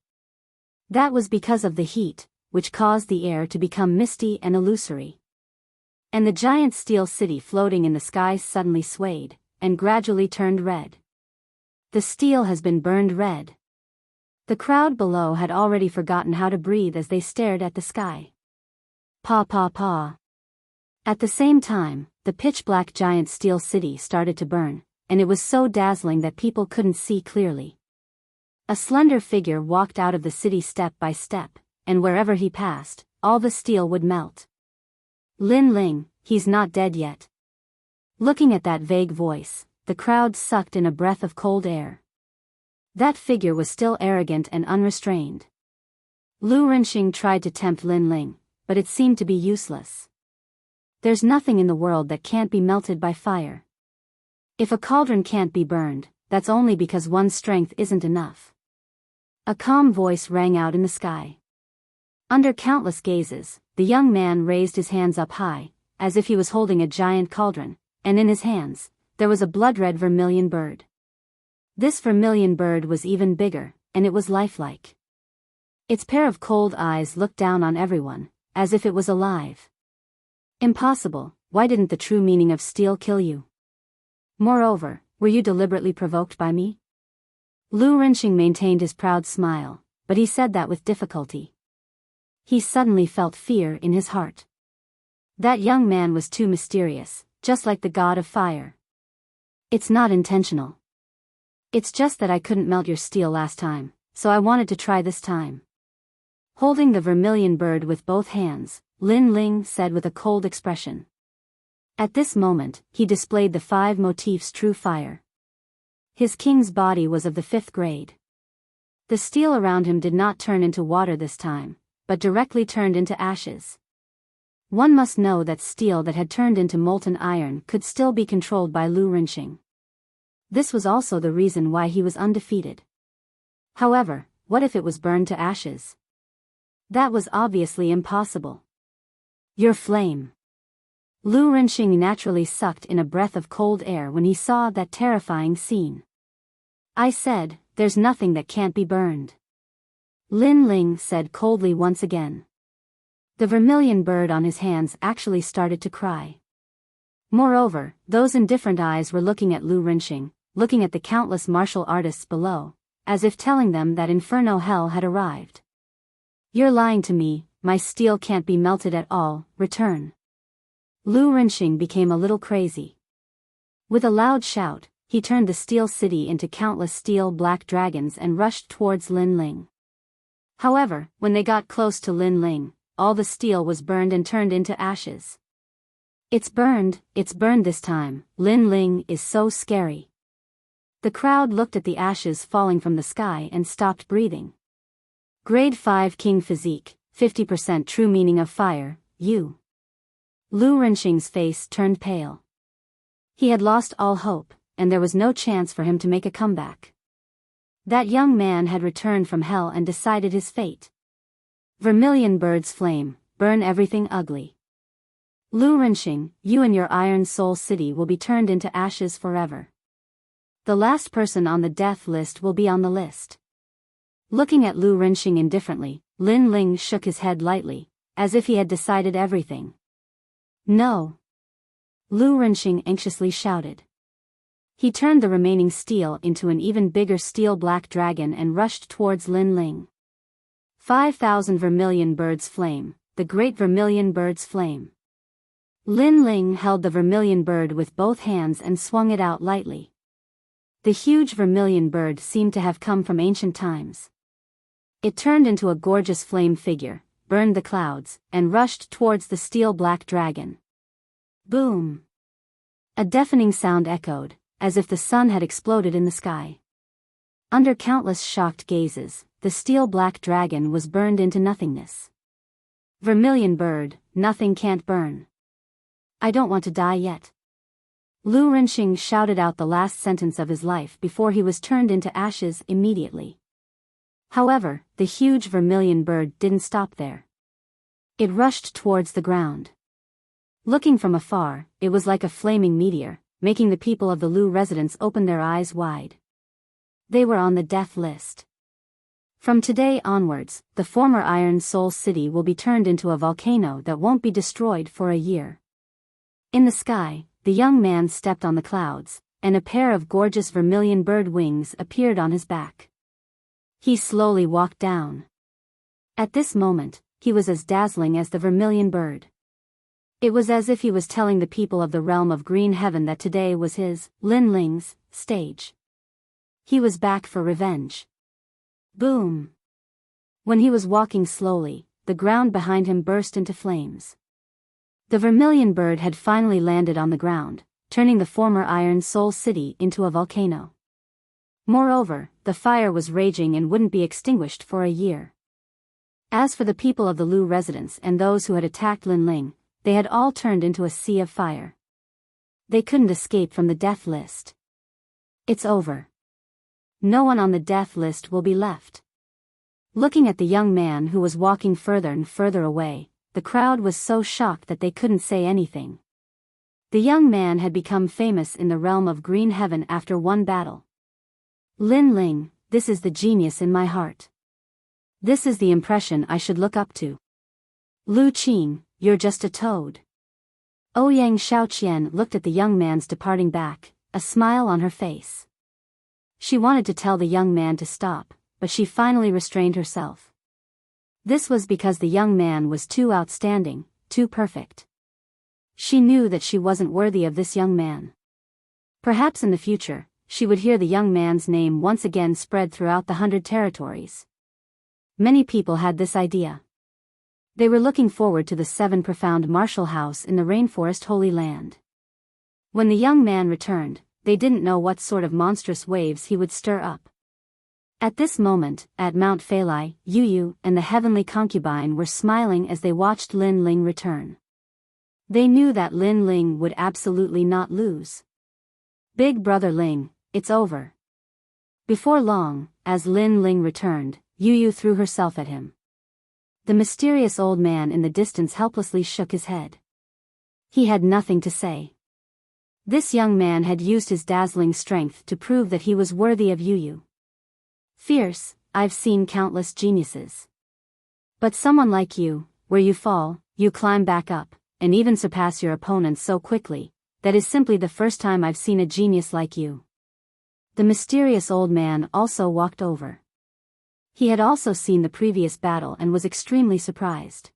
That was because of the heat, which caused the air to become misty and illusory. And the giant steel city floating in the sky suddenly swayed, and gradually turned red. The steel has been burned red. The crowd below had already forgotten how to breathe as they stared at the sky. Pa pa pa. At the same time, the pitch-black giant steel city started to burn, and it was so dazzling that people couldn't see clearly. A slender figure walked out of the city step by step, and wherever he passed, all the steel would melt. Lin Ling, he's not dead yet. Looking at that vague voice, the crowd sucked in a breath of cold air. That figure was still arrogant and unrestrained. Lu Renxing tried to tempt Lin Ling, but it seemed to be useless. There's nothing in the world that can't be melted by fire. If a cauldron can't be burned, that's only because one's strength isn't enough. A calm voice rang out in the sky. Under countless gazes, the young man raised his hands up high, as if he was holding a giant cauldron, and in his hands, there was a blood-red vermilion bird. This vermilion bird was even bigger, and it was lifelike. Its pair of cold eyes looked down on everyone, as if it was alive. Impossible, why didn't the true meaning of steel kill you? Moreover, were you deliberately provoked by me? Lu Renxing maintained his proud smile, but he said that with difficulty. He suddenly felt fear in his heart. That young man was too mysterious, just like the god of fire. It's not intentional. It's just that I couldn't melt your steel last time, so I wanted to try this time. Holding the vermilion bird with both hands, Lin Ling said with a cold expression. At this moment, he displayed the 5 motifs true fire. His king's body was of the 5th grade. The steel around him did not turn into water this time, but directly turned into ashes. One must know that steel that had turned into molten iron could still be controlled by Lu Rinxing. This was also the reason why he was undefeated. However, what if it was burned to ashes? That was obviously impossible. Your flame. Lu Rinxing naturally sucked in a breath of cold air when he saw that terrifying scene. I said, there's nothing that can't be burned. Lin Ling said coldly once again. The vermilion bird on his hands actually started to cry. Moreover, those indifferent eyes were looking at Lu Rinxing, looking at the countless martial artists below, as if telling them that inferno hell had arrived. You're lying to me, my steel can't be melted at all, return. Lu Rinxing became a little crazy. With a loud shout, he turned the steel city into countless steel black dragons and rushed towards Lin Ling. However, when they got close to Lin Ling, all the steel was burned and turned into ashes. It's burned this time, Lin Ling is so scary. The crowd looked at the ashes falling from the sky and stopped breathing. Grade 5 King Physique, 50% true meaning of fire, you. Lu Rinxing's face turned pale. He had lost all hope, and there was no chance for him to make a comeback. That young man had returned from hell and decided his fate. Vermilion bird's flame, burn everything ugly. Lu Rinxing, you and your Iron Soul City will be turned into ashes forever. The last person on the death list will be on the list. Looking at Lu Rinxing indifferently, Lin Ling shook his head lightly, as if he had decided everything. No. Lu Rinxing anxiously shouted. He turned the remaining steel into an even bigger steel black dragon and rushed towards Lin Ling. 5,000 vermilion birds flame, the great vermilion bird's flame. Lin Ling held the vermilion bird with both hands and swung it out lightly. The huge vermilion bird seemed to have come from ancient times. It turned into a gorgeous flame figure, burned the clouds, and rushed towards the steel black dragon. Boom! A deafening sound echoed, as if the sun had exploded in the sky. Under countless shocked gazes, the steel black dragon was burned into nothingness. Vermilion bird, nothing can't burn. I don't want to die yet. Lu Rinxing shouted out the last sentence of his life before he was turned into ashes immediately. However, the huge vermilion bird didn't stop there. It rushed towards the ground. Looking from afar, it was like a flaming meteor, making the people of the Lu residence open their eyes wide. They were on the death list. From today onwards, the former Iron Soul City will be turned into a volcano that won't be destroyed for a year. In the sky, the young man stepped on the clouds, and a pair of gorgeous vermilion bird wings appeared on his back. He slowly walked down. At this moment, he was as dazzling as the vermilion bird. It was as if he was telling the people of the realm of green heaven that today was his, Lin Ling's, stage. He was back for revenge. Boom! When he was walking slowly, the ground behind him burst into flames. The vermilion bird had finally landed on the ground, turning the former Iron Soul City into a volcano. Moreover, the fire was raging and wouldn't be extinguished for a year. As for the people of the Lu residence and those who had attacked Lin Ling, they had all turned into a sea of fire. They couldn't escape from the death list. It's over. No one on the death list will be left. Looking at the young man who was walking further and further away, the crowd was so shocked that they couldn't say anything. The young man had become famous in the realm of green heaven after one battle. Lin Ling, this is the genius in my heart. This is the impression I should look up to. Lu Qing, you're just a toad. Ouyang Shaoqian looked at the young man's departing back, a smile on her face. She wanted to tell the young man to stop, but but she finally restrained herself. This was because the young man was too outstanding, too perfect. She knew that she wasn't worthy of this young man. Perhaps in the future, she would hear the young man's name once again spread throughout the 100 territories. Many people had this idea. They were looking forward to the 7 profound martial house in the rainforest Holy Land. When the young man returned, they didn't know what sort of monstrous waves he would stir up. At this moment, at Mount Phalai, Yu and the heavenly concubine were smiling as they watched Lin Ling return. They knew that Lin Ling would absolutely not lose. Big brother Ling, it's over. Before long, as Lin Ling returned, Yu threw herself at him. The mysterious old man in the distance helplessly shook his head. He had nothing to say. This young man had used his dazzling strength to prove that he was worthy of Yu. Fierce, I've seen countless geniuses. But someone like you, where you fall, you climb back up, and even surpass your opponents so quickly, that is simply the first time I've seen a genius like you. The mysterious old man also walked over. He had also seen the previous battle and was extremely surprised.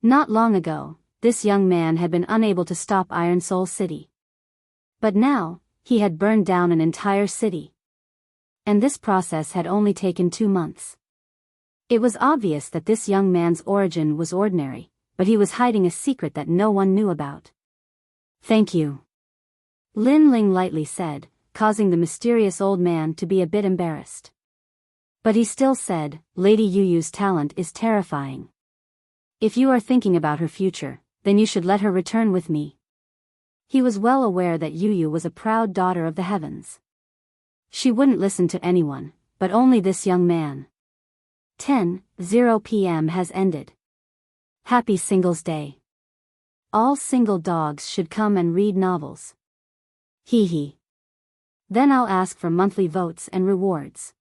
Not long ago, this young man had been unable to stop Iron Soul City. But now, he had burned down an entire city. And this process had only taken 2 months. It was obvious that this young man's origin was ordinary, but he was hiding a secret that no one knew about. Thank you. Lin Ling lightly said, causing the mysterious old man to be a bit embarrassed. But he still said, Lady Yu's talent is terrifying. If you are thinking about her future, then you should let her return with me. He was well aware that Yu was a proud daughter of the heavens. She wouldn't listen to anyone, but only this young man. 10:00 p.m. has ended. Happy Singles Day. All single dogs should come and read novels. Hee hee. Then I'll ask for monthly votes and rewards.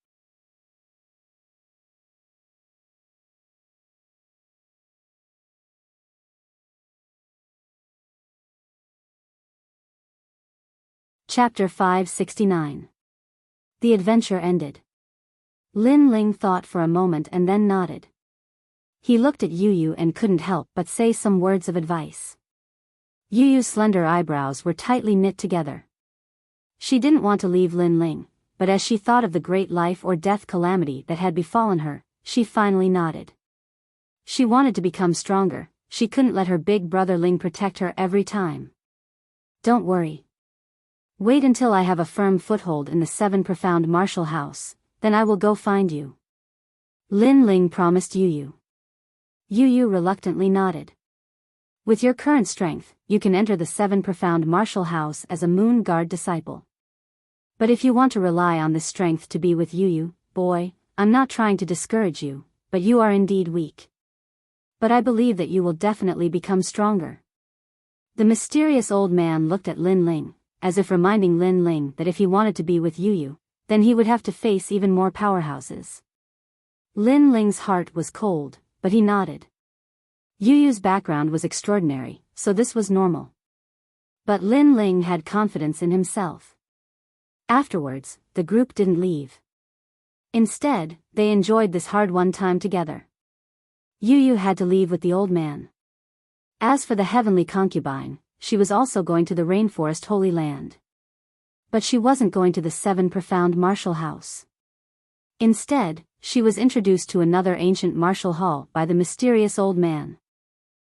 Chapter 569. The adventure ended. Lin Ling thought for a moment and then nodded. He looked at Yu and couldn't help but say some words of advice. Yu's slender eyebrows were tightly knit together. She didn't want to leave Lin Ling, but as she thought of the great life or death calamity that had befallen her, she finally nodded. She wanted to become stronger, she couldn't let her big brother Ling protect her every time. Don't worry. Wait until I have a firm foothold in the 7 profound martial house, then I will go find you. Lin Ling promised Yu. Yu reluctantly nodded. With your current strength, you can enter the 7 profound martial house as a moon guard disciple. But if you want to rely on this strength to be with Yu, boy, I'm not trying to discourage you, but you are indeed weak. But I believe that you will definitely become stronger. The mysterious old man looked at Lin Ling, as if reminding Lin Ling that if he wanted to be with Yu, then he would have to face even more powerhouses. Lin Ling's heart was cold, but he nodded. Yu's background was extraordinary, so this was normal. But Lin Ling had confidence in himself. Afterwards, the group didn't leave. Instead, they enjoyed this hard-won time together. Yu had to leave with the old man. As for the heavenly concubine, she was also going to the rainforest Holy Land. But she wasn't going to the 7 profound martial house. Instead, she was introduced to another ancient martial hall by the mysterious old man.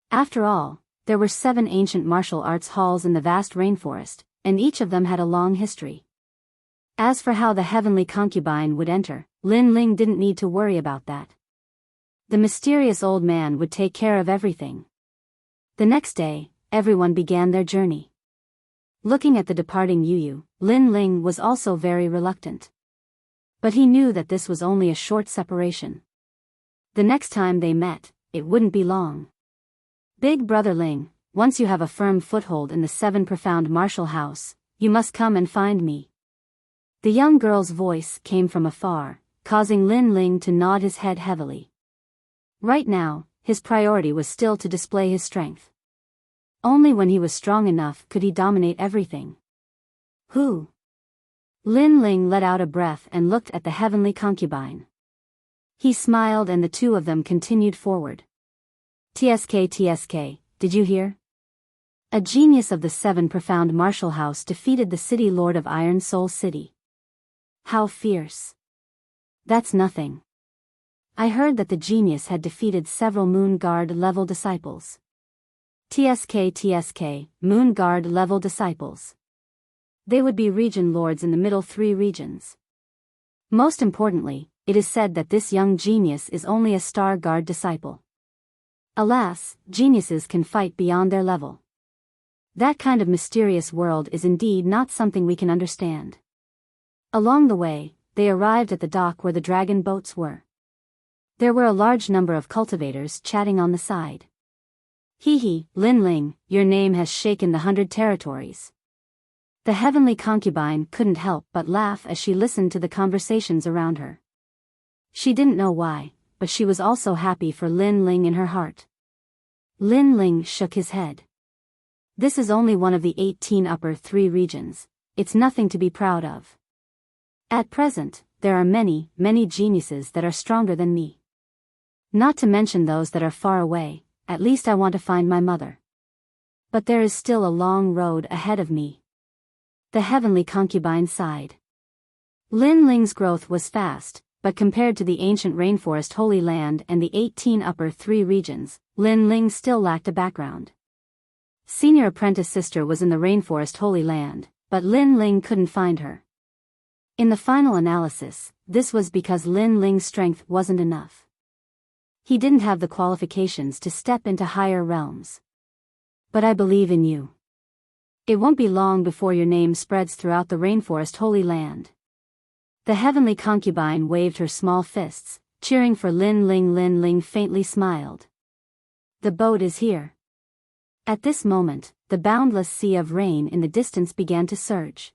After all, there were 7 ancient martial arts halls in the vast rainforest, and each of them had a long history. As for how the heavenly concubine would enter, Lin Ling didn't need to worry about that. The mysterious old man would take care of everything. The next day, everyone began their journey. Looking at the departing Yu, Lin Ling was also very reluctant. But he knew that this was only a short separation. The next time they met, it wouldn't be long. Big brother Ling, once you have a firm foothold in the 7 profound martial house, you must come and find me. The young girl's voice came from afar, causing Lin Ling to nod his head heavily. Right now, his priority was still to display his strength. Only when he was strong enough could he dominate everything. Who? Lin Ling let out a breath and looked at the heavenly concubine. He smiled and the two of them continued forward. TSK, did you hear? A genius of the Seven Profound Martial House defeated the City Lord of Iron Soul City. How fierce. That's nothing. I heard that the genius had defeated several Moon Guard level disciples. TSK, Moon Guard level disciples. They would be region lords in the middle three regions. Most importantly, it is said that this young genius is only a Star Guard disciple. Alas, geniuses can fight beyond their level. That kind of mysterious world is indeed not something we can understand. Along the way, they arrived at the dock where the dragon boats were. There were a large number of cultivators chatting on the side. Hee, Lin Ling, your name has shaken the 100 territories. The heavenly concubine couldn't help but laugh as she listened to the conversations around her. She didn't know why, but she was also happy for Lin Ling in her heart. Lin Ling shook his head. This is only one of the 18 upper 3 regions. It's nothing to be proud of. At present, there are many geniuses that are stronger than me. Not to mention those that are far away. At least I want to find my mother. But there is still a long road ahead of me. The heavenly concubine sighed. Lin Ling's growth was fast, but compared to the ancient rainforest Holy Land and the 18 upper 3 regions, Lin Ling still lacked a background. Senior apprentice sister was in the rainforest Holy Land, but Lin Ling couldn't find her. In the final analysis, this was because Lin Ling's strength wasn't enough. He didn't have the qualifications to step into higher realms. But I believe in you. It won't be long before your name spreads throughout the rainforest Holy Land. The heavenly concubine waved her small fists, cheering for Lin Ling. Lin Ling faintly smiled. The boat is here. At this moment, the boundless sea of rain in the distance began to surge.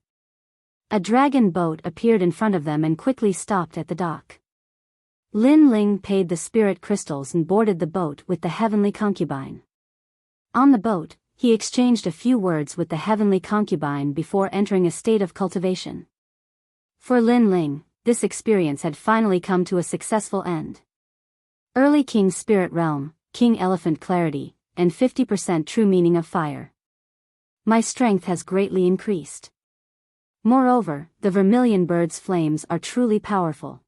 A dragon boat appeared in front of them and quickly stopped at the dock. Lin Ling paid the spirit crystals and boarded the boat with the heavenly concubine. On the boat, he exchanged a few words with the heavenly concubine before entering a state of cultivation. For Lin Ling, this experience had finally come to a successful end. Early King Spirit Realm, King Elephant Clarity, and 50% true meaning of fire. My strength has greatly increased. Moreover, the vermilion bird's flames are truly powerful.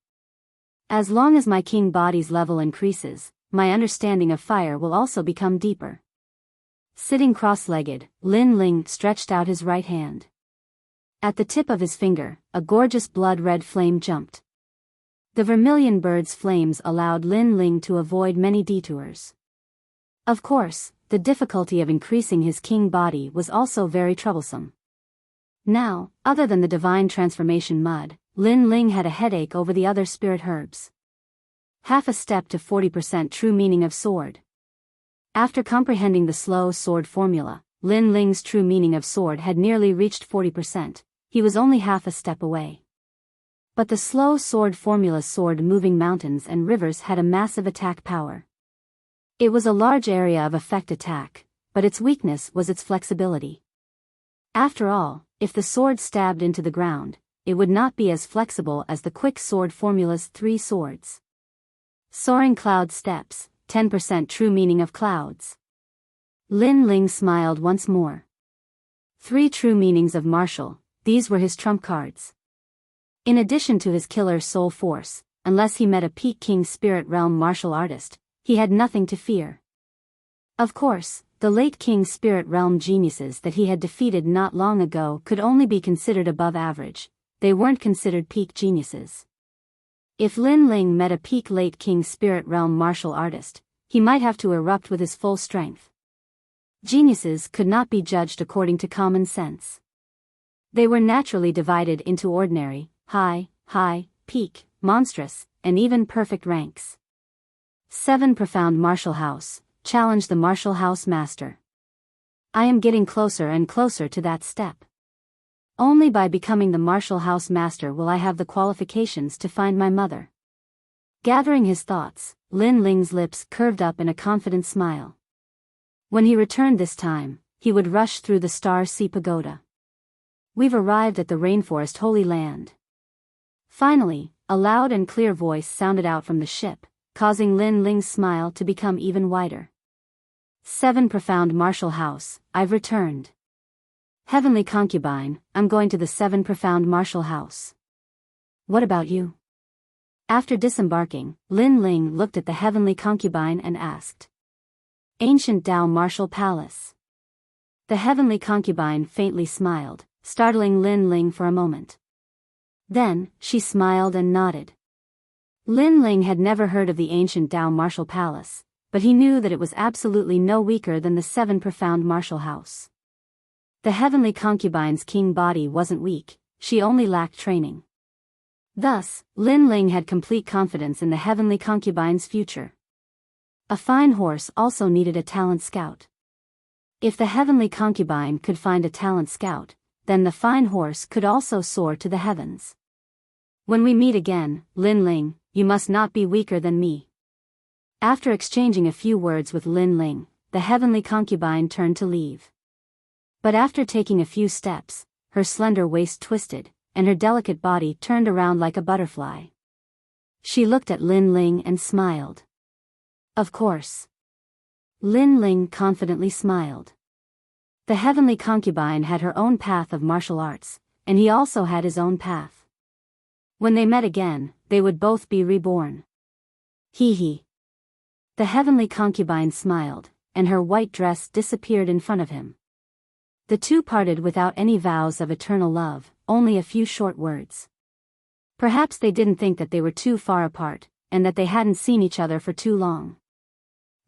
As long as my king body's level increases, my understanding of fire will also become deeper. Sitting cross-legged, Lin Ling stretched out his right hand. At the tip of his finger, a gorgeous blood-red flame jumped. The vermilion bird's flames allowed Lin Ling to avoid many detours. Of course, the difficulty of increasing his king body was also very troublesome. Now, other than the divine transformation mud, Lin Ling had a headache over the other spirit herbs. Half a step to 40% true meaning of sword. After comprehending the slow sword formula, Lin Ling's true meaning of sword had nearly reached 40%, he was only half a step away. But the slow sword formula's sword moving mountains and rivers had a massive attack power. It was a large area of effect attack, but its weakness was its flexibility. After all, if the sword stabbed into the ground, it would not be as flexible as the quick sword formula's 3 swords. Soaring cloud steps, 10% true meaning of clouds. Lin Ling smiled once more. 3 true meanings of martial, these were his trump cards. In addition to his killer soul force, unless he met a peak King Spirit Realm martial artist, he had nothing to fear. Of course, the late King Spirit Realm geniuses that he had defeated not long ago could only be considered above average, they weren't considered peak geniuses. If Lin Ling met a peak late King Spirit Realm martial artist, he might have to erupt with his full strength. Geniuses could not be judged according to common sense. They were naturally divided into ordinary, high, peak, monstrous, and even perfect ranks. 7 Profound Martial House, challenge the Martial House Master. I am getting closer and closer to that step. Only by becoming the Martial House Master will I have the qualifications to find my mother. Gathering his thoughts, Lin Ling's lips curved up in a confident smile. When he returned this time, he would rush through the Star Sea Pagoda. We've arrived at the Rainforest Holy Land. Finally, a loud and clear voice sounded out from the ship, causing Lin Ling's smile to become even wider. 7 Profound Martial House, I've returned. Heavenly Concubine, I'm going to the 7 Profound Martial House. What about you? After disembarking, Lin Ling looked at the Heavenly Concubine and asked. Ancient Dao Martial Palace. The Heavenly Concubine faintly smiled, startling Lin Ling for a moment. Then, she smiled and nodded. Lin Ling had never heard of the Ancient Dao Martial Palace, but he knew that it was absolutely no weaker than the 7 Profound Martial House. The Heavenly Concubine's king body wasn't weak, she only lacked training. Thus, Lin Ling had complete confidence in the Heavenly Concubine's future. A fine horse also needed a talent scout. If the Heavenly Concubine could find a talent scout, then the fine horse could also soar to the heavens. When we meet again, Lin Ling, you must not be weaker than me. After exchanging a few words with Lin Ling, the Heavenly Concubine turned to leave. But after taking a few steps, her slender waist twisted, and her delicate body turned around like a butterfly. She looked at Lin Ling and smiled. Of course. Lin Ling confidently smiled. The Heavenly Concubine had her own path of martial arts, and he also had his own path. When they met again, they would both be reborn. Hee hee. The Heavenly Concubine smiled, and her white dress disappeared in front of him. The two parted without any vows of eternal love, only a few short words. Perhaps they didn't think that they were too far apart, and that they hadn't seen each other for too long.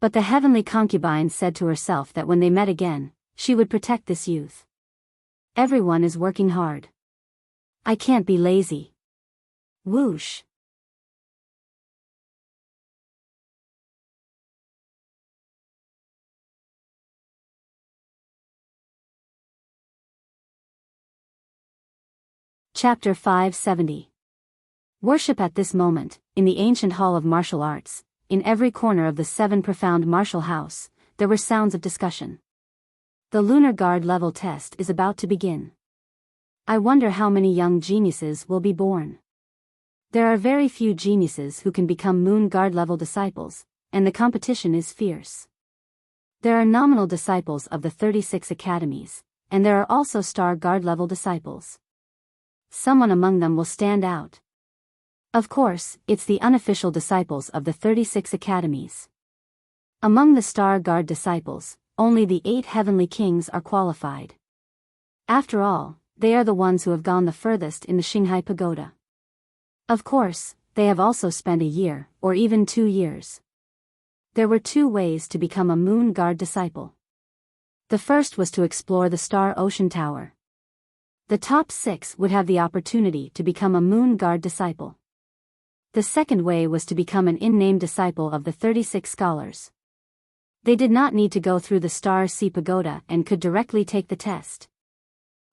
But the Heavenly Concubine said to herself that when they met again, she would protect this youth. Everyone is working hard. I can't be lazy. Whoosh. Chapter 570. Worship. At this moment, in the ancient hall of martial arts, in every corner of the 7 Profound Martial House, there were sounds of discussion. The Lunar Guard level test is about to begin. I wonder how many young geniuses will be born. There are very few geniuses who can become Moon Guard level disciples, and the competition is fierce. There are nominal disciples of the 36 academies, and there are also Star Guard level disciples. Someone among them will stand out. Of course, it's the unofficial disciples of the 36 academies. Among the Star Guard disciples, only the 8 heavenly kings are qualified. After all, they are the ones who have gone the furthest in the Shanghai Pagoda. Of course, they have also spent a year, or even 2 years. There were 2 ways to become a Moon Guard disciple. The first was to explore the Star Ocean Tower. The top 6 would have the opportunity to become a Moon Guard disciple. The second way was to become an in-name disciple of the 36 scholars. They did not need to go through the Star Sea Pagoda and could directly take the test.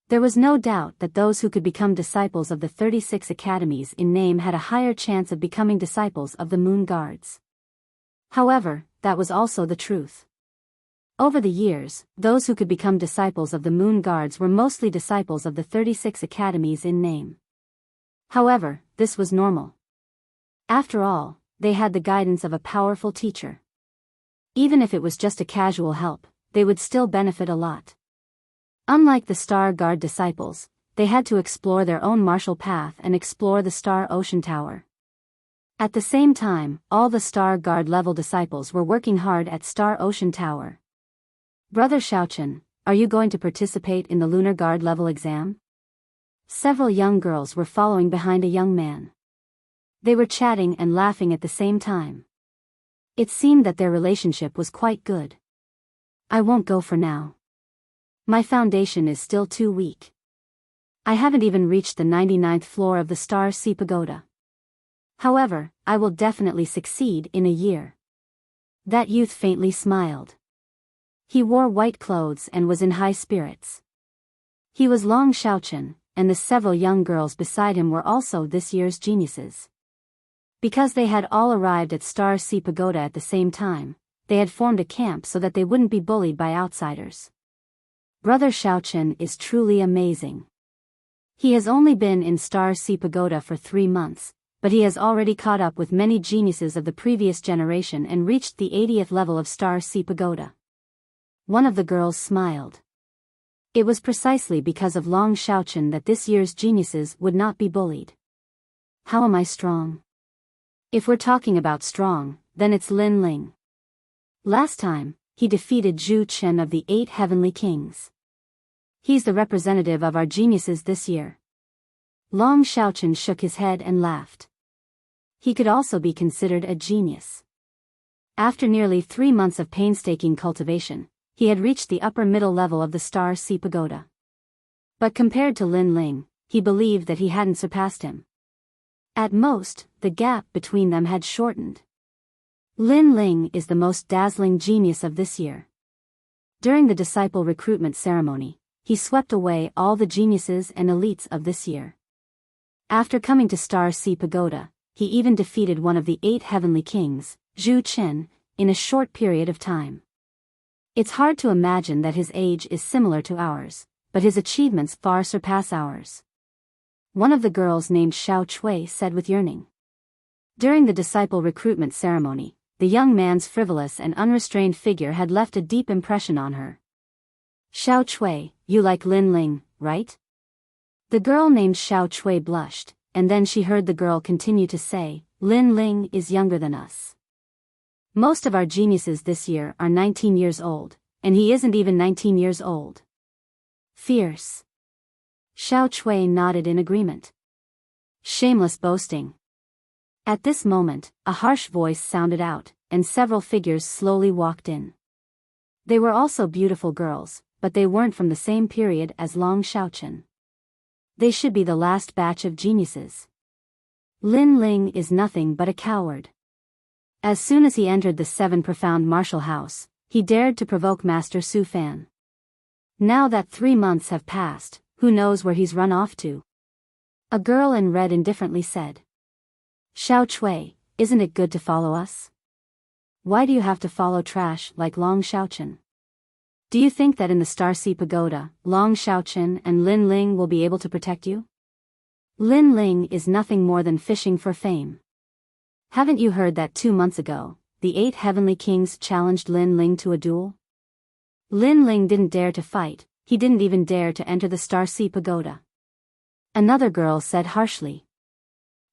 There was no doubt that those who could become disciples of the 36 academies in name had a higher chance of becoming disciples of the Moon Guards. However, that was also the truth. Over the years, those who could become disciples of the Moon Guards were mostly disciples of the 36 academies in name. However, this was normal. After all, they had the guidance of a powerful teacher. Even if it was just a casual help, they would still benefit a lot. Unlike the Star Guard disciples, they had to explore their own martial path and explore the Star Ocean Tower. At the same time, all the Star Guard level disciples were working hard at Star Ocean Tower. Brother Xiaochen, are you going to participate in the Lunar Guard level exam? Several young girls were following behind a young man. They were chatting and laughing at the same time. It seemed that their relationship was quite good. I won't go for now. My foundation is still too weak. I haven't even reached the 99th floor of the Star Sea Pagoda. However, I will definitely succeed in a year. That youth faintly smiled. He wore white clothes and was in high spirits. He was Long Xiaochen, and the several young girls beside him were also this year's geniuses. Because they had all arrived at Star Sea Pagoda at the same time, they had formed a camp so that they wouldn't be bullied by outsiders. Brother Xiaochen is truly amazing. He has only been in Star Sea Pagoda for 3 months, but he has already caught up with many geniuses of the previous generation and reached the 80th level of Star Sea Pagoda. One of the girls smiled. It was precisely because of Long Xiaochen that this year's geniuses would not be bullied. How am I strong? If we're talking about strong, then it's Lin Ling. Last time, he defeated Zhu Chen of the 8 Heavenly Kings. He's the representative of our geniuses this year. Long Xiaochen shook his head and laughed. He could also be considered a genius. After nearly 3 months of painstaking cultivation, he had reached the upper middle level of the Star Sea Pagoda. But compared to Lin Ling, he believed that he hadn't surpassed him. At most, the gap between them had shortened. Lin Ling is the most dazzling genius of this year. During the disciple recruitment ceremony, he swept away all the geniuses and elites of this year. After coming to Star Sea Pagoda, he even defeated one of the 8 Heavenly Kings, Zhu Chen, in a short period of time. It's hard to imagine that his age is similar to ours, but his achievements far surpass ours. One of the girls named Xiao Chui said with yearning. During the disciple recruitment ceremony, the young man's frivolous and unrestrained figure had left a deep impression on her. Xiao Chui, you like Lin Ling, right? The girl named Xiao Chui blushed, and then she heard the girl continue to say, Lin Ling is younger than us. Most of our geniuses this year are 19 years old, and he isn't even 19 years old. Fierce. Xiao Chui nodded in agreement. Shameless boasting. At this moment, a harsh voice sounded out, and several figures slowly walked in. They were also beautiful girls, but they weren't from the same period as Long Xiaochen. They should be the last batch of geniuses. Lin Ling is nothing but a coward. As soon as he entered the 7 profound martial house, he dared to provoke Master Su Fan. Now that 3 months have passed, who knows where he's run off to? A girl in red indifferently said. Xiao Chui, isn't it good to follow us? Why do you have to follow trash like Long Xiaochen? Do you think that in the Star Sea Pagoda, Long Xiaochen and Lin Ling will be able to protect you? Lin Ling is nothing more than fishing for fame. Haven't you heard that 2 months ago, the 8 Heavenly Kings challenged Lin Ling to a duel? Lin Ling didn't dare to fight, he didn't even dare to enter the Star Sea Pagoda. Another girl said harshly.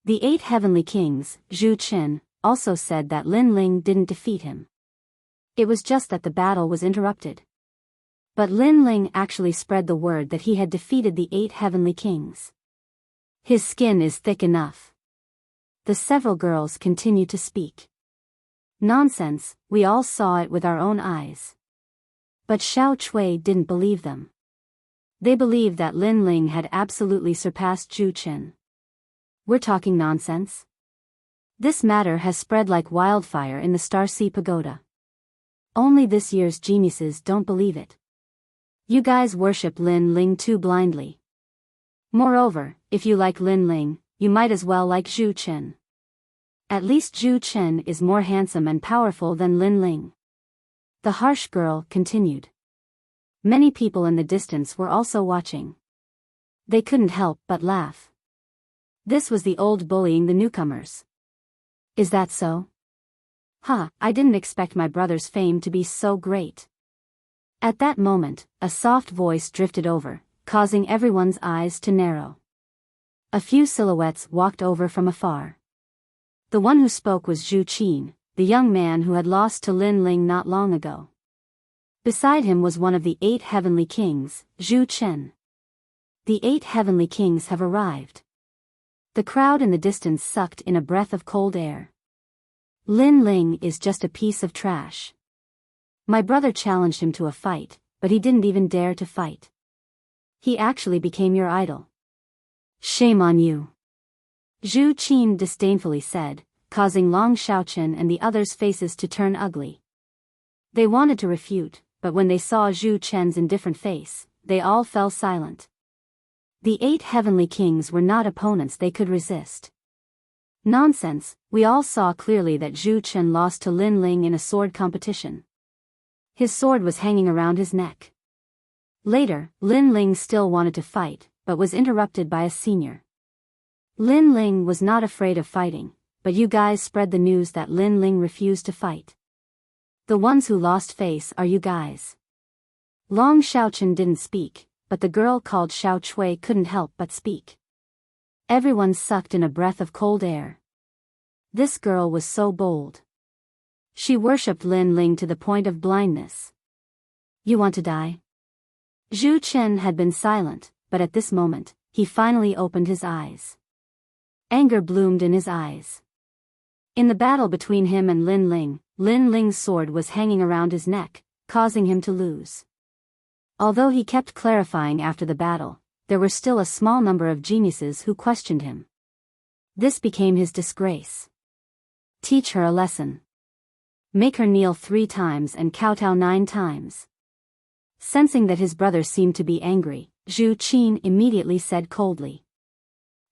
The 8 Heavenly Kings, Zhu Chen, also said that Lin Ling didn't defeat him. It was just that the battle was interrupted. But Lin Ling actually spread the word that he had defeated the 8 Heavenly Kings. His skin is thick enough. The several girls continued to speak. Nonsense, we all saw it with our own eyes. But Xiao Chui didn't believe them. They believed that Lin Ling had absolutely surpassed Zhu Chen. We're talking nonsense? This matter has spread like wildfire in the Star Sea Pagoda. Only this year's geniuses don't believe it. You guys worship Lin Ling too blindly. Moreover, if you like Lin Ling, you might as well like Zhu Chen. At least Zhu Chen is more handsome and powerful than Lin Ling. The harsh girl continued. Many people in the distance were also watching. They couldn't help but laugh. This was the old bullying the newcomers. Is that so? I didn't expect my brother's fame to be so great. At that moment, a soft voice drifted over, causing everyone's eyes to narrow. A few silhouettes walked over from afar. The one who spoke was Zhu Qin, the young man who had lost to Lin Ling not long ago. Beside him was one of the 8 Heavenly Kings, Zhu Chen. The 8 Heavenly Kings have arrived. The crowd in the distance sucked in a breath of cold air. Lin Ling is just a piece of trash. My brother challenged him to a fight, but he didn't even dare to fight. He actually became your idol. Shame on you. Zhu Qin disdainfully said, causing Long Xiaochen and the others' faces to turn ugly. They wanted to refute, but when they saw Zhu Chen's indifferent face, they all fell silent. The 8 Heavenly Kings were not opponents they could resist. Nonsense, we all saw clearly that Zhu Chen lost to Lin Ling in a sword competition. His sword was hanging around his neck. Later, Lin Ling still wanted to fight, but was interrupted by a senior. Lin Ling was not afraid of fighting, but you guys spread the news that Lin Ling refused to fight. The ones who lost face are you guys. Long Xiaochen didn't speak, but the girl called Xiao Chui couldn't help but speak. Everyone sucked in a breath of cold air. This girl was so bold. She worshipped Lin Ling to the point of blindness. You want to die? Zhu Chen had been silent, but at this moment, he finally opened his eyes. Anger bloomed in his eyes. In the battle between him and Lin Ling's sword was hanging around his neck, causing him to lose. Although he kept clarifying after the battle, there were still a small number of geniuses who questioned him. This became his disgrace. Teach her a lesson. Make her kneel 3 times and kowtow 9 times. Sensing that his brother seemed to be angry, Zhu Qin immediately said coldly.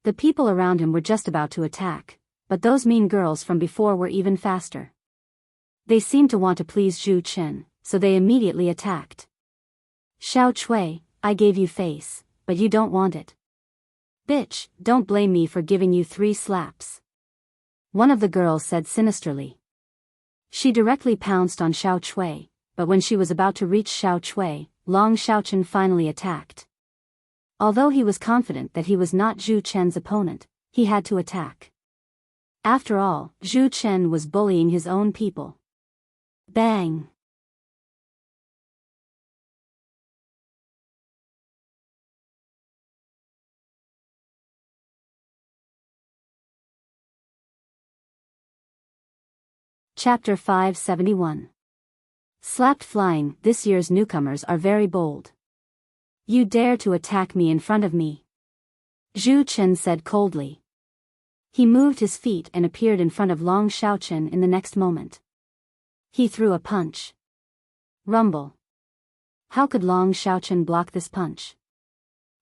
The people around him were just about to attack, but those mean girls from before were even faster. They seemed to want to please Zhu Chen, so they immediately attacked. Xiao Chui, I gave you face, but you don't want it. Bitch, don't blame me for giving you 3 slaps. One of the girls said sinisterly. She directly pounced on Xiao Chui, but when she was about to reach Xiao Chui, Long Xiaochen finally attacked. Although he was confident that he was not Zhu Chen's opponent, he had to attack. After all, Zhu Chen was bullying his own people. Bang! Chapter 571. Slapped flying. This year's newcomers are very bold. You dare to attack me in front of me? Zhu Chen said coldly. He moved his feet and appeared in front of Long Xiaochen in the next moment. He threw a punch. Rumble. How could Long Xiaochen block this punch?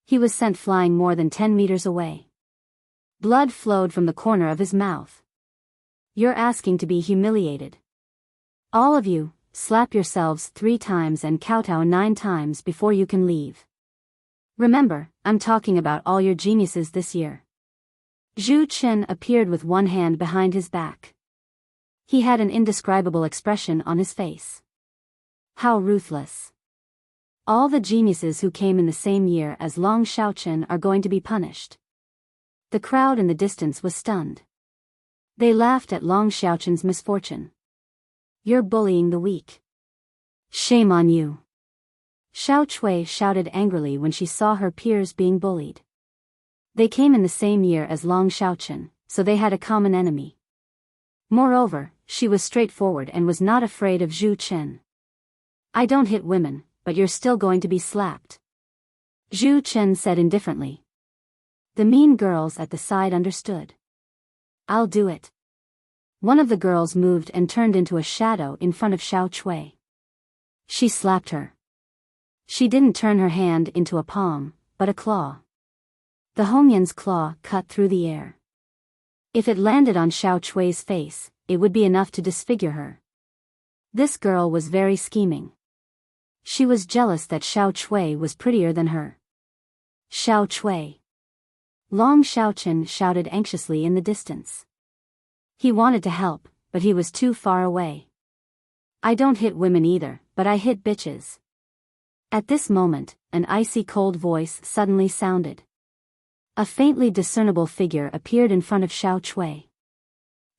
He was sent flying more than 10 meters away. Blood flowed from the corner of his mouth. You're asking to be humiliated. All of you, slap yourselves 3 times and kowtow 9 times before you can leave. Remember, I'm talking about all your geniuses this year. Zhu Chen appeared with one hand behind his back. He had an indescribable expression on his face. How ruthless. All the geniuses who came in the same year as Long Xiaochen are going to be punished. The crowd in the distance was stunned. They laughed at Long Xiaochen's misfortune. You're bullying the weak. Shame on you. Xiao Chui shouted angrily when she saw her peers being bullied. They came in the same year as Long Xiaochen, so they had a common enemy. Moreover, she was straightforward and was not afraid of Zhu Chen. I don't hit women, but you're still going to be slapped. Zhu Chen said indifferently. The mean girls at the side understood. I'll do it. One of the girls moved and turned into a shadow in front of Xiao Chui. She slapped her. She didn't turn her hand into a palm, but a claw. The Hongyan's claw cut through the air. If it landed on Xiao Chui's face, it would be enough to disfigure her. This girl was very scheming. She was jealous that Xiao Chui was prettier than her. Xiao Chui. Long Xiaochen shouted anxiously in the distance. He wanted to help, but he was too far away. I don't hit women either, but I hit bitches. At this moment, an icy cold voice suddenly sounded. A faintly discernible figure appeared in front of Xiao Chui.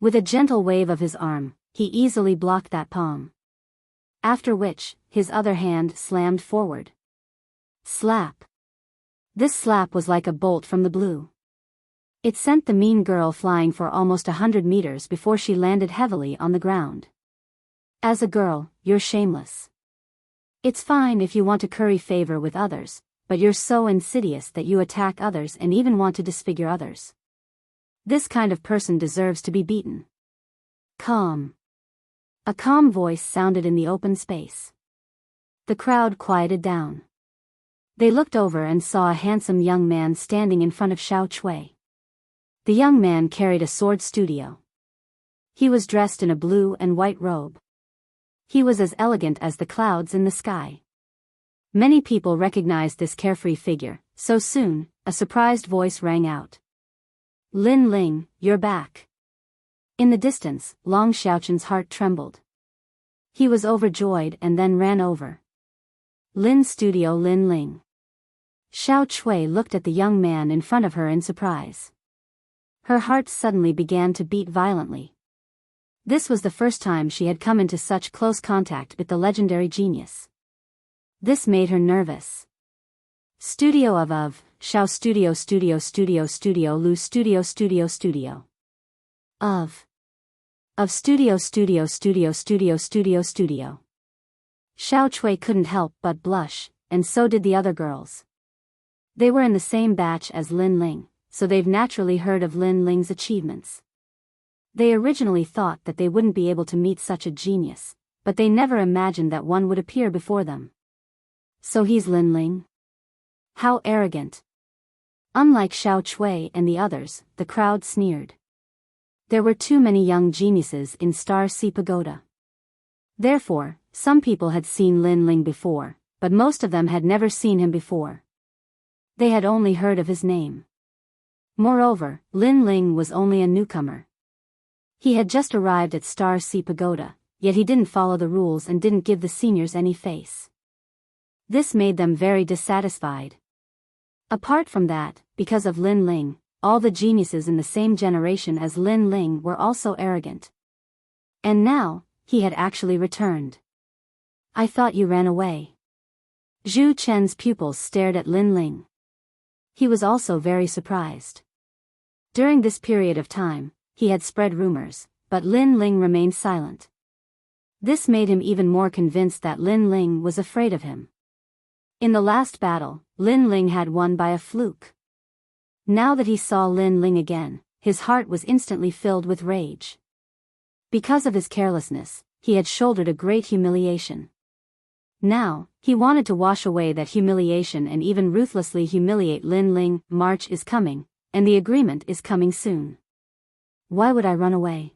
With a gentle wave of his arm, he easily blocked that palm. After which, his other hand slammed forward. Slap. This slap was like a bolt from the blue. It sent the mean girl flying for almost 100 meters before she landed heavily on the ground. As a girl, you're shameless. It's fine if you want to curry favor with others, but you're so insidious that you attack others and even want to disfigure others. This kind of person deserves to be beaten. Calm. A calm voice sounded in the open space. The crowd quieted down. They looked over and saw a handsome young man standing in front of Xiao Chui. The young man carried a sword studio. He was dressed in a blue and white robe. He was as elegant as the clouds in the sky. Many people recognized this carefree figure, so soon, a surprised voice rang out. Lin Ling, you're back. In the distance, Long Xiaochen's heart trembled. He was overjoyed and then ran over. Lin's studio. Lin Ling. Xiao Chui looked at the young man in front of her in surprise. Her heart suddenly began to beat violently. This was the first time she had come into such close contact with the legendary genius. This made her nervous. Studio of Xiao studio studio studio studio Lu studio studio studio. Of studio studio studio studio studio studio. Xiao Chui couldn't help but blush, and so did the other girls. They were in the same batch as Lin Ling, so they've naturally heard of Lin Ling's achievements. They originally thought that they wouldn't be able to meet such a genius, but they never imagined that one would appear before them. So he's Lin Ling? How arrogant. Unlike Xiao Chui and the others, the crowd sneered. There were too many young geniuses in Star Sea Pagoda. Therefore, some people had seen Lin Ling before, but most of them had never seen him before. They had only heard of his name. Moreover, Lin Ling was only a newcomer. He had just arrived at Star Sea Pagoda, yet he didn't follow the rules and didn't give the seniors any face. This made them very dissatisfied. Apart from that, because of Lin Ling, all the geniuses in the same generation as Lin Ling were also arrogant. And now, he had actually returned. I thought you ran away. Zhu Chen's pupils stared at Lin Ling. He was also very surprised. During this period of time, he had spread rumors, but Lin Ling remained silent. This made him even more convinced that Lin Ling was afraid of him. In the last battle, Lin Ling had won by a fluke. Now that he saw Lin Ling again, his heart was instantly filled with rage. Because of his carelessness, he had shouldered a great humiliation. Now, he wanted to wash away that humiliation and even ruthlessly humiliate Lin Ling. March is coming, and the agreement is coming soon. Why would I run away?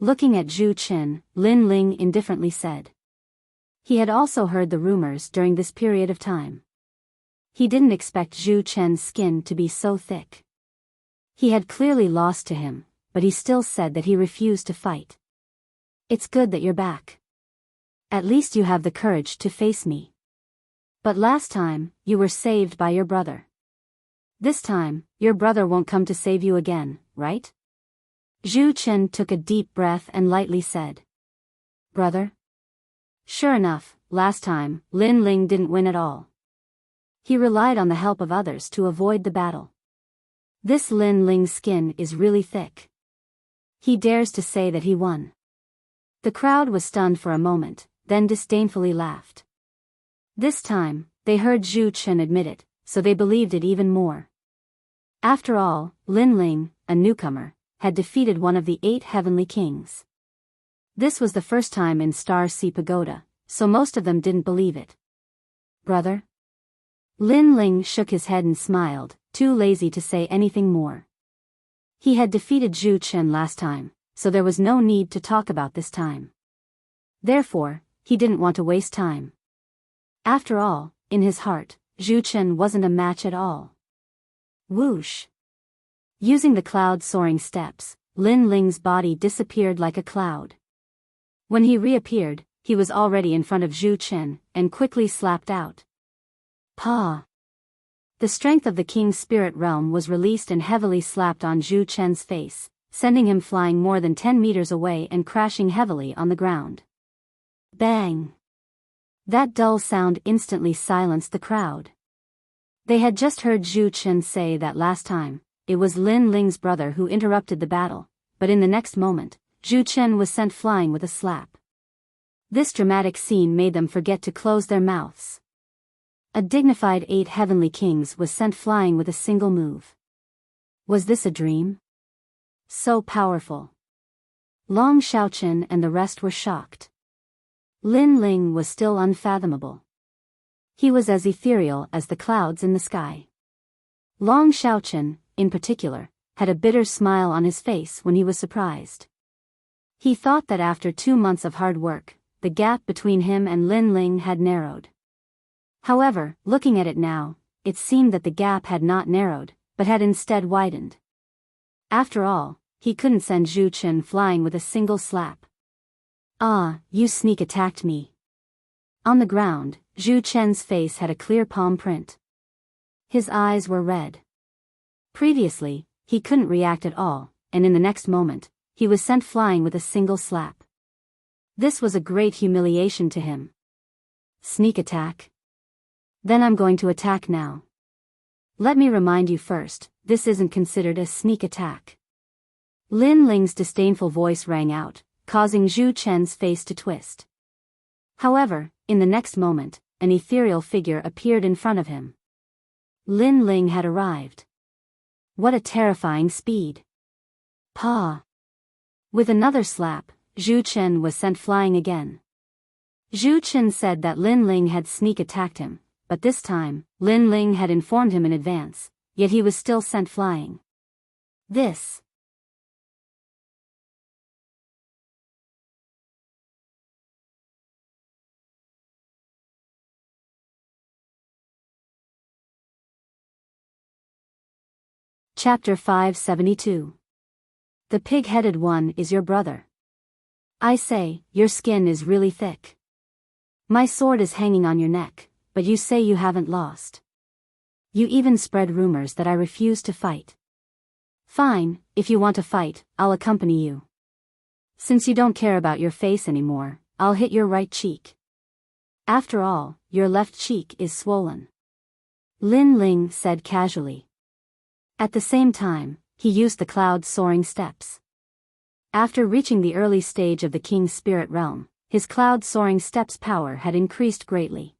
Looking at Zhu Chen, Lin Ling indifferently said. He had also heard the rumors during this period of time. He didn't expect Zhu Chen's skin to be so thick. He had clearly lost to him, but he still said that he refused to fight. It's good that you're back. At least you have the courage to face me. But last time, you were saved by your brother. This time, your brother won't come to save you again, right? Zhu Chen took a deep breath and lightly said. Brother? Sure enough, last time, Lin Ling didn't win at all. He relied on the help of others to avoid the battle. This Lin Ling's skin is really thick. He dares to say that he won. The crowd was stunned for a moment, then disdainfully laughed. This time, they heard Zhu Chen admit it, so they believed it even more. After all, Lin Ling, a newcomer, had defeated one of the 8 heavenly kings. This was the first time in Star Sea Pagoda, so most of them didn't believe it. Brother? Lin Ling shook his head and smiled, too lazy to say anything more. He had defeated Zhu Chen last time, so there was no need to talk about this time. Therefore, he didn't want to waste time. After all, in his heart, Zhu Chen wasn't a match at all. Whoosh! Using the cloud-soaring steps, Lin Ling's body disappeared like a cloud. When he reappeared, he was already in front of Zhu Chen, and quickly slapped out. Pa! The strength of the king's spirit realm was released and heavily slapped on Zhu Chen's face, sending him flying more than 10 meters away and crashing heavily on the ground. Bang! That dull sound instantly silenced the crowd. They had just heard Zhu Chen say that last time, it was Lin Ling's brother who interrupted the battle, but in the next moment, Zhu Chen was sent flying with a slap. This dramatic scene made them forget to close their mouths. A dignified 8 heavenly kings was sent flying with a single move. Was this a dream? So powerful. Long Xiaochen and the rest were shocked. Lin Ling was still unfathomable. He was as ethereal as the clouds in the sky. Long Xiaochen, in particular, had a bitter smile on his face when he was surprised. He thought that after 2 months of hard work, the gap between him and Lin Ling had narrowed. However, looking at it now, it seemed that the gap had not narrowed, but had instead widened. After all, he couldn't send Zhu Chen flying with a single slap. "Ah, you sneak attacked me." On the ground, Zhu Chen's face had a clear palm print. His eyes were red. Previously, he couldn't react at all, and in the next moment, he was sent flying with a single slap. This was a great humiliation to him. Sneak attack? Then I'm going to attack now. Let me remind you first, this isn't considered a sneak attack. Lin Ling's disdainful voice rang out, causing Zhu Chen's face to twist. However, in the next moment, an ethereal figure appeared in front of him. Lin Ling had arrived. What a terrifying speed! Pa! With another slap, Zhu Chen was sent flying again. Zhu Chen said that Lin Ling had sneak attacked him, but this time, Lin Ling had informed him in advance, yet he was still sent flying. This. Chapter 572. The pig-headed one is your brother. I say, your skin is really thick. My sword is hanging on your neck, but you say you haven't lost. You even spread rumors that I refuse to fight. Fine, if you want to fight, I'll accompany you. Since you don't care about your face anymore, I'll hit your right cheek. After all, your left cheek is swollen. Lin Ling said casually. At the same time, he used the cloud-soaring steps. After reaching the early stage of the king's spirit realm, his cloud-soaring steps power had increased greatly.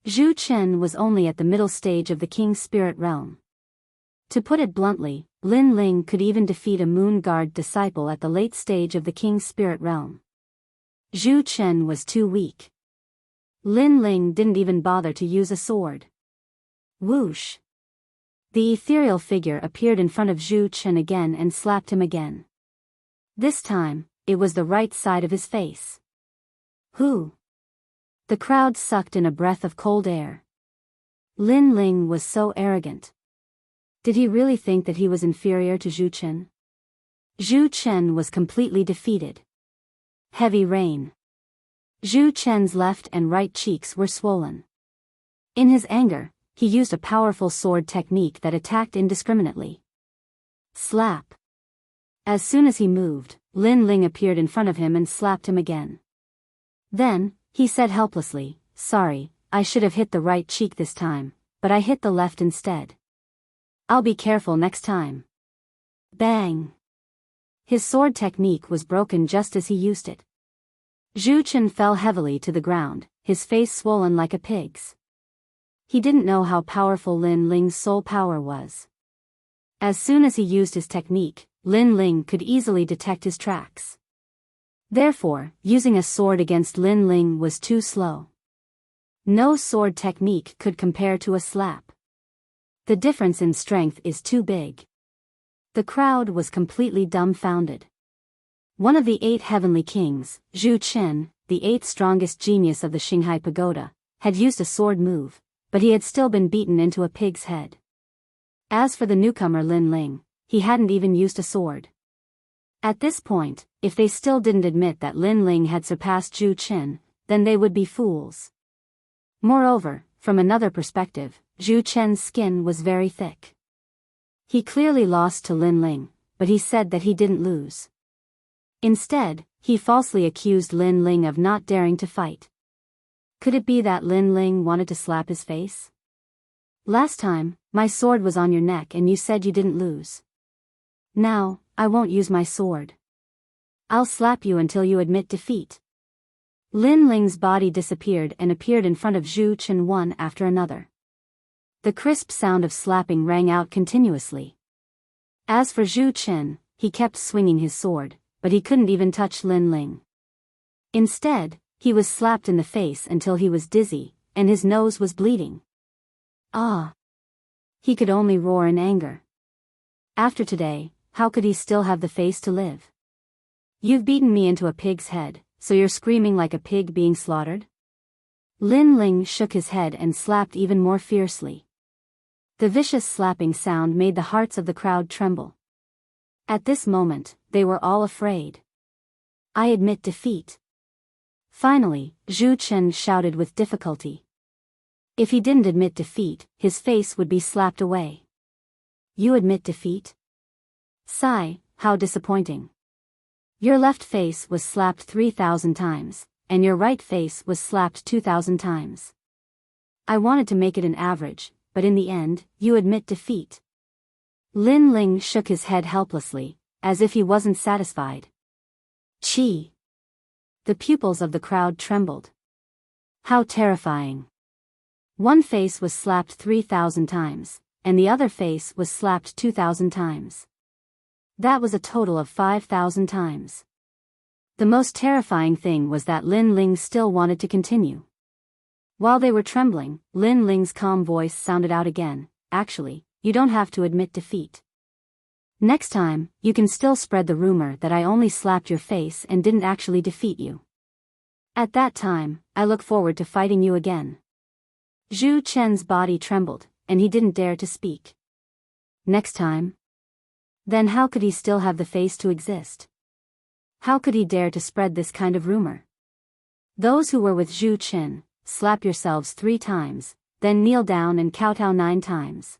Zhu Chen was only at the middle stage of the king's spirit realm. To put it bluntly, Lin Ling could even defeat a moon guard disciple at the late stage of the king's spirit realm. Zhu Chen was too weak. Lin Ling didn't even bother to use a sword. Whoosh! The ethereal figure appeared in front of Zhu Chen again and slapped him again. This time, it was the right side of his face. Who? The crowd sucked in a breath of cold air. Lin Ling was so arrogant. Did he really think that he was inferior to Zhu Chen? Zhu Chen was completely defeated. Heavy rain. Zhu Chen's left and right cheeks were swollen. In his anger, he used a powerful sword technique that attacked indiscriminately. Slap. As soon as he moved, Lin Ling appeared in front of him and slapped him again. Then, he said helplessly, "Sorry, I should have hit the right cheek this time, but I hit the left instead. I'll be careful next time." Bang! His sword technique was broken just as he used it. Zhu Chen fell heavily to the ground, his face swollen like a pig's. He didn't know how powerful Lin Ling's soul power was. As soon as he used his technique, Lin Ling could easily detect his tracks. Therefore, using a sword against Lin Ling was too slow. No sword technique could compare to a slap. The difference in strength is too big. The crowd was completely dumbfounded. One of the 8 heavenly kings, Zhu Chen, the 8th strongest genius of the Qinghai Pagoda, had used a sword move, but he had still been beaten into a pig's head. As for the newcomer Lin Ling, he hadn't even used a sword. At this point, if they still didn't admit that Lin Ling had surpassed Zhu Chen, then they would be fools. Moreover, from another perspective, Zhu Chen's skin was very thick. He clearly lost to Lin Ling, but he said that he didn't lose. Instead, he falsely accused Lin Ling of not daring to fight. Could it be that Lin Ling wanted to slap his face? Last time, my sword was on your neck and you said you didn't lose. Now, I won't use my sword. I'll slap you until you admit defeat. Lin Ling's body disappeared and appeared in front of Zhu Chen one after another. The crisp sound of slapping rang out continuously. As for Zhu Chen, he kept swinging his sword, but he couldn't even touch Lin Ling. Instead, he was slapped in the face until he was dizzy, and his nose was bleeding. Ah! He could only roar in anger. After today, how could he still have the face to live? You've beaten me into a pig's head, so you're screaming like a pig being slaughtered? Lin Ling shook his head and slapped even more fiercely. The vicious slapping sound made the hearts of the crowd tremble. At this moment, they were all afraid. I admit defeat. Finally, Zhu Chen shouted with difficulty. If he didn't admit defeat, his face would be slapped away. You admit defeat? Sigh, how disappointing. Your left face was slapped 3,000 times, and your right face was slapped 2,000 times. I wanted to make it an average, but in the end, you admit defeat. Lin Ling shook his head helplessly, as if he wasn't satisfied. Chi. The pupils of the crowd trembled. How terrifying. One face was slapped 3,000 times, and the other face was slapped 2,000 times. That was a total of 5,000 times. The most terrifying thing was that Lin Ling still wanted to continue. While they were trembling, Lin Ling's calm voice sounded out again. Actually, you don't have to admit defeat. Next time, you can still spread the rumor that I only slapped your face and didn't actually defeat you. At that time, I look forward to fighting you again. Zhu Chen's body trembled, and he didn't dare to speak. Next time? Then how could he still have the face to exist? How could he dare to spread this kind of rumor? Those who were with Zhu Chen, slap yourselves 3 times, then kneel down and kowtow 9 times.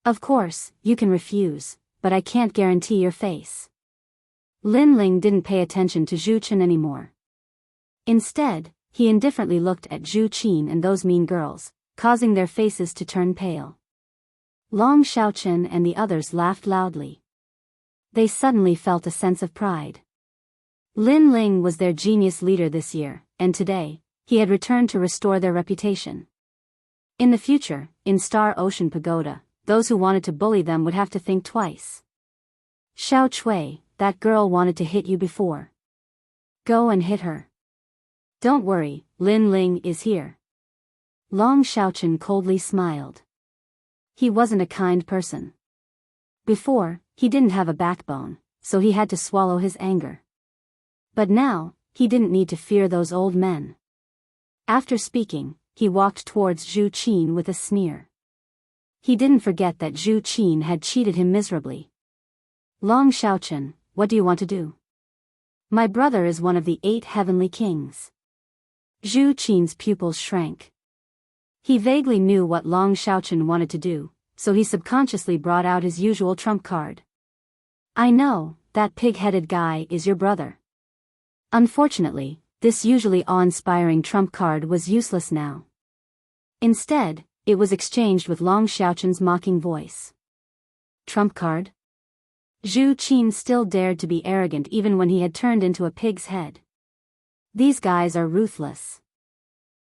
Of course, you can refuse, but I can't guarantee your face. Lin Ling didn't pay attention to Zhu Chen anymore. Instead, he indifferently looked at Zhu Qin and those mean girls, causing their faces to turn pale. Long Xiaochen and the others laughed loudly. They suddenly felt a sense of pride. Lin Ling was their genius leader this year, and today, he had returned to restore their reputation. In the future, in Star Ocean Pagoda, those who wanted to bully them would have to think twice. Xiao Chui, that girl wanted to hit you before. Go and hit her. Don't worry, Lin Ling is here. Long Xiaochen coldly smiled. He wasn't a kind person. Before, he didn't have a backbone, so he had to swallow his anger. But now, he didn't need to fear those old men. After speaking, he walked towards Zhu Qin with a sneer. He didn't forget that Zhu Qin had cheated him miserably. Long Xiaochen, what do you want to do? My brother is one of the 8 heavenly kings. Zhu Qin's pupils shrank. He vaguely knew what Long Xiaochen wanted to do, so he subconsciously brought out his usual trump card. I know, that pig-headed guy is your brother. Unfortunately, this usually awe-inspiring trump card was useless now. Instead, it was exchanged with Long Xiaochen's mocking voice. Trump card? Zhu Qin still dared to be arrogant even when he had turned into a pig's head. These guys are ruthless.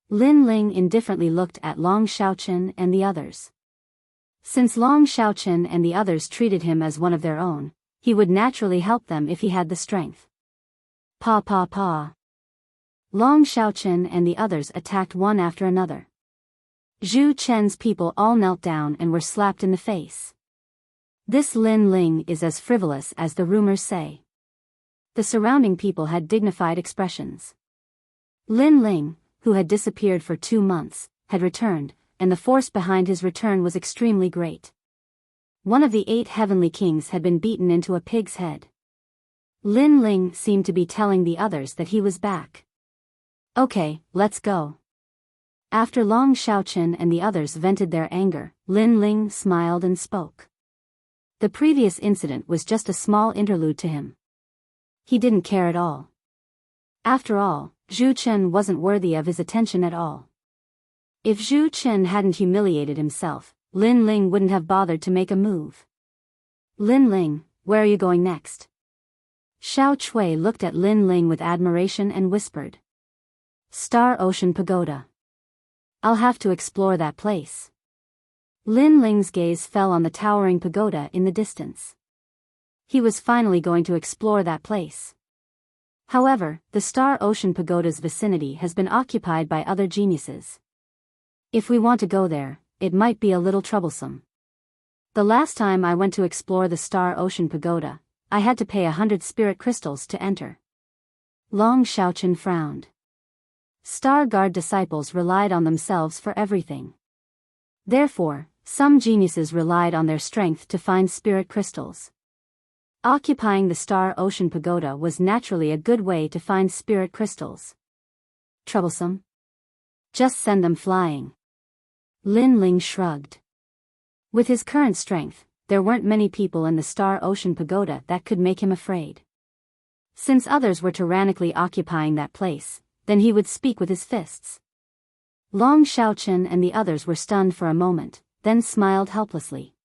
Lin Ling indifferently looked at Long Xiaochen and the others. Since Long Xiaochen and the others treated him as one of their own, he would naturally help them if he had the strength. Pa pa pa. Long Xiaochen and the others attacked one after another. Zhu Chen's people all knelt down and were slapped in the face. This Lin Ling is as frivolous as the rumors say. The surrounding people had dignified expressions. Lin Ling, who had disappeared for 2 months, had returned, and the force behind his return was extremely great. One of the 8 heavenly kings had been beaten into a pig's head. Lin Ling seemed to be telling the others that he was back. Okay, let's go. After Long Xiaochen and the others vented their anger, Lin Ling smiled and spoke. The previous incident was just a small interlude to him. He didn't care at all. After all, Zhu Chen wasn't worthy of his attention at all. If Zhu Chen hadn't humiliated himself, Lin Ling wouldn't have bothered to make a move. Lin Ling, where are you going next? Xiao Chui looked at Lin Ling with admiration and whispered. Star Ocean Pagoda. I'll have to explore that place. Lin Ling's gaze fell on the towering pagoda in the distance. He was finally going to explore that place. However, the Star Ocean Pagoda's vicinity has been occupied by other geniuses. If we want to go there, it might be a little troublesome. The last time I went to explore the Star Ocean Pagoda, I had to pay 100 spirit crystals to enter. Long Xiaochen frowned. Star Guard disciples relied on themselves for everything. Therefore, some geniuses relied on their strength to find spirit crystals. Occupying the Star Ocean Pagoda was naturally a good way to find spirit crystals. Troublesome? Just send them flying. Lin Ling shrugged. With his current strength, there weren't many people in the Star Ocean Pagoda that could make him afraid. Since others were tyrannically occupying that place, then he would speak with his fists. Long Xiaochen and the others were stunned for a moment, then smiled helplessly.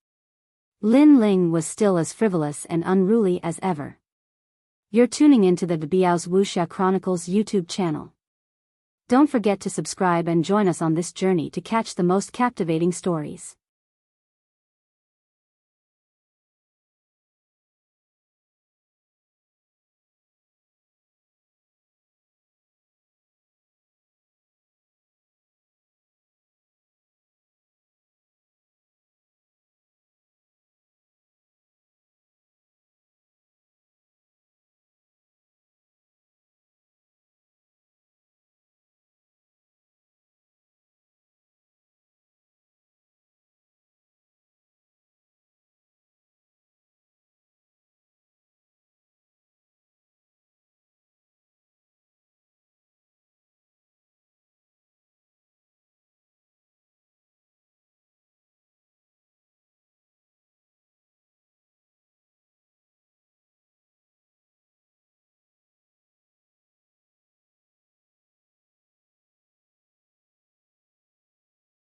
Lin Ling was still as frivolous and unruly as ever. You're tuning into the Biyao's Wuxia Chronicles YouTube channel. Don't forget to subscribe and join us on this journey to catch the most captivating stories.